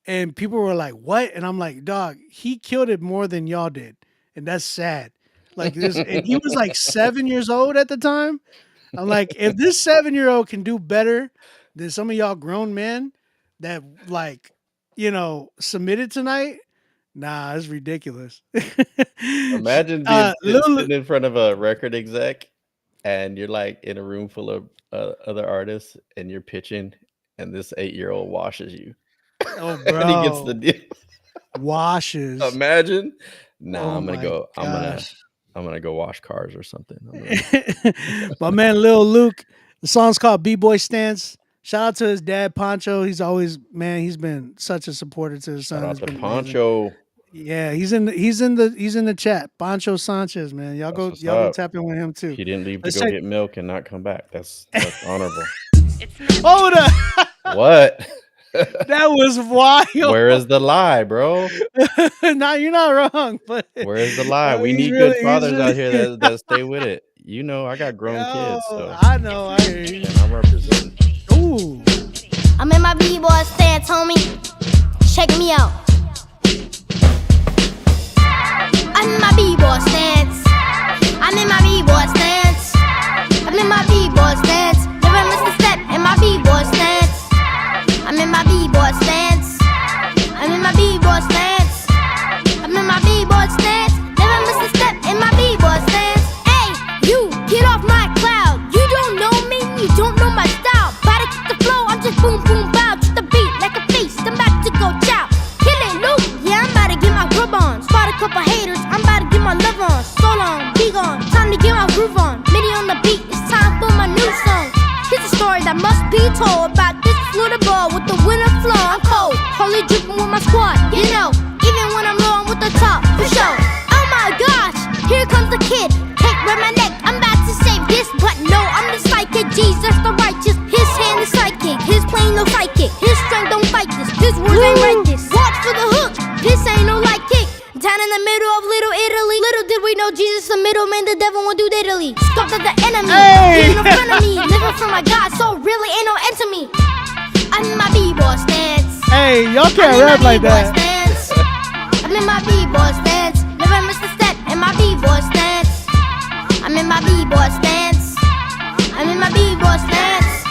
Speaker 1: and people were like, "What?" And I'm like, "Dog, he killed it more than y'all did," and that's sad. Like this, and he was like 7 years old at the time. I'm like, if this 7-year-old can do better than some of y'all grown men that like, submitted tonight, nah, it's ridiculous.
Speaker 2: Imagine being sitting in front of a record exec, and you're like in a room full of other artists, and you're pitching, and this 8-year-old washes you.
Speaker 1: Oh, bro.
Speaker 2: And he gets the deal.
Speaker 1: Washes.
Speaker 2: Imagine. Nah,
Speaker 1: Oh
Speaker 2: I'm gonna
Speaker 1: my
Speaker 2: go.
Speaker 1: gosh.
Speaker 2: I'm gonna go wash cars or something.
Speaker 1: My man Lil Luke. The song's called B-Boy Stance. Shout out to his dad Poncho. He's been such a supporter to his son.
Speaker 2: Shout out
Speaker 1: It's
Speaker 2: to
Speaker 1: been
Speaker 2: Poncho.
Speaker 1: amazing. Yeah, he's in the chat. Poncho Sanchez, man. Y'all go tap in with him too.
Speaker 2: He didn't leave
Speaker 1: Let's
Speaker 2: to go
Speaker 1: check-
Speaker 2: get milk and not come back. That's honorable.
Speaker 1: Hold up.
Speaker 2: What?
Speaker 1: That was wild.
Speaker 2: Where is the lie, bro?
Speaker 1: No, you're not wrong. But
Speaker 2: Where is the lie? We need good fathers out here that stay with it. I got grown kids. So.
Speaker 1: I know. I hear you.
Speaker 2: And I'm representing.
Speaker 1: Ooh.
Speaker 9: I'm in my B-boy stance, homie. Check me out. I'm in my B-boy stance. I'm in my B-boy stance. I'm in my B-boy stance. Never miss a step in my B-boy stance. I'm in my B-boy stance. I'm in my B-boy stance. I'm in my B-boy stance. Never miss a step in my B-boy stance. Hey, you get off my cloud. You don't know me, you don't know my style. Body kick the flow, I'm just boom boom bow. Just the beat like a feast. I'm about to go chow. Kill it, Luke. Yeah, I'm about to get my grub on. Spot a couple haters, I'm about to get my love on. So long, be gone. Time to get my groove on. MIDI on the beat, it's time for my new song. Here's a story that must be told about this Florida ball with the winter flow. I'm cold, holy dripping with my squad. Even when I'm low, I'm with the top for sure. Oh my gosh, here comes the kid. Cake round my neck, I'm about to save this, but no, I'm the psychic. Jesus the righteous, his hand is psychic. His plane no psychic. His strength don't fight this. His words ain't righteous. Watch for the hook. This ain't no light kick. Down in the middle of Little Italy. Little did we know Jesus the middleman. The devil won't do diddly. Scoffed at the enemy.
Speaker 1: Hey!
Speaker 9: Even in front of me. Living for my God, so really ain't no end to me. I'm in my B-boy stance.
Speaker 1: Hey, y'all can't
Speaker 9: I'm in
Speaker 1: rap
Speaker 9: my
Speaker 1: like
Speaker 9: B-boy
Speaker 1: that.
Speaker 9: stance. I'm in my B-boy stance. Never miss a step in my B-boy stance. I'm in my B-boy stance. I'm in my B-boy stance.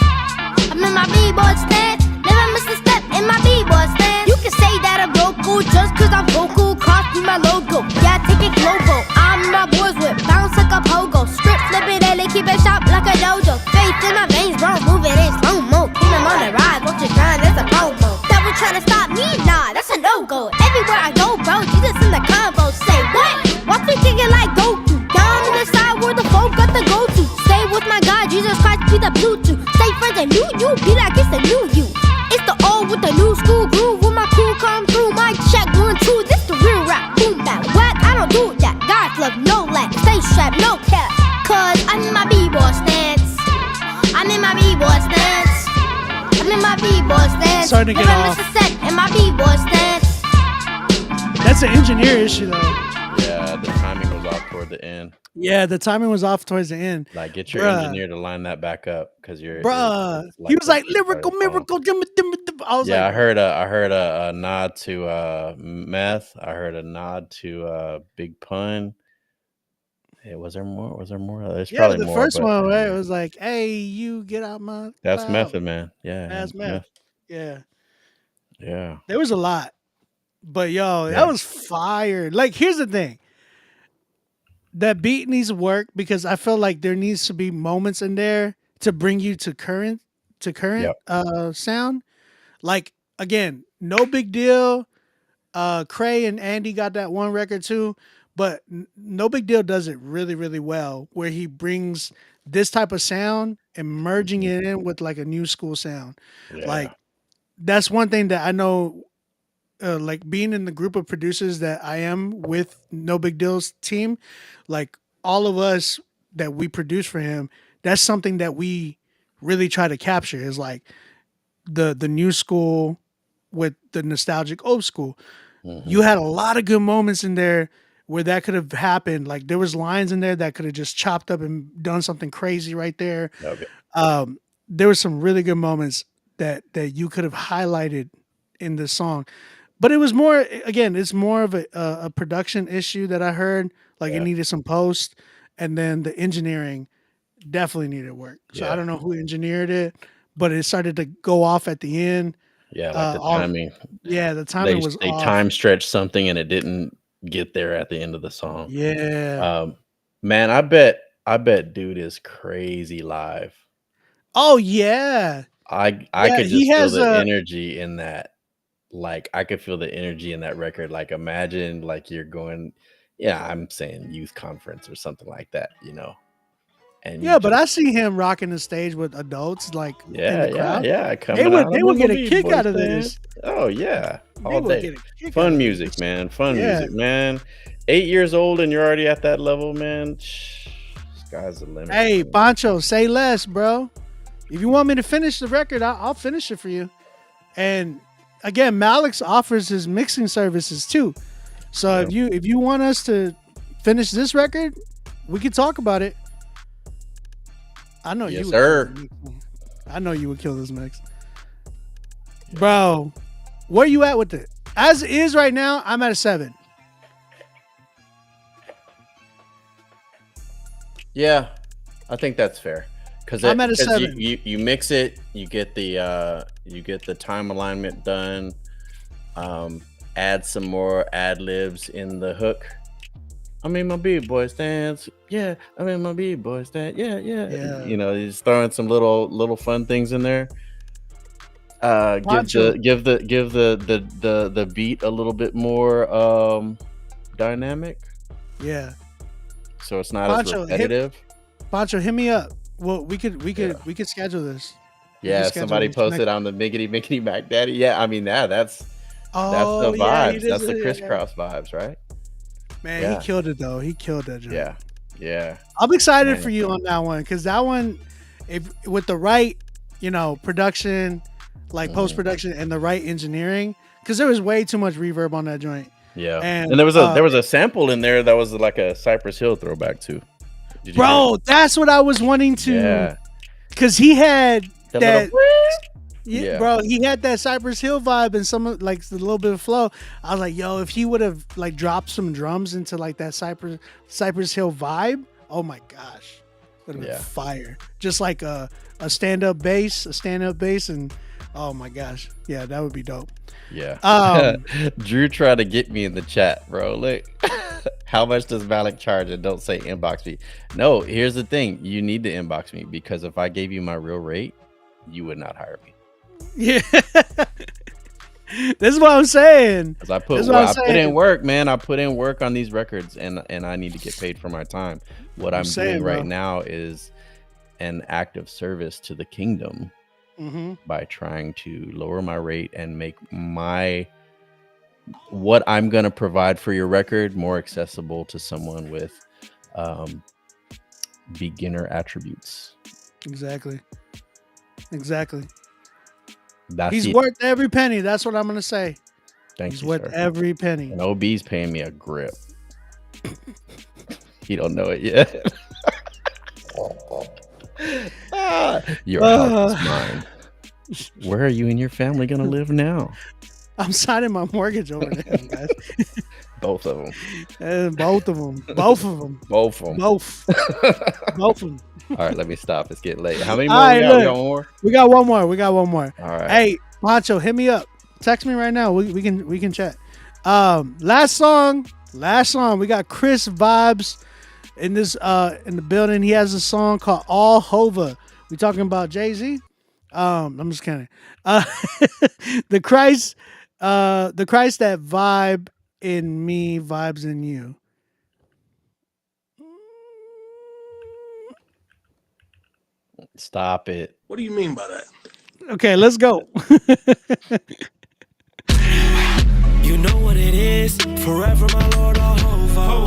Speaker 9: I'm in my B-boy stance. Never miss a step in my B-boy stance. You can say that I'm vocal just cause I'm vocal. Cross through my logo. Yeah, take it global. I'm in my boys with bounce like a pogo. Strip flip it, they keep it sharp like a dojo. Faith in my veins, bro, moving in slow mo. Keep them on the rise, watch it shine, that's a promo. That was trying to stop me? Nah, that's a no-go. Everywhere I go, bro, Jesus in the combo. Say what? Watch me kick it like Goku. Down in the side where the folk got the go-to. Stay with my God, Jesus Christ, be the Bluetooth. Stay friends and new you, be like it's the new you. It's the old with the new school groove. When my crew come through, mic check 1, 2. This the real rap, boom bap. What? I don't do that. God's love, no lack. Stay strapped, no cap. Cause I'm in my B-boy stance. I'm in my B-boy stance. I'm in my B-boy stance.
Speaker 1: Starting to get
Speaker 9: Never
Speaker 1: off.
Speaker 9: miss a step in my B-boy stance.
Speaker 1: That's an engineer issue though.
Speaker 2: Yeah, the timing was off toward the end.
Speaker 1: Yeah, the timing was off towards the end.
Speaker 2: Like, get your
Speaker 1: Bruh.
Speaker 2: engineer to line that back up because you're.
Speaker 1: Bruh.
Speaker 2: it's
Speaker 1: He was
Speaker 2: the
Speaker 1: like
Speaker 2: beat started
Speaker 1: lyrical
Speaker 2: falling.
Speaker 1: miracle. I was
Speaker 2: Yeah,
Speaker 1: like,
Speaker 2: I heard a nod to Meth. I heard a nod to Big Pun. Hey, was there more? There's
Speaker 1: yeah,
Speaker 2: probably
Speaker 1: the
Speaker 2: more.
Speaker 1: first
Speaker 2: but
Speaker 1: one, right? It was like, hey, you get out my
Speaker 2: That's
Speaker 1: cloud.
Speaker 2: Method Man. Yeah,
Speaker 1: That's Meth. Yeah.
Speaker 2: Yeah.
Speaker 1: There was a lot. But yo,
Speaker 2: Yeah.
Speaker 1: that was fire. Like, here's the thing. That beat needs to work because I feel like there needs to be moments in there to bring you to current sound. Like, again, No Big Deal. Cray and Andy got that one record too, but No Big Deal does it really, really well where he brings this type of sound and merging it in with like a new school sound.
Speaker 2: Yeah.
Speaker 1: Like, that's one thing that I know, like being in the group of producers that I am with No Big Deal's team, like all of us that we produce for him, that's something that we really try to capture is like the new school with the nostalgic old school. You had a lot of good moments in there, where that could have happened. Like there was lines in there that could have just chopped up and done something crazy right there.
Speaker 2: Okay.
Speaker 1: There were some really good moments that you could have highlighted in this song, but it was more, again, it's more of a production issue that I heard. Like it needed some post, and then the engineering definitely needed work. So I don't know who engineered it, but it started to go off at the end.
Speaker 2: Yeah, like the timing.
Speaker 1: Yeah, the timing was
Speaker 2: they
Speaker 1: off.
Speaker 2: time stretched something and it didn't get there at the end of the song.
Speaker 1: Yeah.
Speaker 2: Man, I bet dude is crazy live.
Speaker 1: Oh yeah.
Speaker 2: I could just feel the energy in that. Like I could feel the energy in that record. Like imagine like you're going, I'm saying youth conference or something like that, you know. And
Speaker 1: but I see him rocking the stage with adults, like in the crowd. They would get a kick out of this.
Speaker 2: Oh yeah, all day. Fun music, man. Fun music, man. 8 years old and you're already at that level, man. Sky's the limit.
Speaker 1: Hey, Pancho, say less, bro. If you want me to finish the record, I'll finish it for you. And again, Malix offers his mixing services too. So if you want us to finish this record, we can talk about it. I know you would.
Speaker 2: Sir.
Speaker 1: I know you would kill this mix. Bro, where you at with it? As it is right now, I'm at a 7.
Speaker 2: Yeah, I think that's fair. Because
Speaker 1: I'm at a 7.
Speaker 2: You mix it, you get the time alignment done. Add some more ad libs in the hook. I'm in my B-boy stance. Yeah, I'm in my B-boy stance. Yeah. You know, he's throwing some little fun things in there. Give the beat a little bit more dynamic.
Speaker 1: Yeah.
Speaker 2: So it's not as repetitive.
Speaker 1: Pancho, hit me up. Well, we could schedule this.
Speaker 2: Yeah, somebody posted on the Miggity Mac Daddy. Yeah, I mean that's the vibes. That's the crisscross vibes, right?
Speaker 1: Man, he killed it though. He killed that joint.
Speaker 2: Yeah.
Speaker 1: I'm excited for you on that one because that one, if with the right, production, like post production and the right engineering, because there was way too much reverb on that joint.
Speaker 2: Yeah, and there was a sample in there that was like a Cypress Hill throwback too.
Speaker 1: Bro, that's what I was wanting to. Yeah. Because he had that. Yeah, bro, he had that Cypress Hill vibe and some like a little bit of flow. I was like, yo, if he would have like dropped some drums into like that Cypress Hill vibe, oh my gosh, would have been fire. Just like a stand-up bass, and oh my gosh, yeah, that would be dope.
Speaker 2: Yeah. Drew tried to get me in the chat, bro. Look, how much does Malik charge? And don't say inbox me. No, here's the thing: you need to inbox me because if I gave you my real rate, you would not hire me.
Speaker 1: Yeah, this is what I'm saying.
Speaker 2: Because I put in work, man. I put in work on these records, and I need to get paid for my time. What I'm doing right now is an act of service to the kingdom by trying to lower my rate and make what I'm gonna provide for your record more accessible to someone with beginner attributes.
Speaker 1: Exactly.
Speaker 2: He's
Speaker 1: worth every penny. That's what I'm gonna say.
Speaker 2: He's
Speaker 1: worth every penny.
Speaker 2: And OB's paying me a grip. He don't know it yet. Your house is mine. Where are you and your family gonna live now?
Speaker 1: I'm signing my mortgage over there, guys.
Speaker 2: Both of them.
Speaker 1: Both of them.
Speaker 2: Both of them. All right, let me stop. It's getting late. How many more we got? We got one more?
Speaker 1: We got one more.
Speaker 2: All right.
Speaker 1: Hey, Pancho, hit me up. Text me right now. We can chat. Last song. We got Chris Vibes in this in the building. He has a song called All Hova. We talking about Jay-Z? I'm just kidding. The Christ that vibe in me vibes in you.
Speaker 2: Stop it.
Speaker 10: What do you mean by that?
Speaker 1: Okay, let's go.
Speaker 11: You know what it is. Forever my Lord Jehovah.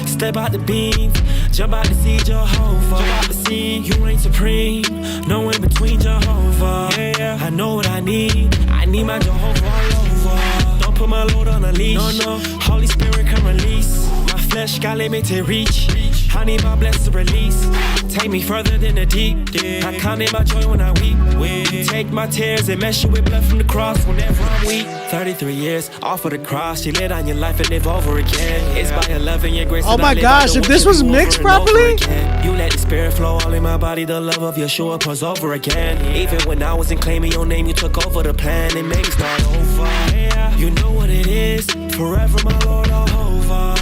Speaker 11: Step out the beams, jump out to see Jehovah. Jump out to see you reign supreme. No in between Jehovah. Yeah, I know what I need. I need my Jehovah all over. Don't put my load on a leash. No, Holy Spirit come release. My flesh got limited reach. I need my blessed release. Take me further than the deep. I count in my joy when I weep. Take my tears and measure with blood from the cross whenever I'm weak. 33 years off of the cross. You lay down your life and live over again. It's by your love and your grace.
Speaker 1: Oh my gosh, if this was mixed properly.
Speaker 11: You let the spirit flow all in my body. The love of Yeshua pours over again. Even when I wasn't claiming your name, you took over the plan and made me start over. You know what it is. Forever my Lord Jehovah.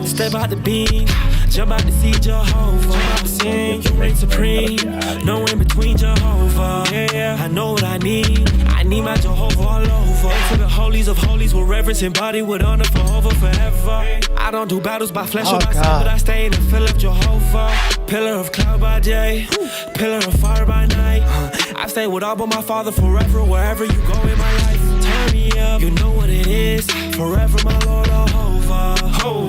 Speaker 11: Step out the beam. Jump out to see Jehovah. Sing, you reign supreme. No in between Jehovah. I know what I need. I need my Jehovah all over. Into the holies of holies with reverence and body with honor for over forever. I don't do battles by flesh or by sight, but I stay in the fill of Jehovah. Pillar of cloud by day, pillar of fire by night. I stay with all but my Father forever, wherever you go in my life. Turn me up, you know what it is. Forever my Lord Jehovah.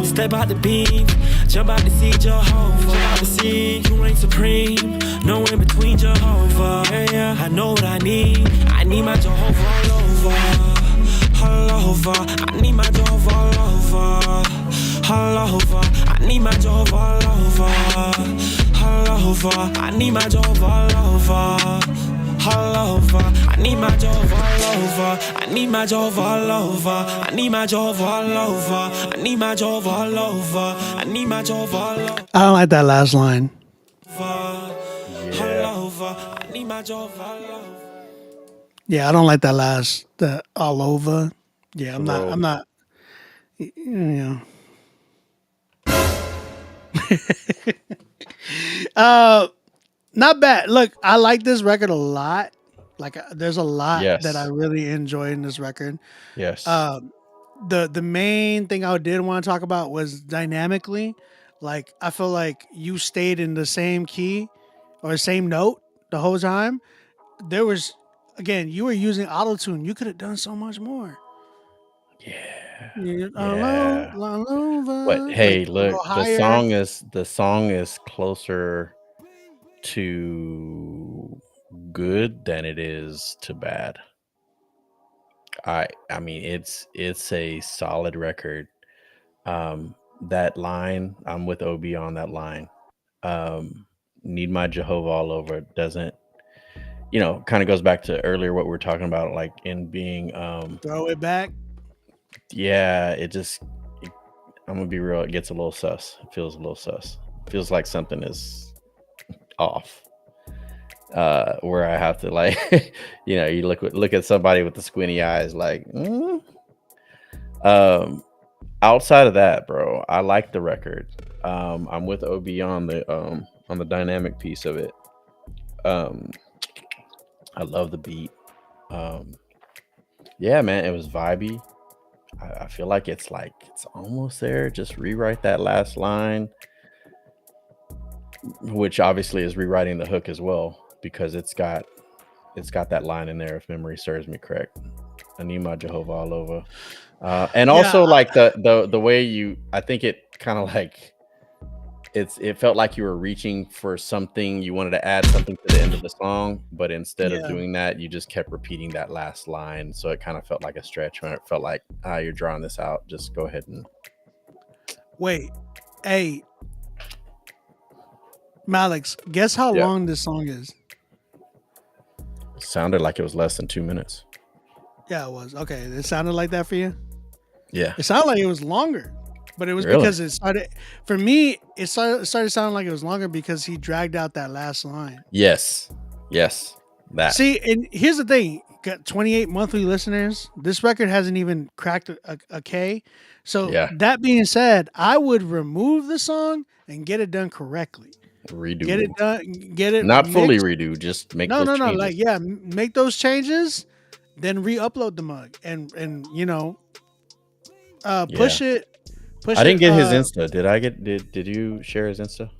Speaker 11: Step out the beam, jump out to see Jehovah. I see you reign supreme. No in between Jehovah. I know what I need. I need my Jehovah all over. All over. I need my Jehovah all over. All over. I need my Jehovah all over. All over. I need my Jehovah all over. All over, I need my Jehovah all over. I need my Jehovah all over. I need my Jehovah all over. I need my Jehovah all over. I need my Jehovah all over.
Speaker 1: I don't like that last line. Yeah, I don't like that last, the all over. Yeah, I'm not, you know. Not bad. Look, I like this record a lot. Like, there's a lot that I really enjoy in this record.
Speaker 2: Yes.
Speaker 1: The main thing I did want to talk about was dynamically. Like, I feel like you stayed in the same key or same note the whole time. There was, again, you were using auto-tune. You could have done so much more.
Speaker 2: Yeah.
Speaker 1: But
Speaker 2: hey, look, the song is closer to good than it is to bad. I mean, it's a solid record. That line, I'm with OB on that line. Need my Jehovah all over doesn't, kind of goes back to earlier what we were talking about, like in being
Speaker 1: throw it back.
Speaker 2: Yeah, I'm gonna be real, it gets a little sus. It feels a little sus. It feels like something is off. Where I have to, like, you look at somebody with the squinty eyes, like, outside of that, bro, I like the record. I'm with OB on the dynamic piece of it. I love the beat. Yeah, man, it was vibey. I feel like it's almost there. Just rewrite that last line, which obviously is rewriting the hook as well, because it's got that line in there, if memory serves me correct. I need my Jehovah all over. And also, like the way I think it kind of like it felt like you were reaching for something, you wanted to add something to the end of the song, but instead of doing that, you just kept repeating that last line. So it kind of felt like a stretch, when it felt like, you're drawing this out, just go ahead and
Speaker 1: wait. Hey, Malix, guess how long this song is?
Speaker 2: It sounded like it was less than 2 minutes.
Speaker 1: Yeah, it was. Okay, it sounded like that for you?
Speaker 2: Yeah.
Speaker 1: It sounded like it was longer, but it was because it started, for me, it started sounding like it was longer because he dragged out that last line.
Speaker 2: Yes. That.
Speaker 1: See, and here's the thing. Got 28 monthly listeners. This record hasn't even cracked a K. So that being said, I would remove the song and get it done correctly.
Speaker 2: Redo.
Speaker 1: Get it done. Get it
Speaker 2: not
Speaker 1: mixed.
Speaker 2: Fully redo. Just make those changes.
Speaker 1: Like, make those changes, then re-upload the mug and push it.
Speaker 2: I didn't get his Insta. Did you share his Insta?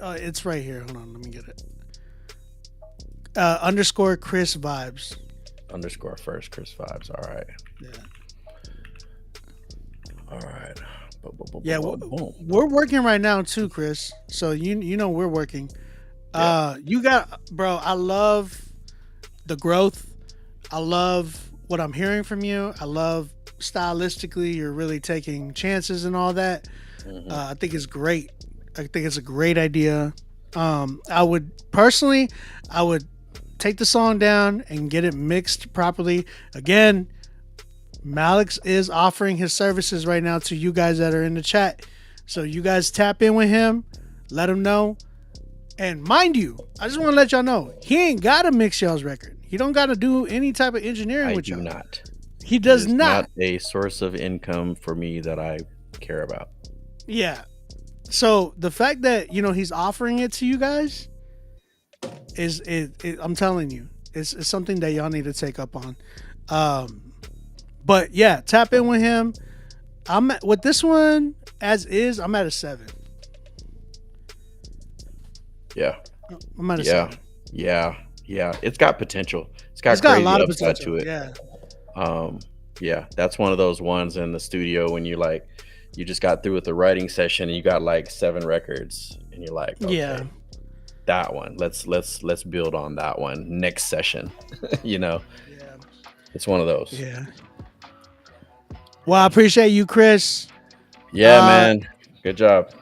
Speaker 1: It's right here. Hold on, let me get it. _ Chris Vibes.
Speaker 2: _ first Chris Vibes. All right.
Speaker 1: Yeah.
Speaker 2: All right.
Speaker 1: Yeah, we're working right now too, Chris. So you know we're working. You got, bro. I love the growth. I love what I'm hearing from you. I love stylistically, you're really taking chances and all that. I think it's great. I think it's a great idea. I would take the song down and get it mixed properly. Again, Malix is offering his services right now to you guys that are in the chat. So you guys tap in with him, let him know. And mind you, I just want to let y'all know, he ain't got to mix y'all's record. He don't got to do any type of engineering with y'all.
Speaker 2: Not.
Speaker 1: He does
Speaker 2: It is
Speaker 1: not.
Speaker 2: a source of income for me that I care about.
Speaker 1: Yeah. So the fact that, he's offering it to you guys is I'm telling you, it's something that y'all need to take up on. But yeah, tap in with him. With this one as is, I'm at a 7.
Speaker 2: Yeah.
Speaker 1: I'm at a 7.
Speaker 2: Yeah. It's got potential. It's got
Speaker 1: a
Speaker 2: crazy
Speaker 1: lot of
Speaker 2: upside
Speaker 1: potential.
Speaker 2: to it.
Speaker 1: Yeah.
Speaker 2: Yeah, that's one of those ones in the studio when you just got through with the writing session and you got like 7 records and you're like, okay,
Speaker 1: Yeah.
Speaker 2: that one. Let's build on that one next session.
Speaker 1: Yeah.
Speaker 2: It's one of those.
Speaker 1: Yeah. Well, I appreciate you, Chris.
Speaker 2: Yeah, man. Good job.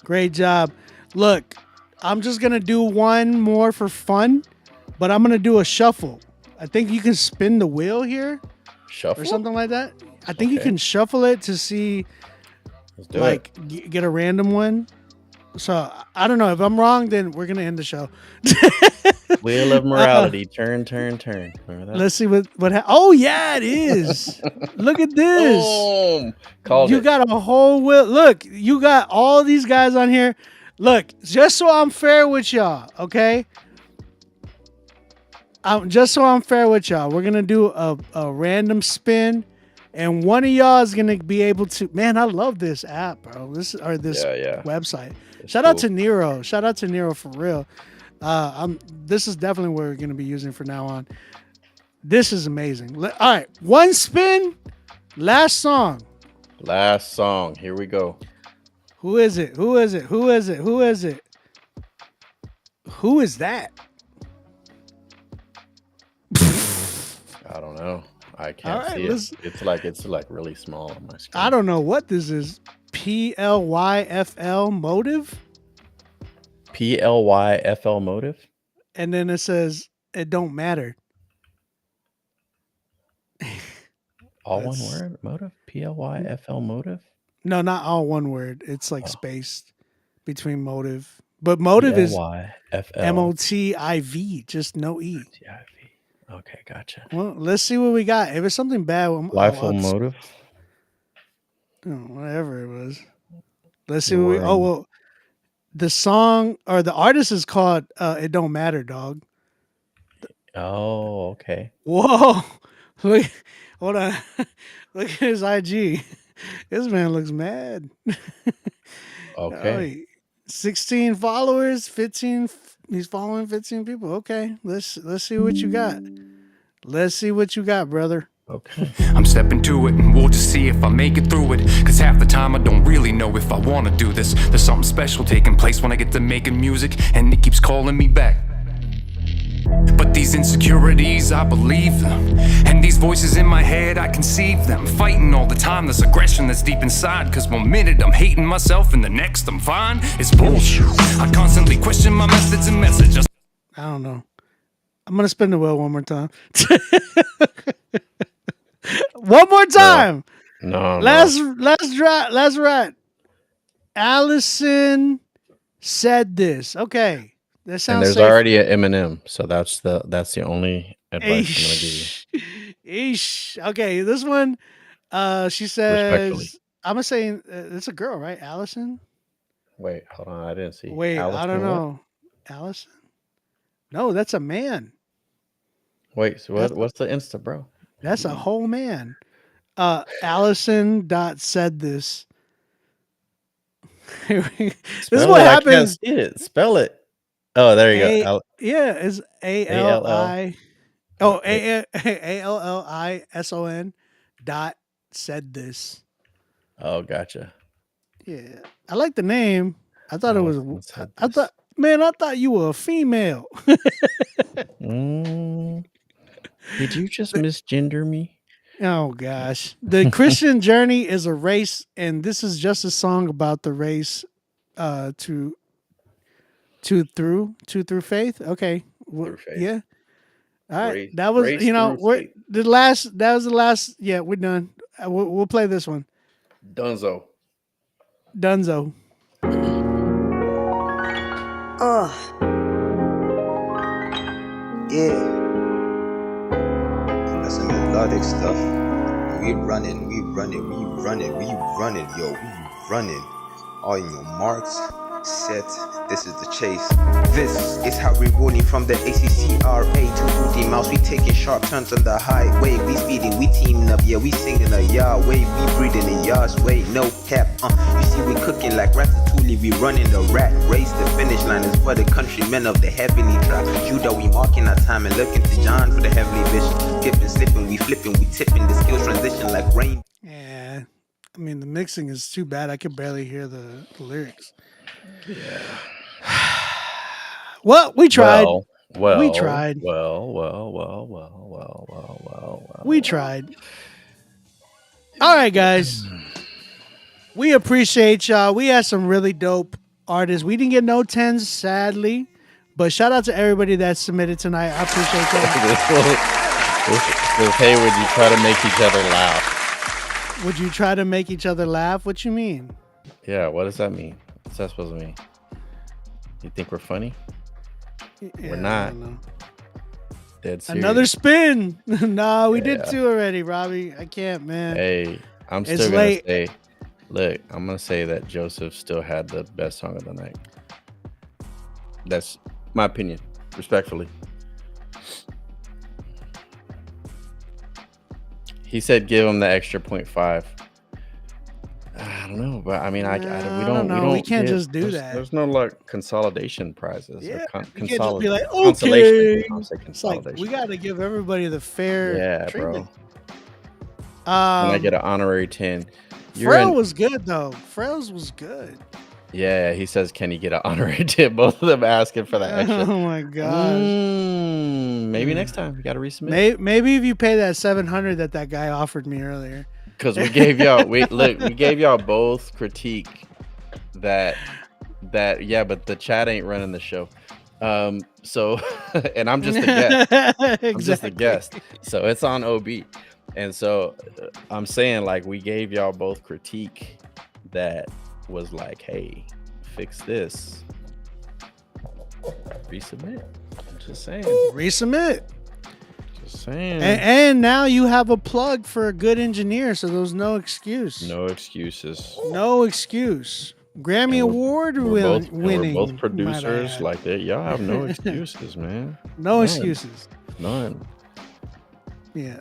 Speaker 1: Great job. Look, I'm just going to do one more for fun, but I'm going to do a shuffle. I think you can spin the wheel here.
Speaker 2: Shuffle?
Speaker 1: Or something like that. I think you can shuffle it to see,
Speaker 2: Let's do it.
Speaker 1: get a random one. So, I don't know. If I'm wrong, then we're going to end the show.
Speaker 2: Wheel of morality. Turn. Remember that?
Speaker 1: Let's see what oh, yeah, it is. Look at this.
Speaker 2: Boom. Called
Speaker 1: You
Speaker 2: it.
Speaker 1: got a whole wheel. Look, you got all these guys on here. Look, just so I'm fair with y'all, okay? Just so I'm fair with y'all, we're gonna do a random spin, and one of y'all is gonna be able to. Man, I love this app, bro. This website. Shout out to Nero. Shout out to Nero for real. This is definitely what we're gonna be using from now on. This is amazing. All right, one spin. Last song.
Speaker 2: Here we go.
Speaker 1: Who is it? Who is that?
Speaker 2: I don't know. I can't see it. It's like really small on my screen.
Speaker 1: I don't know what this is. PLYFL Motive?
Speaker 2: PLYFL Motive?
Speaker 1: And then it says, it don't matter.
Speaker 2: All one word? Motive? PLYFL Motive?
Speaker 1: No, not all one word. It's like spaced between motive. But motive is MOTIV, just no E.
Speaker 2: Okay, gotcha.
Speaker 1: Well, let's see what we got. If it's something bad,
Speaker 2: Lifeful Motive?
Speaker 1: Whatever it was. Let's see what we the song or the artist is called It Don't Matter, Dog.
Speaker 2: Oh, okay.
Speaker 1: Whoa. Look, hold on. Look at his IG. This man looks mad.
Speaker 2: Okay.
Speaker 1: 16 followers, 15. He's following 15 people. Okay, let's see what you got. Let's see what you got, brother.
Speaker 2: Okay.
Speaker 10: I'm stepping to it and we'll just see if I make it through it. Cause half the time I don't really know if I wanna do this. There's something special taking place when I get to making music, and it keeps calling me back. But these insecurities, I believe them. And these voices in my head, I conceive them. Fighting all the time, this aggression that's deep inside. Cause one minute I'm hating myself and the next I'm fine. It's bullshit. I constantly question my methods and messages.
Speaker 1: I don't know. I'm gonna spin the wheel one more time. One more time.
Speaker 2: No.
Speaker 1: Last right. Allison said this. Okay. That sounds
Speaker 2: And there's
Speaker 1: safe.
Speaker 2: already an Eminem, so that's the only advice I'm gonna give you.
Speaker 1: Eesh. Okay, this one. She says, I'm gonna say it's a girl, right? Allison.
Speaker 2: Wait, hold on. I didn't see.
Speaker 1: Wait, I don't know. Allison. No, that's a man.
Speaker 2: Wait, so what's the Insta, bro?
Speaker 1: That's a whole man. Allison said this. This is what happens.
Speaker 2: I can't see it. Spell it. Oh, there you go.
Speaker 1: Yeah, it's ALI. Oh, ALLISON said this.
Speaker 2: Oh, gotcha.
Speaker 1: Yeah, I like the name. I thought it was. I thought you were a female.
Speaker 2: Did you just misgender me?
Speaker 1: Oh gosh, the Christian journey is a race, and this is just a song about the race to through faith. Okay,
Speaker 2: Through faith.
Speaker 1: yeah. All right,
Speaker 2: Race-
Speaker 1: that was
Speaker 2: race
Speaker 1: that
Speaker 2: through
Speaker 1: was
Speaker 2: faith.
Speaker 1: the last. Yeah, we're done. We'll play this one.
Speaker 2: Dunzo.
Speaker 1: Dunzo.
Speaker 12: Yeah. That's some melodic stuff. We running, yo, we running. All in your marks, set, this is the chase. This is how we rolling from the ACCRA to Rudy Mouse. We taking sharp turns on the highway. We speeding, we teaming up, yeah, we singing a Yahweh. We breathing in Yah's way, no cap. You see we cooking like ratatouille, we running the rat race. The finish line is for the countrymen of the heavenly tribe. Judah, we marking our time and looking to John for the heavenly vision. Skipping, slipping, we flipping, we tipping. The skills transition like rain.
Speaker 1: Yeah, I mean the mixing is too bad. I could barely hear the lyrics.
Speaker 2: Yeah.
Speaker 1: Well, we tried.
Speaker 2: Well,
Speaker 1: we tried.
Speaker 2: Well.
Speaker 1: We tried. All right, guys. We appreciate y'all. We had some really dope artists. We didn't get no 10s, sadly. But shout out to everybody that submitted tonight. I appreciate that.
Speaker 2: Hey, would you try to make each other laugh?
Speaker 1: Would you try to make each other laugh? What you mean?
Speaker 2: Yeah, what does that mean? What's that supposed to mean? You think we're funny?
Speaker 1: Yeah,
Speaker 2: We're not.
Speaker 1: I don't know.
Speaker 2: Dead serious.
Speaker 1: Another spin. Nah, we did
Speaker 2: Yeah.
Speaker 1: 2 already, Robbie. I can't, man.
Speaker 2: Hey, I'm
Speaker 1: It's
Speaker 2: still gonna
Speaker 1: late.
Speaker 2: say, look, I'm gonna say that Joseph still had the best song of the night. That's my opinion, respectfully. He said give him the extra 0.5. I don't know, but I mean, we don't.
Speaker 1: We can't
Speaker 2: get-
Speaker 1: just do
Speaker 2: there's-
Speaker 1: that.
Speaker 2: There's no like consolidation prizes.
Speaker 1: Yeah,
Speaker 2: or
Speaker 1: you can't just be like,
Speaker 2: consolation.
Speaker 1: okay.
Speaker 2: I'll say
Speaker 1: It's like
Speaker 2: consolidation.
Speaker 1: we got to give everybody the fair
Speaker 2: Yeah,
Speaker 1: treatment.
Speaker 2: bro. And I get an honorary 10.
Speaker 1: Frail was good though. Frail's was good.
Speaker 2: Yeah, he says, can he get an honorary 10? Both of them asking for that extra.
Speaker 1: Oh my gosh.
Speaker 2: Maybe next time you got to resubmit.
Speaker 1: Maybe if you pay that 700 that guy offered me earlier.
Speaker 2: Because we gave y'all we gave y'all both critique that yeah, but the chat ain't running the show. So and I'm just a guest. I'm just a guest. So it's on OB. And so I'm saying like we gave y'all both critique that was like, hey, fix this. Resubmit. I'm just saying.
Speaker 1: Resubmit.
Speaker 2: Just saying.
Speaker 1: And now you have a plug for a good engineer, so there's no excuse.
Speaker 2: No excuses.
Speaker 1: No excuse. Grammy Award winning.
Speaker 2: We're both
Speaker 1: might I
Speaker 2: producers
Speaker 1: add.
Speaker 2: like that. Y'all have no excuses, man.
Speaker 1: No
Speaker 2: None.
Speaker 1: excuses.
Speaker 2: None.
Speaker 1: Yeah.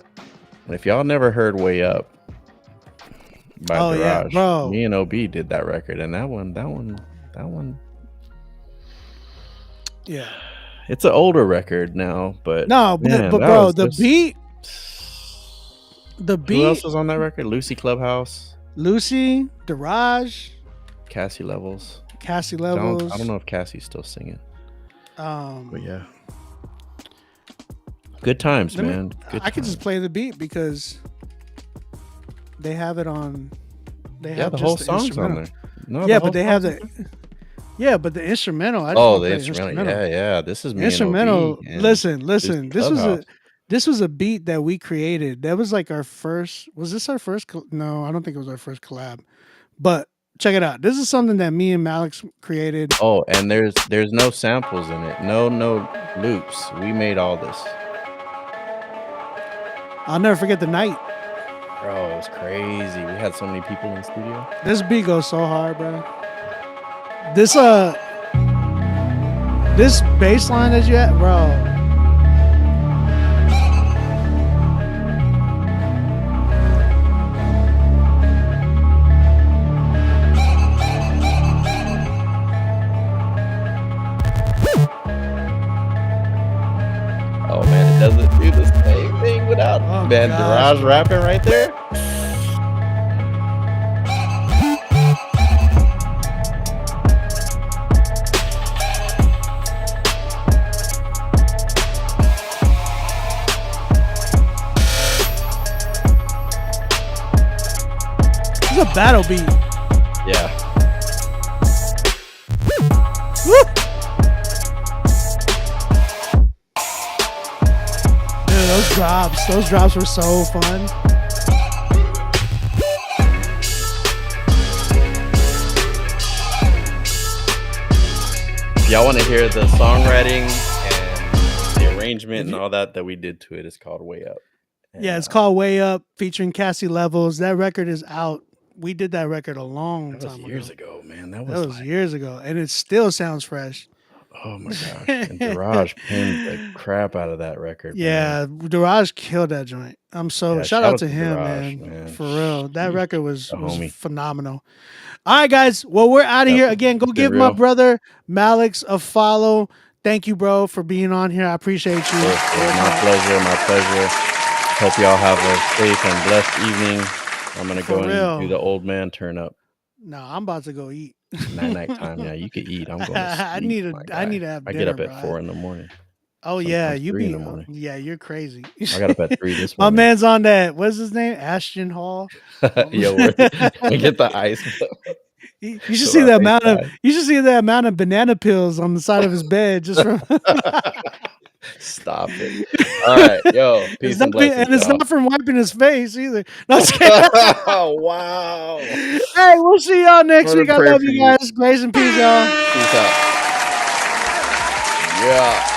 Speaker 2: And if y'all never heard Way Up by
Speaker 1: Oh, yeah,
Speaker 2: Daraj,
Speaker 1: bro.
Speaker 2: me and OB did that record, and that one.
Speaker 1: Yeah.
Speaker 2: It's an older record now, but
Speaker 1: No, but,
Speaker 2: man,
Speaker 1: but
Speaker 2: that
Speaker 1: bro,
Speaker 2: was
Speaker 1: the
Speaker 2: just-
Speaker 1: beat.
Speaker 2: Who else was on that record? Lucy Clubhouse,
Speaker 1: Lucy, Daraj,
Speaker 2: Cassie Levels.
Speaker 1: Cassie
Speaker 2: I don't
Speaker 1: Levels.
Speaker 2: know if Cassie's still singing, but yeah. Good times,
Speaker 1: Let me-
Speaker 2: man. Good
Speaker 1: I could
Speaker 2: times.
Speaker 1: just play the beat because they have it on. They
Speaker 2: Yeah,
Speaker 1: have
Speaker 2: the
Speaker 1: just
Speaker 2: whole song's on
Speaker 1: instrumental.
Speaker 2: there. No,
Speaker 1: Yeah,
Speaker 2: the
Speaker 1: but
Speaker 2: whole
Speaker 1: they have
Speaker 2: song's
Speaker 1: the. Yeah, but the instrumental. I just
Speaker 2: Oh,
Speaker 1: wanna
Speaker 2: the
Speaker 1: play
Speaker 2: instrumental. Yeah. This is me and
Speaker 1: instrumental.
Speaker 2: OB and
Speaker 1: Listen.
Speaker 2: Lucy
Speaker 1: This was a.
Speaker 2: Clubhouse.
Speaker 1: This was a beat that we created. That was like our first. Was this our first? No, I don't think it was our first collab. But check it out. This is something that me and Malix created.
Speaker 2: Oh, and there's no samples in it. No loops. We made all this.
Speaker 1: I'll never forget the night.
Speaker 2: Bro, it was crazy. We had so many people in the studio.
Speaker 1: This beat goes so hard, bro. This bass line that you had, bro.
Speaker 2: Oh man, it doesn't do the same thing without man
Speaker 1: gosh.
Speaker 2: Daraj rapping right there.
Speaker 1: It's a battle beat.
Speaker 2: Yeah.
Speaker 1: Woo! Dude, those drops were so fun.
Speaker 2: If y'all want to hear the songwriting and the arrangement and all that we did to it, it's called Way Up. And,
Speaker 1: yeah, it's called Way Up, featuring Cassie Levels. That record is out. We did that record a long time ago.
Speaker 2: Years ago, man. That
Speaker 1: was years ago, and it still sounds fresh.
Speaker 2: Oh my gosh! And Daraj pinned the crap out of that record.
Speaker 1: Yeah, Daraj killed that joint. Shout out to him, man. For real, that record was phenomenal. All right, guys. Well, we're out of here again. Go give my brother Malix a follow. Thank you, bro, for being on here. I appreciate you.
Speaker 2: My pleasure. My pleasure. Hope y'all have a safe and blessed evening. I'm gonna go and do the old man turn up.
Speaker 1: No, I'm about to go eat.
Speaker 2: Night time. Yeah, you could eat. I'm going to sleep,
Speaker 1: I need to have dinner.
Speaker 2: I get up at 4 in.
Speaker 1: Oh yeah, you be. Yeah, you're crazy.
Speaker 2: I got up at 3 this
Speaker 1: My
Speaker 2: morning.
Speaker 1: man's on that. What's his name? Ashton Hall.
Speaker 2: Yo, we get the ice.
Speaker 1: You should see the amount of. You should see the amount of banana peels on the side of his bed just from.
Speaker 2: Stop it. All right, yo. Peace and blessings,
Speaker 1: and it's not from wiping his face either. No,
Speaker 2: oh, wow.
Speaker 1: Hey, we'll see y'all next week. I love you guys. Grace and peace, y'all.
Speaker 2: Peace out. Yeah.